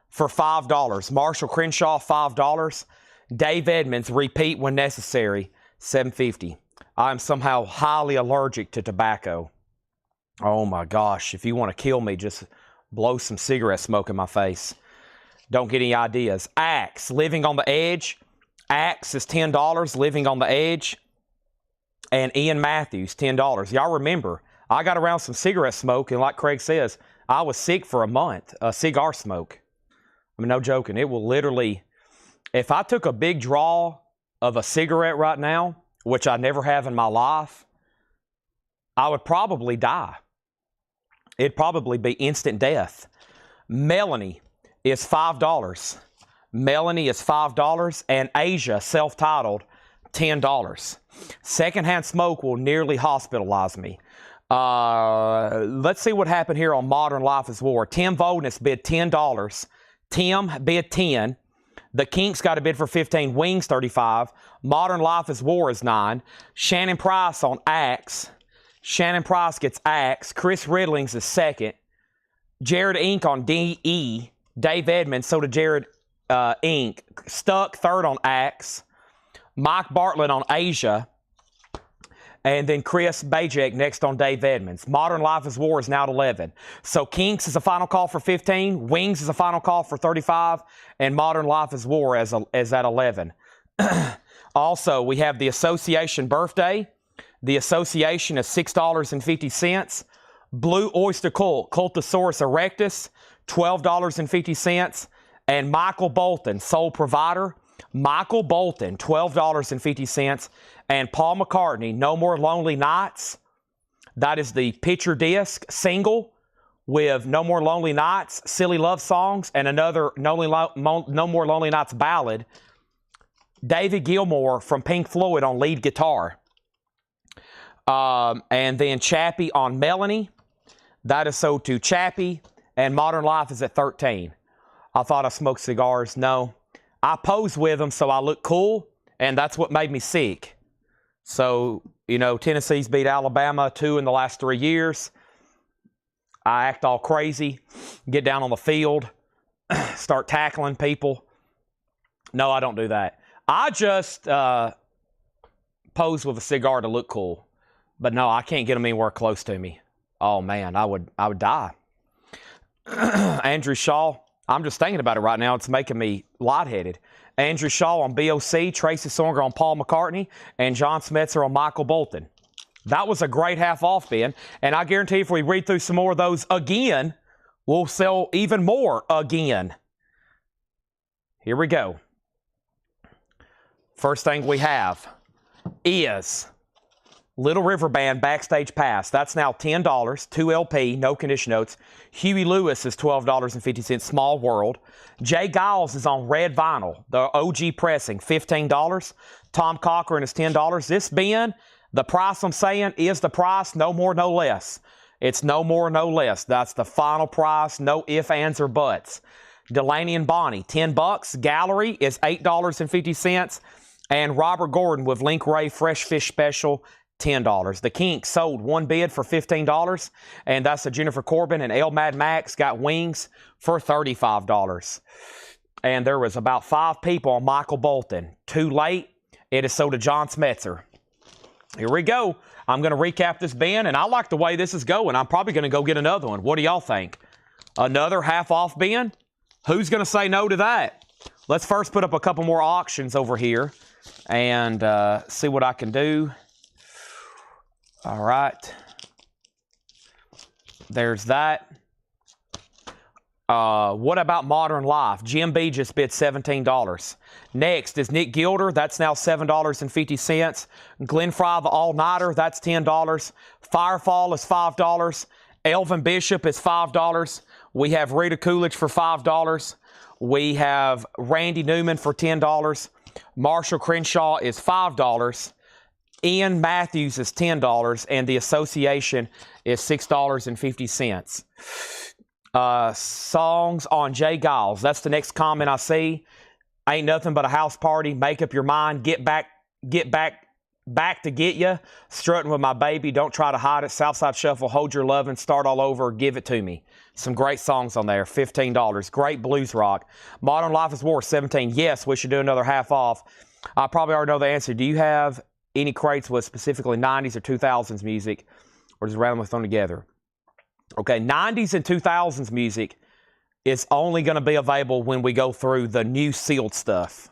for $5. Marshall Crenshaw, $5. Dave Edmonds, repeat when necessary, $7.50. I'm somehow highly allergic to tobacco. Oh my gosh, if you want to kill me, just blow some cigarette smoke in my face. Don't get any ideas. Axe, Living on the Edge. Axe is $10, Living on the Edge. And Ian Matthews, $10. Y'all remember, I got around some cigarette smoke, and like Craig says, I was sick for a month. Cigar smoke. I mean, no joking. It will literally, if I took a big draw of a cigarette right now, which I never have in my life, I would probably die. It'd probably be instant death. Melanie, is $5. Melanie is $5. And Asia, self-titled, $10. Secondhand smoke will nearly hospitalize me. Let's see what happened here on Modern Life is War. Tim Voldness bid $10. Tim bid $10. The Kinks got a bid for $15. Wings $35. Modern Life is War is $9. Shannon Price on Axe. Shannon Price gets Axe. Chris Riddlings is second. Jared Inc. on DE. Dave Edmonds, so did Jared Inc. Stuck third on Axe. Mike Bartlett on Asia. And then Chris Bajek next on Dave Edmonds. Modern Life is War is now at 11. So Kinks is a final call for 15. Wings is a final call for 35. And Modern Life is War is at 11. Also, we have the Association Birthday. The Association is $6.50. Blue Oyster Cult, Cultosaurus erectus, $12.50. And Michael Bolton, Sole Provider. Michael Bolton, $12.50. And Paul McCartney, No More Lonely Nights. That is the picture disc single with No More Lonely Nights, Silly Love Songs, and another No More Lonely Nights ballad. David Gilmour from Pink Floyd on lead guitar. And then Chappie on Melanie. That is sold to Chappie. And Modern Life is at 13. I thought I smoked cigars. No. I pose with them so I look cool, and that's what made me sick. So, you know, Tennessee's beat Alabama 2 in the last 3 years. I act all crazy, get down on the field, start tackling people. No, I don't do that. I just pose with a cigar to look cool. But no, I can't get them anywhere close to me. Oh, man, I would die. Andrew Shaw, I'm just thinking about it right now. It's making me lightheaded. Andrew Shaw on BOC, Tracy Songer on Paul McCartney, and John Smetzer on Michael Bolton. That was a great half off, Ben. And I guarantee if we read through some more of those again, we'll sell even more again. Here we go. First thing we have is Little River Band Backstage Pass. That's now $10. 2 LP, no condition notes. Huey Lewis is $12.50. Small World. Jay Giles is on red vinyl. The OG pressing, $15. Tom Cochran is $10. This being the price I'm saying is the price, no more, no less. It's no more, no less. That's the final price, no ifs, ands, or buts. Delaney and Bonnie, $10. Gallery is $8.50. And Robert Gordon with Link Ray Fresh Fish Special, $10. The Kinks sold one bid for $15, and that's a Jennifer Corbin, and El Mad Max got Wings for $35. And there was about 5 people on Michael Bolton. Too late. It is sold to John Smetzer. Here we go. I'm going to recap this bin, and I like the way this is going. I'm probably going to go get another one. What do y'all think? Another half-off bin? Who's going to say no to that? Let's first put up a couple more auctions over here and see what I can do. All right. There's that. What about Modern Life? Jim B just bid $17. Next is Nick Gilder. That's now $7.50. Glenn Fry, the All-Nighter. That's $10. Firefall is $5. Elvin Bishop is $5. We have Rita Coolidge for $5. We have Randy Newman for $10. Marshall Crenshaw is $5. Ian Matthews is $10, and the Association is $6.50. Songs on Jay Giles. That's the next comment I see. Ain't nothing but a house party. Make up your mind. Get back to get ya. Strutting with my baby. Don't try to hide it. Southside Shuffle. Hold your lovin'. Start all over. Give it to me. Some great songs on there. $15. Great blues rock. Modern Life is War. $17. Yes, we should do another half off. I probably already know the answer. Do you have any crates with specifically 90s or 2000s music, or just randomly thrown together? Okay, 90s and 2000s music is only going to be available when we go through the new sealed stuff.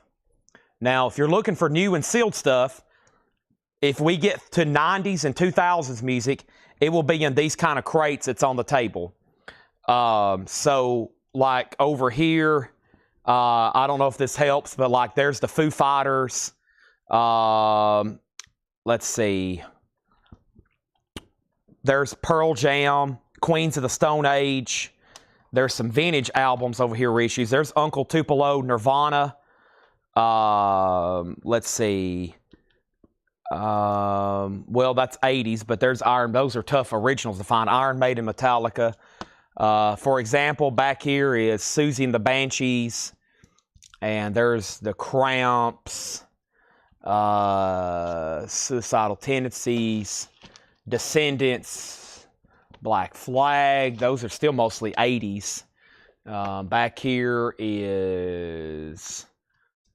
Now, if you're looking for new and sealed stuff, if we get to 90s and 2000s music, it will be in these kind of crates that's on the table. So, like over here, I don't know if this helps, but like there's the Foo Fighters. Let's see. There's Pearl Jam, Queens of the Stone Age. there's some vintage albums over here, reissues. There's Uncle Tupelo, Nirvana. Let's see. Well, that's 80s, but there's Iron. Those are tough originals to find. Iron Maiden, Metallica. For example, back here is Susie and the Banshees. And there's the Cramps. Suicidal Tendencies. Descendants. Black Flag. Those are still mostly 80s. Back here is...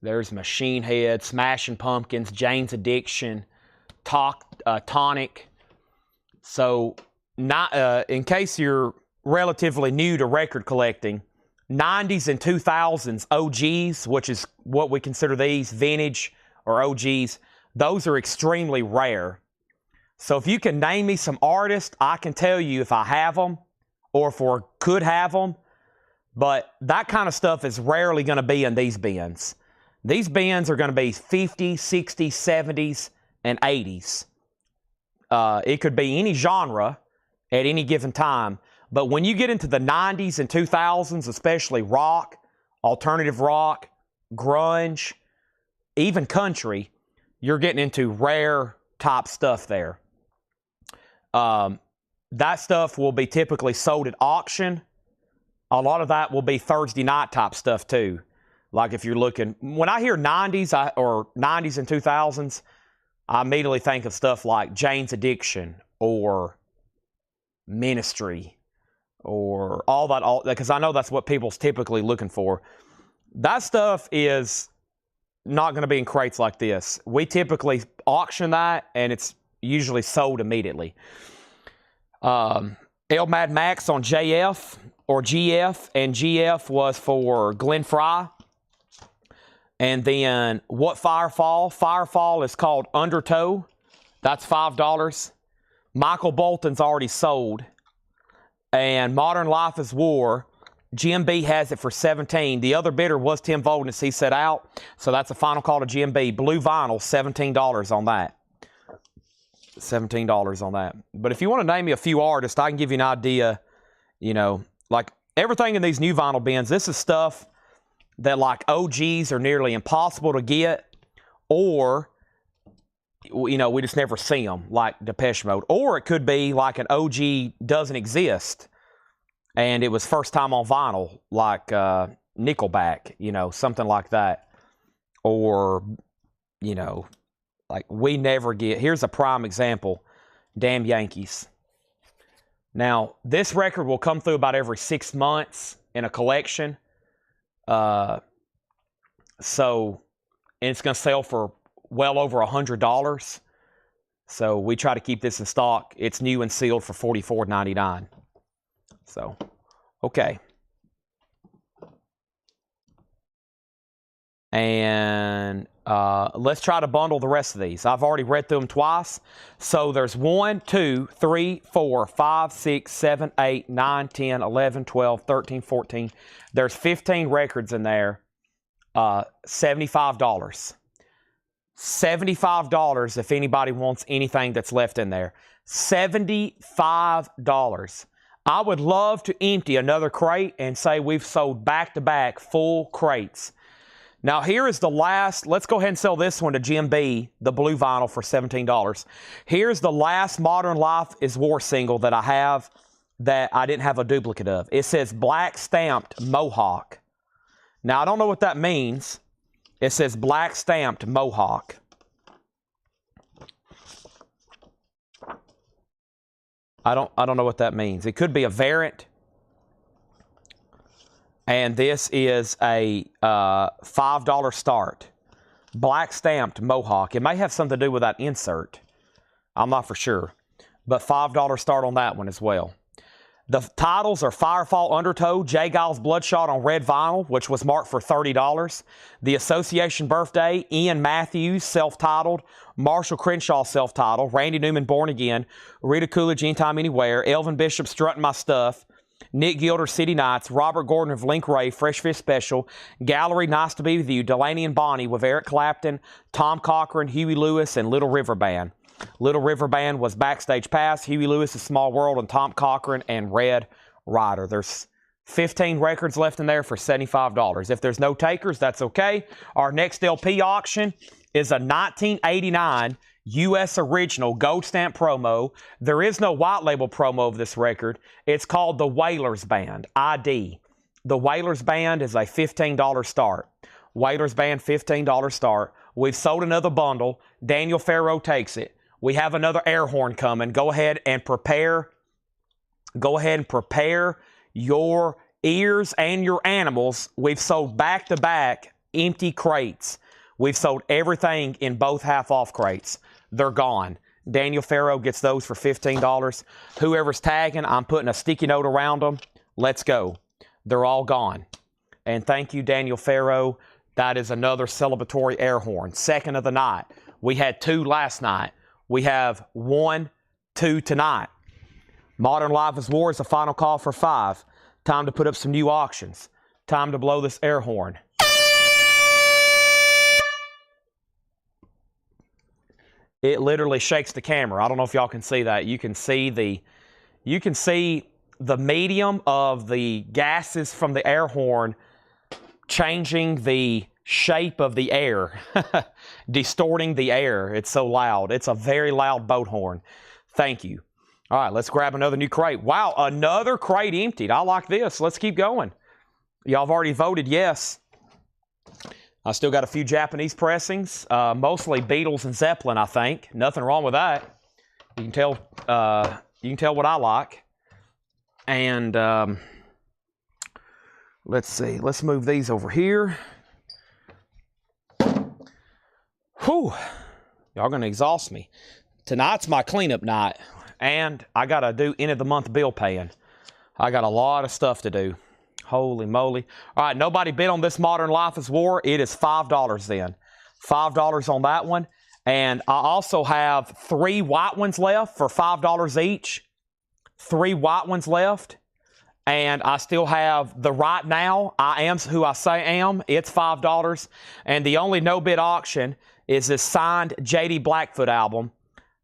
There's Machine Head, Smashing Pumpkins, Jane's Addiction, Tonic. So, in case you're relatively new to record collecting, 90s and 2000s OGs, which is what we consider these, vintage or OGs, those are extremely rare. So if you can name me some artists, I can tell you if I have them or if we could have them. But that kind of stuff is rarely going to be in these bins. These bins are going to be 50s, 60s, 70s, and 80s. It could be any genre at any given time. But when you get into the 90s and 2000s, especially rock, alternative rock, grunge, even country, you're getting into rare top stuff there. That stuff will be typically sold at auction. A lot of that will be Thursday night type stuff too. Like if you're looking, when I hear 90s or 90s and 2000s, I immediately think of stuff like Jane's Addiction or Ministry or all that, because I know that's what people's typically looking for. That stuff is not going to be in crates like this. We typically auction that, and it's usually sold immediately. El Mad Max on JF or GF, and GF was for Glenn Frey. And then What Firefall? Firefall is called Undertow. That's $5. Michael Bolton's already sold. And Modern Life is War. GMB has it for $17. The other bidder was Tim Voldness. He set out. So that's a final call to GMB. Blue Vinyl, $17 on that. $17 on that. But if you want to name me a few artists, I can give you an idea. You know, like everything in these new vinyl bins, this is stuff that like OGs are nearly impossible to get, or, you know, we just never see them, like Depeche Mode. Or it could be like an OG doesn't exist, and it was first time on vinyl, like Nickelback, you know, something like that. Or, you know, like we never get, here's a prime example, Damn Yankees. Now, this record will come through about every 6 months in a collection. So, and it's going to sell for well over $100. So we try to keep this in stock. It's new and sealed for $44.99. So, okay. And let's try to bundle the rest of these. I've already read through them twice. So there's 1, 2, 3, 4, 5, 6, 7, 8, 9, 10, 11, 12, 13, 14. There's 15 records in there. $75. $75 if anybody wants anything that's left in there. $75. I would love to empty another crate and say we've sold back-to-back full crates. Now, here is the last. Let's go ahead and sell this one to GMB, the blue vinyl, for $17. Here's the last Modern Life is War single that I have that I didn't have a duplicate of. It says black stamped Mohawk. Now, I don't know what that means. It says black stamped Mohawk. I don't know what that means. It could be a variant. And this is a $5 start. Black stamped Mohawk. It may have something to do with that insert. I'm not for sure. But $5 start on that one as well. The titles are Firefall Undertow, J. Giles Bloodshot on red vinyl, which was marked for $30. The Association Birthday, Ian Matthews, self-titled, Marshall Crenshaw, self-titled, Randy Newman, Born Again, Rita Coolidge, Anytime, Anywhere, Elvin Bishop, Strutting My Stuff, Nick Gilder, City Nights, Robert Gordon of Link Ray, Fresh Fish Special, Gallery, Nice to Be With You, Delaney and Bonnie with Eric Clapton, Tom Cochran, Huey Lewis, and Little River Band. Little River Band was Backstage Pass, Huey Lewis' Small World, and Tom Cochran and Red Rider. There's 15 records left in there for $75. If there's no takers, that's okay. Our next LP auction is a 1989 U.S. Original Gold Stamp promo. There is no white label promo of this record. It's called the Wailers Band, ID. The Wailers Band is a $15 start. Wailers Band, $15 start. We've sold another bundle. Daniel Farrow takes it. We have another air horn coming. Go ahead and prepare. Go ahead and prepare your ears and your animals. We've sold back-to-back empty crates. We've sold everything in both half-off crates. They're gone. Daniel Farrow gets those for $15. Whoever's tagging, I'm putting a sticky note around them. Let's go. They're all gone. And thank you, Daniel Farrow. That is another celebratory air horn. Second of the night. We had 2 last night. We have 1, 2 tonight. Modern Life is War is the final call for 5. Time to put up some new auctions. Time to blow this air horn. It literally shakes the camera. I don't know if y'all can see that. You can see the medium of the gases from the air horn changing the shape of the air, distorting the air. It's so loud. It's a very loud boat horn. Thank you. All right, let's grab another new crate. Wow, another crate emptied. I like this. Let's keep going. Y'all have already voted yes. I still got a few Japanese pressings, mostly Beatles and Zeppelin, I think. Nothing wrong with that. You can tell what I like. And let's see. Let's move these over here. Whew. Y'all going to exhaust me. Tonight's my cleanup night. And I got to do end of the month bill paying. I got a lot of stuff to do. Holy moly. All right, nobody bid on this Modern Life is War. It is $5 then. $5 on that one. And I also have 3 white ones left for $5 each. 3 white ones left. And I still have the Right Now, I Am Who I Say I Am. It's $5. And the only no-bid auction is this signed J.D. Blackfoot album.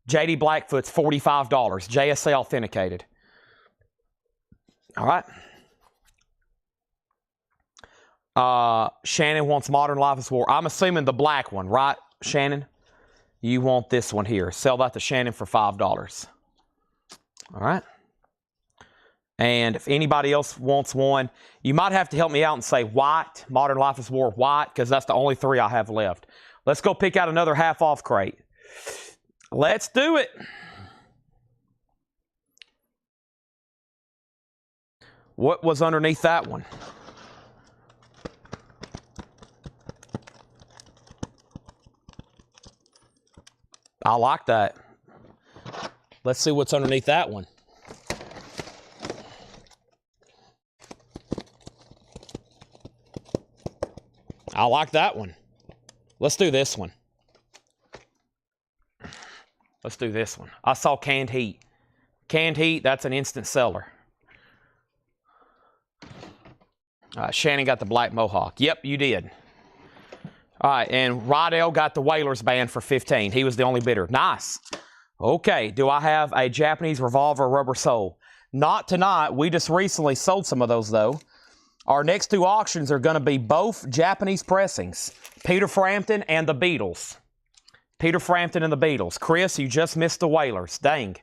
J.D. Blackfoot's $45, JSA authenticated. All right. Shannon wants Modern Life is War. I'm assuming the black one, right, Shannon? You want this one here. Sell that to Shannon for $5. All right. And if anybody else wants one, you might have to help me out and say white, Modern Life is War white, because that's the only 3 I have left. Let's go pick out another half-off crate. Let's do it. What was underneath that one? I like that. Let's see what's underneath that one. I like that one. Let's do this one. Let's do this one. I saw Canned Heat. Canned Heat, that's an instant seller. Shannon got the black mohawk. Yep, you did. All right, and Rydell got the Wailers Band for $15. He was the only bidder. Nice. Okay, do I have a Japanese revolver rubber sole? Not tonight. We just recently sold some of those, though. Our next 2 auctions are going to be both Japanese pressings. Peter Frampton and the Beatles. Peter Frampton and the Beatles. Chris, you just missed the Wailers. Dang.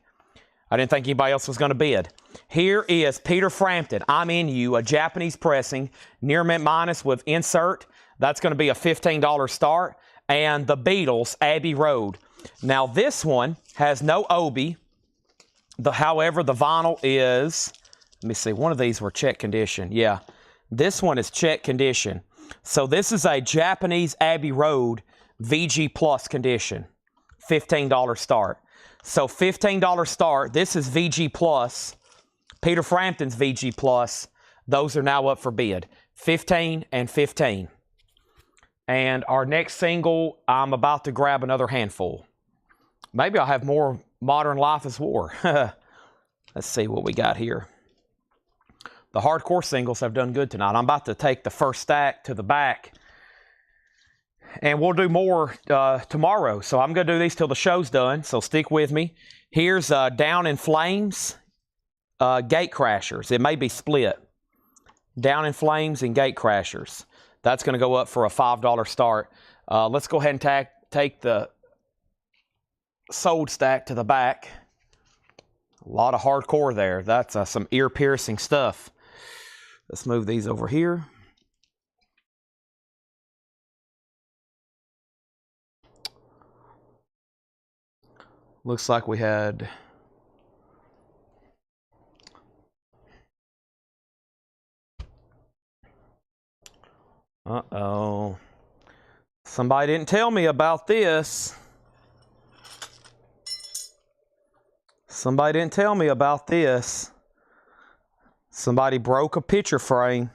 I didn't think anybody else was going to bid. Here is Peter Frampton. I'm in you, a Japanese pressing, near mint minus with insert. That's going to be a $15 start. And the Beatles, Abbey Road. Now, this one has no Obi. However, the vinyl is, let me see, one of these were check condition. Yeah, this one is check condition. So this is a Japanese Abbey Road VG Plus condition. $15 start. So $15 start. This is VG Plus. Peter Frampton's VG Plus. Those are now up for bid. 15 and 15. And our next single, I'm about to grab another handful. Maybe I'll have more Modern Life is War. Let's see what we got here. The hardcore singles have done good tonight. I'm about to take the first stack to the back. And we'll do more tomorrow. So I'm going to do these till the show's done. So stick with me. Here's Down in Flames, Gate Crashers. It may be split. Down in Flames and Gate Crashers. That's going to go up for a $5 start. Let's go ahead and take the sold stack to the back. A lot of hardcore there. That's some ear-piercing stuff. Let's move these over here. Looks like we had... Uh-oh. Somebody didn't tell me about this. Somebody didn't tell me about this. Somebody broke a picture frame.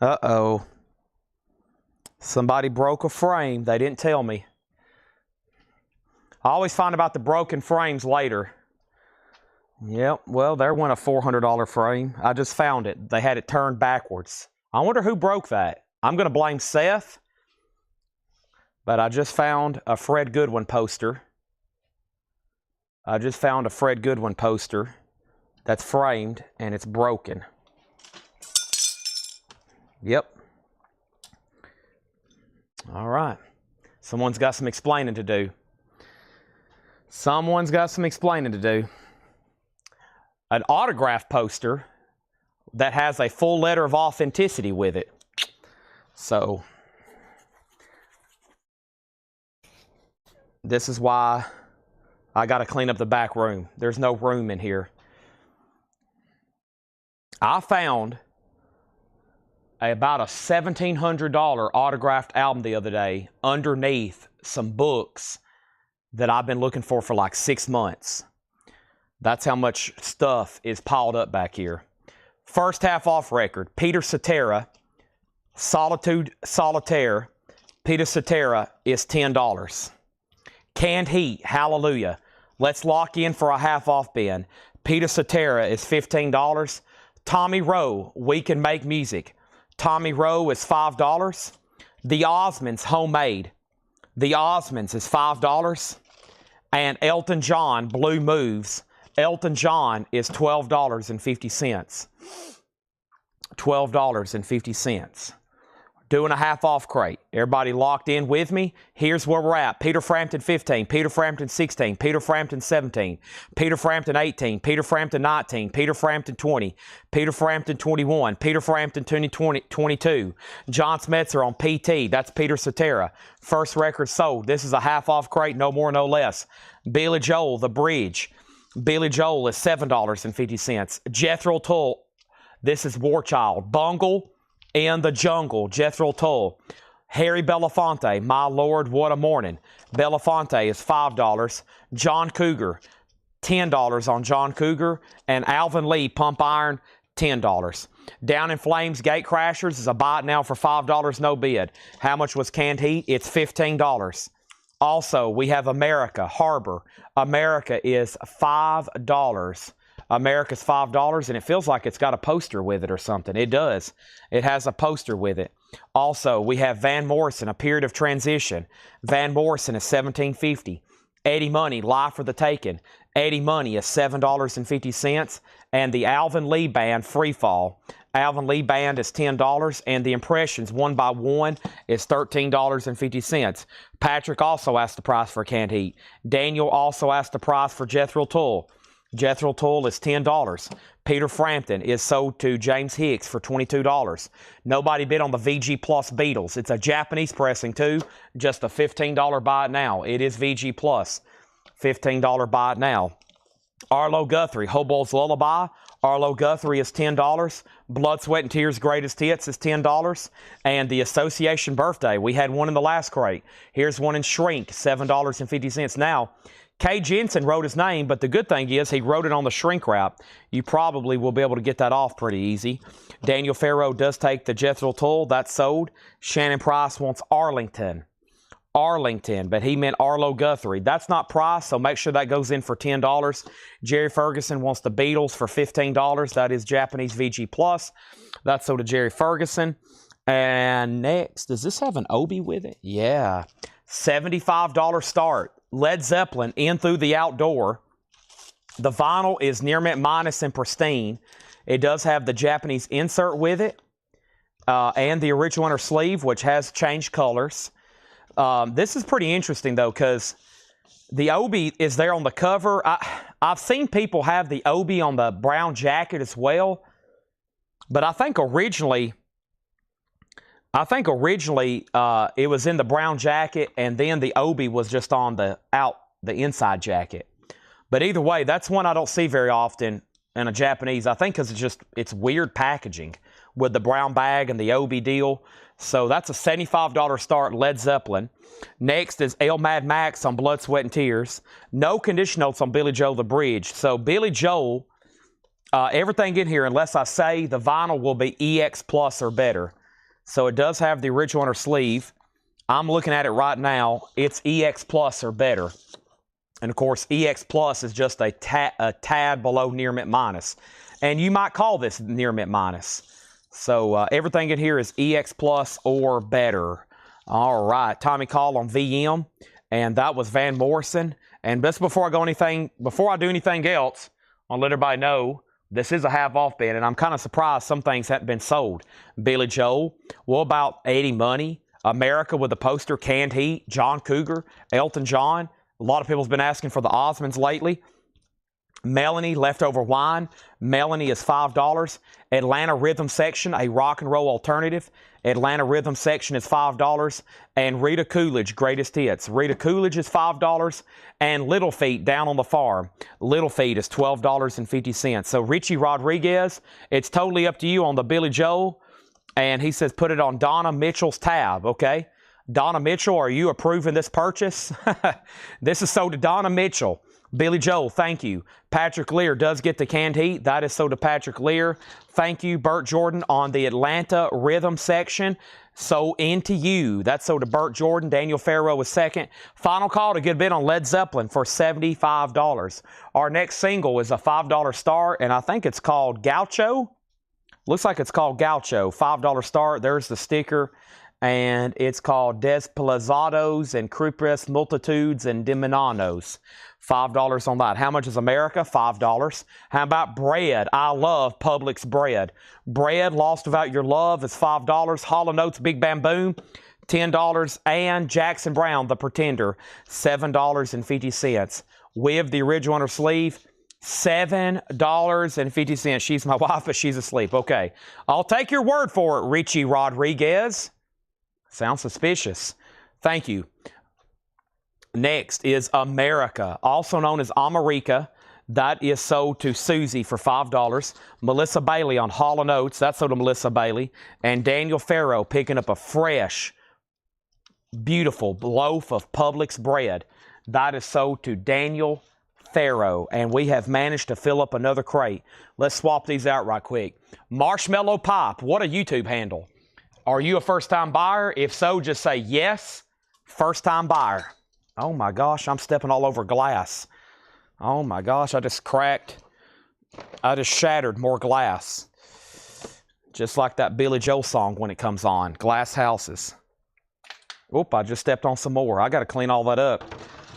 Uh-oh. Somebody broke a frame. They didn't tell me. I always find about the broken frames later. Yep, well, there went a $400 frame. I just found it. They had it turned backwards. I wonder who broke that. I'm going to blame Seth. But I just found a Fred Goodwin poster. That's framed, and it's broken. Yep. All right. Someone's got some explaining to do. An autograph poster that has a full letter of authenticity with it. So, this is why I got to clean up the back room. There's no room in here. I found about a $1,700 autographed album the other day underneath some books that I've been looking for like 6 months. That's how much stuff is piled up back here. First half off record, Peter Cetera, Solitude Solitaire. Peter Cetera is $10. Canned Heat, Hallelujah. Let's lock in for a half off bin. Peter Cetera is $15. Tommy Rowe, We Can Make Music. Tommy Rowe is $5. The Osmonds, Homemade. The Osmonds is $5. And Elton John, Blue Moves. Elton John is $12.50. $12.50. Doing a half off crate. Everybody locked in with me? Here's where we're at. Peter Frampton 15, Peter Frampton 16, Peter Frampton 17, Peter Frampton 18, Peter Frampton 19, Peter Frampton 20, Peter Frampton 21, Peter Frampton 22, John Smetzer on PT. That's Peter Cetera. First record sold. This is a half off crate, no more, no less. Billy Joel, The Bridge. Billy Joel is $7.50. Jethro Tull. This is War Child. Bungle in the Jungle, Jethro Tull. Harry Belafonte, My Lord, What a Morning. Belafonte is $5. John Cougar, $10 on John Cougar. And Alvin Lee, Pump Iron, $10. Down in Flames, Gate Crashers is a buy it now for $5, no bid. How much was Canned Heat? It's $15. Also, we have America, Harbor. America is $5. America's $5, and it feels like it's got a poster with it or something. It does. It has a poster with it. Also, we have Van Morrison, A Period of Transition. Van Morrison is $17.50. Eddie Money, Life for the Taking. Eddie Money is $7.50. And the Alvin Lee Band, Free Fall. Alvin Lee Band is $10, and the Impressions, One by One, is $13.50. Patrick also asked the price for Canned Heat. Daniel also asked the price for Jethro Tull. Jethro Tull is $10. Peter Frampton is sold to James Hicks for $22. Nobody bid on the VG Plus Beatles. It's a Japanese pressing too. Just a $15 buy it now. It is VG Plus. $15 buy it now. Arlo Guthrie, Hobo's Lullaby. Arlo Guthrie is $10. Blood, Sweat, and Tears Greatest Hits is $10. And the Association Birthday, we had one in the last crate. Here's one in Shrink, $7.50. Now, Kay Jensen wrote his name, but the good thing is he wrote it on the shrink wrap. You probably will be able to get that off pretty easy. Daniel Farrow does take the Jethro Tull. That's sold. Shannon Price wants Arlington. Arlington, but he meant Arlo Guthrie. That's not Price, so make sure that goes in for $10. Jerry Ferguson wants the Beatles for $15. That is Japanese VG Plus. That's sold to Jerry Ferguson. And next, does this have an Obi with it? Yeah. $75 start. Led Zeppelin, In Through the Outdoor. The vinyl is Near Mint Minus and Pristine. It does have the Japanese insert with it and the original inner sleeve, which has changed colors. This is pretty interesting, though, because the Obi is there on the cover. I've seen people have the Obi on the brown jacket as well, but I think originally it was in the brown jacket, and then the Obi was just on the inside jacket. But either way, that's one I don't see very often in a Japanese. I think because it's weird packaging with the brown bag and the Obi deal. So that's a $75 start, Led Zeppelin. Next is El Mad Max on Blood, Sweat, and Tears. No condition notes on Billy Joel the Bridge. So Billy Joel, everything in here, unless I say the vinyl will be EX Plus or better. So it does have the original inner sleeve. I'm looking at it right now. It's EX Plus or better. And of course, EX Plus is just a tad below Near Mint Minus. And you might call this Near Mint Minus. So everything in here is EX Plus or better. All right, Tommy Call on VM. And that was Van Morrison. And just before I do anything else, I'll let everybody know this is a half-off bid, and I'm kind of surprised some things haven't been sold. Billy Joel, what about Eddie Money? America with the poster, Canned Heat, John Cougar, Elton John. A lot of people have been asking for the Osmonds lately. Melanie, Leftover Wine. Melanie is $5. Atlanta Rhythm Section, a rock and roll alternative. Atlanta Rhythm Section is $5. And Rita Coolidge, Greatest Hits. Rita Coolidge is $5. And Little Feat, Down on the Farm. Little Feat is $12.50. So Richie Rodriguez, it's totally up to you on the Billy Joel. And he says put it on Donna Mitchell's tab, okay? Donna Mitchell, are you approving this purchase? This is sold to Donna Mitchell. Billy Joel, thank you. Patrick Lear does get the Canned Heat. That is sold to Patrick Lear. Thank you, Burt Jordan, on the Atlanta Rhythm Section. So Into You. That's sold to Burt Jordan. Daniel Farrow was second. Final call to get a bid on Led Zeppelin for $75. Our next single is a $5 start, and I think it's called Gaucho. Looks like it's called Gaucho. $5 start. There's the sticker. And it's called Desplazados and Crupres Multitudes and Diminuanos. $5 on that. How much is America? $5. How about Bread? I love Publix Bread. Bread, Lost Without Your Love, is $5. Hall & Oates Big Bam Boom, $10. And Jackson Browne, The Pretender, $7.50. With the original inner sleeve, $7.50. She's my wife, but she's asleep. Okay. I'll take your word for it, Richie Rodriguez. Sounds suspicious. Thank you. Next is America, also known as America. That is sold to Susie for $5. Melissa Bailey on Hall & Oates. That's sold to Melissa Bailey. And Daniel Farrow picking up a fresh, beautiful loaf of Publix bread. That is sold to Daniel Farrow. And we have managed to fill up another crate. Let's swap these out right quick. Marshmallow Pop. What a YouTube handle. Are you a first-time buyer? If so, just say yes, first-time buyer. Oh my gosh, I'm stepping all over glass. Oh my gosh, I just shattered more glass. Just like that Billy Joel song when it comes on, Glass Houses. Oop, I just stepped on some more. I got to clean all that up.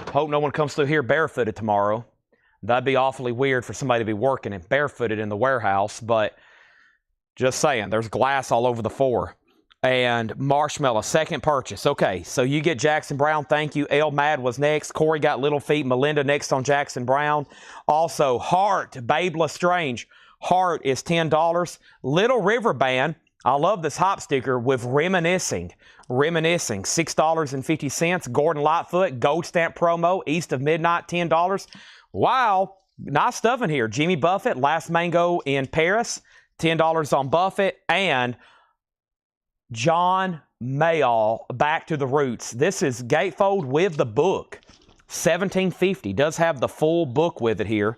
Hope no one comes through here barefooted tomorrow. That'd be awfully weird for somebody to be working and barefooted in the warehouse, but just saying, there's glass all over the floor. And Marshmallow, second purchase. Okay, so you get Jackson Browne. Thank you. El Mad was next. Corey got Little Feat. Melinda next on Jackson Browne. Also, Heart, Babe LaStrange. Heart is $10. Little River Band. I love this hop sticker with Reminiscing. Reminiscing, $6.50. Gordon Lightfoot, Gold Stamp promo. East of Midnight, $10. Wow, nice stuff in here. Jimmy Buffett, Last Mango in Paris, $10 on Buffett. And John Mayall, Back to the Roots. This is gatefold with the book. $17.50. Does have the full book with it here.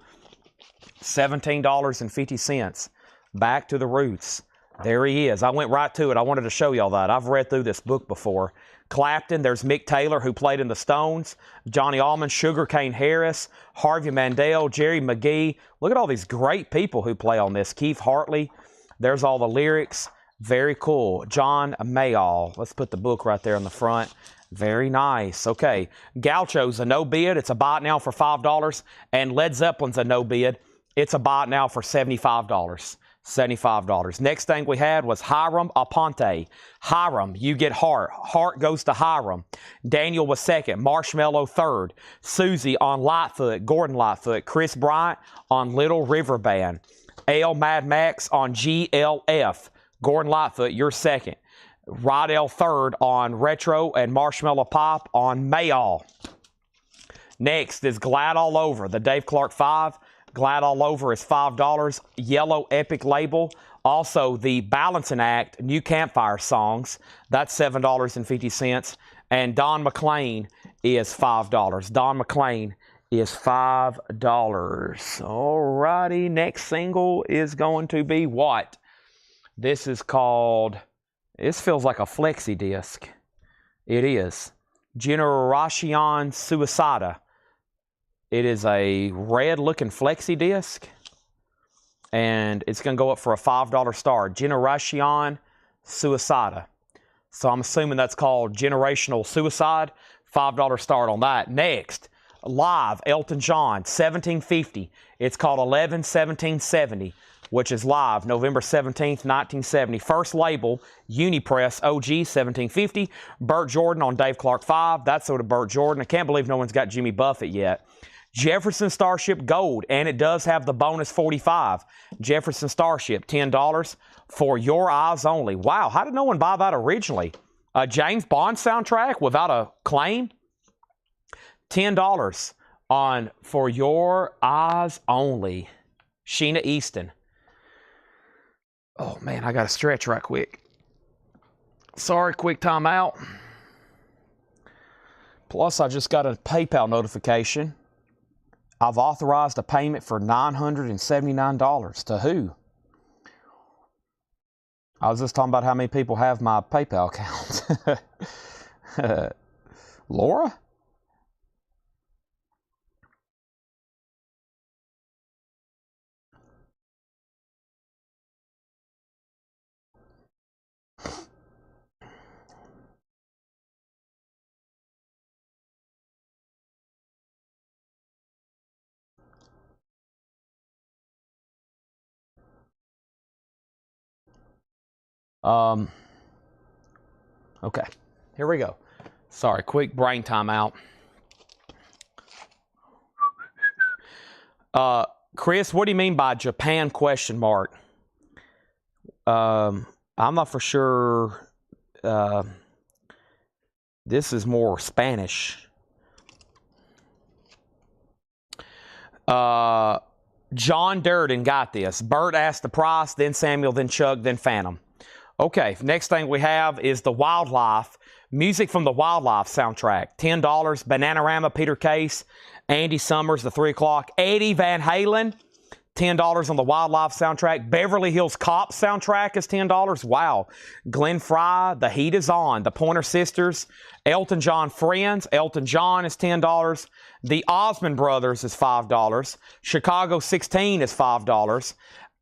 $17.50. Back to the Roots. There he is. I went right to it. I wanted to show y'all that. I've read through this book before. Clapton, there's Mick Taylor, who played in the Stones. Johnny Allman, Sugarcane Harris, Harvey Mandel, Jerry McGee. Look at all these great people who play on this. Keith Hartley. There's all the lyrics. Very cool. John Mayall. Let's put the book right there on the front. Very nice. Okay. Gaucho's a no bid. It's a buy it now for $5. And Led Zeppelin's a no bid. It's a buy it now for $75. $75. Next thing we had was Hiram Aponte. Hiram, you get Hart. Hart goes to Hiram. Daniel was second. Marshmallow third. Susie on Lightfoot. Gordon Lightfoot. Chris Bryant on Little River Band. L Mad Max on GLF. Gordon Lightfoot, you're second. Rydell third on Retro, and Marshmallow Pop on Mayall. Next is Glad All Over, the Dave Clark 5. Glad All Over is $5. Yellow Epic label. Also, the Balancing Act, New Campfire Songs, that's $7.50. And Don McLean is $5. Don McLean is $5. All righty, next single is going to be what? This is called, this feels like a flexi disc. It is. Generacion Suicida. It is a red-looking flexi disc, and it's going to go up for a $5 star. Generacion Suicida. So I'm assuming that's called Generational Suicide. $5 start on that. Next, live, Elton John, 1750. It's called 11-1770, which is live, November 17th, 1970. First label, Unipress OG 1750. Burt Jordan on Dave Clark 5. That's sort of Burt Jordan. I can't believe no one's got Jimmy Buffett yet. Jefferson Starship Gold, and it does have the bonus 45. Jefferson Starship, $10 for your eyes only. Wow, how did no one buy that originally? A James Bond soundtrack without a claim? $10 on For Your Eyes Only. Sheena Easton. Oh, man, I got to stretch right quick. Sorry, quick time out. Plus, I just got a PayPal notification. I've authorized a payment for $979. To who? I was just talking about how many people have my PayPal account. Laura? Okay, here we go. Sorry, quick brain timeout. Chris, what do you mean by Japan question mark? I'm not for sure. This is more Spanish. John Durden got this. Bert asked the price, then Samuel, then Chuck, then Phantom. Okay, next thing we have is the Wildlife. Music from the Wildlife soundtrack. $10. Bananarama, Peter Case. Andy Summers, the 3 o'clock. Eddie Van Halen. $10 on the Wildlife soundtrack. Beverly Hills Cop soundtrack is $10. Wow. Glenn Frey, The Heat Is On. The Pointer Sisters. Elton John Friends. Elton John is $10. The Osmond Brothers is $5. Chicago 16 is $5.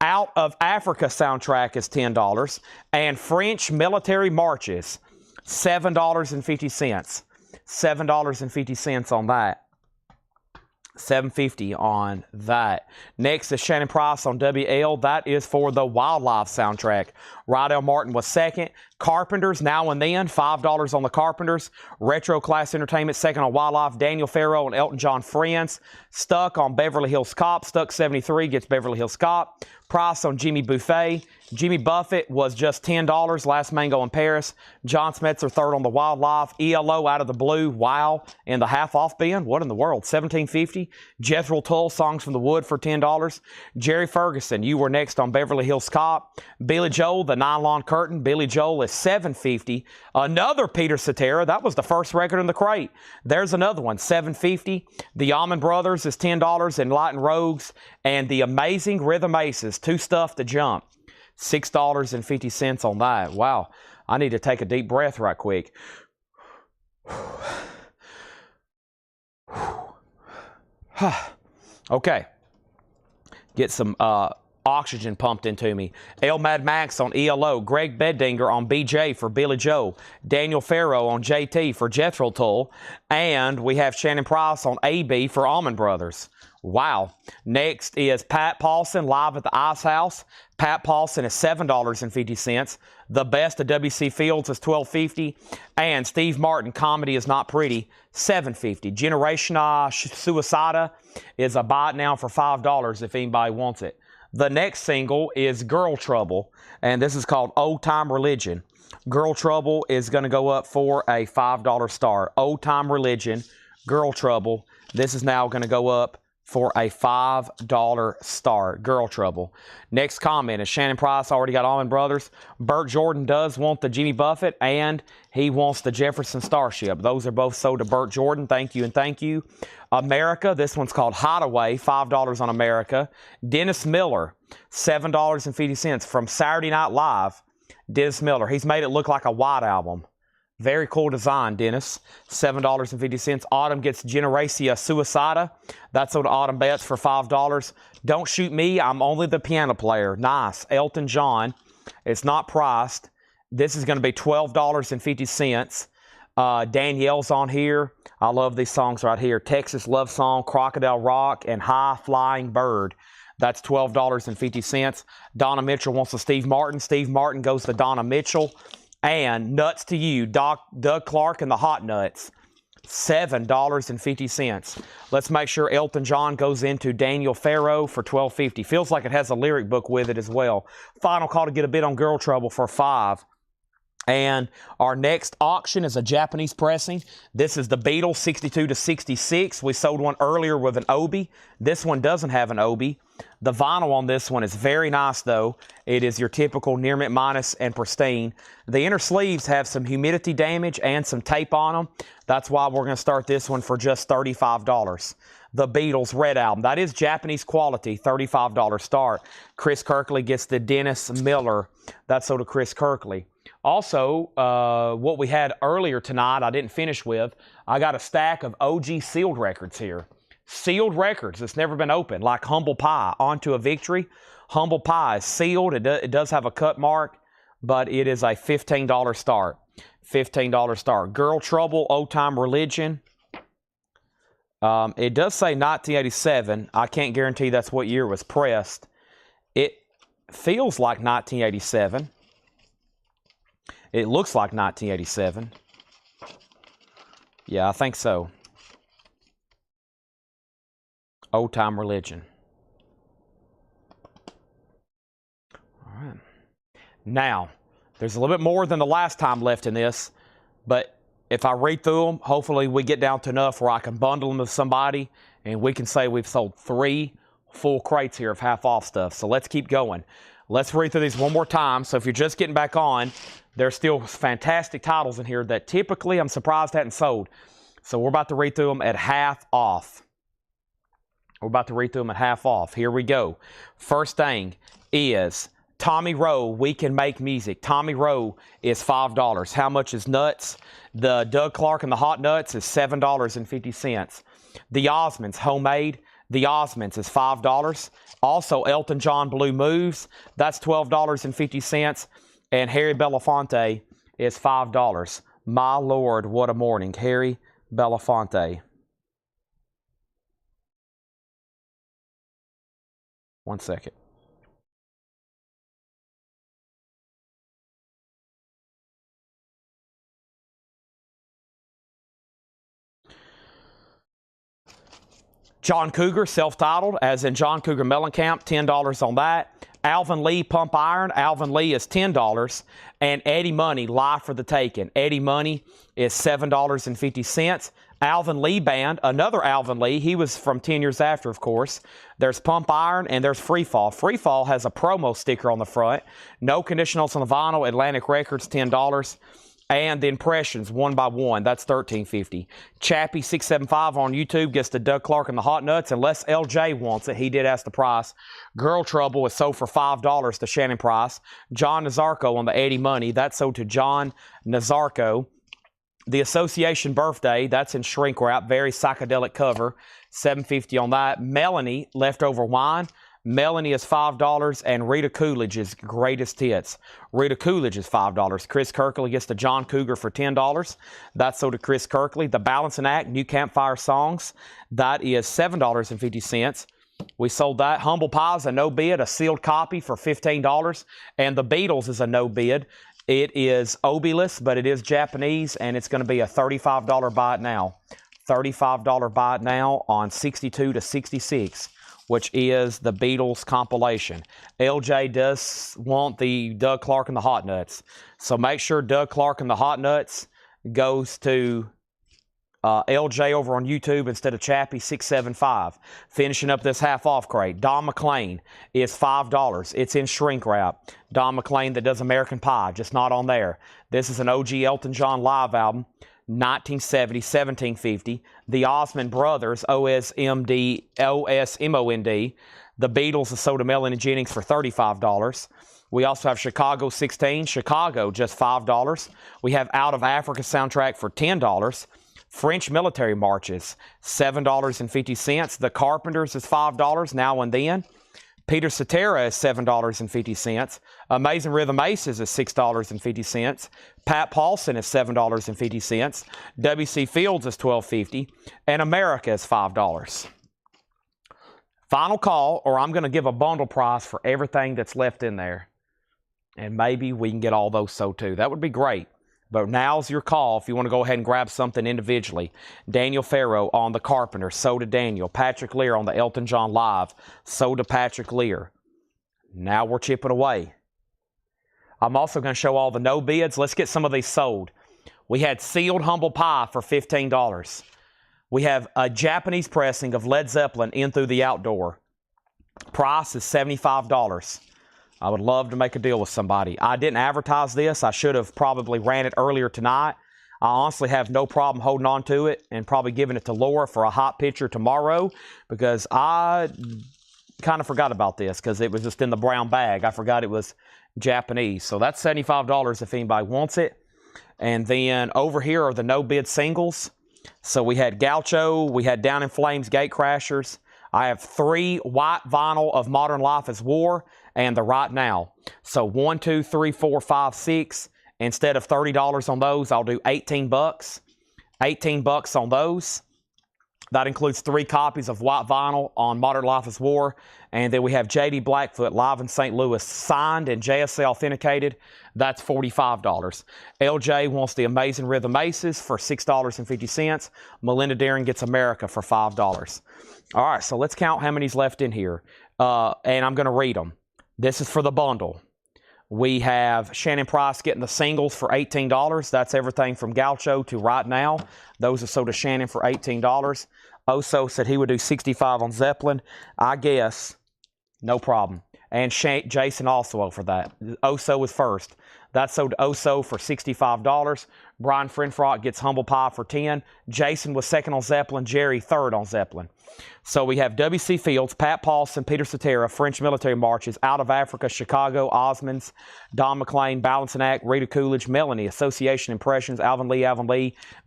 Out of Africa soundtrack is $10. And French Military Marches, $7.50. $7.50 on that. $7.50 on that. Next is Shannon Price on WL. That is for the Wildlife soundtrack. Rydell Martin was second. Carpenters, Now and Then, $5 on the Carpenters. Retro Class Entertainment, second on Wildlife. Daniel Farrow and Elton John Friends. Stuck on Beverly Hills Cop. Stuck 73 gets Beverly Hills Cop. Price on Jimmy Buffet. Jimmy Buffett was just $10. Last Mango in Paris. John Smetzer third on the Wildlife. ELO Out of the Blue. Wow. In the half off bin. What in the world? $17.50. Jethro Tull, Songs from the Wood for $10. Jerry Ferguson, You Were Next on Beverly Hills Cop. Billy Joel, The Nylon Curtain. Billy Joel is $7.50. Another Peter Cetera. That was the first record in the crate. There's another one, $7.50. The Allman Brothers is $10. Enlightened Rogues. And The Amazing Rhythm Aces, Too Stuff to Jump. $6.50 on that. Wow. I need to take a deep breath right quick. Okay. Get some oxygen pumped into me. L Mad Max on ELO. Greg Beddinger on BJ for Billy Joe. Daniel Farrow on JT for Jethro Tull. And we have Shannon Price on AB for Allman Brothers. Wow. Next is Pat Paulson live at the Ice House. Pat Paulson is $7.50. The best of W.C. Fields is $12.50. And Steve Martin, Comedy is Not Pretty, $7.50. Generation Suicida is a buy it now for $5 if anybody wants it. The next single is Girl Trouble, and this is called Old Time Religion. Girl Trouble is going to go up for a $5 star. Old Time Religion, Girl Trouble. This is now going to go up for a $5 star. Girl Trouble. Next comment is Shannon Price already got Allman Brothers. Burt Jordan does want the Jimmy Buffett, and he wants the Jefferson Starship. Those are both sold to Burt Jordan. Thank you and thank you. America, this one's called Hideaway, $5 on America. Dennis Miller, $7.50 from Saturday Night Live. Dennis Miller, he's made it look like a white album. Very cool design, Dennis. $7.50. Autumn gets Generacia Suicida. That's on Autumn Bets for $5. Don't Shoot Me, I'm Only the Piano Player. Nice. Elton John. It's not priced. This is going to be $12.50. Danielle's on here. I love these songs right here. Texas Love Song, Crocodile Rock, and High Flying Bird. That's $12.50. Donna Mitchell wants the Steve Martin. Steve Martin goes to Donna Mitchell. And Nuts to You, Doug Clark and the Hot Nuts, $7.50. Let's make sure Elton John goes into Daniel Farrow for $12.50. Feels like it has a lyric book with it as well. Final call to get a bid on Girl Trouble for $5. And our next auction is a Japanese pressing. This is the Beatles 62 to 66. We sold one earlier with an Obi. This one doesn't have an Obi. The vinyl on this one is very nice, though. It is your typical near mint minus and pristine. The inner sleeves have some humidity damage and some tape on them. That's why we're going to start this one for just $35. The Beatles Red Album. That is Japanese quality, $35 start. Chris Kirkley gets the Dennis Miller. That's so to Chris Kirkley. Also, what we had earlier tonight, I didn't finish with, I got a stack of OG sealed records here. Sealed records that's never been opened, like Humble Pie, On to a Victory. Humble Pie is sealed. It does have a cut mark, but it is a $15 start. $15 start. Girl Trouble, Old Time Religion. It does say 1987. I can't guarantee that's what year it was pressed. It feels like 1987. It looks like 1987. Yeah, I think so. Old Time Religion. All right. Now, there's a little bit more than the last time left in this, but if I read through them, hopefully we get down to enough where I can bundle them with somebody and we can say we've sold 3 full crates here of half off stuff. So let's keep going. Let's read through these one more time. So if you're just getting back on, there's still fantastic titles in here that typically I'm surprised hadn't sold. So we're about to read through them at half off. We're about to read through them at half off. Here we go. First thing is Tommy Rowe, We Can Make Music. Tommy Rowe is $5. How much is Nuts? The Doug Clark and the Hot Nuts is $7.50. The Osmonds, Homemade. The Osmonds is $5. Also, Elton John Blue Moves. That's $12.50. And Harry Belafonte is $5. My Lord, what a morning. Harry Belafonte. One second. John Cougar, self-titled, as in John Cougar Mellencamp, $10 on that. Alvin Lee, Pump Iron. Alvin Lee is $10. And Eddie Money, Live for the Taking. Eddie Money is $7.50. Alvin Lee Band, another Alvin Lee. He was from 10 Years After, of course. There's Pump Iron and there's Free Fall. Free Fall has a promo sticker on the front. No conditionals on the vinyl. Atlantic Records, $10. And the Impressions, one by one. That's $13.50. Chappie675 on YouTube gets the Doug Clark and the Hot Nuts. Unless LJ wants it. He did ask the price. Girl Trouble is sold for $5 to Shannon Price. John Nazarko on the Eddie Money. That's sold to John Nazarko. The Association Birthday, that's in shrink wrap. Very psychedelic cover. $7.50 on that. Melanie, Leftover Wine. Melanie is $5, and Rita Coolidge is Greatest Hits. Rita Coolidge is $5. Chris Kirkley gets the John Cougar for $10. That's sold to Chris Kirkley. The Balancing Act, New Campfire Songs, that is $7.50. We sold that. Humble Pie is a no bid, a sealed copy for $15. And the Beatles is a no bid. It is Obilus, but it is Japanese, and it's going to be a $35 buy it now. $35 buy it now on 62 to 66, which is the Beatles compilation. LJ does want the Doug Clark and the Hot Nuts. So make sure Doug Clark and the Hot Nuts goes to LJ over on YouTube instead of Chappie675. Finishing up this half-off crate. Don McLean is $5. It's in shrink wrap. Don McLean that does American Pie, just not on there. This is an OG Elton John live album, 1970, 1750. The Osmond Brothers, OSMOND. The Beatles is sold to Melanie Jennings for $35. We also have Chicago 16. Chicago, just $5. We have Out of Africa soundtrack for $10. French Military Marches, $7.50. The Carpenters is $5 now and then. Peter Cetera is $7.50. Amazing Rhythm Aces is $6.50. Pat Paulson is $7.50. W.C. Fields is $12.50. And America is $5. Final call, or I'm going to give a bundle price for everything that's left in there. And maybe we can get all those sold too. That would be great. But now's your call if you want to go ahead and grab something individually. Daniel Farrow on the Carpenter, sold to Daniel. Patrick Lear on the Elton John Live, sold to Patrick Lear. Now we're chipping away. I'm also going to show all the no bids. Let's get some of these sold. We had sealed Humble Pie for $15. We have a Japanese pressing of Led Zeppelin, In Through the Outdoor. Price is $75. I would love to make a deal with somebody. I didn't advertise this. I should have probably ran it earlier tonight. I honestly have no problem holding on to it and probably giving it to Laura for a hot picture tomorrow, because I kind of forgot about this because it was just in the brown bag. I forgot it was Japanese. So that's $75 if anybody wants it. And then over here are the no bid singles. So we had Gaucho, we had Down in Flames, Gatecrashers. I have 3 white vinyl of Modern Life is War and the Right Now. So 1, 2, 3, 4, 5, 6. Instead of $30 on those, I'll do $18. $18 on those. That includes 3 copies of white vinyl on Modern Life is War. And then we have J.D. Blackfoot live in St. Louis, signed and JSA authenticated. That's $45. LJ wants the Amazing Rhythm Aces for $6.50. Melinda Daring gets America for $5. All right, so let's count how many's left in here. And I'm going to read them. This is for the bundle. We have Shannon Price getting the singles for $18. That's everything from Gaucho to Right Now. Those are sold to Shannon for $18. Oso said he would do $65 on Zeppelin. I guess, no problem. And Jason also for that. Oso was first. That's sold to Oso for $65. Brian Frenfrock gets Humble Pie for $10. Jason was second on Zeppelin. Jerry third on Zeppelin. So we have W.C. Fields, Pat Paulson, Peter Cetera, French Military Marches, Out of Africa, Chicago, Osmonds, Don McLean, Balancing Act, Rita Coolidge, Melanie, Association Impressions, Alvin Lee,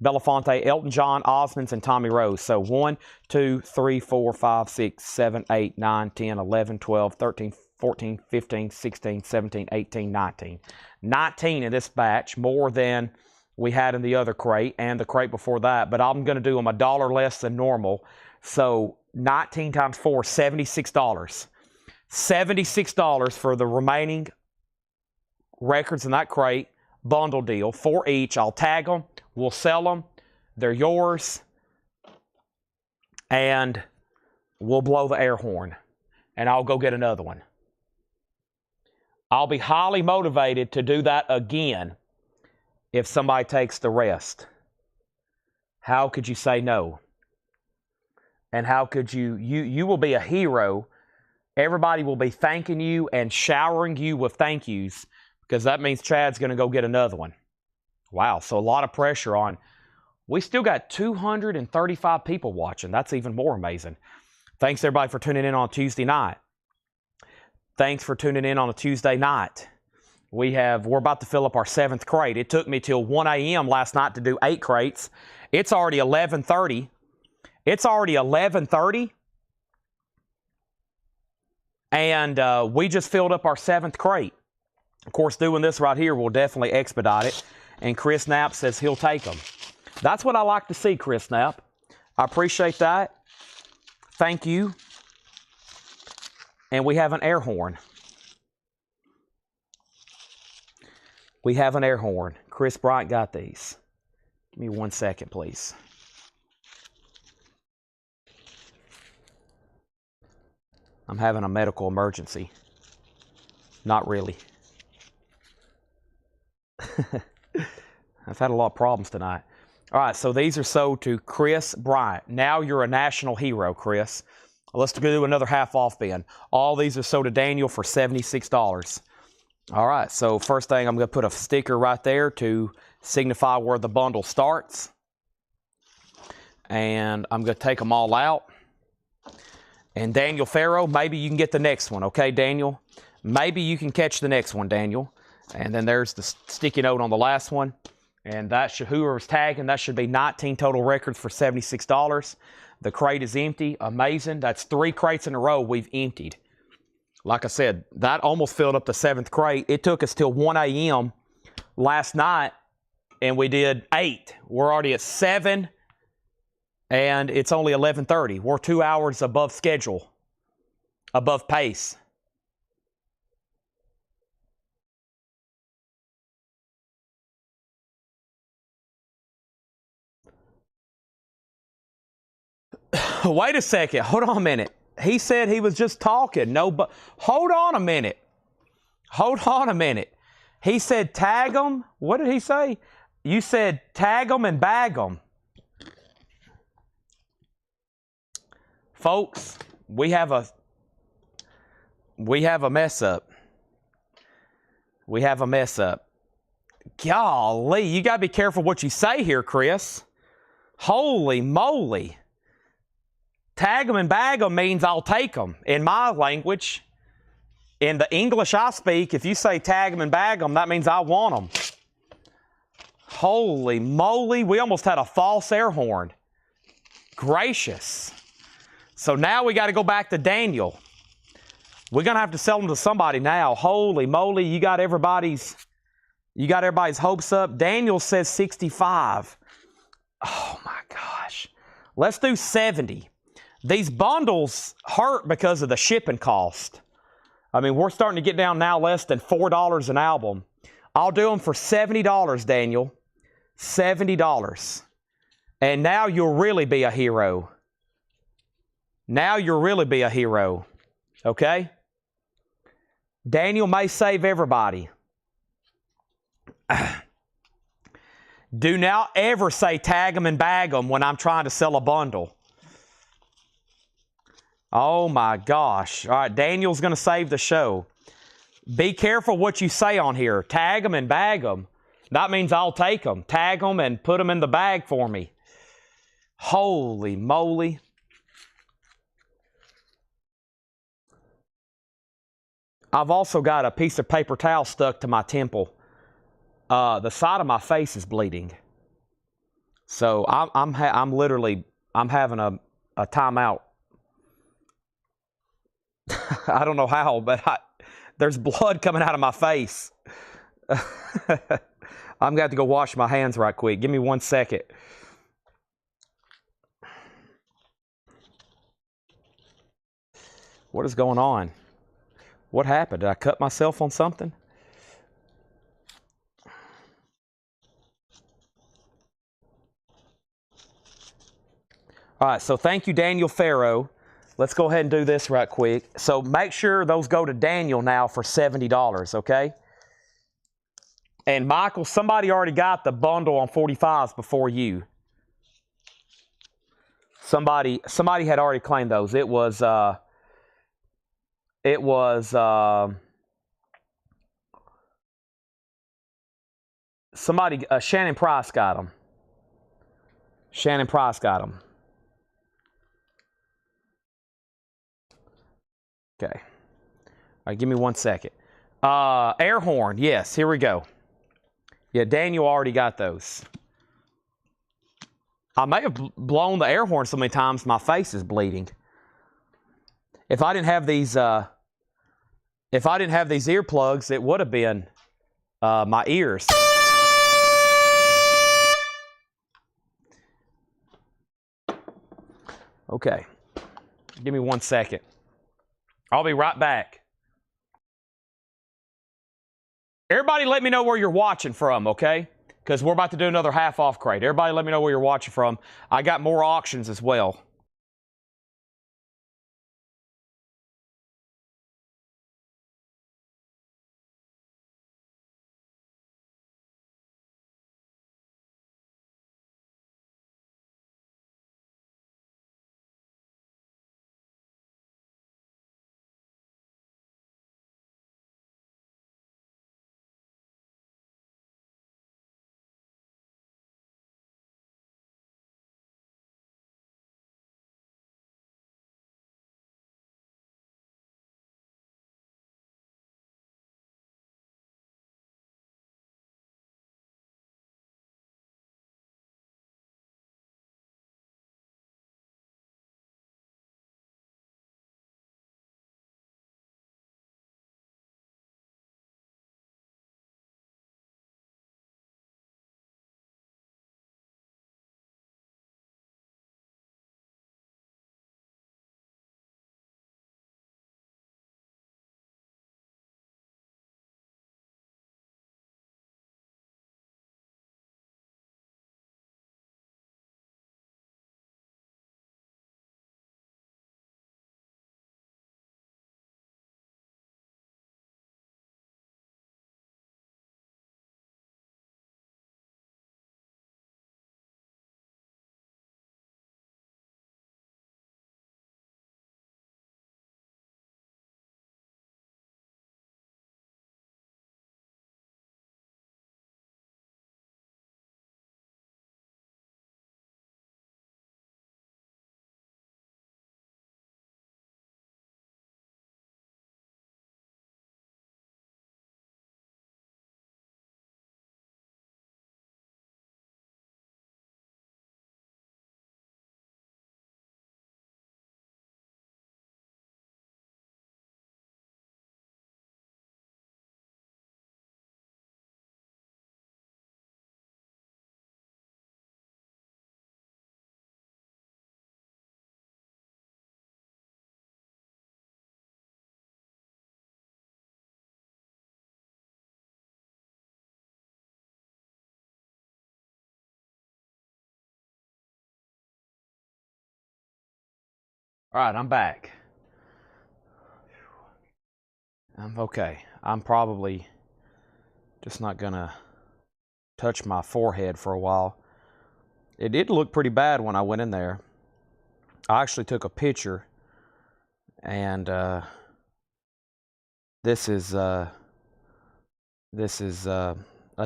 Belafonte, Elton John, Osmonds, and Tommy Rose. So 1, 2, 3, 4, 5, 6, 7, 8, 9, 10, 11, 12, 13, 14, 15, 16, 17, 18, 19. 19 in this batch, more than we had in the other crate and the crate before that. But I'm going to do them $1 less than normal. So 19 times 4, $76. $76 for the remaining records in that crate. Bundle deal, 4 each. I'll tag them. We'll sell them. They're yours. And we'll blow the air horn. And I'll go get another one. I'll be highly motivated to do that again if somebody takes the rest. How could you say no? And how could you will be a hero. Everybody will be thanking you and showering you with thank yous, because that means Chad's going to go get another one. Wow, so a lot of pressure on. We still got 235 people watching. That's even more amazing. Thanks, everybody, for tuning in on Tuesday night. Thanks for tuning in on a Tuesday night. We're about to fill up our 7th crate. It took me till 1 a.m. last night to do 8 crates. It's already 11:30. It's already 11:30. And we just filled up our 7th crate. Of course, doing this right here will definitely expedite it. And Chris Knapp says he'll take them. That's what I like to see, Chris Knapp. I appreciate that. Thank you. And we have an air horn. We have an air horn. Chris Bryant got these. Give me 1 second, please. I'm having a medical emergency. Not really. I've had a lot of problems tonight. All right, so these are sold to Chris Bryant. Now you're a national hero, Chris. Let's do another half off bin. All these are sold to Daniel for $76. All right, so first thing, I'm going to put a sticker right there to signify where the bundle starts. And I'm going to take them all out. And Daniel Farrow, maybe you can get the next one, okay, Daniel? Maybe you can catch the next one, Daniel. And then there's the sticky note on the last one. And that should, whoever's tagging, that should be 19 total records for $76. The crate is empty. Amazing. That's 3 crates in a row we've emptied. Like I said, that almost filled up the 7th crate. It took us till 1 a.m. last night, and we did 8. We're already at 7, and it's only 11:30. We're 2 hours above schedule, above pace. Wait a second. Hold on a minute. He said he was just talking. No, but hold on a minute. Hold on a minute. He said tag them. What did he say? You said tag them and bag them. Folks, we have a mess up. We have a mess up. Golly, you got to be careful what you say here, Chris. Holy moly. Tag them and bag them means I'll take them. In my language, in the English I speak, if you say tag them and bag them, that means I want them. Holy moly, we almost had a false air horn. Gracious. So now we got to go back to Daniel. We're going to have to sell them to somebody now. Holy moly, you got everybody's hopes up. Daniel says 65. Oh my gosh. Let's do 70. These bundles hurt because of the shipping cost. I mean, we're starting to get down now less than $4 an album. I'll do them for $70, Daniel. $70. And now you'll really be a hero. Now you'll really be a hero. Okay? Daniel may save everybody. Do not ever say tag them and bag them when I'm trying to sell a bundle. Oh my gosh. All right, Daniel's going to save the show. Be careful what you say on here. Tag them and bag them. That means I'll take them. Tag them and put them in the bag for me. Holy moly. I've also got a piece of paper towel stuck to my temple. The side of my face is bleeding. So I'm having a timeout. I don't know how, but there's blood coming out of my face. I'm going to have to go wash my hands right quick. Give me 1 second. What is going on? What happened? Did I cut myself on something? All right, so thank you, Daniel Farrow. Let's go ahead and do this right quick. So make sure those go to Daniel now for $70, okay? And Michael, somebody already got the bundle on 45s before you. Somebody had already claimed those. It was somebody, Shannon Price got them. Shannon Price got them. Okay. All right, give me 1 second. Air horn. Yes, here we go. Yeah, Daniel already got those. I may have blown the air horn so many times my face is bleeding. If I didn't have these if I didn't have these earplugs, it would have been my ears. Okay, give me 1 second. I'll be right back. Everybody let me know where you're watching from, okay? Because we're about to do another half-off crate. Everybody let me know where you're watching from. I got more auctions as well. All right, I'm back. I'm okay. I'm probably just not gonna touch my forehead for a while. It did look pretty bad when I went in there. I actually took a picture, and this is I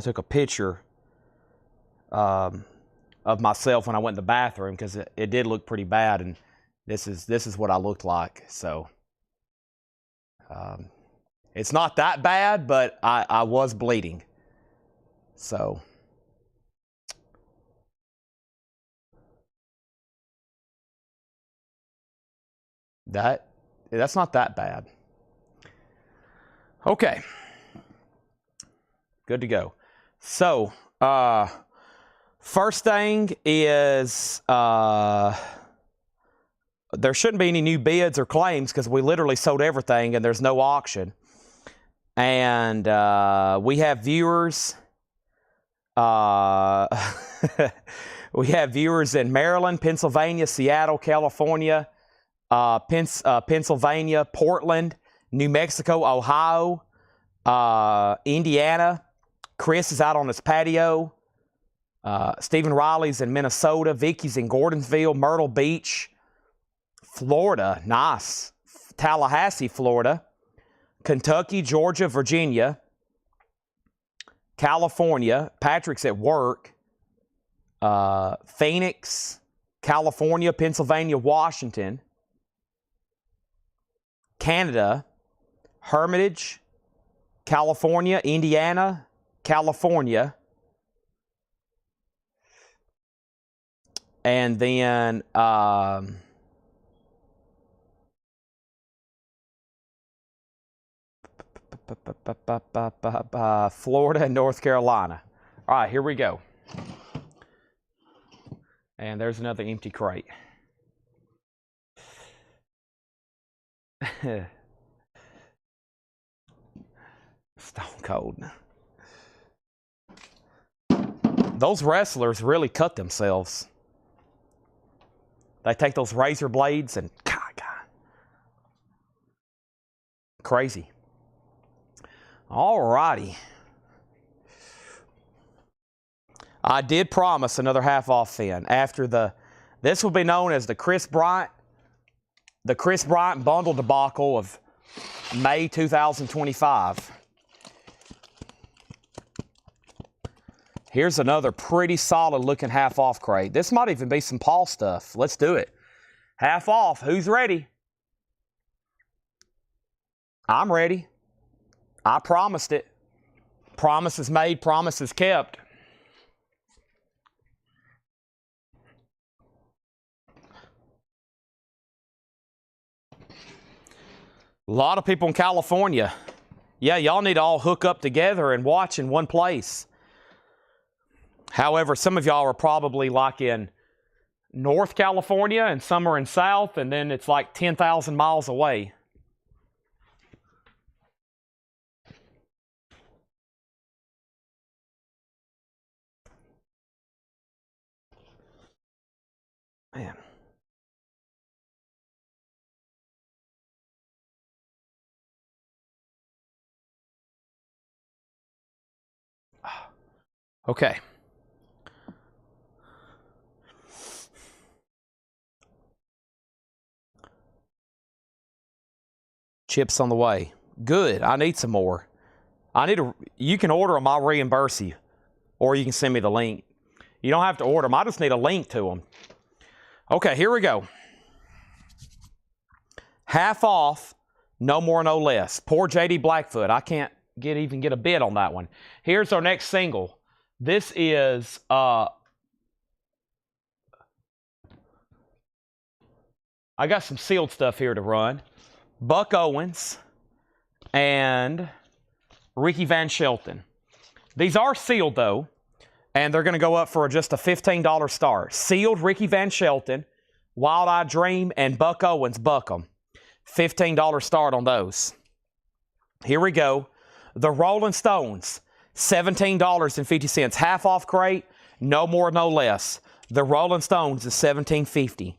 took a picture of myself when I went in the bathroom because it did look pretty bad, and this is what I looked like. So it's not that bad, but I was bleeding. So that's not that bad. Okay, good to go. So first thing is there shouldn't be any new bids or claims because we literally sold everything and there's no auction. And we have viewers. We have viewers in Maryland, Pennsylvania, Seattle, California, Pennsylvania, Portland, New Mexico, Ohio, Indiana. Chris is out on his patio. Stephen Riley's in Minnesota. Vicky's in Gordonsville, Myrtle Beach, Florida. Nice. Tallahassee, Florida. Kentucky, Georgia, Virginia. California. Patrick's at work. Phoenix, California, Pennsylvania, Washington. Canada. Hermitage, California, Indiana, California. And then Florida and North Carolina. All right, here we go. And there's another empty crate. Stone Cold. Those wrestlers really cut themselves. They take those razor blades and crazy. All righty. I did promise another half off then. After this will be known as the Chris Bryant bundle debacle of May 2025. Here's another pretty solid looking half off crate. This might even be some Paul stuff. Let's do it. Half off. Who's ready? I'm ready. I promised it. Promises made, promises kept. A lot of people in California. Yeah, y'all need to all hook up together and watch in one place. However, some of y'all are probably like in North California and some are in South, and then it's like 10,000 miles away. Man. Okay. Chips on the way. Good. I need some more. You can order them. I'll reimburse you. Or you can send me the link. You don't have to order them. I just need a link to them. Okay, here we go. Half off, no more, no less. Poor J.D. Blackfoot. I can't even get a bid on that one. Here's our next single. This is I got some sealed stuff here to run. Buck Owens and Ricky Van Shelton. These are sealed though, and they're going to go up for just a $15 start. Sealed Ricky Van Shelton, Wild Eye Dream, and Buck Owens, buck 'em. $15 start on those. Here we go. The Rolling Stones, $17.50. Half off crate, no more, no less. The Rolling Stones is $17.50.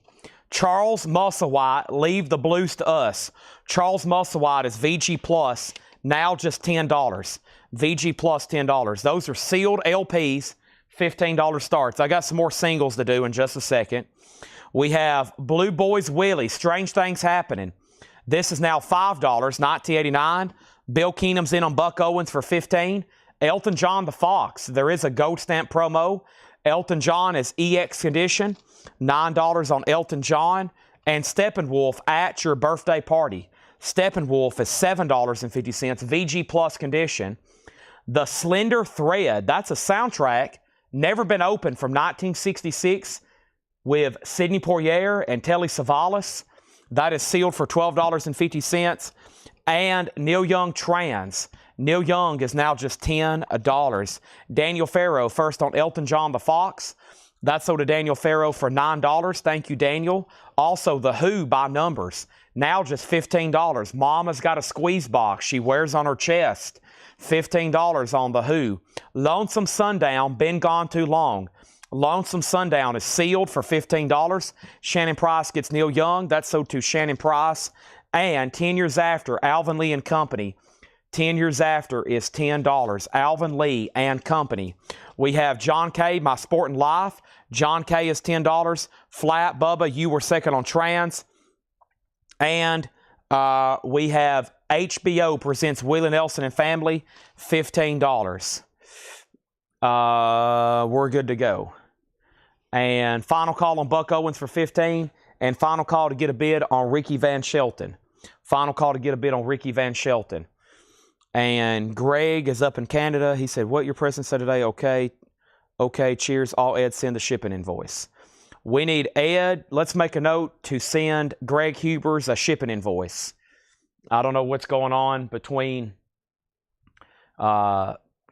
Charles Musselwhite, Leave the Blues to Us. Charles Musselwhite is VG Plus, now just $10. VG Plus $10. Those are sealed LPs, $15 starts. I got some more singles to do in just a second. We have Blue Boys Willie, Strange Things Happening. This is now $5, $19.89. Bill Keenum's in on Buck Owens for $15. Elton John the Fox, there is a gold stamp promo. Elton John is EX condition, $9 on Elton John. And Steppenwolf, At Your Birthday Party. Steppenwolf is $7.50, VG Plus condition. The Slender Thread, that's a soundtrack, never been opened, from 1966 with Sidney Poitier and Telly Savalas. That is sealed for $12.50. And Neil Young Trans. Neil Young is now just $10. Daniel Farrow, first on Elton John the Fox. That's sold to Daniel Farrow for $9. Thank you, Daniel. Also, The Who by Numbers, now just $15. Mama's Got a Squeeze Box she wears on her chest. $15 on The Who. Lonesome Sundown, Been Gone Too Long. Lonesome Sundown is sealed for $15. Shannon Price gets Neil Young. That's sold to Shannon Price. And 10 Years After, Alvin Lee and Company. 10 Years After is $10. Alvin Lee and Company. We have John Kay, My Sport and Life. John Kay is $10. Flat Bubba, You Were Second on Trans. And we have HBO presents Willie Nelson and Family, $15. We're good to go. And final call on Buck Owens for $15. And final call to get a bid on Ricky Van Shelton. Final call to get a bid on Ricky Van Shelton. And Greg is up in Canada. He said, what your president said today? Okay. Okay, cheers. All Ed, send the shipping invoice. We need Ed. Let's make a note to send Greg Hubers a shipping invoice. I don't know what's going on between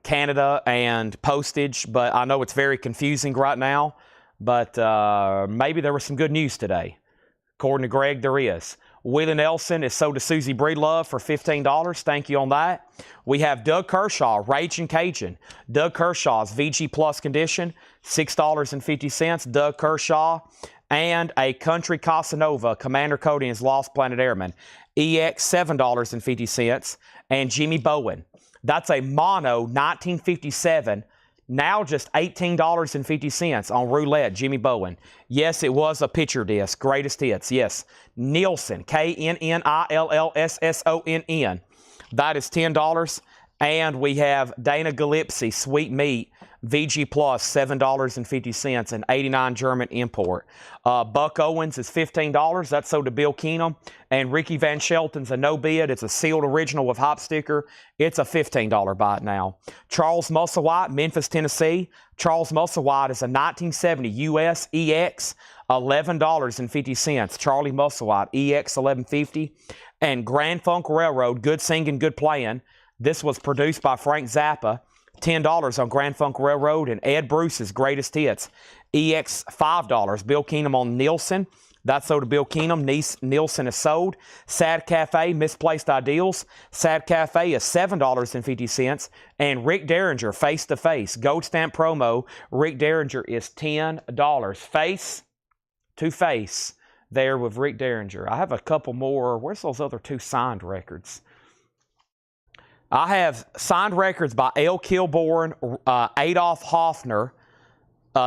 Canada and postage, but I know it's very confusing right now. But maybe there was some good news today. According to Greg, there is. Willie Nelson is sold to Susie Breedlove for $15. Thank you on that. We have Doug Kershaw, Raging Cajun. Doug Kershaw's VG Plus condition, $6.50. Doug Kershaw. And a Country Casanova, Commander Cody Lost Planet Airman, EX, $7.50. And Jimmy Bowen. That's a mono 1957, now just $18.50 on roulette, Jimmy Bowen. Yes, it was a picture disc, greatest hits, yes. Nielsen, Knillssonnen. That is $10. And we have Dana Gillespie, Sweet Meat, VG Plus, $7.50, an 89 German import. Buck Owens is $15. That's sold to Bill Keenum. And Ricky Van Shelton's a no bid. It's a sealed original with hop sticker. It's a $15 buy now. Charles Musselwhite, Memphis, Tennessee. Charles Musselwhite is a 1970 US EX, $11.50. Charlie Musselwhite, EX 1150. And Grand Funk Railroad, Good Singing, Good Playing. This was produced by Frank Zappa. $10 on Grand Funk Railroad. And Ed Bruce's Greatest Hits, EX $5. Bill Keenum on Nielsen. That's sold to Bill Keenum. Nielsen is sold. Sad Cafe, Misplaced Ideals. Sad Cafe is $7.50. And Rick Derringer, Face to Face. Gold Stamp promo. Rick Derringer is $10. Face to Face there with Rick Derringer. I have a couple more. Where's those other two signed records? I have signed records by L. Kilborn, Adolf Hoffner,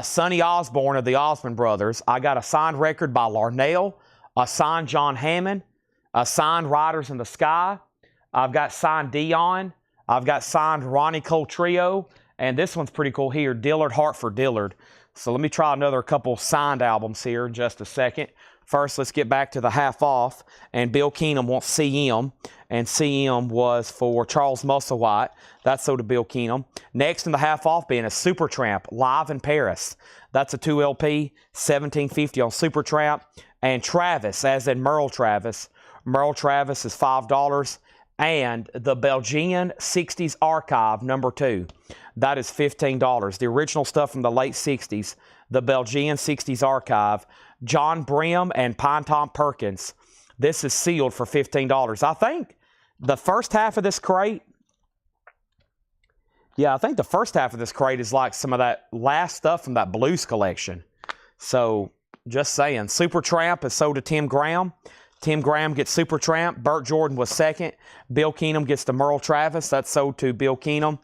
Sonny Osborne of the Osmond Brothers. I got a signed record by Larnell, a signed John Hammond, a signed Riders in the Sky. I've got signed Dion. I've got signed Ronnie Cole Trio. And this one's pretty cool here, Dillard, Hartford Dillard. So let me try another couple signed albums here in just a second. First, let's get back to the half off. And Bill Keenum wants CM. And CM was for Charles Musselwhite. That's sold to Bill Keenum. Next in the half off being a Supertramp, Live in Paris. That's a 2LP, $17.50 on Supertramp. And Travis, as in Merle Travis. Merle Travis is $5. And the Belgian 60s Archive, number 2. That is $15. The original stuff from the late 60s. The Belgian 60s Archive. John Brim and Pine Tom Perkins. This is sealed for $15. I think the first half of this crate, I think the first half of this crate is like some of that last stuff from that Blues collection. So, just saying. Supertramp is sold to Tim Graham. Tim Graham gets Supertramp. Burt Jordan was second. Bill Keenum gets the Merle Travis. That's sold to Bill Keenum.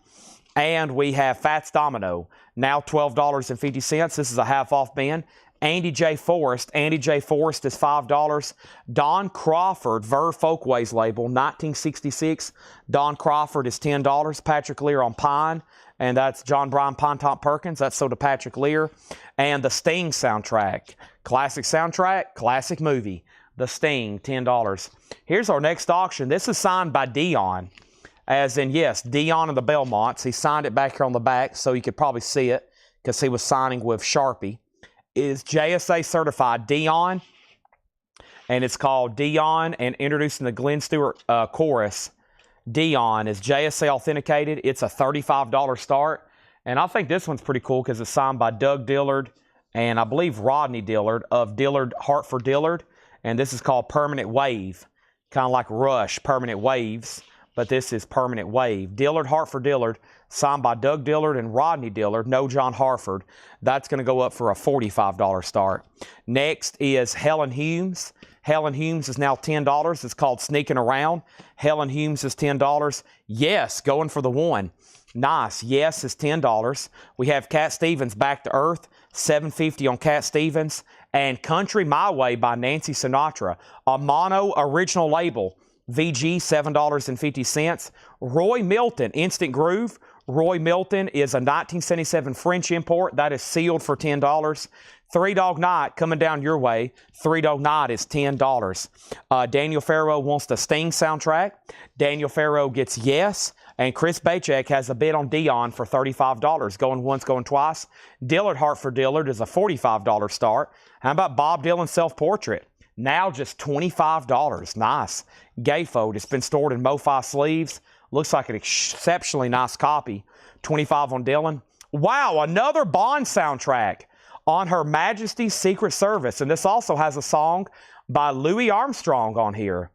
And we have Fats Domino, now $12.50. This is a half-off bin. Andy J. Forrest. Andy J. Forrest is $5. Don Crawford, Verve Folkways label, 1966. Don Crawford is $10. Patrick Lear on Pine. And that's John Bryan Pine Top Perkins. That's sold to Patrick Lear. And the Sting soundtrack. Classic soundtrack, classic movie. The Sting, $10. Here's our next auction. This is signed by Dion. As in, yes, Dion and the Belmonts. He signed it back here on the back so you could probably see it because he was signing with Sharpie. Is JSA certified Dion, and it's called Dion, and introducing the Glenn Stewart chorus. Dion is JSA authenticated. It's a $35 start, and I think this one's pretty cool because it's signed by Doug Dillard and I believe Rodney Dillard of Dillard, Hartford Dillard, and this is called Permanent Wave, kind of like Rush, Permanent Waves, but this is Permanent Wave. Dillard, Hartford Dillard, signed by Doug Dillard and Rodney Dillard, no John Hartford. That's going to go up for a $45 start. Next is Helen Humes. Helen Humes is now $10. It's called Sneaking Around. Helen Humes is $10. Yes, going for the one. Nice. Yes is $10. We have Cat Stevens, Back to Earth, $7.50 on Cat Stevens. And Country My Way by Nancy Sinatra, a mono original label. VG, $7.50. Roy Milton, Instant Groove. Roy Milton is a 1977 French import. That is sealed for $10. Three Dog Night coming down your way. Three Dog Night is $10. Daniel Farrow wants the Sting soundtrack. Daniel Farrow gets Yes. And Chris Bachek has a bid on Dion for $35. Going once, going twice. Dillard, Hartford Dillard is a $45 start. How about Bob Dylan's Self-Portrait? Now just $25. Nice. Gayfold. It's been stored in MoFi sleeves. Looks like an exceptionally nice copy. 25 on Dylan. Wow, another Bond soundtrack on Her Majesty's Secret Service. And this also has a song by Louis Armstrong on here.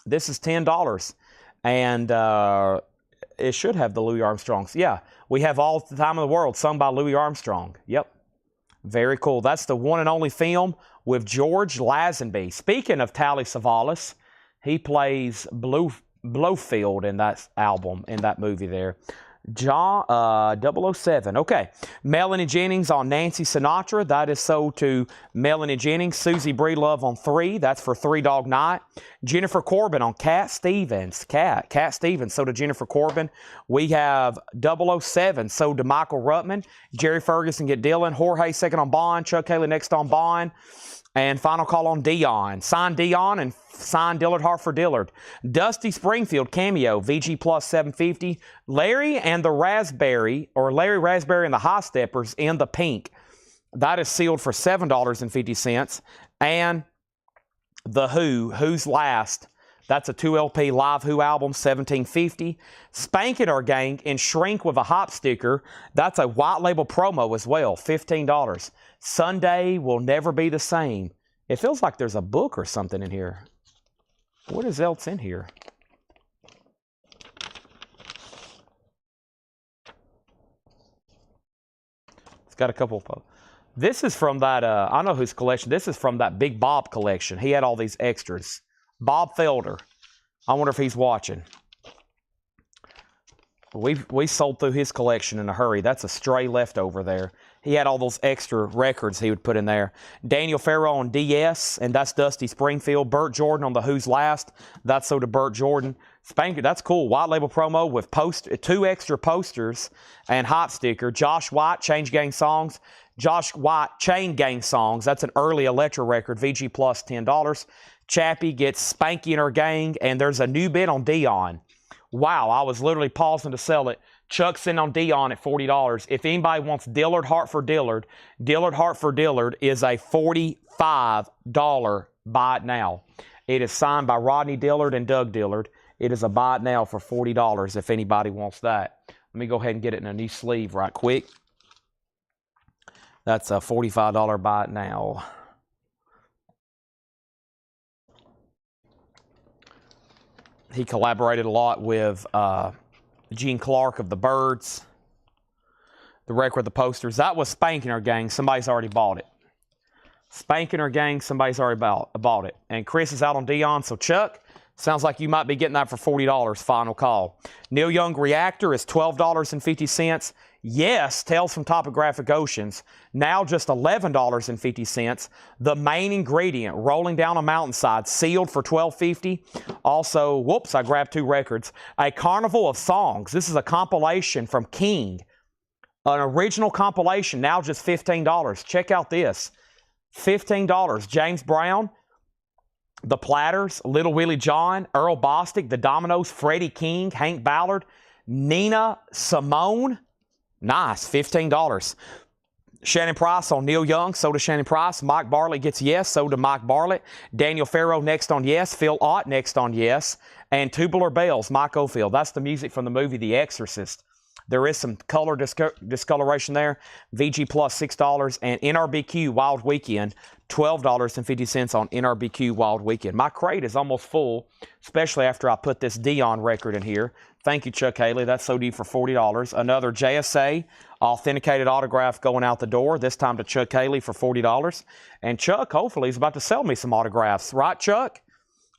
This is $10. And it should have the Louis Armstrongs. Yeah, we have All the Time in the World, sung by Louis Armstrong. Yep. Very cool. That's the one and only film with George Lazenby. Speaking of Telly Savalas, he plays Blofeld in that album, in that movie there. John 007. Okay. Melanie Jennings on Nancy Sinatra. That is sold to Melanie Jennings. Susie Breedlove on 3. That's for Three Dog Night. Jennifer Corbin on Cat Stevens. Cat Stevens sold to Jennifer Corbin. We have 007 sold to Michael Ruttman. Jerry Ferguson get Dylan. Jorge second on Bond. Chuck Haley next on Bond. And final call on Dion. Sign Dion and sign Dillard Hartford Dillard. Dusty Springfield cameo, VG plus 750. Larry and the Raspberry, or Larry Raspberry and the High Steppers in the pink. That is sealed for $7.50. And The Who, Who's Last. That's a 2 LP live Who album, $17.50. Spanking Our Gang in Shrink with a Hop sticker. That's a white label promo as well, $15. Sunday Will Never Be the Same. It feels like there's a book or something in here. What is else in here? It's got a couple of... This is from that, I know whose collection. This is from that Big Bob collection. He had all these extras. Bob Felder. I wonder if he's watching. We sold through his collection in a hurry. That's a stray leftover there. He had all those extra records he would put in there. Daniel Farrow on DS, and that's Dusty Springfield. Burt Jordan on the Who's Last. That's so to Burt Jordan. Spanker, that's cool. White label promo with 2 extra posters and hot sticker. Josh White, Change Gang Songs. Josh White, Chain Gang Songs. That's an early Electra record. VG plus $10. Chappie gets Spanky and Her Gang, and there's a new bid on Dion. Wow, I was literally pausing to sell it. Chuck's in on Dion at $40. If anybody wants Dillard Hartford Dillard, Dillard Hartford Dillard is a $45 buy it now. It is signed by Rodney Dillard and Doug Dillard. It is a buy it now for $40 if anybody wants that. Let me go ahead and get it in a new sleeve right quick. That's a $45 buy it now. He collaborated a lot with Gene Clark of the Byrds. The record, the posters. That was Spanking Our Gang. Somebody's already bought it. Spanking Our Gang. Somebody's already bought it. And Chris is out on Dion. So Chuck, sounds like you might be getting that for $40. Final call. Neil Young Reactor is $12.50. Yes, Tales from Topographic Oceans, now just $11.50. The Main Ingredient, Rolling Down a Mountainside, sealed for $12.50. Also, whoops, I grabbed 2 records. A Carnival of Songs. This is a compilation from King. An original compilation, now just $15. Check out this. $15. James Brown, The Platters, Little Willie John, Earl Bostic, The Dominoes, Freddie King, Hank Ballard, Nina Simone. Nice, $15. Shannon Price on Neil Young, so does Shannon Price. Mike Bartlett gets Yes, so does Mike Bartlett. Daniel Farrow next on Yes. Phil Ott next on Yes. And Tubular Bells, Mike Oldfield. That's the music from the movie The Exorcist. There is some color discoloration there. VG plus $6. And NRBQ Wild Weekend, $12.50 on NRBQ Wild Weekend. My crate is almost full, especially after I put this Dion record in here. Thank you, Chuck Haley. That's sold to you for $40. Another JSA authenticated autograph going out the door, this time to Chuck Haley for $40. And Chuck, hopefully, is about to sell me some autographs. Right, Chuck?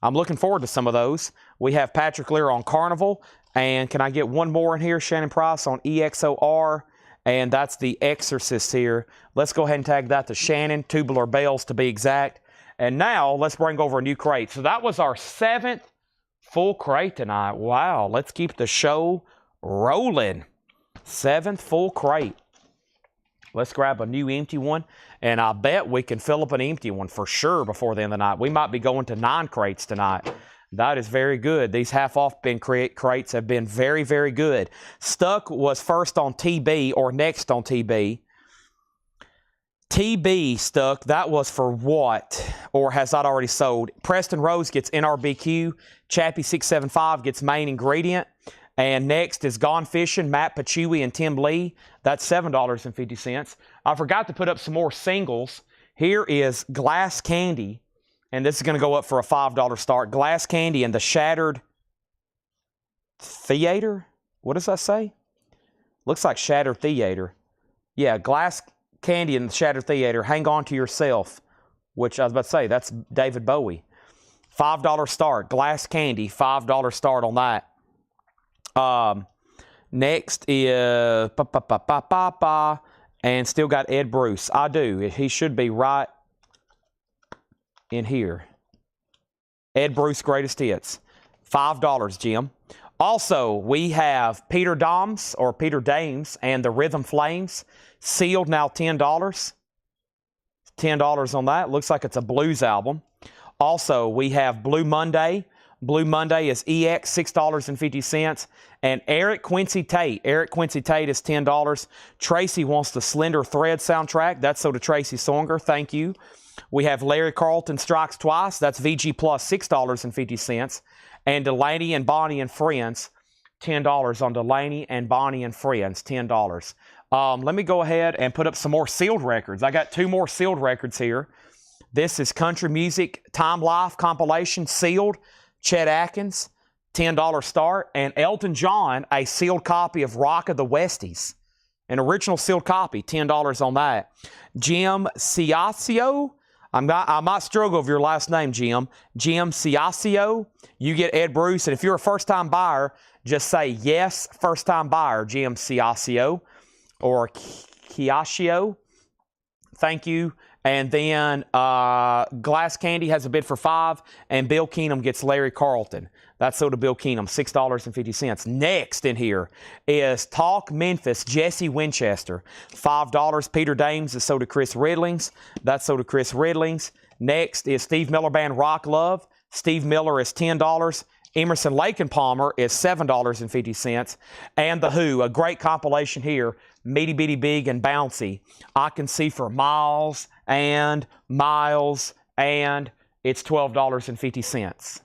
I'm looking forward to some of those. We have Patrick Lear on Carnival. And can I get one more in here? Shannon Price on EXOR. And that's The Exorcist here. Let's go ahead and tag that to Shannon. Tubular Bells to be exact. And now let's bring over a new crate. So that was our 7th full crate tonight. Wow. Let's keep the show rolling. 7th full crate. Let's grab a new empty one. And I bet we can fill up an empty one for sure before the end of the night. We might be going to 9 crates tonight. That is very good. These half-off bin crates have been very, very good. Stuck was first on TB or next on TB. TB Stuck, that was for what? Or has that already sold? Preston Rose gets NRBQ. Chappie 675 gets Main Ingredient. And next is Gone Fishing, Matt Pachui and Tim Lee. That's $7.50. I forgot to put up some more singles. Here is Glass Candy, and this is going to go up for a $5 start. Glass Candy and the Shattered Theater. What does that say? Looks like Shattered Theater. Yeah, Glass Candy and the Shattered Theater. Hang On to Yourself, which I was about to say, that's David Bowie. $5 start. Glass Candy, $5 start on that. Next is and still got Ed Bruce. I do. He should be right in here. Ed Bruce Greatest Hits. $5, Jim. Also, we have Peter Dames and the Rhythm Flames. Sealed, now $10. $10 on that. Looks like it's a blues album. Also, we have Blue Monday. Blue Monday is EX, $6.50. And Eric Quincy Tate. Eric Quincy Tate is $10. Tracy wants the Slender Thread soundtrack. That's so to Tracy Songer. Thank you. We have Larry Carlton Strikes Twice. That's VG Plus, $6.50. And Delaney and Bonnie and Friends, $10 on Delaney and Bonnie and Friends, $10. Let me go ahead and put up some more sealed records. I got 2 more sealed records here. This is Country Music Time Life compilation, sealed. Chet Atkins, $10 start. And Elton John, a sealed copy of Rock of the Westies. An original sealed copy, $10 on that. Jim Ciascio, I might struggle with your last name, Jim. Jim Ciascio, you get Ed Bruce. And if you're a first-time buyer, just say, yes, first-time buyer, Jim Ciascio or Ciascio. Thank you. And then Glass Candy has a bid for $5, and Bill Keenum gets Larry Carlton. That's so to Bill Keenum, $6.50. Next in here is Talk Memphis, Jesse Winchester, $5. Peter Dames is so to Chris Ridlings. That's so to Chris Ridlings. Next is Steve Miller Band, Rock Love. Steve Miller is $10. Emerson, Lake and Palmer is $7.50. And The Who, a great compilation here, Meaty Bitty Big and Bouncy. I Can See for Miles and Miles, and it's $12.50.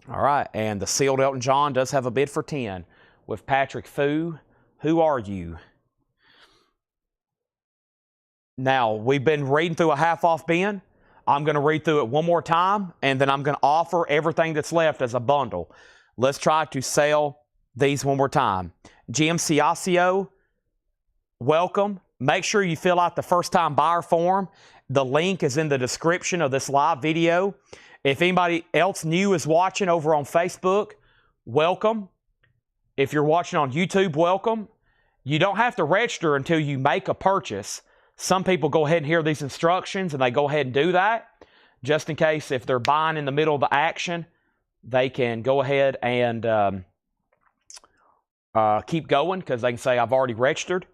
All right, and the sealed Elton John does have a bid for 10 with Patrick Fu. Who Are You? Now, we've been reading through a half-off bin. I'm going to read through it one more time, and then I'm going to offer everything that's left as a bundle. Let's try to sell these one more time. Jim Ciascio, welcome. Make sure you fill out the first-time buyer form. The link is in the description of this live video. If anybody else new is watching over on Facebook, welcome. If you're watching on YouTube, welcome. You don't have to register until you make a purchase. Some people go ahead and hear these instructions and they go ahead and do that. Just in case if they're buying in the middle of the action, they can go ahead and keep going because they can say, I've already registered.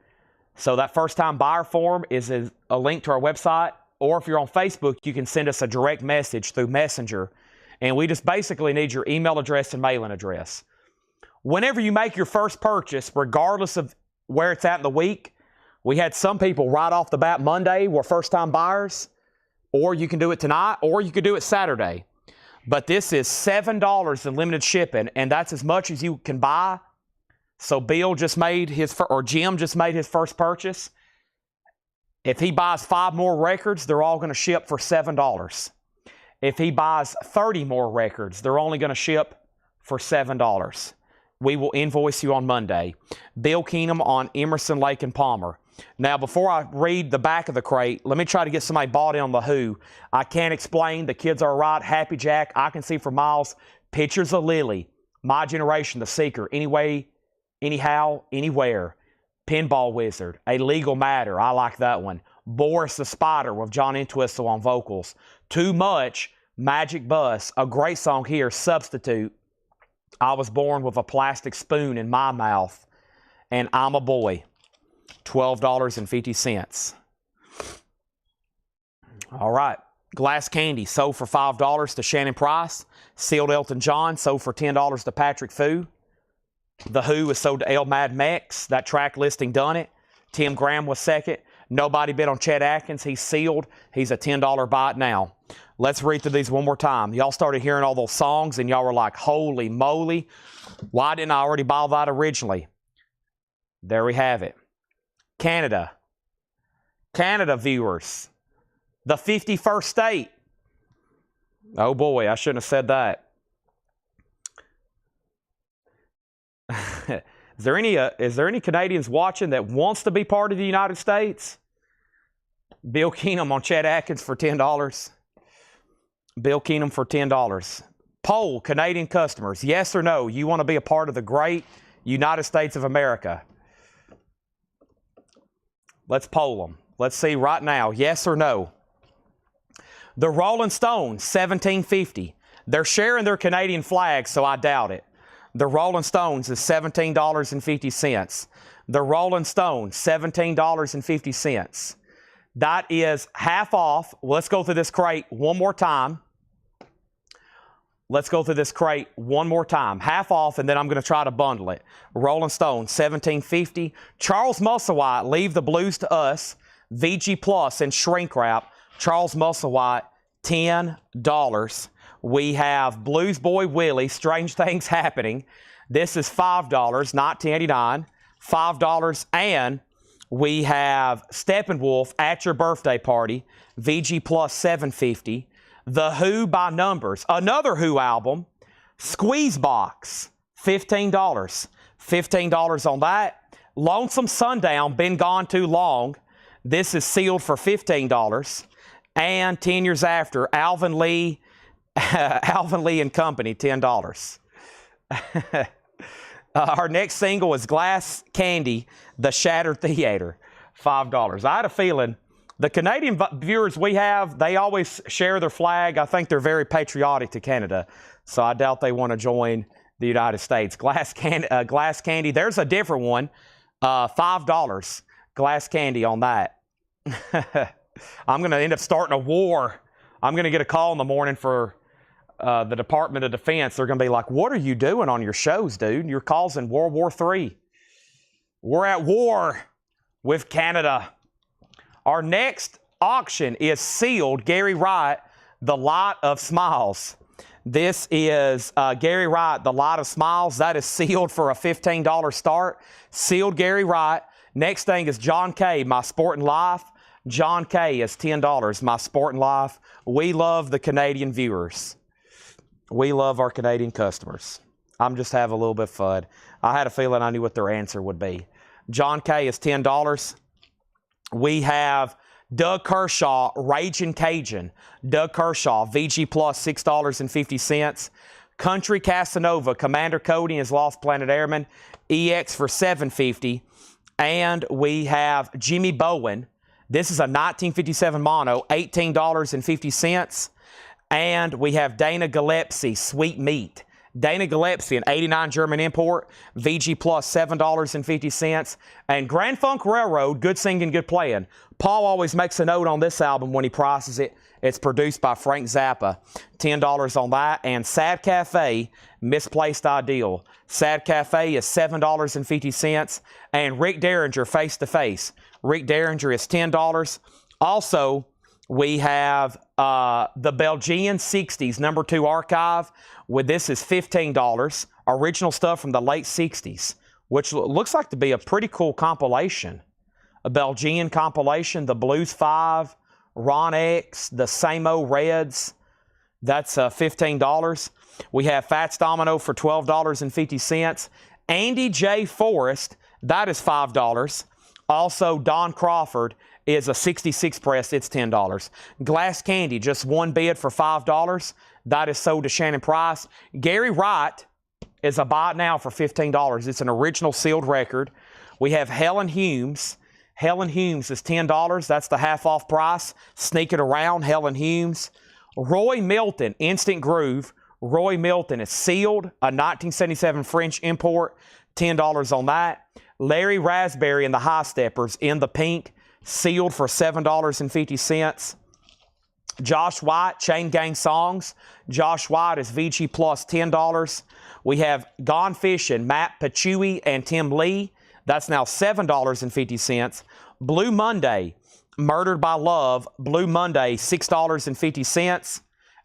So that first-time buyer form is a link to our website. Or if you're on Facebook, you can send us a direct message through Messenger. And we just basically need your email address and mailing address. Whenever you make your first purchase, regardless of where it's at in the week, we had some people right off the bat Monday were first-time buyers. Or you can do it tonight, or you could do it Saturday. But this is $7 in limited shipping, and that's as much as you can buy. So Bill just made Jim just made his first purchase. If he buys 5 more records, they're all going to ship for $7. If he buys 30 more records, they're only going to ship for $7. We will invoice you on Monday. Bill Keenum on Emerson, Lake and Palmer. Now, before I read the back of the crate, let me try to get somebody bought in on The Who. I Can't Explain, The Kids Are Right, Happy Jack, I Can See for Miles, Pictures of Lily, My Generation, The Seeker, Anyway, Anyhow, Anywhere, Pinball Wizard, A Legal Matter, I like that one. Boris the Spider with John Entwistle on vocals. Too Much, Magic Bus, a great song here, Substitute, I Was Born with a Plastic Spoon in My Mouth, and I'm a Boy, $12.50. All right, Glass Candy sold for $5 to Shannon Price. Sealed Elton John sold for $10 to Patrick Fu. The Who is sold to El Mad Mex. That track listing done it. Tim Graham was second. Nobody bid on Chet Atkins. He's sealed. He's a $10 buy it now. Let's read through these one more time. Y'all started hearing all those songs, and y'all were like, holy moly. Why didn't I already buy that originally? There we have it. Canada. Canada viewers. The 51st state. Oh boy, I shouldn't have said that. Is there any Canadians watching that wants to be part of the United States? Bill Keenum on Chet Atkins for $10. Bill Keenum for $10. Poll Canadian customers. Yes or no, you want to be a part of the great United States of America? Let's poll them. Let's see right now. Yes or no? The Rolling Stones, $17.50. They're sharing their Canadian flag, so I doubt it. The Rolling Stones is $17.50. The Rolling Stones, $17.50. That is half off. Let's go through this crate one more time. Let's go through this crate one more time. Half off, and then I'm going to try to bundle it. Rolling Stone, $17.50. Charles Musselwhite, Leave the Blues to Us. VG Plus and shrink wrap. Charles Musselwhite, $10. We have Blues Boy Willie, Strange Things Happening. This is $5, $19.89. $5. And we have Steppenwolf, At Your Birthday Party. VG Plus, $7.50. The Who by Numbers, another Who album. Squeezebox, $15. $15 on that. Lonesome Sundown, Been Gone Too Long. This is sealed for $15. And 10 years after, Alvin Lee and Company, $10. Our next single is Glass Candy, The Shattered Theater, $5. I had a feeling the Canadian viewers we have, they always share their flag. I think they're very patriotic to Canada, so I doubt they want to join the United States. Glass Candy, there's a different one, $5. Glass Candy on that. I'm going to end up starting a war. I'm going to get a call in the morning for the Department of Defense. They're going to be like, what are you doing on your shows, dude? You're causing World War III. We're at war with Canada. Our next auction is sealed. Gary Wright, The Light of Smiles. This is Gary Wright, The Light of Smiles. That is sealed for a $15 start. Sealed Gary Wright. Next thing is John Kay, My Sporting Life. John Kay is $10, My Sporting Life. We love the Canadian viewers. We love our Canadian customers. I'm just having a little bit of fun. I had a feeling I knew what their answer would be. John Kay is $10. We have Doug Kershaw, Ragin' Cajun. Doug Kershaw, VG Plus, $6.50. Country Casanova, Commander Cody and his Lost Planet Airmen, EX for $7.50. And we have Jimmy Bowen. This is a 1957 mono, $18.50. And we have Dana Gillespie, Sweet Meat. Dana Gillespie, an 89 German import, VG Plus, $7.50. And Grand Funk Railroad, Good Singing, Good Playing. Paul always makes a note on this album when he prices it. It's produced by Frank Zappa, $10 on that. And Sad Cafe, Misplaced Ideal. Sad Cafe is $7.50. And Rick Derringer, Face to Face. Rick Derringer is $10. Also, we have the Belgian 60s, number 2 archive. With this is $15. Original stuff from the late 60s, which looks like to be a pretty cool compilation. A Belgian compilation, the Blues 5, Ron X, the Samo Reds. That's $15. We have Fats Domino for $12.50. Andy J. Forrest, that is $5. Also, Don Crawford is a 66 press. It's $10. Glass Candy, just one bid for $5. That is sold to Shannon Price. Gary Wright is a buy it now for $15. It's an original sealed record. We have Helen Humes. Helen Humes is $10. That's the half off price. Sneak it around, Helen Humes. Roy Milton, Instant Groove. Roy Milton is sealed, a 1977 French import, $10 on that. Larry Raspberry and the High Steppers in the pink, sealed for $7.50. Josh White, Chain Gang Songs. Josh White is VG Plus, $10. We have Gone Fishing, Matt Pachui and Tim Lee. That's now $7.50. Blue Monday, Murdered by Love, Blue Monday, $6.50.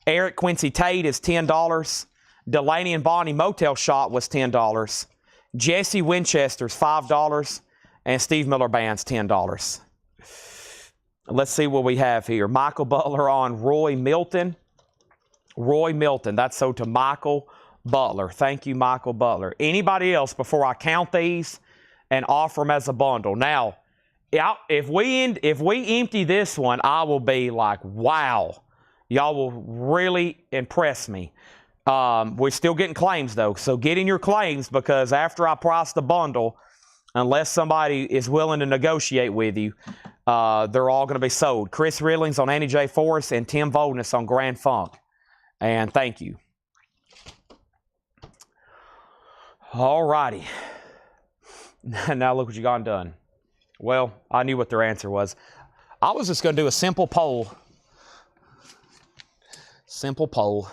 Eric Quincy Tate is $10. Delaney and Bonnie Motel Shot was $10. Jesse Winchester's $5. And Steve Miller Band's $10. Let's see what we have here. Michael Butler on Roy Milton. Roy Milton. That's so to Michael Butler. Thank you, Michael Butler. Anybody else before I count these and offer them as a bundle? Now, if we empty this one, I will be like, wow. Y'all will really impress me. We're still getting claims, though. So get in your claims, because after I price the bundle, unless somebody is willing to negotiate with you, they're all going to be sold. Chris Ridlings on Annie J. Forrest and Tim Voldness on Grand Funk. And thank you. All righty. Now look what you got done. Well, I knew what their answer was. I was just going to do a simple poll. Simple poll.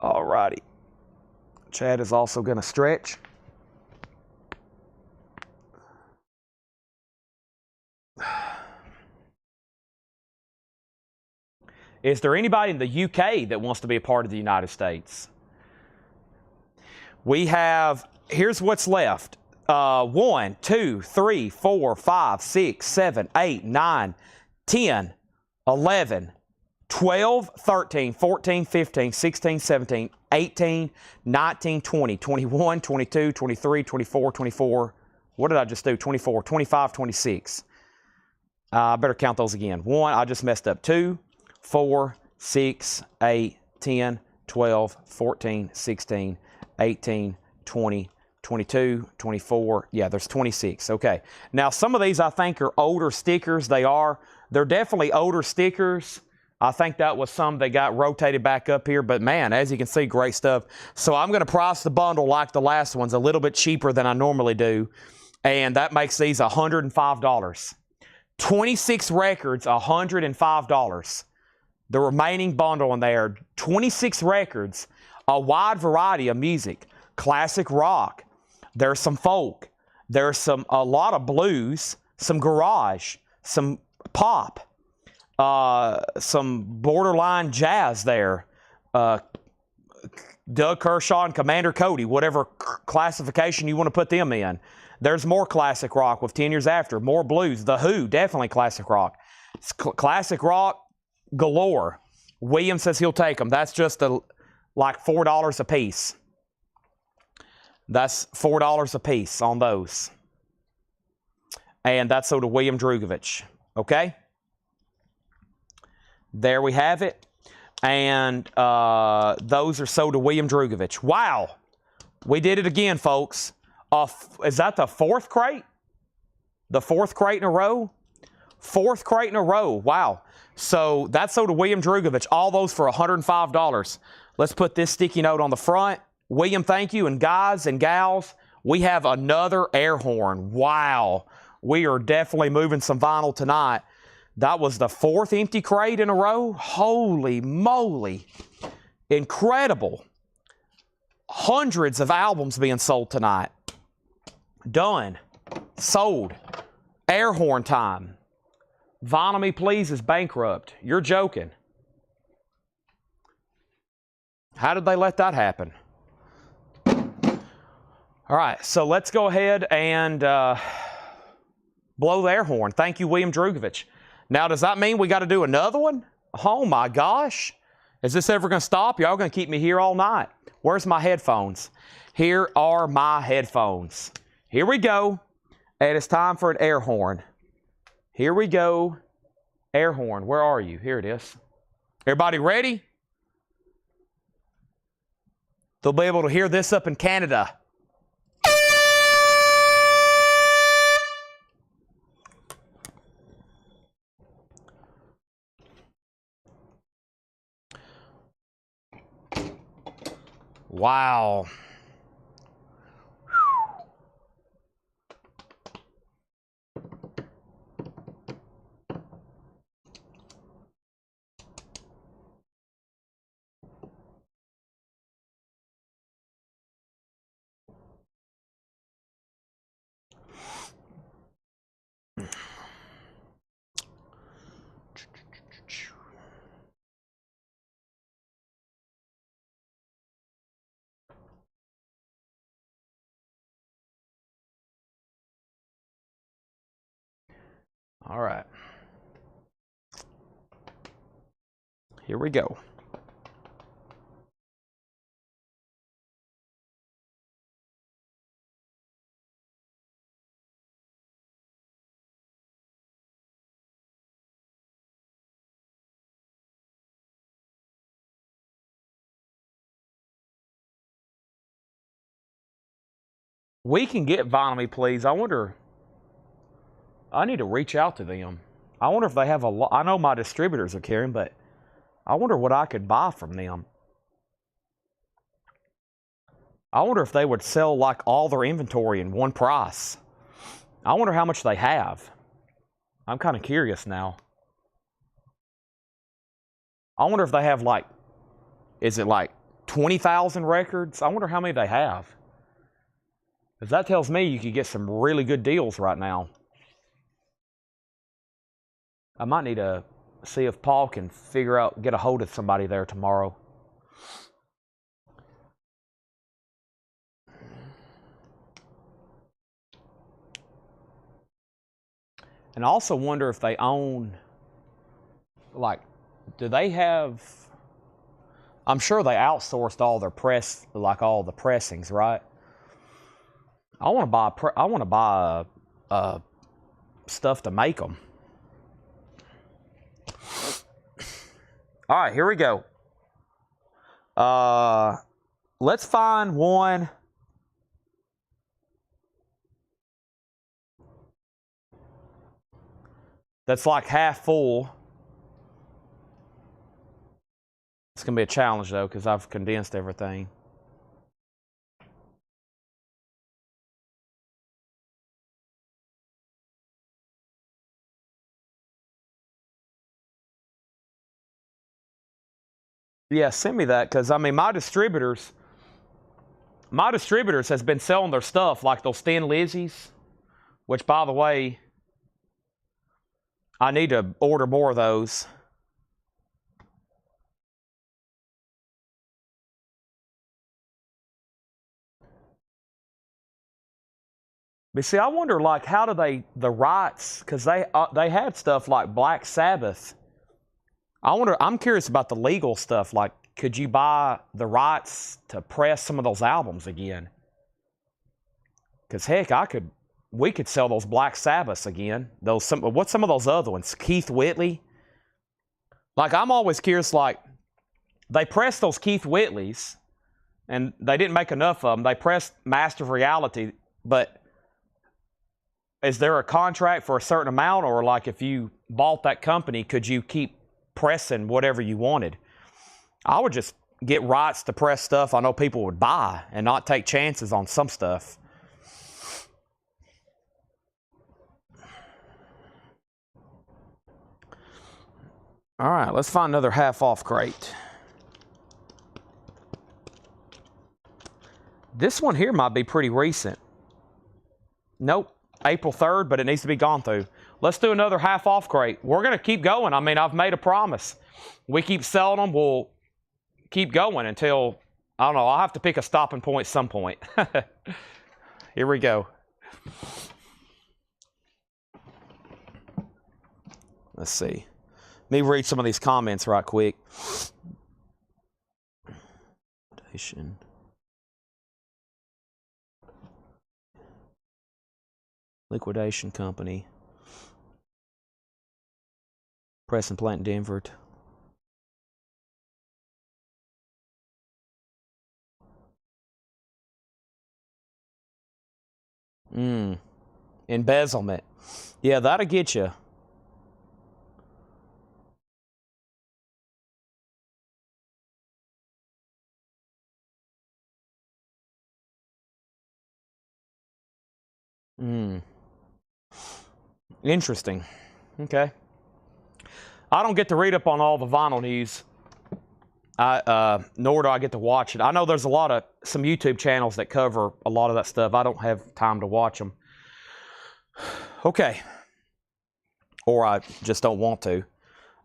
All righty. Chad is also going to stretch. Is there anybody in the UK that wants to be a part of the United States? We have, here's what's left. 1, 2, 3, 4, 5, 6, 7, 8, 9, 10, 11, 12, 13, 14, 15, 16, 17, 18, 19, 20, 21, 22, 23, 24, 24. What did I just do? 24, 25, 26. I better count those again. 1, I just messed up. 2, 4, 6, 8, 10, 12, 14, 16, 18, 20, 22, 24. Yeah, there's 26. Okay. Now, some of these I think are older stickers. They're definitely older stickers. I think that was some that got rotated back up here. But, man, as you can see, great stuff. So I'm going to price the bundle like the last ones, a little bit cheaper than I normally do. And that makes these $105. 26 records, $105. The remaining bundle in there, 26 records, a wide variety of music, classic rock. There's some folk. There's a lot of blues, some garage, some pop, some borderline jazz there. Doug Kershaw and Commander Cody, whatever classification you want to put them in. There's more classic rock with 10 Years After, more blues. The Who, definitely classic rock. It's classic rock galore. William says he'll take them. That's just like $4 a piece. That's $4 a piece on those. And that's so to William Drugovich. Okay? There we have it. And those are so to William Drugovich. Wow. We did it again, folks. Is that the fourth crate? The fourth crate in a row? Fourth crate in a row. Wow. So that's so to William Drugovich. All those for $105. Let's put this sticky note on the front. William, thank you. And guys and gals, we have another air horn. Wow. We are definitely moving some vinyl tonight. That was the fourth empty crate in a row. Holy moly. Incredible. Hundreds of albums being sold tonight. Done. Sold. Air horn time. Vinyl Me Please is bankrupt. You're joking. How did they let that happen? All right, so let's go ahead and blow the air horn. Thank you, William Drugovich. Now, does that mean we got to do another one? Oh, my gosh. Is this ever going to stop? Y'all going to keep me here all night. Where's my headphones? Here are my headphones. Here we go. And it's time for an air horn. Here we go. Air horn. Where are you? Here it is. Everybody ready? They'll be able to hear this up in Canada. Wow. All right. Here we go. We can get Vinyl Me Please. I wonder, I need to reach out to them. I wonder if they have a lot. I know my distributors are carrying, but I wonder what I could buy from them. I wonder if they would sell like all their inventory in one price. I wonder how much they have. I'm kind of curious now. I wonder if they have like, is it like 20,000 records? I wonder how many they have. Because that tells me you could get some really good deals right now. I might need to see if Paul can figure out, get a hold of somebody there tomorrow. And I also wonder if they own, like, do they have, I'm sure they outsourced all their press, like all the pressings, right? I want to buy stuff to make them. All right, here we go. Let's find one. That's like half full. It's going to be a challenge, though, because I've condensed everything. Yeah, send me that, because, I mean, my distributors has been selling their stuff, like those Thin Lizzies, which, by the way, I need to order more of those. But see, I wonder, like, how do they, the rights, because they had stuff like Black Sabbath. I wonder, I'm curious about the legal stuff, like, could you buy the rights to press some of those albums again? Because, heck, we could sell those Black Sabbaths again. What's some of those other ones? Keith Whitley? Like, I'm always curious, like, they pressed those Keith Whitleys, and they didn't make enough of them. They pressed Master of Reality, but is there a contract for a certain amount, or like if you bought that company, could you keep pressing whatever you wanted? I would just get rights to press stuff I know people would buy and not take chances on some stuff. All right, let's find another half-off crate. This one here might be pretty recent. Nope. April 3rd, but it needs to be gone through. Let's do another half-off crate. We're going to keep going. I mean, I've made a promise. We keep selling them. We'll keep going until, I don't know, I'll have to pick a stopping point at some point. Here we go. Let's see. Let me read some of these comments right quick. Liquidation Company. Press and plant in Denver. Embezzlement. Yeah, that'll get you. Interesting. Okay. I don't get to read up on all the vinyl news. Nor do I get to watch it. I know there's some YouTube channels that cover a lot of that stuff. I don't have time to watch them. Okay. or I just don't want to.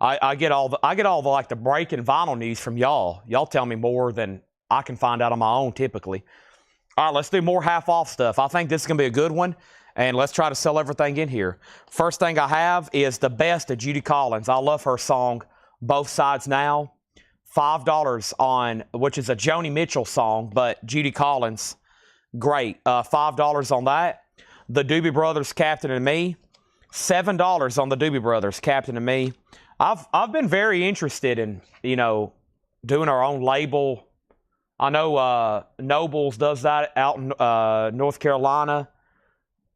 I get all the like the breaking vinyl news from y'all. Y'all tell me more than I can find out on my own typically. All right, let's do more half off stuff. I think this is going to be a good one, and let's try to sell everything in here. First thing I have is the best of Judy Collins. I love her song, Both Sides Now. $5 on, which is a Joni Mitchell song, but Judy Collins, great. $5 on that. The Doobie Brothers, Captain and Me. $7 on the Doobie Brothers, Captain and Me. I've been very interested in, doing our own label. I know Nobles does that out in North Carolina.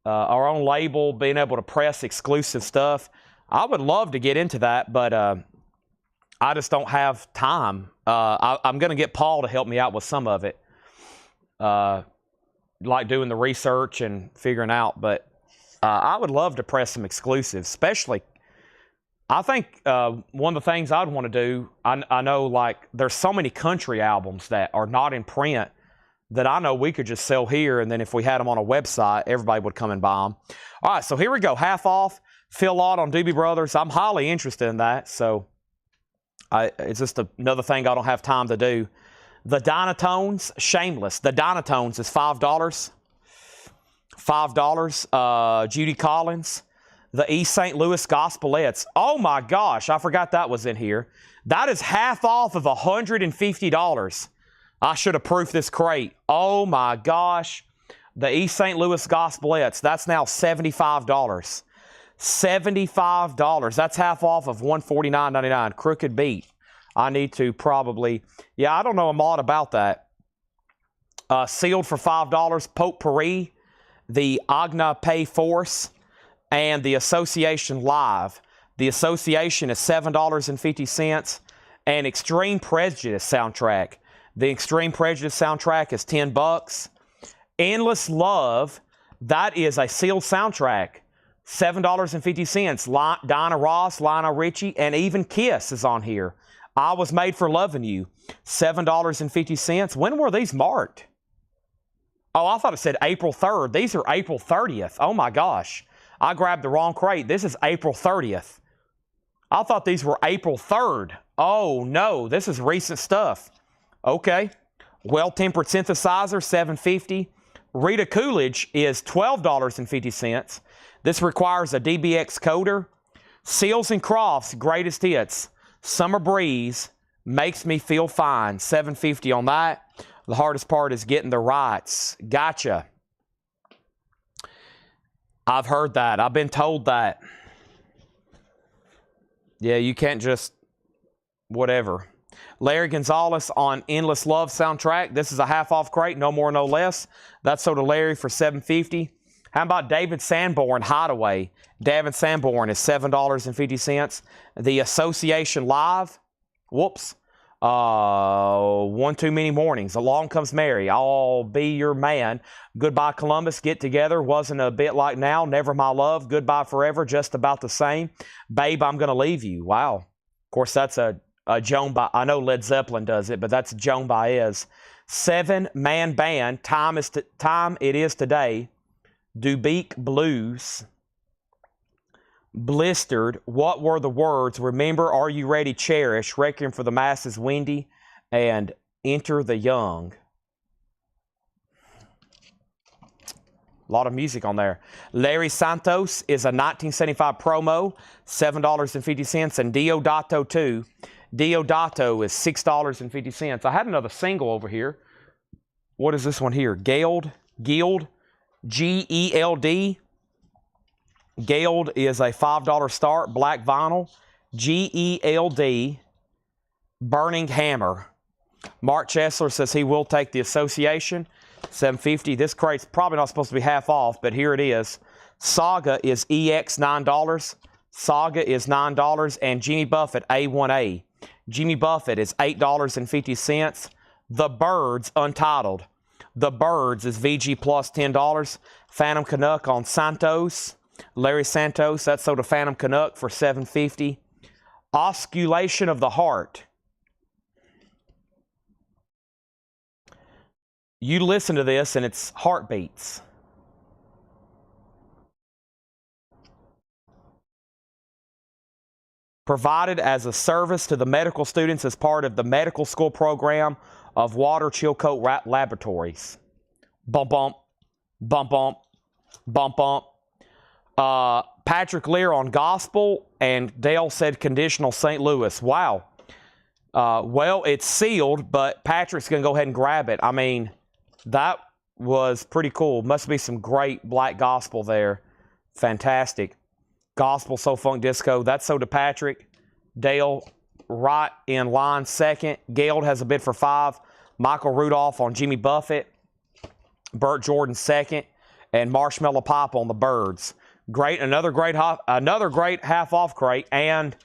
Our own label, being able to press exclusive stuff. I would love to get into that, but I just don't have time. I'm going to get Paul to help me out with some of it, like doing the research and figuring out. But I would love to press some exclusives, especially. I think one of the things I'd want to do, I know like there's so many country albums that are not in print that I know we could just sell here, and then if we had them on a website, everybody would come and buy them. All right, so here we go. Half off, Phil Lott on Doobie Brothers. I'm highly interested in that, so it's just another thing I don't have time to do. The Dynatones, Shameless. The Dynatones is $5. $5. Judy Collins. The East St. Louis Gospelettes. Oh my gosh, I forgot that was in here. That is half off of $150. I should have proofed this crate. Oh my gosh. The East St. Louis Gospelettes, that's now $75. $75. That's half off of $149.99. Crooked Beat. I need to probably, I don't know a lot about that. Sealed for $5. Potpourri, the Agna Pay Force, and the Association Live. The Association is $7.50, and Extreme Prejudice soundtrack. The Extreme Prejudice soundtrack is $10. Endless Love, that is a sealed soundtrack. $7.50. Diana Ross, Lionel Richie, and even Kiss is on here. I Was Made for Loving You. $7.50. When were these marked? Oh, I thought it said April 3rd. These are April 30th. Oh my gosh. I grabbed the wrong crate. This is April 30th. I thought these were April 3rd. Oh no, this is recent stuff. Okay. Well-Tempered Synthesizer, $7.50. Rita Coolidge is $12.50. This requires a DBX coder. Seals and Crofts, Greatest Hits. Summer Breeze, Makes Me Feel Fine, $7.50 on that. The hardest part is getting the rights. Gotcha. I've heard that. I've been told that. Yeah, you can't just whatever. Larry Gonzalez on Endless Love soundtrack. This is a half-off crate, no more, no less. That's sold to Larry for $7.50. How about David Sanborn, Hideaway? David Sanborn is $7.50. The Association Live. Whoops. One Too Many Mornings. Along Comes Mary. I'll Be Your Man. Goodbye Columbus. Get Together. Wasn't a Bit Like Now. Never My Love. Goodbye Forever. Just About the Same. Babe, I'm Gonna Leave You. Wow. Of course, that's a Joan Baez. I know Led Zeppelin does it, but that's Joan Baez. 7-man band. Time It Is Today. Dubique Blues. Blistered. What Were the Words? Remember, Are You Ready? Cherish. Requiem for the Masses. Wendy. And Enter the Young. A lot of music on there. Larry Santos is a 1975 promo. $7.50. And Diodato 2. Diodato is $6.50. I had another single over here. What is this one here? Geld. G-E-L-D. Geld is a $5 start. Black vinyl. G-E-L-D. Burning Hammer. Mark Chesler says he will take the Association. $7.50. This crate's probably not supposed to be half off, but here it is. Saga is EX $9. Saga is $9. And Jimmy Buffett A1A. Jimmy Buffett is $8.50. The Birds Untitled. The Birds is VG plus $10. Phantom Canuck on Santos. Larry Santos, that's sold to Phantom Canuck for $7.50. Osculation of the Heart. You listen to this and it's heartbeats. provided as a service to the medical students as part of the medical school program of Water Chilcote Laboratories. Bump, bump, bump, bump, bump, bump. Patrick Lear on gospel, and Dale said conditional St. Louis. Wow. Well, it's sealed, but Patrick's going to go ahead and grab it. I mean, that was pretty cool. Must be some great black gospel there. Fantastic. Gospel, Soul Funk Disco. That's so to Patrick. Dale right in line second. Gale has a bid for 5. Michael Rudolph on Jimmy Buffett. Burt Jordan second. And Marshmallow Pop on the Birds. Great. Another great half off crate. And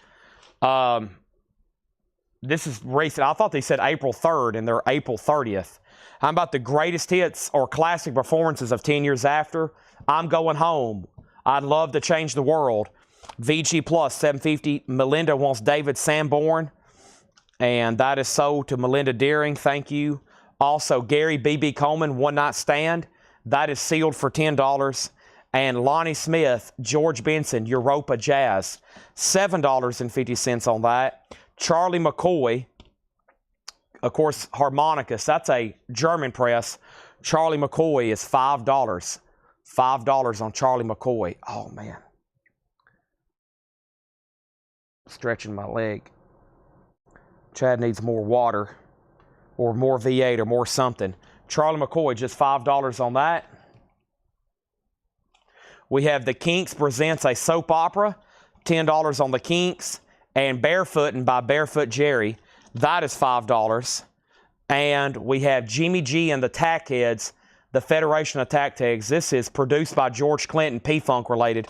this is recent. I thought they said April 3rd, and they're April 30th. How about the greatest hits or classic performances of 10 years after? I'm Going Home. I'd Love to Change the World. VG Plus, $7.50. Melinda wants David Sanborn. And that is sold to Melinda Deering. Thank you. Also, Gary B.B. Coleman, One Night Stand. That is sealed for $10. And Lonnie Smith, George Benson, Europa Jazz. $7.50 on that. Charlie McCoy, of course, Harmonicus. That's a German press. Charlie McCoy is $5. $5 on Charlie McCoy. Oh, man. Stretching my leg. Chad needs more water or more V8 or more something. Charlie McCoy, just $5 on that. We have the Kinks presents a soap opera. $10 on the Kinks. And Barefootin' by Barefoot Jerry. That is $5. And we have Jimmy G and the Tack Heads, the Federation of Tack Tags. This is produced by George Clinton, P-Funk related,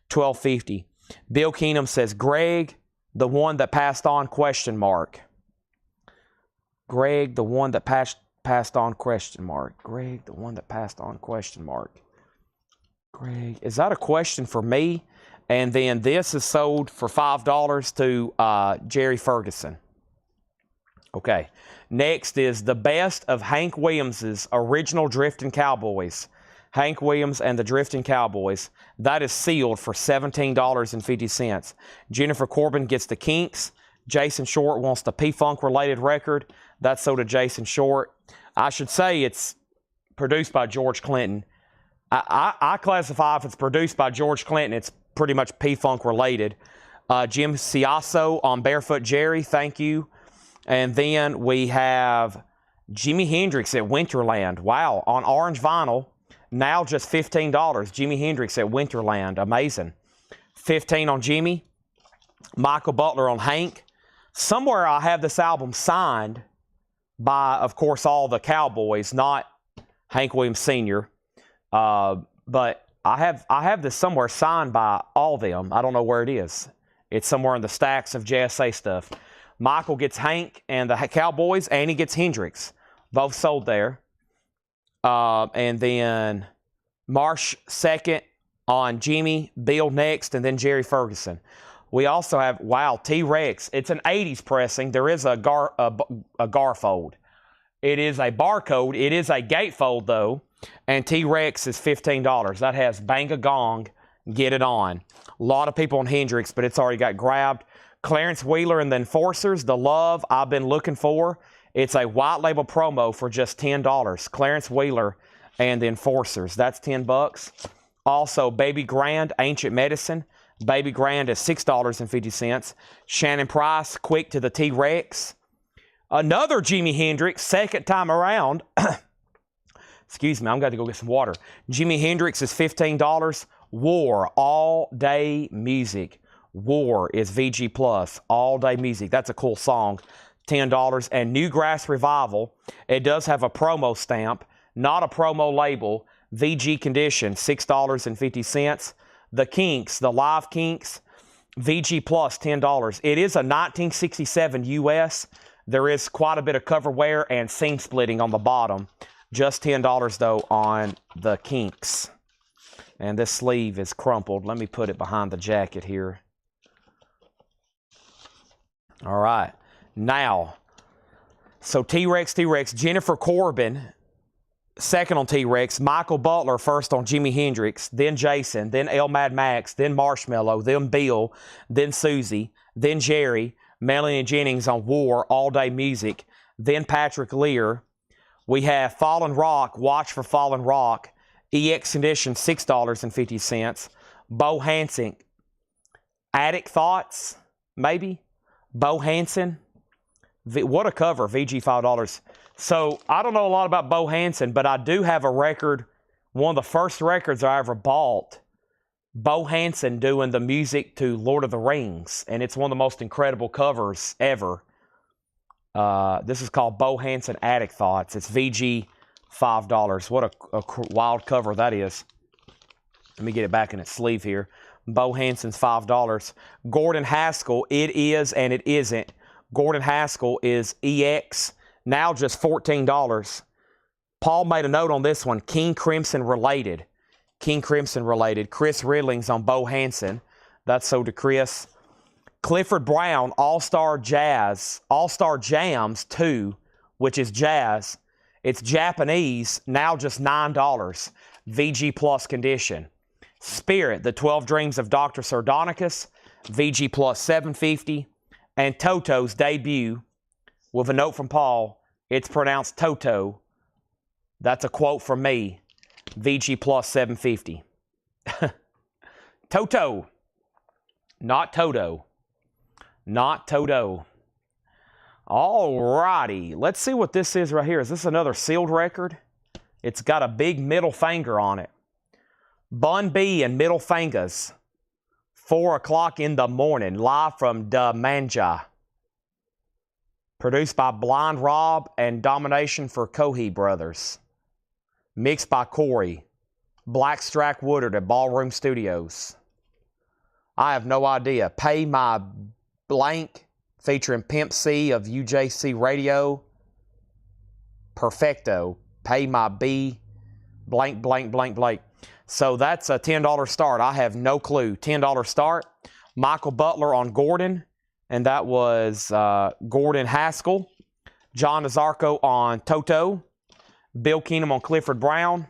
$12.50. Bill Keenum says, Greg, the one that passed on, question mark. Greg, the one that passed on, question mark. Greg, the one that passed on, question mark. Greg, is that a question for me? And then this is sold for $5 to Jerry Ferguson. Okay. Next is the best of Hank Williams's original Drifting Cowboys. Hank Williams and the Drifting Cowboys. That is sealed for $17.50. Jennifer Corbin gets the Kinks. Jason Short wants the P-Funk related record. That's sold to Jason Short. I should say it's produced by George Clinton. I classify if it's produced by George Clinton, it's pretty much P-Funk related. Jim Ciasso on Barefoot Jerry, thank you. And then we have Jimi Hendrix at Winterland. Wow, on orange vinyl, now just $15. Jimi Hendrix at Winterland, amazing. $15 on Jimmy. Michael Butler on Hank. Somewhere I have this album signed by, of course, all the Cowboys, not Hank Williams Sr., but I have this somewhere signed by all of them. I don't know where it is. It's somewhere in the stacks of JSA stuff. Michael gets Hank and the Cowboys, and he gets Hendrix. Both sold there. And then Marsh second on Jimmy, Bill next, and then Jerry Ferguson. We also have, wow, T-Rex. It's an 80s pressing. There is a Garfold. It is a barcode. It is a gatefold, though. And T-Rex is $15. That has Bang a Gong, Get It On. A lot of people on Hendrix, but it's already got grabbed. Clarence Wheeler and the Enforcers, The Love I've Been Looking For. It's a white label promo for just $10. Clarence Wheeler and the Enforcers. That's $10. Also, Baby Grand, Ancient Medicine. Baby Grand is $6.50. Shannon Price, Quick to the T-Rex. Another Jimi Hendrix, second time around. Excuse me, I'm going to go get some water. Jimi Hendrix is $15. War, All Day Music. War is VG Plus, All Day Music. That's a cool song. $10. And Newgrass Revival. It does have a promo stamp, not a promo label. VG Condition, $6.50. The Kinks, the Live Kinks, VG Plus, $10. It is a 1967 US. There is quite a bit of cover wear and seam splitting on the bottom. Just $10, though, on the Kinks. And this sleeve is crumpled. Let me put it behind the jacket here. All right. Now, so T-Rex, Jennifer Corbin, second on T-Rex. Michael Butler first on Jimi Hendrix. Then Jason. Then El Mad Max. Then Marshmello. Then Bill. Then Susie. then Jerry, Melanie Jennings on War, All Day Music, then Patrick Lear. We have Fallen Rock, Watch for Fallen Rock, EX Condition, $6.50. Bo Hansen, Attic Thoughts, maybe? Bo Hansen. What a cover, VG $5. So I don't know a lot about Bo Hansen, but I do have a record, one of the first records I ever bought, Bo Hansen doing the music to Lord of the Rings, and it's one of the most incredible covers ever. This is called Bo Hansen Attic Thoughts. It's VG $5. What a wild cover that is. Let me get it back in its sleeve here. Bo Hansen's $5. Gordon Haskell, It Is and It Isn't. Gordon Haskell is EX, now just $14. Paul made a note on this one, King Crimson related. King Crimson related. Chris Ridling's on Bo Hansen. That's so to Chris. Clifford Brown, All-Star Jams 2, which is jazz. It's Japanese, now just $9. VG Plus condition. Spirit, The 12 Dreams of Dr. Sardonicus, VG Plus $7.50. And Toto's debut, with a note from Paul, it's pronounced Toto. That's a quote from me. VG Plus $7.50. Toto. Not Toto. Not Toto. All righty. Let's see what this is right here. Is this another sealed record? It's got a big middle finger on it. Bun B and Middle Fingers. 4 o'clock in the morning. Live from Da Manja. Produced by Blind Rob and Domination for Cohee Brothers. Mixed by Corey. Blackstrack Woodard at Ballroom Studios. I have no idea. Pay My Blank, featuring Pimp C of UJC Radio. Perfecto. Pay My B, blank, blank, blank, blank. So that's a $10 start. I have no clue. $10 start. Michael Butler on Gordon, and that was Gordon Haskell. John Nazarko on Toto. Bill Keenum on Clifford Brown.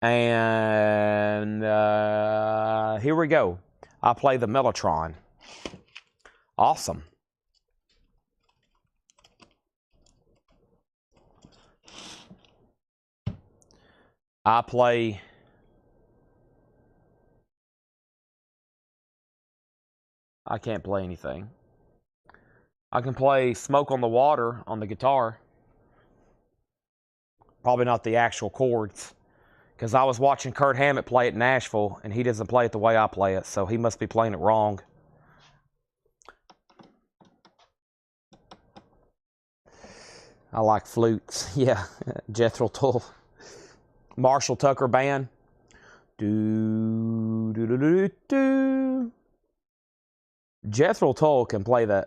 And here we go. I play the Mellotron. Awesome. I can't play anything. I can play Smoke on the Water on the guitar. Probably not the actual chords. Because I was watching Kurt Hammett play it in Nashville, and he doesn't play it the way I play it, so he must be playing it wrong. I like flutes. Yeah, Jethro Tull. Marshall Tucker Band. Do, do, do, do, do. Jethro Tull can play the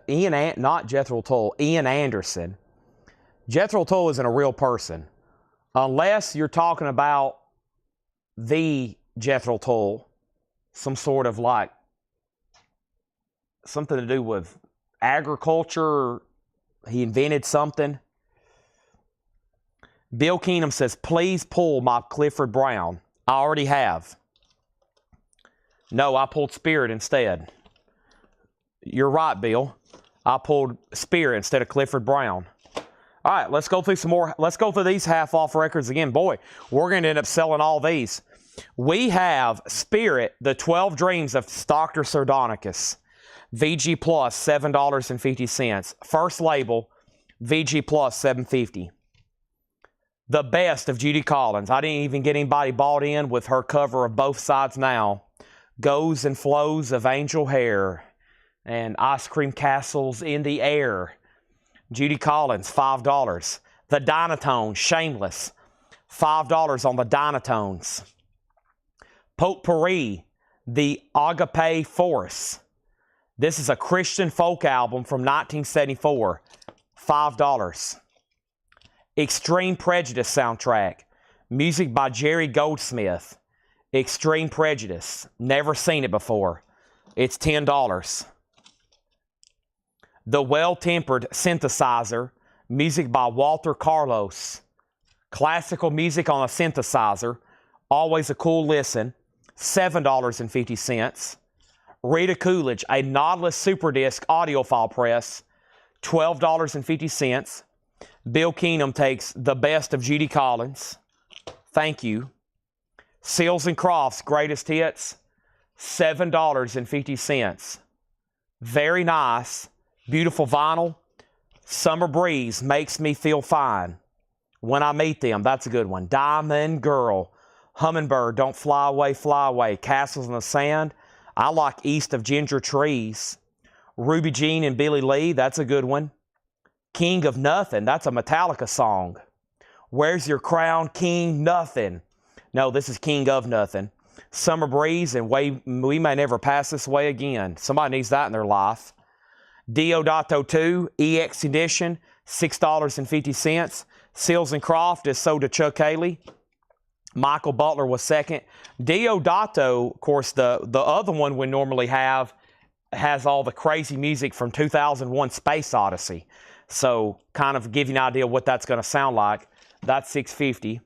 not Jethro Tull, Ian Anderson. Jethro Tull isn't a real person. Unless you're talking about the Jethro Tull, some sort of like something to do with agriculture. He invented something. Bill Keenum says, please pull my Clifford Brown. I already have. No, I pulled Spirit instead. You're right, Bill. I pulled Spirit instead of Clifford Brown. All right, let's go through some more. Let's go through these half-off records again. Boy, we're going to end up selling all these. We have Spirit, The 12 Dreams of Dr. Sardonicus. VG Plus, $7.50. First label, VG Plus, $7.50. The Best of Judy Collins. I didn't even get anybody bought in with her cover of Both Sides Now. Goes and Flows of Angel Hair. And Ice Cream Castles in the Air. Judy Collins, $5. The Dynatones, Shameless. $5 on the Dynatones. Potpourri, The Agape Force. This is a Christian folk album from 1974. $5. Extreme Prejudice soundtrack. Music by Jerry Goldsmith. Extreme Prejudice. Never seen it before. It's $10. The Well-Tempered Synthesizer. Music by Walter Carlos. Classical music on a synthesizer. Always a cool listen. $7.50. Rita Coolidge, a Nautilus Super Disc audiophile press, $12.50. Bill Keenum takes the best of Judy Collins. Thank you. Seals and Crofts Greatest Hits, $7.50. Very nice. Beautiful vinyl. Summer Breeze Makes Me Feel Fine. When I Meet Them, that's a good one. Diamond Girl. Hummingbird, Don't Fly Away, Fly Away. Castles in the Sand. I like East of Ginger Trees. Ruby Jean and Billy Lee, that's a good one. King of Nothing, that's a Metallica song. Where's Your Crown, King Nothing? No, this is King of Nothing. Summer Breeze and We May Never Pass This Way Again. Somebody needs that in their life. Deodato 2, EX Edition, $6.50. Seals and Croft is sold to Chuck Haley. Michael Butler was second. Deodato, of course, the other one we normally have, has all the crazy music from 2001 Space Odyssey. So kind of give you an idea what that's going to sound like. That's $6.50.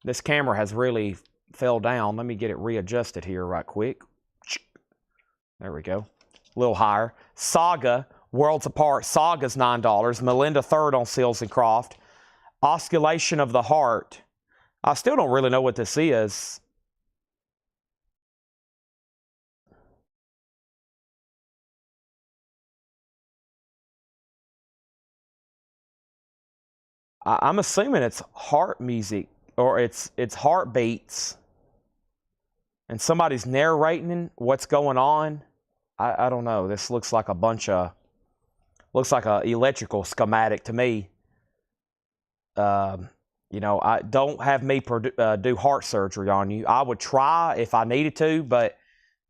This camera has really fell down. Let me get it readjusted here right quick. There we go. A little higher. Saga, Worlds Apart. Saga's $9. Melinda Third on Seals and Croft. Osculation of the Heart. I still don't really know what this is. I'm assuming it's heart music, or it's heartbeats, and somebody's narrating what's going on. I don't know. This looks like a bunch of, looks like a electrical schematic to me. You know, don't have me do heart surgery on you. I would try if I needed to, but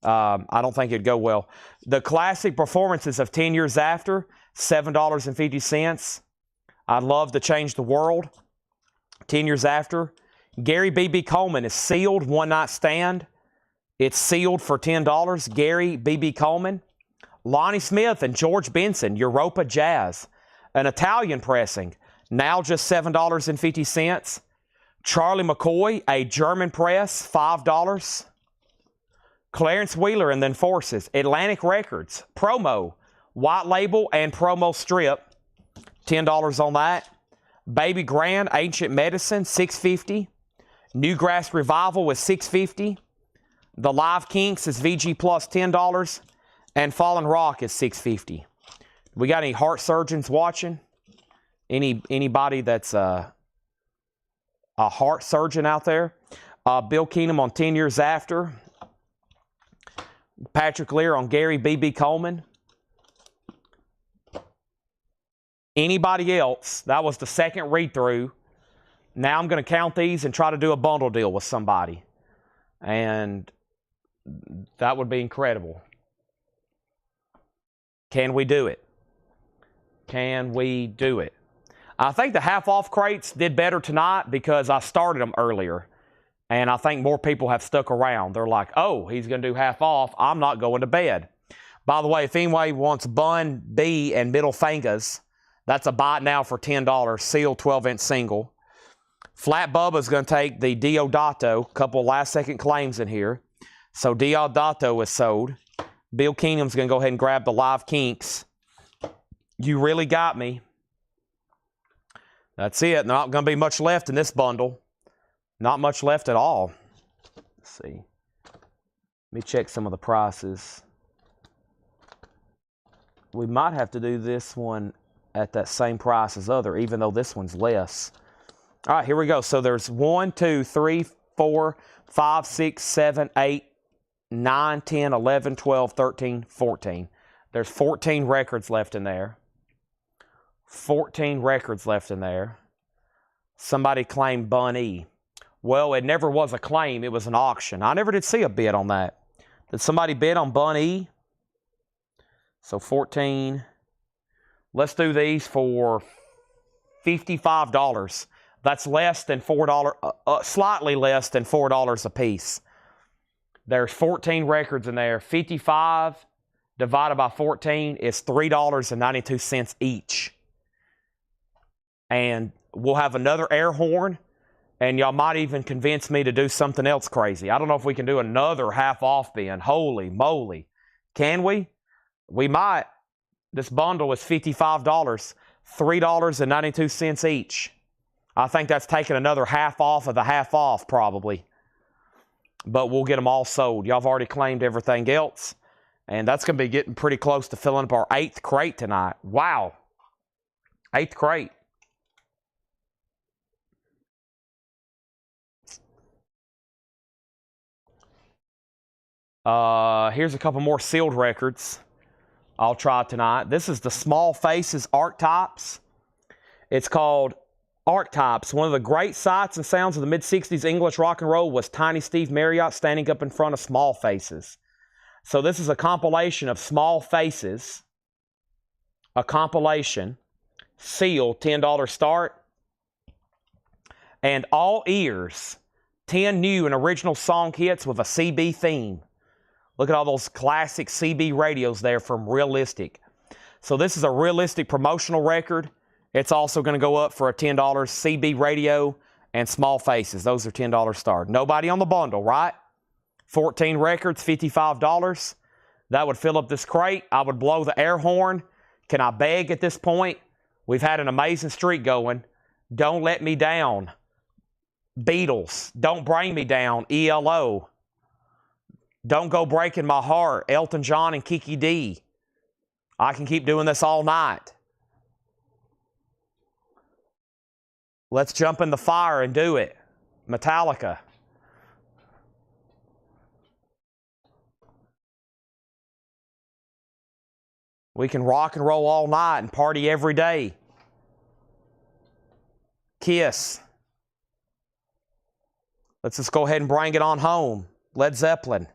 I don't think it'd go well. The classic performances of 10 Years After, $7.50. I'd love to change the world. 10 Years After. Gary B.B. Coleman is sealed, One Night Stand. It's sealed for $10. Gary B.B. Coleman. Lonnie Smith and George Benson, Europa Jazz. An Italian pressing, now just $7.50. Charlie McCoy, a German press, $5. Clarence Wheeler and the Enforces, Atlantic Records, promo, white label and promo strip, $10 on that. Baby Grand, Ancient Medicine, $6.50. Newgrass Revival was $6.50. The Live Kinks is VG Plus, $10. And Fallen Rock is $6.50. We got any heart surgeons watching? Anybody that's a heart surgeon out there? Bill Keenum on 10 Years After. Patrick Lear on Gary B.B. Coleman. Anybody else? That was the second read-through. Now I'm going to count these and try to do a bundle deal with somebody. And that would be incredible. Can we do it? Can we do it? I think the half-off crates did better tonight because I started them earlier. And I think more people have stuck around. They're like, oh, he's going to do half off. I'm not going to bed. By the way, if anybody wants Bun B and Middle Fingers, that's a buy it now for $10. Sealed 12-inch single. Flat Bubba's going to take the Deodato. Couple last-second claims in here. So Deodato is sold. Bill Keenum's going to go ahead and grab the Live Kinks. You really got me. That's it. Not going to be much left in this bundle. Not much left at all. Let's see. Let me check some of the prices. We might have to do this one at that same price as other, even though this one's less. All right, here we go. So there's 1, 2, 3, 4, 5, 6, 7, 8, 9, 10, 11, 12, 13, 14. There's 14 records left in there. 14 records left in there. Somebody claimed Bun E. Well, it never was a claim. It was an auction. I never did see a bid on that. Did somebody bid on Bun E? So 14. Let's do these for $55. That's less than $4, slightly less than $4 a piece. There's 14 records in there. 55 divided by 14 is $3.92 each. And we'll have another air horn. And y'all might even convince me to do something else crazy. I don't know if we can do another half-off bin. Holy moly. Can we? We might. This bundle is $55, $3.92 each. I think that's taking another half off of the half off probably. But we'll get them all sold. Y'all have already claimed everything else. And that's going to be getting pretty close to filling up our 8th crate tonight. Wow. 8th crate. Here's a couple more sealed records I'll try tonight. This is the Small Faces Archetypes. It's called Archetypes. One of the great sights and sounds of the mid-60s English rock and roll was Tiny Steve Marriott standing up in front of Small Faces. So this is a compilation of Small Faces, a compilation, sealed, $10 start, and all ears, 10 new and original song hits with a CB theme. Look at all those classic CB radios there from Realistic. So this is a Realistic promotional record. It's also going to go up for a $10 CB radio and Small Faces. Those are $10 start. Nobody on the bundle, right? 14 records, $55. That would fill up this crate. I would blow the air horn. Can I beg at this point? We've had an amazing streak going. Don't let me down. Beatles. Don't bring me down. ELO. Don't go breaking my heart. Elton John and Kiki D. I can keep doing this all night. Let's jump in the fire and do it. Metallica. We can rock and roll all night and party every day. Kiss. Let's just go ahead and bring it on home. Led Zeppelin.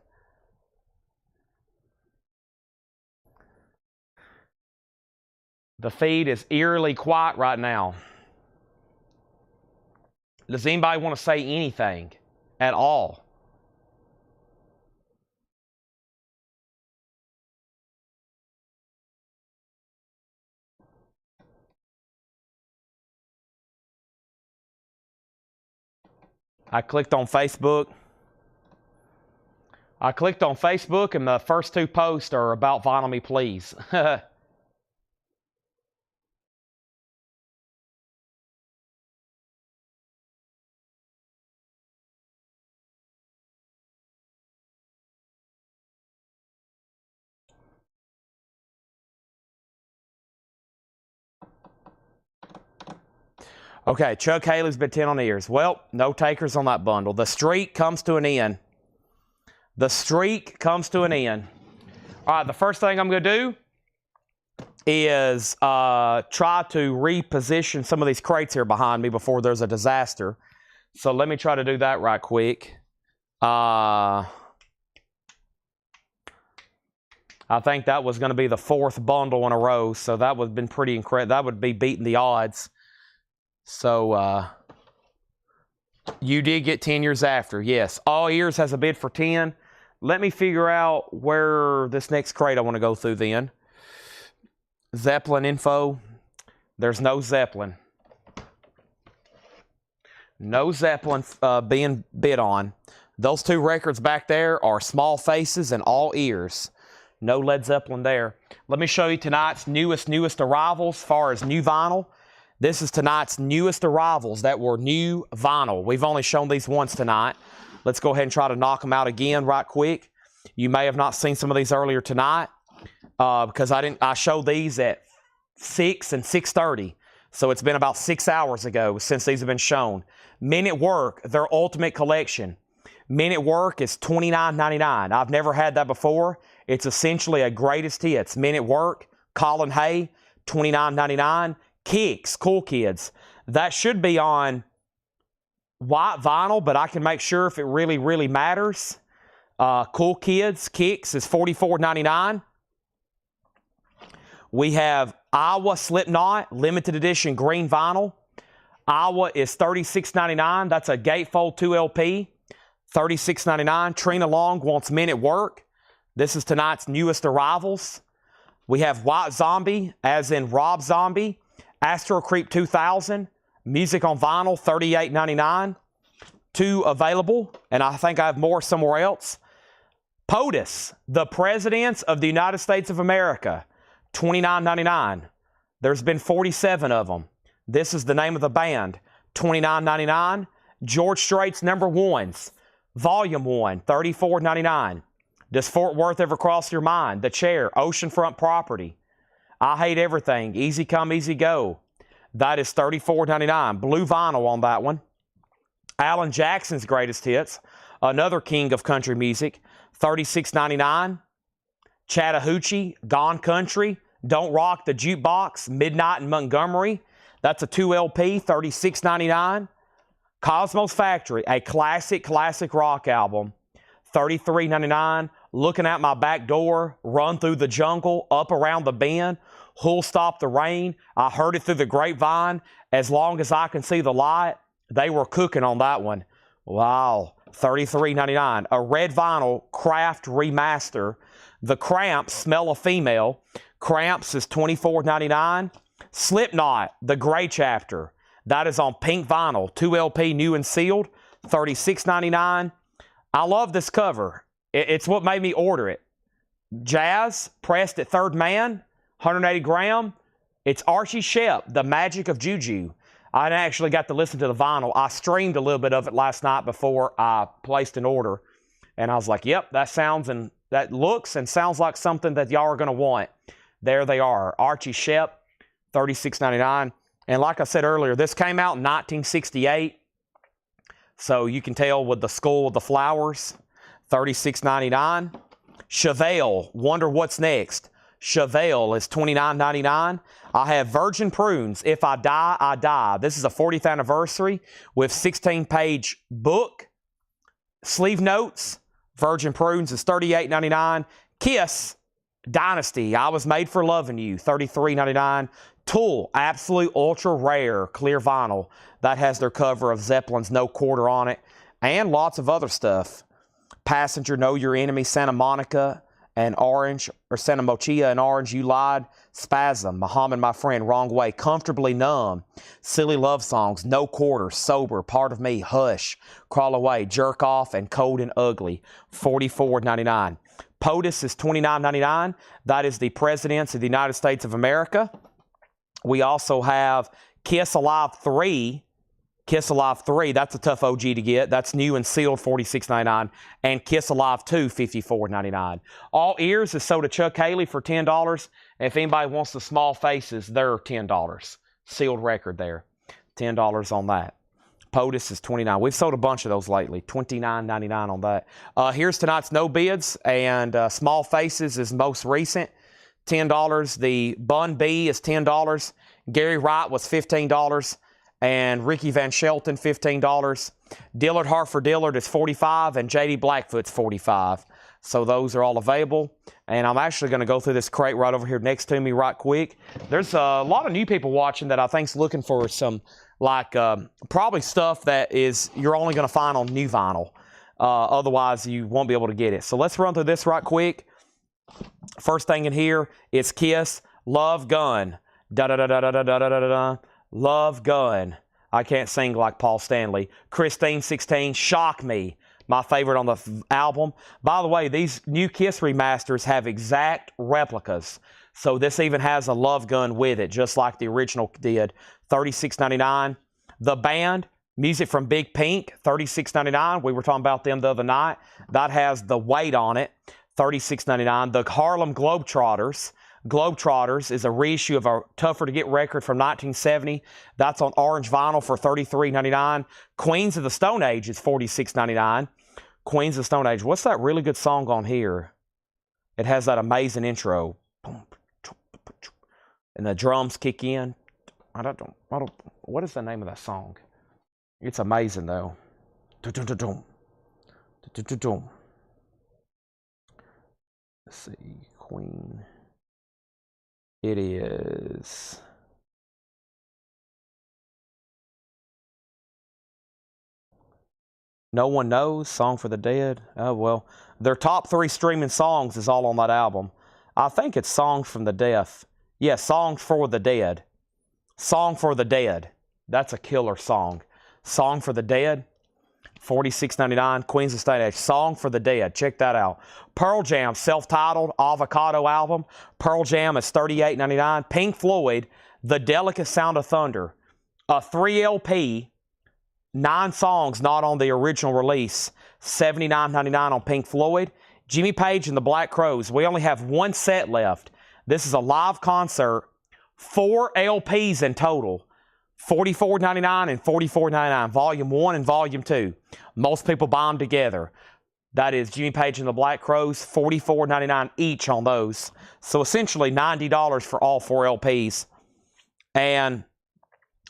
The feed is eerily quiet right now. Does anybody want to say anything at all? I clicked on Facebook. And the first 2 posts are about Vinyl Me Please. Okay, Chuck Haley's been 10 on the ears. Well, no takers on that bundle. The streak comes to an end. The streak comes to an end. All right, the first thing I'm going to do is try to reposition some of these crates here behind me before there's a disaster. So let me try to do that right quick. I think that was going to be the 4th bundle in a row, so that would have been pretty incredible. That would be beating the odds. So, you did get 10 years after. Yes, All Ears has a bid for 10. Let me figure out where this next crate I want to go through then. Zeppelin info. There's no Zeppelin. No Zeppelin being bid on. Those 2 records back there are Small Faces and All Ears. No Led Zeppelin there. Let me show you tonight's newest arrivals as far as new vinyl. This is tonight's newest arrivals that were new vinyl. We've only shown these once tonight. Let's go ahead and try to knock them out again right quick. You may have not seen some of these earlier tonight because I showed these at 6 and 6:30. So it's been about 6 hours ago since these have been shown. Men at Work, their ultimate collection. Men at Work is $29.99. I've never had that before. It's essentially a greatest hits. Men at Work, Colin Hay, $29.99. Kicks, Cool Kids. That should be on white vinyl, but I can make sure if it really, really matters. Cool Kids, Kicks is $44.99. We have Iowa Slipknot, limited edition green vinyl. Iowa is $36.99. That's a Gatefold 2 LP. $36.99. Trina Long wants Men at Work. This is tonight's newest arrivals. We have White Zombie, as in Rob Zombie. Astro Creep 2000, music on vinyl, $38.99. 2 available, and I think I have more somewhere else. POTUS, the Presidents of the United States of America, $29.99. There's been 47 of them. This is the name of the band, $29.99. George Strait's Number Ones, Volume 1, $34.99. Does Fort Worth ever cross your mind? The Chair, Oceanfront Property. I Hate Everything, Easy Come, Easy Go. That is $34.99. Blue vinyl on that one. Alan Jackson's Greatest Hits, another king of country music, $36.99. Chattahoochee, Gone Country, Don't Rock the Jukebox, Midnight in Montgomery. That's a 2 LP, $36.99. Cosmo's Factory, a classic rock album, $33.99. Looking Out My Back Door, Run Through the Jungle, Up Around the Bend, Who'll Stop the Rain, I Heard It Through the Grapevine, As Long as I Can See the Light. They were cooking on that one. Wow, $33.99. A red vinyl Kraft remaster, The Cramps, Smell a Female. Cramps is $24.99. Slipknot, The Gray Chapter. That is on pink vinyl, 2 LP, new and sealed, $36.99. I love this cover. It's what made me order it. Jazz, pressed at Third Man, 180 gram. It's Archie Shepp, The Magic of Juju. I actually got to listen to the vinyl. I streamed a little bit of it last night before I placed an order. And I was like, yep, that looks and sounds like something that y'all are going to want. There they are. Archie Shepp, $36.99. And like I said earlier, this came out in 1968. So you can tell with the skull with the flowers, $36.99. Chevelle, Wonder What's Next. Chevelle is $29.99. I have Virgin Prunes, If I Die, I Die. This is a 40th anniversary with 16-page book. Sleeve notes. Virgin Prunes is $38.99. Kiss, Dynasty, I Was Made for Loving You, $33.99. Tool, Absolute Ultra Rare, clear vinyl. That has their cover of Zeppelin's No Quarter on it. And lots of other stuff. Passenger, Know Your Enemy, Santa Monica and Orange, or Santa Mochia and Orange, You Lied. Spasm, Muhammad My Friend, Wrong Way, Comfortably Numb, Silly Love Songs, No Quarter, Sober, Part of Me, Hush, Crawl Away, Jerk Off, and Cold and Ugly, $44.99. POTUS is $29.99. That is the Presidents of the United States of America. We also have Kiss Alive 3. Kiss Alive 3, that's a tough OG to get. That's new and sealed, $46.99. And Kiss Alive 2, $54.99. All Ears is sold to Chuck Haley for $10. If anybody wants the Small Faces, they're $10. Sealed record there. $10 on that. POTUS is $29. We've sold a bunch of those lately. $29.99 on that. Here's tonight's no bids. And Small Faces is most recent. $10. The Bun B is $10. Gary Wright was $15. And Ricky Van Shelton, $15. Dillard Hartford Dillard is $45, and J.D. Blackfoot's $45. So those are all available. And I'm actually going to go through this crate right over here next to me right quick. There's a lot of new people watching that I think's looking for some, probably stuff that is you're only going to find on new vinyl. Otherwise, you won't be able to get it. So let's run through this right quick. First thing in here is Kiss, Love Gun. Da-da-da-da-da-da-da-da-da. Love Gun. I can't sing like Paul Stanley. Christine 16, Shock Me. My favorite on the album. By the way, these new Kiss remasters have exact replicas. So this even has a Love Gun with it, just like the original did. $36.99. The Band, music from Big Pink, $36.99. We were talking about them the other night. That has The Weight on it, $36.99. The Harlem Globetrotters. Globetrotters is a reissue of a Tougher to Get record from 1970. That's on orange vinyl for $33.99. Queens of the Stone Age is $46.99. Queens of the Stone Age. What's that really good song on here? It has that amazing intro. And the drums kick in. I don't, what is the name of that song? It's amazing though. Let's see. Queen. It is No One Knows, Song for the Dead. Oh, well, their top 3 streaming songs is all on that album. I think it's Songs from the Deaf. Yeah, Songs for the Dead. Song for the Dead. That's a killer song. Song for the Dead. $46.99. Queens of Stone Age. Song for the Dead. Check that out. Pearl Jam, self-titled Avocado album. Pearl Jam is $38.99. Pink Floyd, The Delicate Sound of Thunder. A 3 LP, 9 songs not on the original release. $79.99 on Pink Floyd. Jimmy Page and the Black Crowes. We only have 1 set left. This is a live concert. 4 LPs in total. $44.99 and $44.99. Volume 1 and Volume 2. Most people buy them together. That is Jimmy Page and the Black Crowes. $44.99 each on those. So essentially $90 for all 4 LPs. And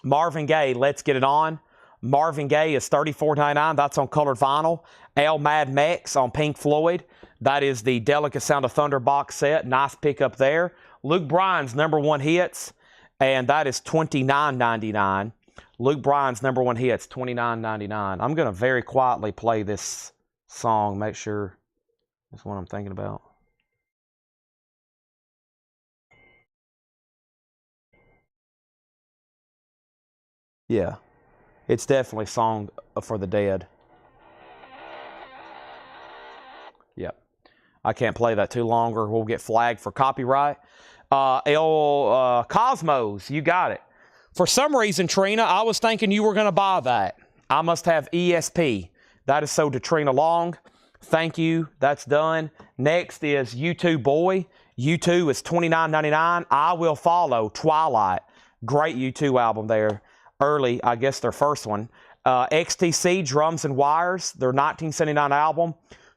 Marvin Gaye, Let's Get It On. Marvin Gaye is $34.99. That's on colored vinyl. El Mad Mex on Pink Floyd. That is the Delicate Sound of Thunder box set. Nice pickup there. Luke Bryan's #1 hits, and that is $29.99. Luke Bryan's #1 hits, $29.99. I'm going to very quietly play this song, make sure that's what I'm thinking about. Yeah, it's definitely Song for the Dead. Yep. I can't play that too longer. We'll get flagged for copyright. Cosmos, you got it. For some reason, Trina, I was thinking you were going to buy that. I must have ESP. That is so to Trina Long. Thank you. That's done. Next is U2 Boy. U2 is $29.99. I Will Follow, Twilight. Great U2 album there. Early, I guess their first one. XTC, Drums and Wires, their 1979 album.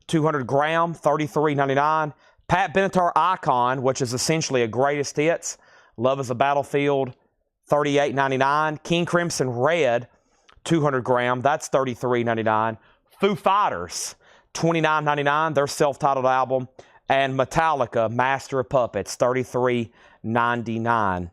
200 gram, $33.99. Pat Benatar Icon, which is essentially a greatest hits. Love is a Battlefield, $38.99. King Crimson Red, 200 gram, that's $33.99. Foo Fighters, $29.99, their self-titled album. And Metallica, Master of Puppets, $33.99.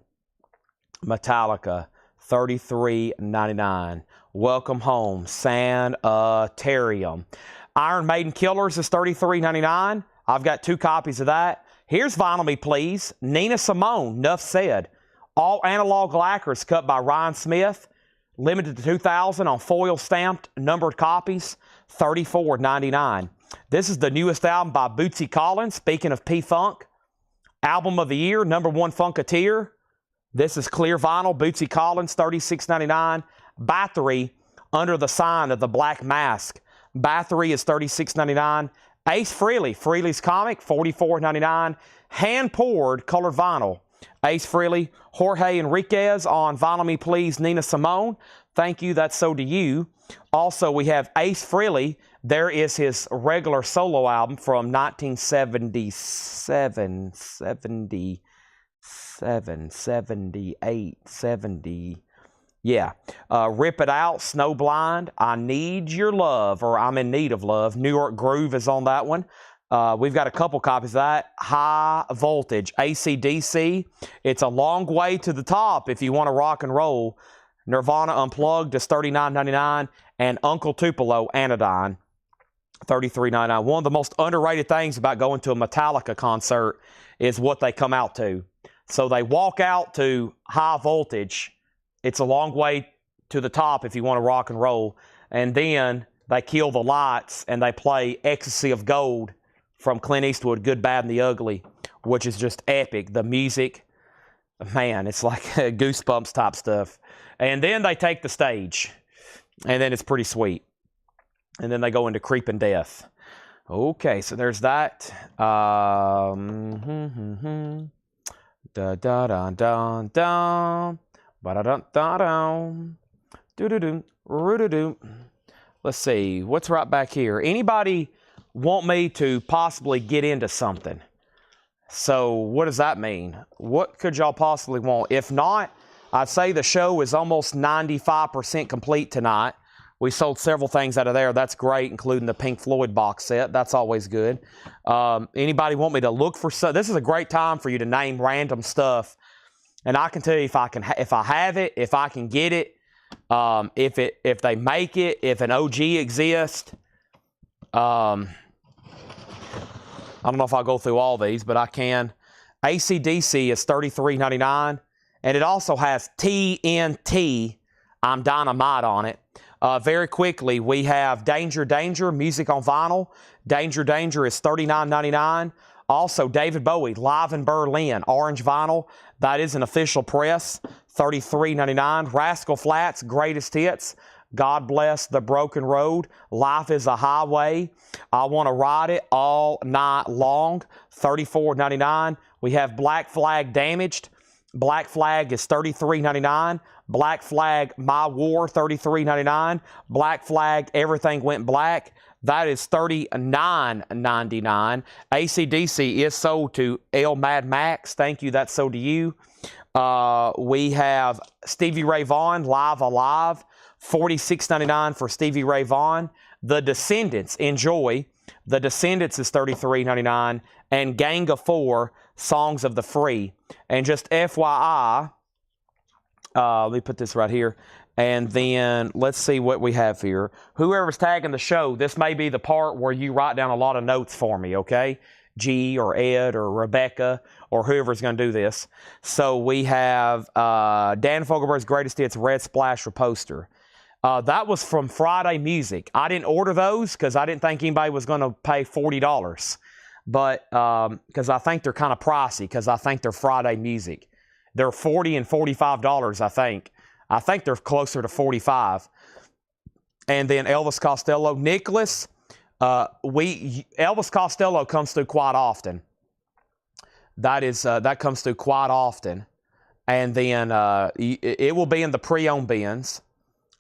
Metallica, $33.99. Welcome Home, Sanitarium. Iron Maiden Killers is $33.99. I've got 2 copies of that. Here's Vinyl Me Please. Nina Simone, Nuff Said. All analog lacquers cut by Ryan Smith. Limited to 2,000 on foil stamped numbered copies. $34.99. This is the newest album by Bootsy Collins. Speaking of P-Funk. Album of the Year, #1 Funketeer. This is clear vinyl. Bootsy Collins, $36.99. Bathory, Under the Sign of the Black Mask. Bathory is $36.99. Ace Frehley, Frehley's Comic, $44.99. Hand poured colored vinyl. Ace Frehley, Jorge Enriquez on Vinyl Me Please, Nina Simone. Thank you, that's so to you. Also, we have Ace Frehley. There is his regular solo album from 1977, 78, 70. Yeah. Rip It Out, Snowblind, I Need Your Love, or I'm in Need of Love. New York Groove is on that one. We've got a couple copies of that. High Voltage, AC/DC. It's a long way to the top if you want to rock and roll. Nirvana Unplugged is $39.99. And Uncle Tupelo, Anodyne, $33.99. One of the most underrated things about going to a Metallica concert is what they come out to. So they walk out to High Voltage. It's a long way to the top if you want to rock and roll. And then they kill the lights and they play Ecstasy of Gold from Clint Eastwood, Good, Bad, and the Ugly, which is just epic. The music, man, it's like Goosebumps type stuff. And then they take the stage. And then it's pretty sweet. And then they go into Creeping Death. Okay, so there's that. Da-da-da-da-da. Ba-da-da-da-da. Do-do-do. Roo-do-do. Let's see. What's right back here? Anybody want me to possibly get into something? So what does that mean? What could y'all possibly want? If not, I'd say the show is almost 95% complete tonight. We sold several things out of there. That's great, including the Pink Floyd box set. That's always good. Anybody want me to look for stuff? This is a great time for you to name random stuff. And I can tell you if I have it, if I can get it, if they make it, if an OG exists. I don't know if I'll go through all these, but I can. AC/DC is $33.99. And it also has TNT, I'm Dynamite on it. Very quickly, we have Danger Danger, music on vinyl. Danger Danger is $39.99. Also, David Bowie, Live in Berlin, orange vinyl. That is an official press, $33.99. Rascal Flatts, Greatest Hits. God Bless the Broken Road. Life is a Highway. I Want to Ride It All Night Long, $34.99. We have Black Flag Damaged. Black Flag is $33.99. Black Flag My War, $33.99. Black Flag Everything Went Black. That is $39.99. AC/DC is sold to L Mad Max. Thank you. That's sold to you. We have Stevie Ray Vaughan, Live Alive, $46.99 for Stevie Ray Vaughan. The Descendants, Enjoy. The Descendants is $33.99. And Gang of Four, Songs of the Free. And just FYI, let me put this right here. And then let's see what we have here. Whoever's tagging the show, this may be the part where you write down a lot of notes for me, okay? G or Ed or Rebecca or whoever's going to do this. So we have Dan Fogelberg's Greatest Hits Red Splash Poster. That was from Friday Music. I didn't order those because I didn't think anybody was going to pay $40. But because I think they're kind of pricey because I think they're Friday Music. They're $40 and $45, I think. I think they're closer to $45. And then Elvis Costello. Nicholas, Elvis Costello comes through quite often. That comes through quite often. And then it will be in the pre-owned bins.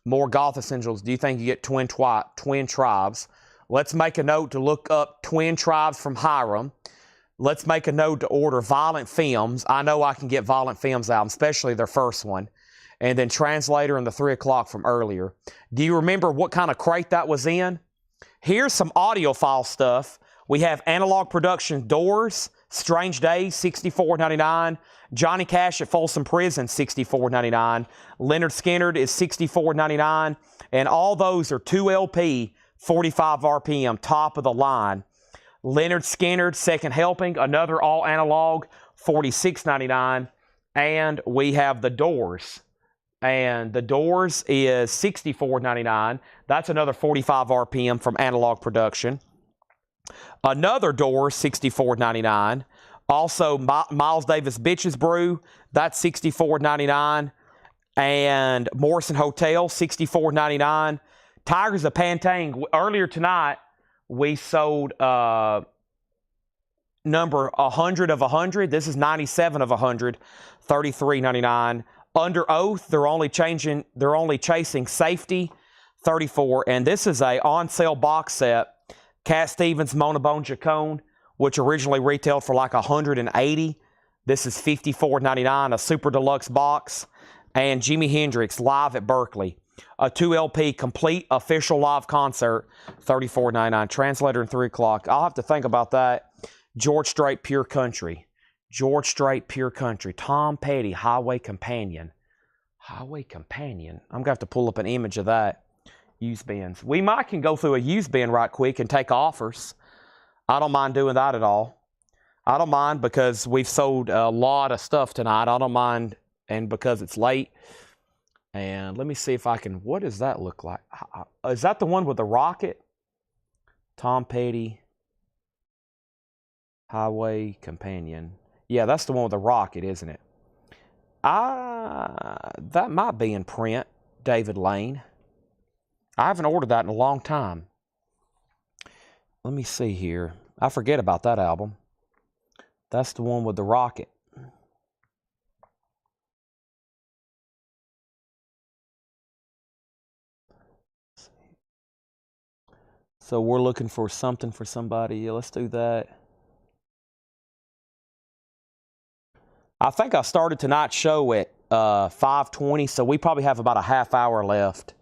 More Golf Essentials. Do you think you get Twin Tribes? Let's make a note to look up Twin Tribes from Hiram. Let's make a note to order Violent Femmes. I know I can get Violent Femmes album, especially their first one. And then Translator and the 3 o'clock from earlier. Do you remember what kind of crate that was in? Here's some audiophile stuff. We have Analog Production Doors, Strange Days, $64.99. Johnny Cash at Folsom Prison, $64.99. Leonard Skinner is $64.99. And all those are 2 LP, 45 RPM, top of the line. Leonard Skinner, Second Helping, another all analog, $46.99. And we have The Doors. And The Doors is $64.99. That's another 45 RPM from Analog Production. Another Doors, $64.99. Also, Miles Davis Bitches Brew, that's $64.99. And Morrison Hotel, $64.99. Tigers of Pantang. Earlier tonight, we sold number 100 of 100. This is 97 of 100, $33.99. Under Oath, they're only chasing Safety, $34. And this is a on-sale box set. Cat Stevens, Mona Bone Chacon, which originally retailed for like $180. This is $54.99, a super deluxe box. And Jimi Hendrix, Live at Berkeley. A 2 LP complete official live concert, $34.99. Translator and 3 o'clock. I'll have to think about that. George Strait, Pure Country. George Strait, Pure Country. Tom Petty, Highway Companion. Highway Companion. I'm going to have to pull up an image of that. Used bins. We might can go through a used bin right quick and take offers. I don't mind doing that at all. I don't mind because we've sold a lot of stuff tonight. I don't mind, and because it's late. And let me see if I can, what does that look like? Is that the one with the rocket? Tom Petty, Highway Companion. Yeah, that's the one with the rocket, isn't it? That might be in print, David Lane. I haven't ordered that in a long time. Let me see here. I forget about that album. That's the one with the rocket. So we're looking for something for somebody. Yeah, let's do that. I think I started tonight's show at 5:20, so we probably have about a half hour left.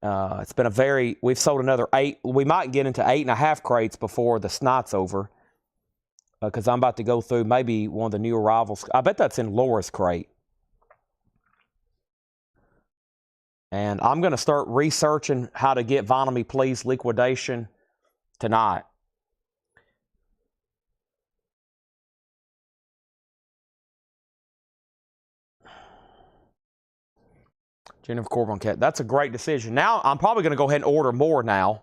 It's been we've sold another 8. We might get into 8.5 crates before the night's over. Because I'm about to go through maybe one of the new arrivals. I bet that's in Laura's crate. And I'm going to start researching how to get Vinyl Me Please liquidation tonight. Jennifer Corbin Cat. That's a great decision. Now, I'm probably going to go ahead and order more now.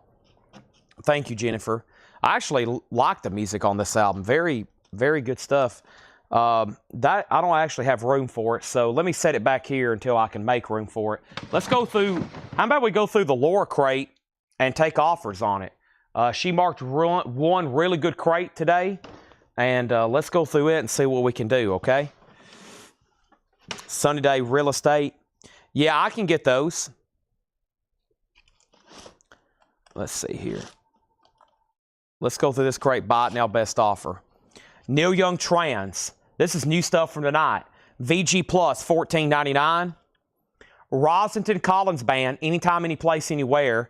Thank you, Jennifer. I actually like the music on this album. Very, very good stuff. That I don't actually have room for it, so let me set it back here until I can make room for it. Let's go through, how about we go through the Laura crate and take offers on it. She marked one really good crate today, and let's go through it and see what we can do, okay? Sunny Day Real Estate. Yeah, I can get those. Let's see here. Let's go through this crate. Buy it now, best offer. Neil Young Trans. This is new stuff from tonight. VG Plus, $14.99. Rosenton Collins Band, anytime, any place, anywhere.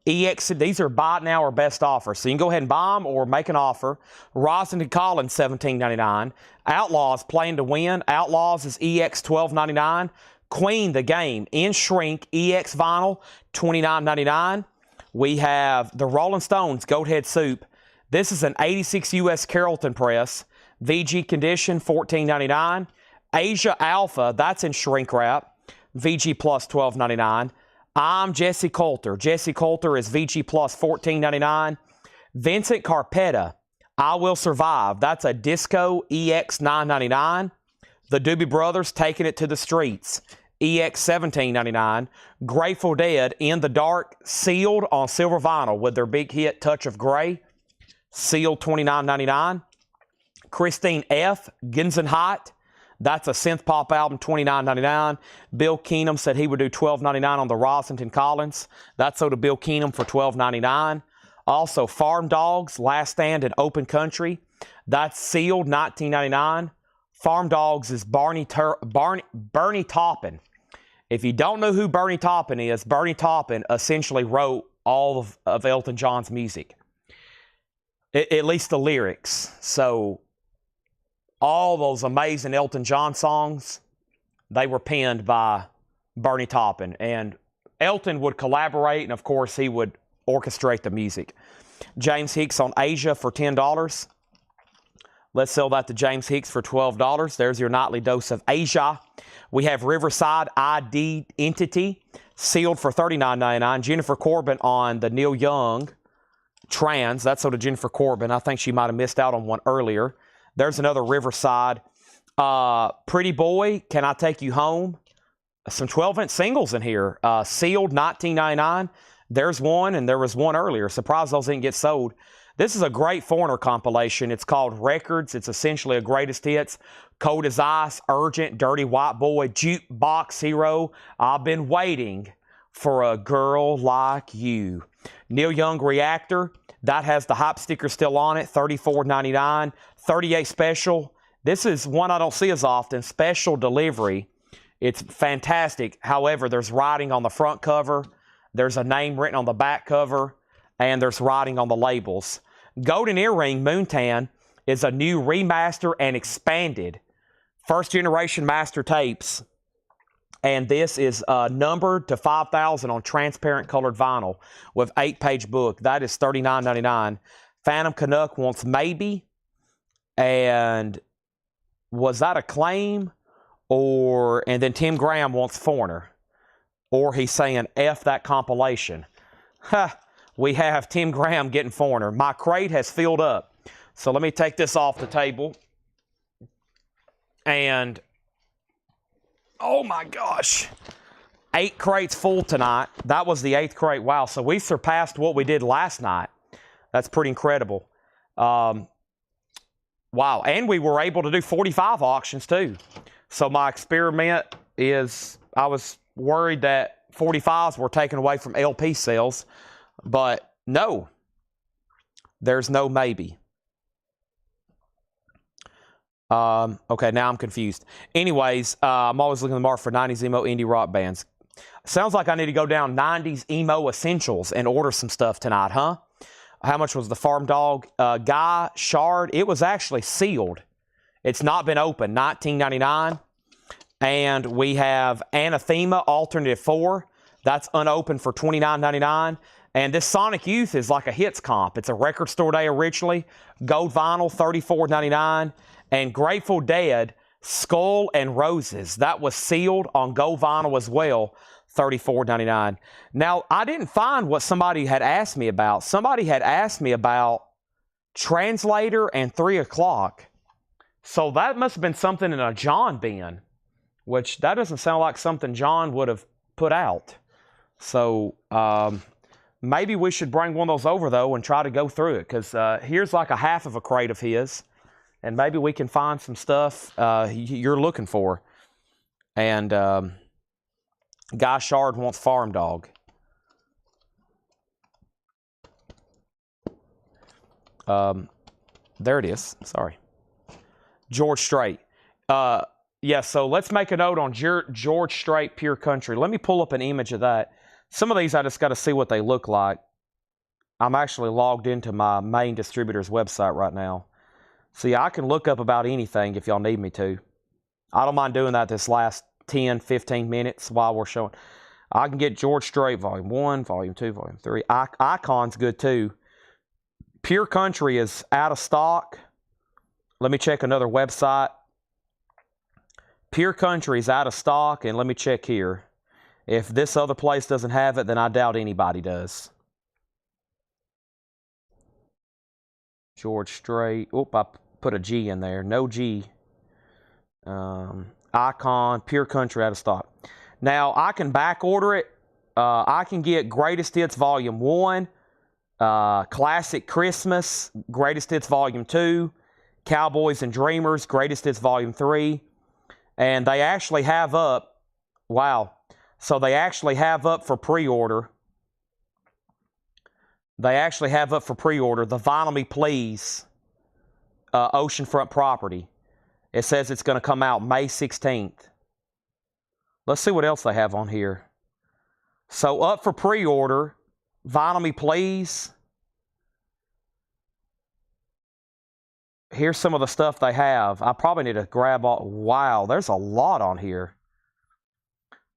EX, these are buy it now or best offer. So you can go ahead and buy them or make an offer. Rosenton Collins, $17.99. Outlaws, Playing to Win. Outlaws is EX, $12.99. Queen, The Game, in shrink, EX vinyl, $29.99. We have the Rolling Stones, Goat Head Soup. This is an 86 US Carrollton press. VG condition, $14.99. Asia Alpha, that's in shrink wrap. VG Plus, $12.99. I'm Jesse Coulter. Jesse Coulter is VG Plus, $14.99. Vincent Carpetta, I Will Survive. That's a disco EX, $9.99. The Doobie Brothers, Taking It to the Streets, EX, $17.99. Grateful Dead, In the Dark, sealed on silver vinyl with their big hit Touch of Grey, sealed, $29.99. Christine F., Ginzenheit, that's a synth pop album, $29.99. Bill Keenum said he would do $12.99 on the Rosenton Collins. That's sold to Bill Keenum for $12.99. Also, Farm Dogs, Last Stand in Open Country, that's sealed, $19.99. Farm Dogs is Bernie Taupin. If you don't know who Bernie Taupin is, Bernie Taupin essentially wrote all of Elton John's music, at least the lyrics. So all those amazing Elton John songs, they were penned by Bernie Taupin. And Elton would collaborate, and of course he would orchestrate the music. James Hicks on Asia for $10. Let's sell that to James Hicks for $12. There's your nightly dose of Asia. We have Riverside ID Entity, sealed for $39.99. Jennifer Corbin on the Neil Young Trans. That's sold to Jennifer Corbin. I think she might have missed out on one earlier. There's another Riverside. Pretty Boy, Can I Take You Home? Some 12-inch singles in here. Sealed, $19.99. There's one, and there was one earlier. Surprised those didn't get sold. This is a great Foreigner compilation. It's called Records. It's essentially a greatest hits. Cold as Ice, Urgent, Dirty White Boy, Jukebox Hero, I've Been Waiting for a Girl Like You. Neil Young Reactor, that has the hype sticker still on it, $34.99. 38 Special, this is one I don't see as often, Special Delivery. It's fantastic. However, there's writing on the front cover, there's a name written on the back cover, and there's writing on the labels. Golden Earring Moontan is a new remaster and expanded first generation master tapes. And this is numbered to 5,000 on transparent colored vinyl with 8-page book. That is $39.99. Phantom Canuck wants Maybe. And was that a claim? And then Tim Graham wants Foreigner. Or he's saying F that compilation. We have Tim Graham getting Foreigner. My crate has filled up. So let me take this off the table. And, oh my gosh, 8 crates full tonight. That was the 8th crate. Wow, so we surpassed what we did last night. That's pretty incredible. Wow, and we were able to do 45 auctions too. So my experiment is, I was worried that 45s were taken away from LP sales. But no, there's no maybe. Okay, now I'm confused. Anyways, I'm always looking at the market for 90s emo indie rock bands. Sounds like I need to go down 90s emo essentials and order some stuff tonight, huh? How much was the Farm Dog Guy Shard? It was actually sealed. It's not been opened, $19.99. And we have Anathema Alternative 4. That's unopened for $29.99. And this Sonic Youth is like a hits comp. It's a record store day originally. Gold vinyl, $34.99. And Grateful Dead, Skull and Roses. That was sealed on Gold Vinyl as well, $34.99. Now, I didn't find what somebody had asked me about. Somebody had asked me about Translator and 3 O'Clock. So that must have been something in a John bin, which that doesn't sound like something John would have put out. So maybe we should bring one of those over, though, and try to go through it, because here's like a half of a crate of his, and maybe we can find some stuff you're looking for. And Guy Shard wants Farm Dog. There it is. Sorry. George Strait. Yeah, so let's make a note on George Strait Pure Country. Let me pull up an image of that. Some of these I just got to see what they look like. I'm actually logged into my main distributor's website right now. See, I can look up about anything if y'all need me to. I don't mind doing that this last 10, 15 minutes while we're showing. I can get George Strait Volume 1, Volume 2, Volume 3. Icon's good too. Pure Country is out of stock. Let me check another website. Pure Country is out of stock, and let me check here. If this other place doesn't have it, then I doubt anybody does. George Strait. Oop, I put a G in there. No G. Icon, Pure Country out of stock. Now, I can back order it. I can get Greatest Hits Volume 1, Classic Christmas, Greatest Hits Volume 2, Cowboys and Dreamers, Greatest Hits Volume 3. And they actually have up, wow, so they actually have up for pre-order. They actually have up for pre-order the Vinyl Me Please Oceanfront Property. It says it's going to come out May 16th. Let's see what else they have on here. So up for pre-order, Vinyl Me Please. Here's some of the stuff they have. I probably need to grab all. Wow, there's a lot on here.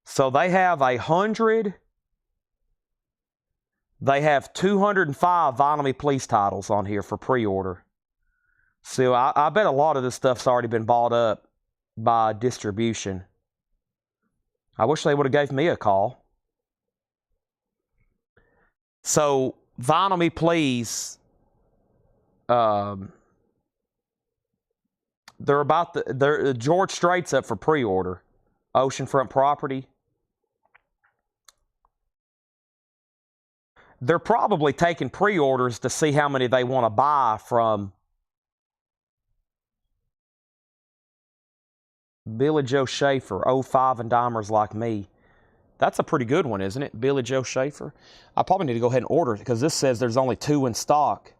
So they have 100. They have 205 Vinyl Me Please titles on here for pre-order. So I bet a lot of this stuff's already been bought up by distribution. I wish they would have gave me a call. So Vinyl Me Please, they're about George Strait's up for pre-order. Oceanfront Property. They're probably taking pre-orders to see how many they want to buy from Billy Joe Schaefer, 05 and Dimers Like Me. That's a pretty good one, isn't it? Billy Joe Schaefer. I probably need to go ahead and order it because this says there's only 2 in stock.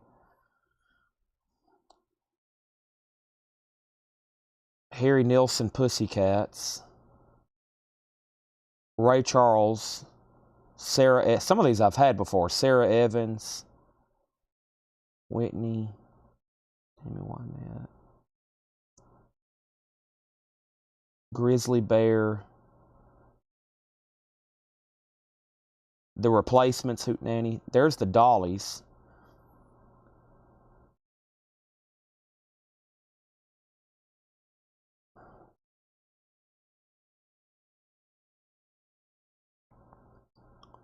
Harry Nilsson Pussycats. Ray Charles. Sarah, some of these I've had before. Sarah Evans. Whitney. Amy Wynette. Grizzly Bear. The Replacements, Hootenanny. There's the Dollies.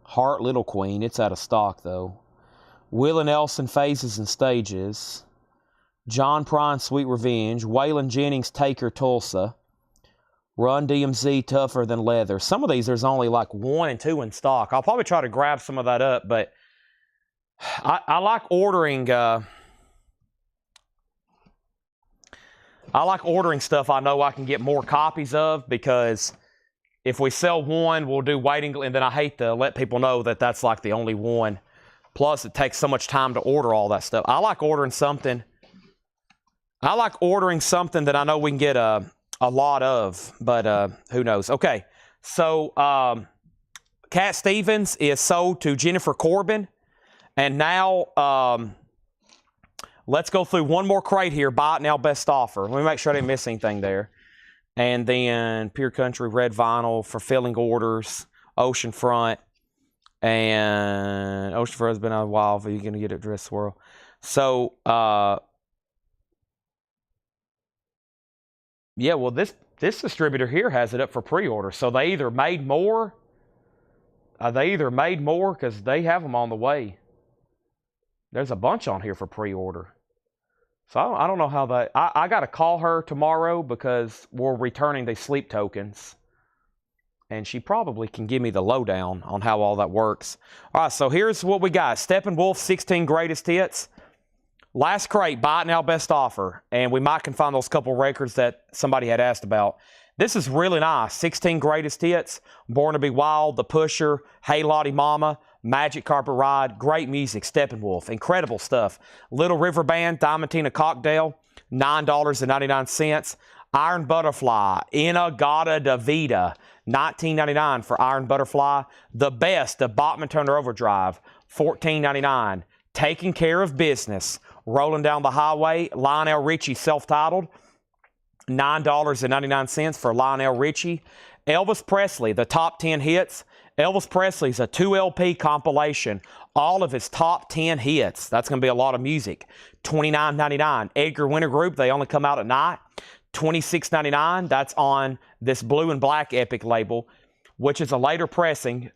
Heart Little Queen. It's out of stock, though. Willie Nelson, Phases and Stages. John Prine, Sweet Revenge. Waylon Jennings, Taker, Tulsa. Run DMC, Tougher Than Leather. Some of these, there's only like 1 and 2 in stock. I'll probably try to grab some of that up, but I like ordering... I like ordering stuff I know I can get more copies of, because if we sell one, we'll do waiting, and then I hate to let people know that that's like the only one. Plus, it takes so much time to order all that stuff. I like ordering something. I like ordering something that I know we can get a lot of, but who knows? Okay, so Cat Stevens is sold to Jennifer Corbin, and now let's go through one more crate here. Buy it now, best offer. Let me make sure I didn't miss anything there. And then Pure Country, Red Vinyl, Fulfilling Orders, Oceanfront, and Oceanfront has been out a while, but you're going to get it Dress Swirl. So, Yeah, well, this distributor here has it up for pre-order. So they either made more. Because they have them on the way. There's a bunch on here for pre-order. So I don't know how that. I got to call her tomorrow because we're returning the sleep tokens. And she probably can give me the lowdown on how all that works. All right, so here's what we got. Steppenwolf, 16 Greatest Hits. Last crate, buy it now, best offer. And we might can find those couple records that somebody had asked about. This is really nice. 16 Greatest Hits. Born to Be Wild, The Pusher, Hey Lottie Mama, Magic Carpet Ride. Great music, Steppenwolf. Incredible stuff. Little River Band, Diamantina Cocktail, $9.99. Iron Butterfly, Inagata Davida, $19.99 for Iron Butterfly. The Best of Bachman Turner Overdrive, $14.99. Taking Care of Business, Rolling Down the Highway, Lionel Richie self-titled, $9.99 for Lionel Richie. Elvis Presley, the top 10 hits. Elvis Presley's a 2 LP compilation, all of his top 10 hits. That's going to be a lot of music. $29.99. Edgar Winter Group, they only come out at night. $26.99. That's on this Blue and Black Epic label, which is a later pressing,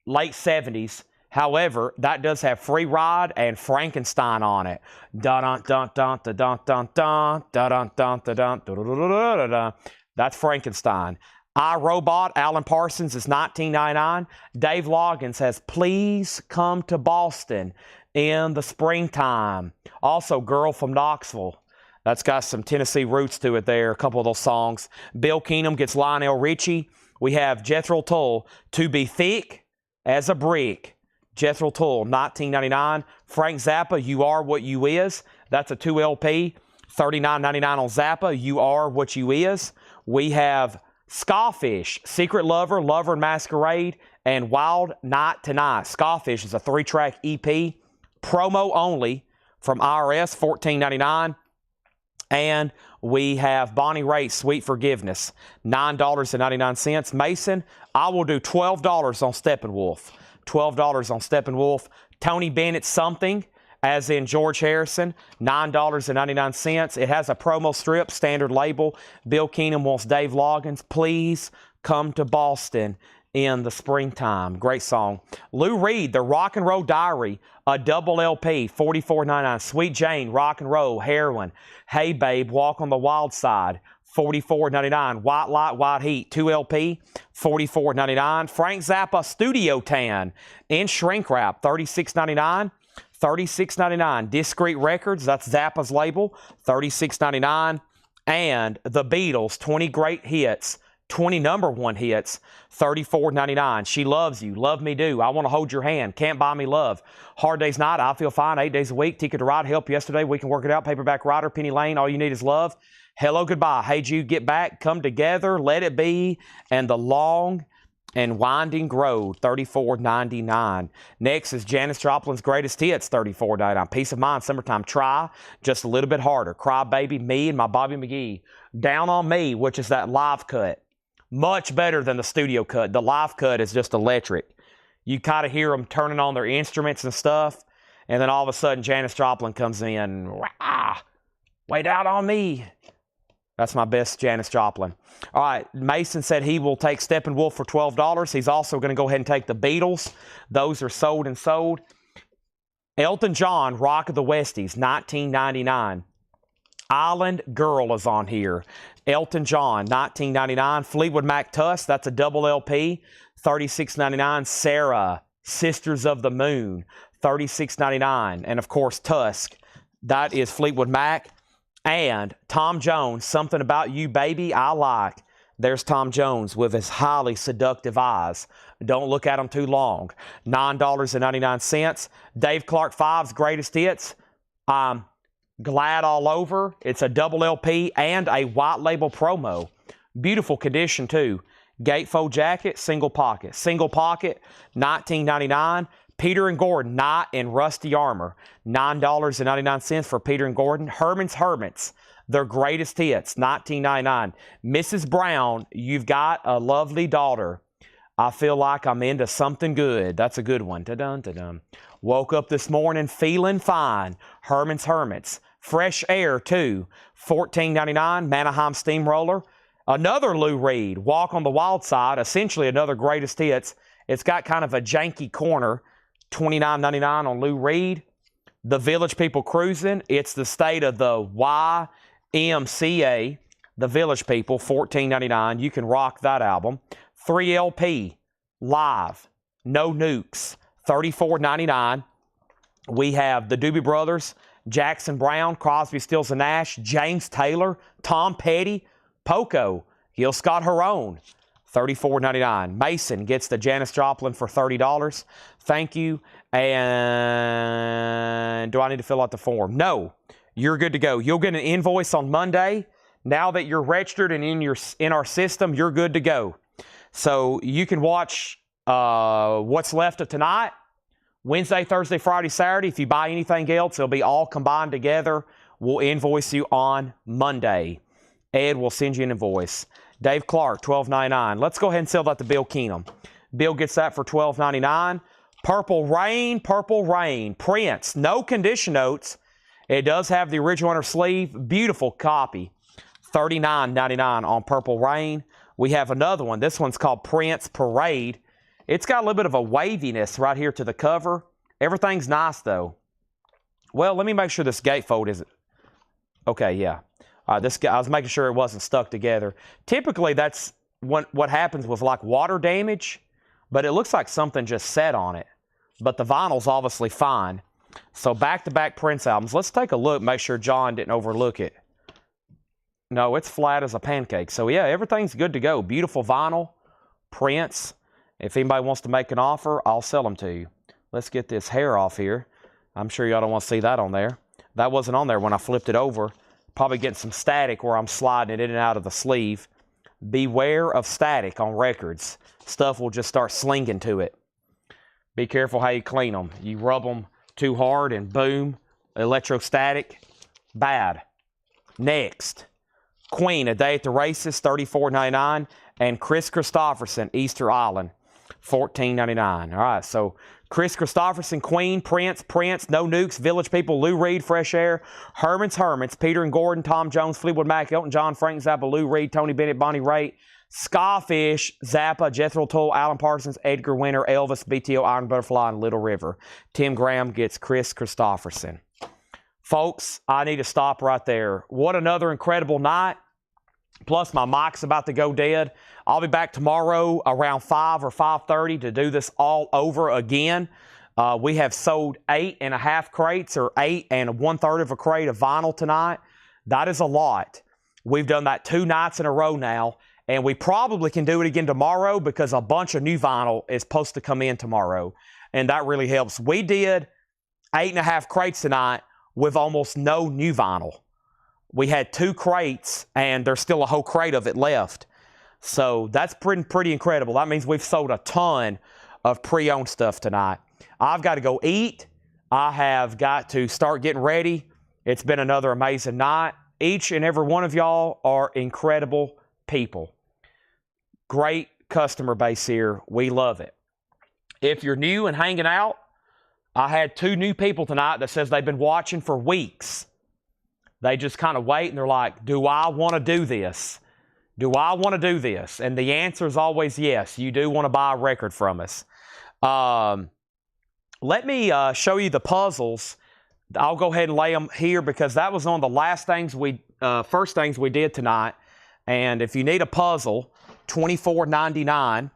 late 70s. However, that does have Free Ride and Frankenstein on it. Dun dun dun dun dun dun dun dun dun dun dun dun. That's Frankenstein. iRobot, Alan Parsons is $19.99. Dave Loggins has Please Come to Boston in the Springtime. Also, Girl from Knoxville. That's got some Tennessee roots to it there, a couple of those songs. Bill Keenum gets Lionel Richie. We have Jethro Tull, To Be Thick as a Brick. Jethro Tull, $19.99. Frank Zappa, You Are What You Is. That's a 2 LP, $39.99 on Zappa, You Are What You Is. We have Skafish, Secret Lover, Lover and Masquerade, and Wild Night Tonight. Skafish is a 3-track EP, promo only from IRS, $14.99. And we have Bonnie Raitt, Sweet Forgiveness, $9.99. Mason, I will do $12 on Steppenwolf. $12 on Steppenwolf. Tony Bennett, Something, as in George Harrison, $9.99. It has a promo strip, standard label. Bill Keenum wants Dave Loggins, Please Come to Boston in the Springtime. Great song. Lou Reed, The Rock and Roll Diary, a double LP, $44.99. Sweet Jane, Rock and Roll, Heroin. Hey Babe, Walk on the Wild Side, $44.99. White Light, White Heat, 2 LP, $44.99. Frank Zappa, Studio Tan in shrink wrap, $36.99. $36.99. Discreet Records, that's Zappa's label, $36.99. And The Beatles, 20 great hits, 20 number one hits, $34.99. She Loves You, Love Me Do, I Want to Hold Your Hand, Can't Buy Me Love, Hard Day's Night, I Feel Fine, 8 Days a Week, Ticket to Ride, Help Yesterday, We Can Work It Out, Paperback Writer, Penny Lane, All You Need Is Love, Hello Goodbye, Hey Jude, Get Back, Come Together, Let It Be, and The Long and Winding Road, $34.99. Next is Janis Joplin's Greatest Hits, $34.99. Peace of Mind, Summertime, Try, Just a Little Bit Harder, Cry Baby, Me and My Bobby McGee, Down on Me, which is that live cut. Much better than the studio cut. The live cut is just electric. You kind of hear them turning on their instruments and stuff, and then all of a sudden Janis Joplin comes in, Wah! Way down on me. That's my best Janis Joplin. All right, Mason said he will take Steppenwolf for $12. He's also going to go ahead and take the Beatles. Those are sold and sold. Elton John, Rock of the Westies, $19.99. Island Girl is on here. Elton John, $19.99. Fleetwood Mac Tusk, that's a double LP, $36.99. Sarah, Sisters of the Moon, $36.99. And of course, Tusk, that is Fleetwood Mac. And Tom Jones, Something About You, Baby, I Like. There's Tom Jones with his highly seductive eyes. Don't look at them too long. $9.99. Dave Clark 5's Greatest Hits. Glad All Over. It's a double LP and a white label promo. Beautiful condition too. Gatefold jacket, single pocket. Single pocket, $19.99. Peter and Gordon, Knight in Rusty Armor, $9.99 for Peter and Gordon. Herman's Hermits, their Greatest Hits, $19.99. Mrs. Brown, You've Got a Lovely Daughter. I Feel Like I'm Into Something Good. That's a good one. Da-dun, da-dun. Woke Up This Morning Feeling Fine. Herman's Hermits, Fresh Air 2, $14.99. Manaheim Steamroller. Another Lou Reed, Walk on the Wild Side, essentially another greatest hits. It's got kind of a janky corner, $29.99 on Lou Reed. The Village People Cruising, it's the state of the YMCA, the Village People, $14.99. You can rock that album. 3LP, Live, No Nukes, $34.99. We have the Doobie Brothers, Jackson Brown, Crosby, Stills, and Nash, James Taylor, Tom Petty, Poco, Gil Scott-Heron, $34.99. Mason gets the Janis Joplin for $30. Thank you. And do I need to fill out the form? No. You're good to go. You'll get an invoice on Monday. Now that you're registered and in our system, you're good to go. So you can watch what's left of tonight, Wednesday, Thursday, Friday, Saturday. If you buy anything else, it'll be all combined together. We'll invoice you on Monday. Ed will send you an invoice. Dave Clark, $12.99. Let's go ahead and sell that to Bill Keenum. Bill gets that for $12.99. Purple Rain, Prince. No condition notes. It does have the original inner sleeve. Beautiful copy. $39.99 on Purple Rain. We have another one. This one's called Prince Parade. It's got a little bit of a waviness right here to the cover. Everything's nice, though. Well, let me make sure this gatefold isn't... Okay, yeah. I was making sure it wasn't stuck together. Typically, that's what happens with like water damage, but it looks like something just sat on it. But the vinyl's obviously fine. So back-to-back Prince albums. Let's take a look, make sure John didn't overlook it. No, it's flat as a pancake. So yeah, everything's good to go. Beautiful vinyl, Prince. If anybody wants to make an offer, I'll sell them to you. Let's get this hair off here. I'm sure y'all don't want to see that on there. That wasn't on there when I flipped it over. Probably getting some static where I'm sliding it in and out of the sleeve. Beware of static on records. Stuff will just start slinging to it. Be careful how you clean them. You rub them too hard and boom, electrostatic, bad. Next, Queen, A Day at the Races, $34.99, and Chris Christopherson, Easter Island, $14.99. All right, so Chris Christopherson, Queen, Prince, No Nukes, Village People, Lou Reed, Fresh Air, Hermits, Peter and Gordon, Tom Jones, Fleetwood Mac, Elton John, Frank Zappa, Lou Reed, Tony Bennett, Bonnie Raitt, Skyfish, Zappa, Jethro Tull, Alan Parsons, Edgar Winter, Elvis, BTO, Iron Butterfly, and Little River. Tim Graham gets Chris Christopherson. Folks, I need to stop right there. What another incredible night. Plus, my mic's about to go dead. I'll be back tomorrow around 5 or 5:30 to do this all over again. We have sold 8.5 crates, or 8 1/3 of a crate of vinyl tonight. That is a lot. We've done that 2 nights in a row now, and we probably can do it again tomorrow because a bunch of new vinyl is supposed to come in tomorrow, and that really helps. We did 8.5 crates tonight with almost no new vinyl. We had 2 crates, and there's still a whole crate of it left. So that's pretty incredible. That means we've sold a ton of pre-owned stuff tonight. I've got to go eat. I have got to start getting ready. It's been another amazing night. Each and every one of y'all are incredible people. Great customer base here. We love it. If you're new and hanging out, I had 2 new people tonight that says they've been watching for weeks. They just kind of wait and they're like, do I want to do this? Do I want to do this? And the answer is always yes. You do want to buy a record from us. Let me show you the puzzles. I'll go ahead and lay them here because that was one of the first things we did tonight. And if you need a puzzle, $24.99.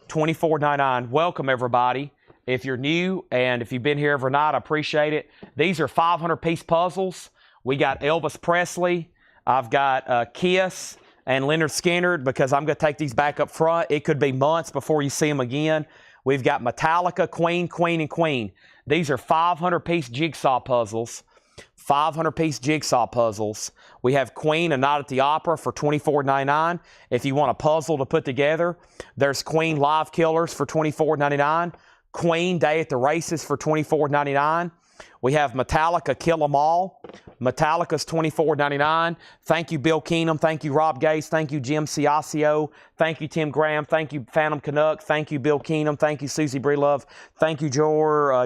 $24.99. Welcome, everybody. If you're new and if you've been here every night, I appreciate it. These are 500-piece puzzles. We got Elvis Presley. I've got Kiss and Leonard Skinner because I'm going to take these back up front. It could be months before you see them again. We've got Metallica, Queen, and Queen. These are 500-piece jigsaw puzzles. 500-piece jigsaw puzzles. We have Queen, A Night at the Opera for $24.99. If you want a puzzle to put together, there's Queen Live Killers for $24.99. Queen Day at the Races for $24.99. We have Metallica Kill 'Em All. Metallica's $24.99. Thank you, Bill Keenum. Thank you, Rob Gase. Thank you, Jim Ciascio. Thank you, Tim Graham. Thank you, Phantom Canuck. Thank you, Bill Keenum. Thank you, Susie Breelove. Thank you,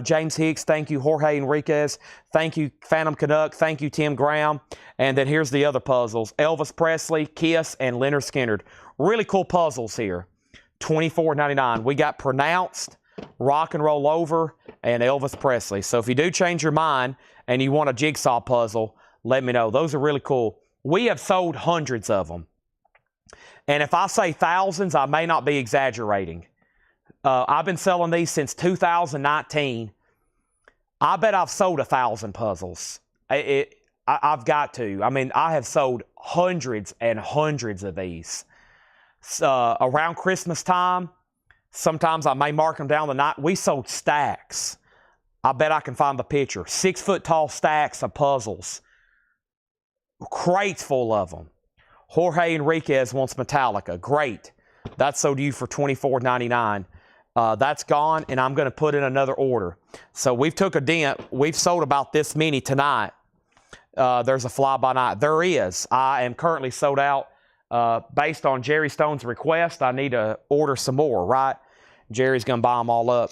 James Hicks. Thank you, Jorge Enriquez. Thank you, Phantom Canuck. Thank you, Tim Graham. And then here's the other puzzles. Elvis Presley, Kiss, and Leonard Skinner. Really cool puzzles here. $24.99. We got Pronounced, Rock and Roll Over, and Elvis Presley. So if you do change your mind and you want a jigsaw puzzle, let me know. Those are really cool. We have sold hundreds of them. And if I say thousands, I may not be exaggerating. I've been selling these since 2019. I bet I've sold 1,000 puzzles. I've got to. I mean, I have sold hundreds and hundreds of these. Around Christmas time, sometimes I may mark them down the night. We sold stacks. I bet I can find the picture. 6-foot-tall stacks of puzzles. Crates full of them. Jorge Enriquez wants Metallica. Great. That's sold to you for $24.99. That's gone, and I'm going to put in another order. So we've took a dent. We've sold about this many tonight. There's a fly-by-night. There is. I am currently sold out. Based on Jerry Stone's request, I need to order some more, right? Jerry's going to buy them all up.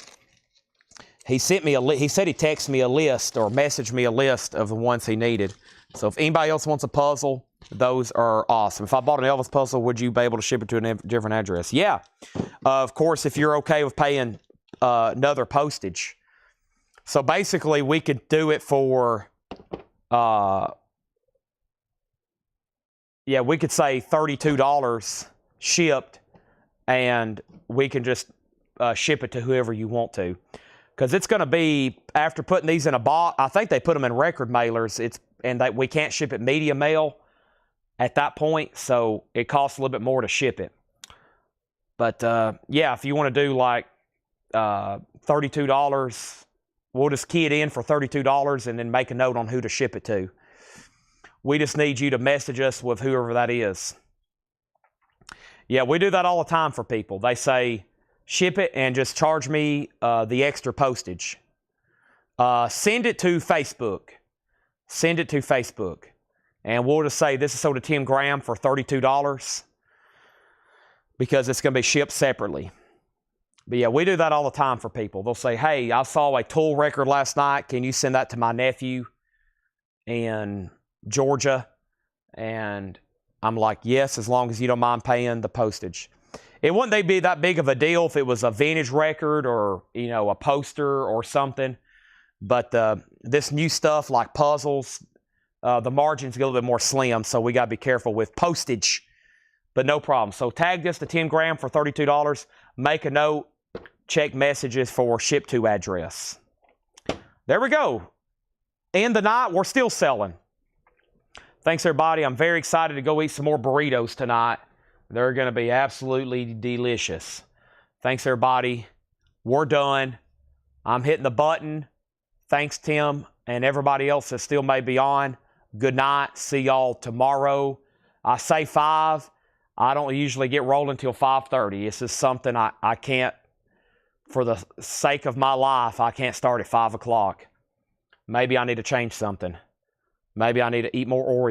He sent me he said he texted me a list or messaged me a list of the ones he needed. So if anybody else wants a puzzle, those are awesome. If I bought an Elvis puzzle, would you be able to ship it to a different address? Yeah. Of course, if you're okay with paying another postage. So basically, we could do it for, we could say $32 shipped, and we can just ship it to whoever you want to. Because it's going to be, after putting these in a box, I think they put them in record mailers, we can't ship it media mail at that point, so it costs a little bit more to ship it. But, if you want to do like $32, we'll just key it in for $32 and then make a note on who to ship it to. We just need you to message us with whoever that is. Yeah, we do that all the time for people. They say, ship it and just charge me the extra postage. Send it to Facebook. Send it to Facebook. And we'll just say, this is sold to Tim Graham for $32 because it's going to be shipped separately. But yeah, we do that all the time for people. They'll say, hey, I saw a Tool record last night. Can you send that to my nephew in Georgia? And I'm like, yes, as long as you don't mind paying the postage. It wouldn't be that big of a deal if it was a vintage record or, a poster or something. But this new stuff like puzzles, the margins get a little bit more slim, so we got to be careful with postage. But no problem. So tag this to Tim Graham for $32. Make a note. Check messages for ship to address. There we go. End the night. We're still selling. Thanks, everybody. I'm very excited to go eat some more burritos tonight. They're going to be absolutely delicious. Thanks, everybody. We're done. I'm hitting the button. Thanks, Tim, and everybody else that still may be on. Good night. See y'all tomorrow. I say 5. I don't usually get rolling until 5:30. This is something I can't, for the sake of my life, I can't start at 5 o'clock. Maybe I need to change something. Maybe I need to eat more Oreos.